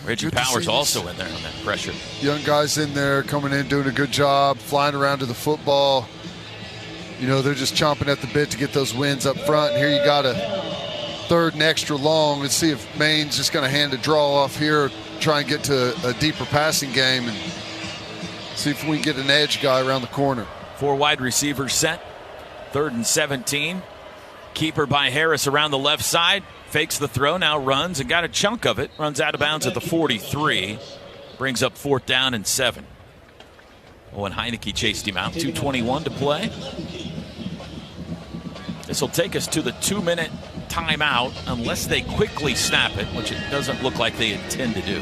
Speaker 3: Reggie Powers also in there on that pressure.
Speaker 5: Young guys in there coming in, doing a good job, flying around to the football. They're just chomping at the bit to get those wins up front. And here you got a 3rd and extra long. Let's see if Maine's just going to hand a draw off here, try and get to a deeper passing game, and see if we can get an edge guy around the corner.
Speaker 3: 4 wide receivers set. 3rd and 17. Keeper by Harris around the left side. Fakes the throw, now runs and got a chunk of it. Runs out of bounds at the 43. Brings up 4th down and 7. Owen Heineke chased him out. 2:21 to play. This will take us to the 2-minute timeout unless they quickly snap it, which it doesn't look like they intend to do.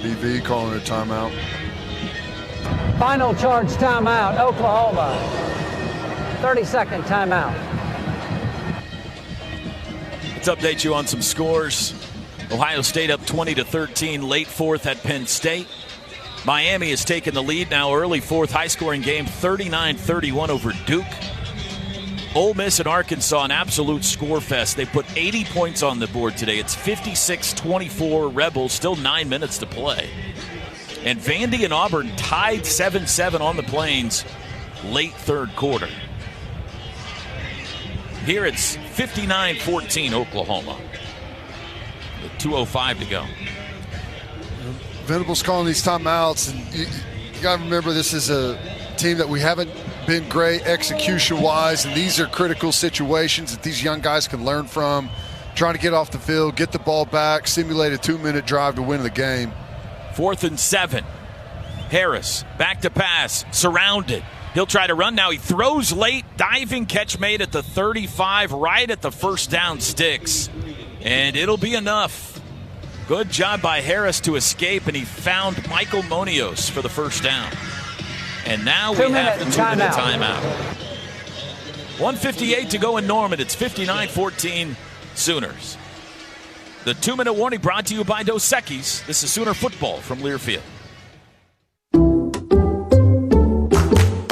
Speaker 5: BV calling a timeout.
Speaker 11: Final charge timeout, Oklahoma. 30-second timeout.
Speaker 3: Let's update you on some scores. Ohio State up 20-13 late fourth at Penn State. Miami has taken the lead now early fourth, high-scoring game 39-31 over Duke. Ole Miss and Arkansas, an absolute score fest. They put 80 points on the board today. It's 56-24 Rebels, still 9 minutes to play. And Vandy and Auburn tied 7-7 on the Plains late third quarter. Here it's 59-14 Oklahoma. With 2:05 to go.
Speaker 5: Venables calling these timeouts, and you got to remember this is a team that we haven't been great execution-wise, and these are critical situations that these young guys can learn from. Trying to get off the field, get the ball back, simulate a 2-minute drive to win the game.
Speaker 3: 4th and 7. Harris back to pass, surrounded. He'll try to run now. He throws late, diving catch made at the 35, right at the first down sticks, and it'll be enough. Good job by Harris to escape, and he found Michael Monios for the first down. And now we have the 2-minute timeout. 1:58 to go in Norman. It's 59-14 Sooners. The 2-minute warning brought to you by Dos Equis. This is Sooner football from Learfield.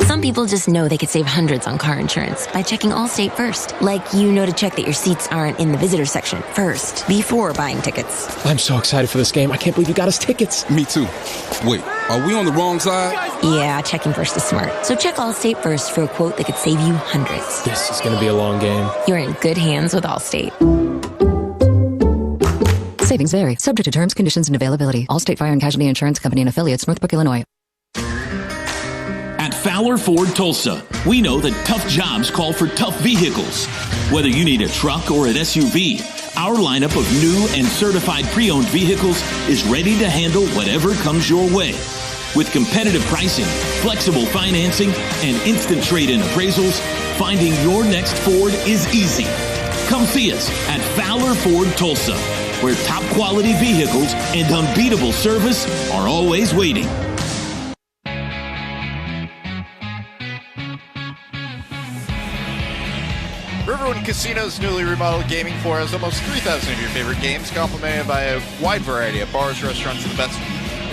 Speaker 7: Some people just know they could save hundreds on car insurance by checking Allstate first. Like, to check that your seats aren't in the visitor section first, before buying tickets.
Speaker 8: I'm so excited for this game. I can't believe you got us tickets.
Speaker 10: Me too. Wait, are we on the wrong side?
Speaker 7: Yeah, checking first is smart. So check Allstate first for a quote that could save you hundreds.
Speaker 8: This is going to be a long game.
Speaker 7: You're in good hands with Allstate.
Speaker 14: Savings vary, subject to terms, conditions, and availability. Allstate Fire and Casualty Insurance Company and Affiliates, Northbrook, Illinois.
Speaker 18: At Fowler Ford Tulsa, we know that tough jobs call for tough vehicles. Whether you need a truck or an SUV, our lineup of new and certified pre-owned vehicles is ready to handle whatever comes your way. With competitive pricing, flexible financing, and instant trade-in appraisals, finding your next Ford is easy. Come see us at Fowler Ford Tulsa, where top quality vehicles and unbeatable service are always waiting.
Speaker 19: Riverwind Casino's newly remodeled gaming floor has almost 3,000 of your favorite games, complemented by a wide variety of bars, restaurants, and the best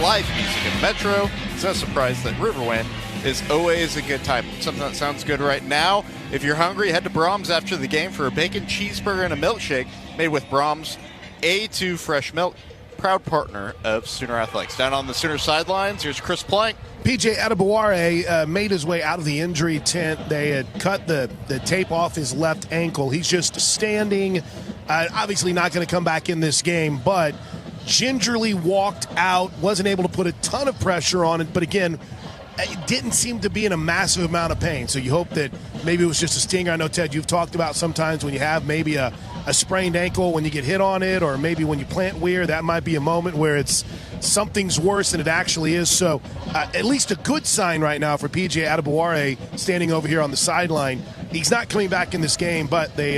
Speaker 19: live music in the metro. It's no surprise that Riverwind is always a good time. Something that sounds good right now. If you're hungry, head to Brahms after the game for a bacon cheeseburger and a milkshake made with Brahms A2 fresh milk, proud partner of Sooner Athletics. Down on the Sooner sidelines, here's Chris Plank.
Speaker 13: PJ Adebaware made his way out of the injury tent. They had cut the tape off his left ankle. He's just standing, obviously not going to come back in this game, but gingerly walked out, wasn't able to put a ton of pressure on it, but again, it didn't seem to be in a massive amount of pain. So you hope that maybe it was just a stinger. I know, Ted, you've talked about sometimes when you have maybe a sprained ankle, when you get hit on it, or maybe when you plant weir, that might be a moment where it's something's worse than it actually is. So at least a good sign right now for PJ Adebaware standing over here on the sideline. He's not coming back in this game, but they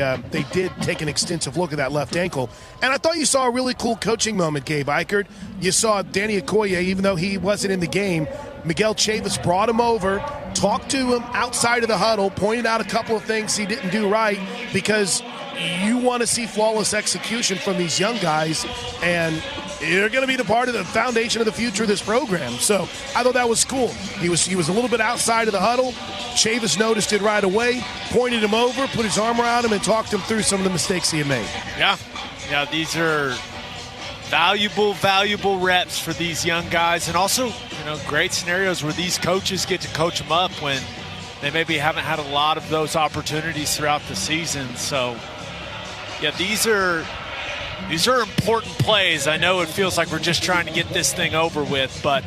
Speaker 13: did take an extensive look at that left ankle. And I thought you saw a really cool coaching moment, Gabe Eichert. You saw Danny Okoye, even though he wasn't in the game, Miguel Chavis brought him over, talked to him outside of the huddle, pointed out a couple of things he didn't do right, because you want to see flawless execution from these young guys, and you're going to be the part of the foundation of the future of this program. So I thought that was cool. He was a little bit outside of the huddle. Chavis noticed it right away, pointed him over, put his arm around him, and talked him through some of the mistakes he had made.
Speaker 16: Yeah, these are valuable reps for these young guys, and also, great scenarios where these coaches get to coach them up when they maybe haven't had a lot of those opportunities throughout the season. So, yeah, these are important plays. I know it feels like we're just trying to get this thing over with, but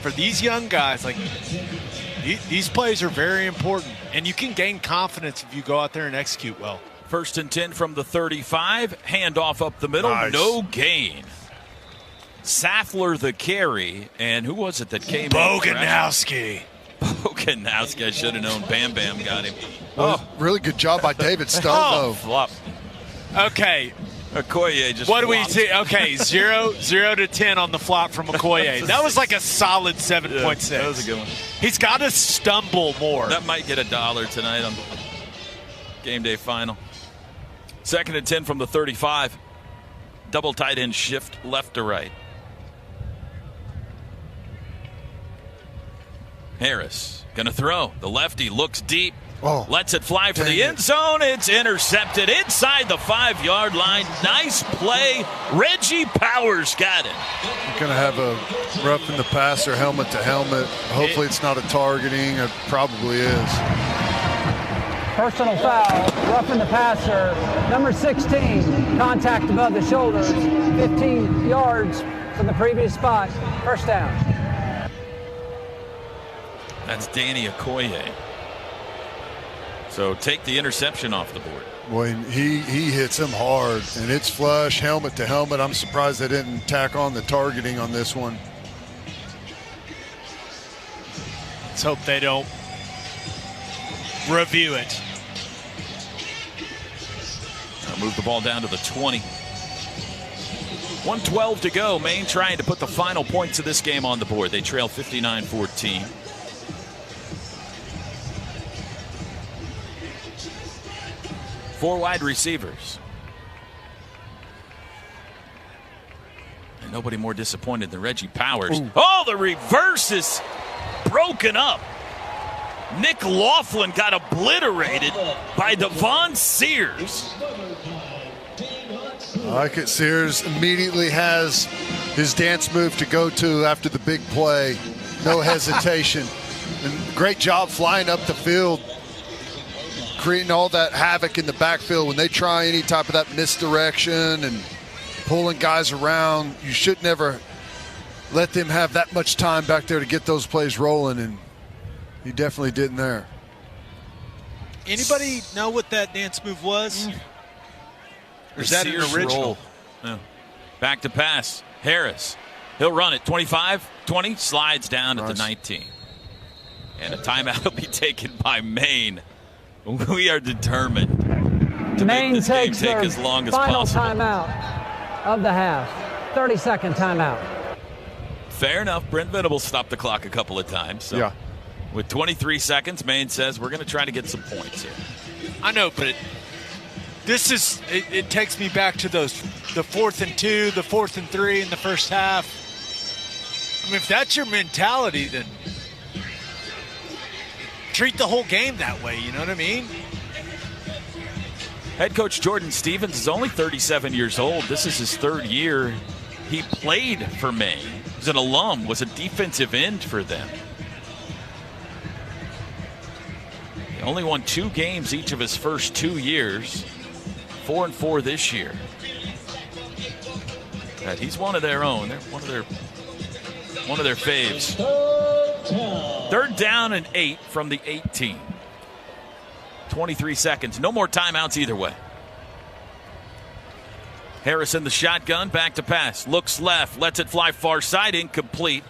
Speaker 16: for these young guys, these plays are very important, and you can gain confidence if you go out there and execute well.
Speaker 3: 1st and 10 from the 35. Handoff up the middle. Nice. No gain. Saffler the carry. And who was it that came
Speaker 16: Boganowski.
Speaker 3: Kanowski, I should have known. Bam Bam got him.
Speaker 5: Really good job by David Stone, though.
Speaker 3: Flop.
Speaker 16: Okay.
Speaker 3: Okoye just
Speaker 16: What do we
Speaker 3: flopped.
Speaker 16: see? Okay, 0 to 10 on the flop from Okoye. That was like a solid 7.6.
Speaker 3: That was a good one.
Speaker 16: He's got to stumble more.
Speaker 3: That might get $1 tonight on game day final. 2nd and 10 from the 35. Double tight end shift left to right. Harris gonna throw. The lefty looks deep. Lets it fly for the end zone. It's intercepted inside the 5-yard line. Nice play. Reggie Powers got it.
Speaker 5: You're going to have a rough in the passer, helmet to helmet. Hopefully it's not a targeting. It probably is.
Speaker 11: Personal foul, rough in the passer, number 16, contact above the shoulders, 15 yards from the previous spot, first down.
Speaker 3: That's Danny Okoye. So take the interception off the board.
Speaker 5: Boy, he hits him hard, and it's flush, helmet to helmet. I'm surprised they didn't tack on the targeting on this one.
Speaker 16: Let's hope they don't review it.
Speaker 3: I'll move the ball down to the 20. 1:12 to go. Maine trying to put the final points of this game on the board. They trail 59-14. Four wide receivers. And nobody more disappointed than Reggie Powers. Ooh. Oh, the reverse is broken up. Nick Laughlin got obliterated by Devon Sears.
Speaker 5: I like it. Sears immediately has his dance move to go to after the big play. No hesitation. And great job flying up the field, creating all that havoc in the backfield. When they try any type of that misdirection and pulling guys around, you should never let them have that much time back there to get those plays rolling, and he definitely didn't there.
Speaker 16: Anybody know what that dance move was? Or is that an original?
Speaker 3: Yeah. Back to pass. Harris. He'll run it. 25, 20, slides down at the 19. And a timeout will be taken by Maine. We are determined to
Speaker 11: Maine
Speaker 3: make this game
Speaker 11: takes
Speaker 3: take
Speaker 11: their
Speaker 3: as long as
Speaker 11: final
Speaker 3: possible.
Speaker 11: timeout of the half. 30-second timeout.
Speaker 3: Fair enough. Brent Venables stopped the clock a couple of times. So
Speaker 5: yeah.
Speaker 3: With 23 seconds, Maine says we're going to try to get some points here.
Speaker 16: I know, but this is it takes me back to the 4th and 2, the 4th and 3 in the first half. I mean, if that's your mentality, then treat the whole game that way, you know what I mean?
Speaker 3: Head coach Jordan Stevens is only 37 years old. This is his 3rd year. He played for Maine. He's an alum, was a defensive end for them. He only won 2 games each of his first 2 years. 4-4 this year. But he's one of their own. They're one of their faves. 3rd down and 8 from the 18. 23 seconds. No more timeouts either way. Harris in the shotgun. Back to pass. Looks left. Lets it fly far side. Incomplete.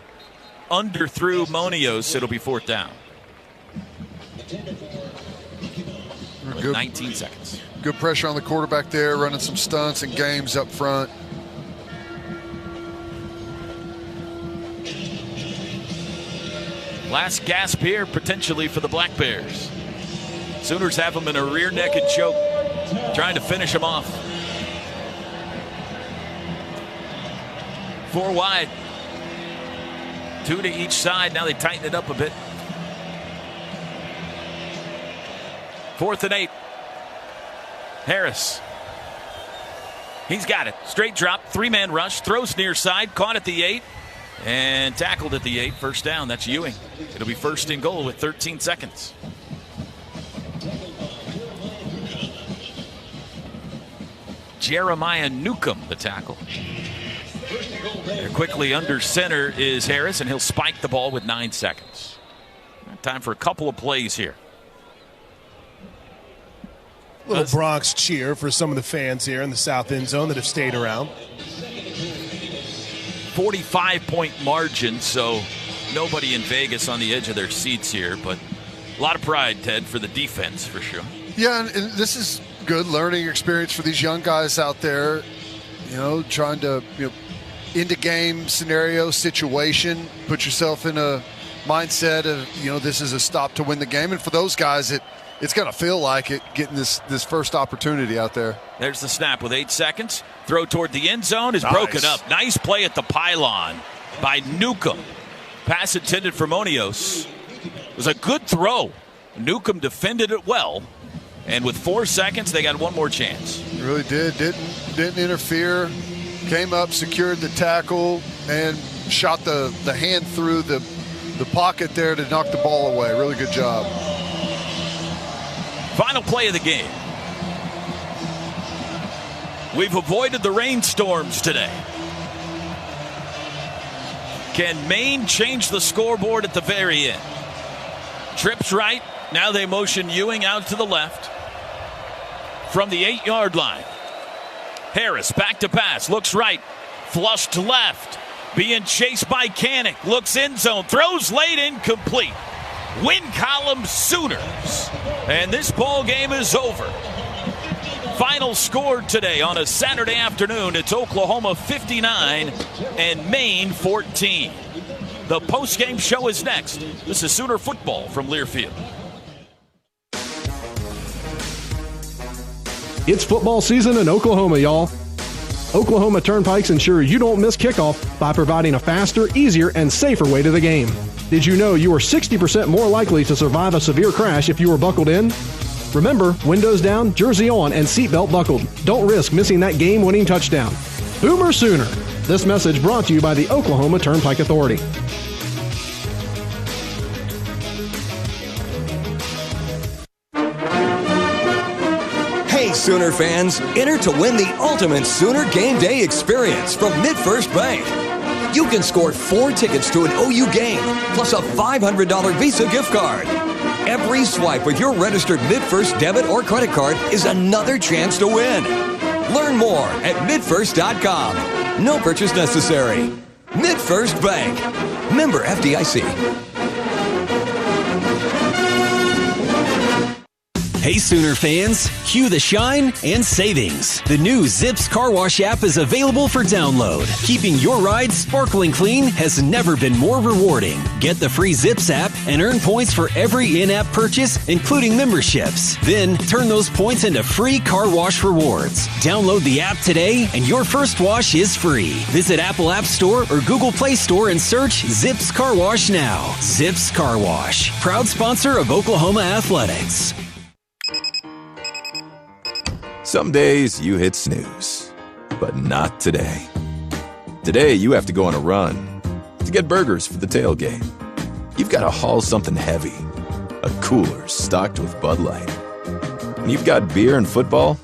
Speaker 3: Underthrew Monios. It'll be 4th down.
Speaker 5: Good.
Speaker 3: 19 seconds.
Speaker 5: Good pressure on the quarterback there, running some stunts and games up front.
Speaker 3: Last gasp here, potentially, for the Black Bears. Sooners have them in a rear naked choke, trying to finish them off. 4 wide. 2 to each side. Now they tighten it up a bit. 4th and 8. Harris. He's got it. Straight drop, 3-man rush, throws near side, caught at the 8, and tackled at the 8. First down. That's Ewing. It'll be 1st and goal with 13 seconds. Jeremiah Newcomb, the tackle. Quickly under center is Harris, and he'll spike the ball with 9 seconds. Time for a couple of plays here.
Speaker 13: Little Bronx cheer for some of the fans here in the south end zone that have stayed around.
Speaker 3: 45-point margin, so nobody in Vegas on the edge of their seats here, but a lot of pride, Ted, for the defense, for sure.
Speaker 5: Yeah, and this is good learning experience for these young guys out there, trying to, into game scenario situation, put yourself in a mindset of, this is a stop to win the game. And for those guys, it's going to feel like it getting this first opportunity out there.
Speaker 3: There's the snap with 8 seconds. Throw toward the end zone is broken up. Nice play at the pylon by Newcomb. Pass intended for Monios. It was a good throw. Newcomb defended it well. And with 4 seconds, they got one more chance.
Speaker 5: Really did. Didn't interfere. Came up, secured the tackle, and shot the hand through the pocket there to knock the ball away. Really good job.
Speaker 3: Final play of the game. We've avoided the rainstorms today. Can Maine change the scoreboard at the very end? Trips right. Now they motion Ewing out to the left. From the 8-yard line. Harris back to pass. Looks right. Flushed left. Being chased by Canick. Looks end zone. Throws late, incomplete. Win column Sooners. And this ball game is over. Final score today on a Saturday afternoon. It's Oklahoma 59 and Maine 14. The postgame show is next. This is Sooner football from Learfield.
Speaker 1: It's football season in Oklahoma, y'all. Oklahoma Turnpikes ensure you don't miss kickoff by providing a faster, easier, and safer way to the game. Did you know you are 60% more likely to survive a severe crash if you were buckled in? Remember, windows down, jersey on, and seatbelt buckled. Don't risk missing that game-winning touchdown. Boomer Sooner. This message brought to you by the Oklahoma Turnpike Authority.
Speaker 4: Hey, Sooner fans, enter to win the ultimate Sooner game day experience from MidFirst Bank. You can score 4 tickets to an OU game, plus a $500 Visa gift card. Every swipe with your registered MidFirst debit or credit card is another chance to win. Learn more at midfirst.com. No purchase necessary. MidFirst Bank. Member FDIC.
Speaker 12: Hey Sooner fans, cue the shine and savings. The new Zips Car Wash app is available for download. Keeping your ride sparkling clean has never been more rewarding. Get the free Zips app and earn points for every in-app purchase, including memberships. Then turn those points into free car wash rewards. Download the app today and your first wash is free. Visit Apple App Store or Google Play Store and search Zips Car Wash now. Zips Car Wash, proud sponsor of Oklahoma Athletics.
Speaker 15: Some days you hit snooze, but not today. Today you have to go on a run to get burgers for the tailgate. You've got to haul something heavy, a cooler stocked with Bud Light. When you've got beer and football,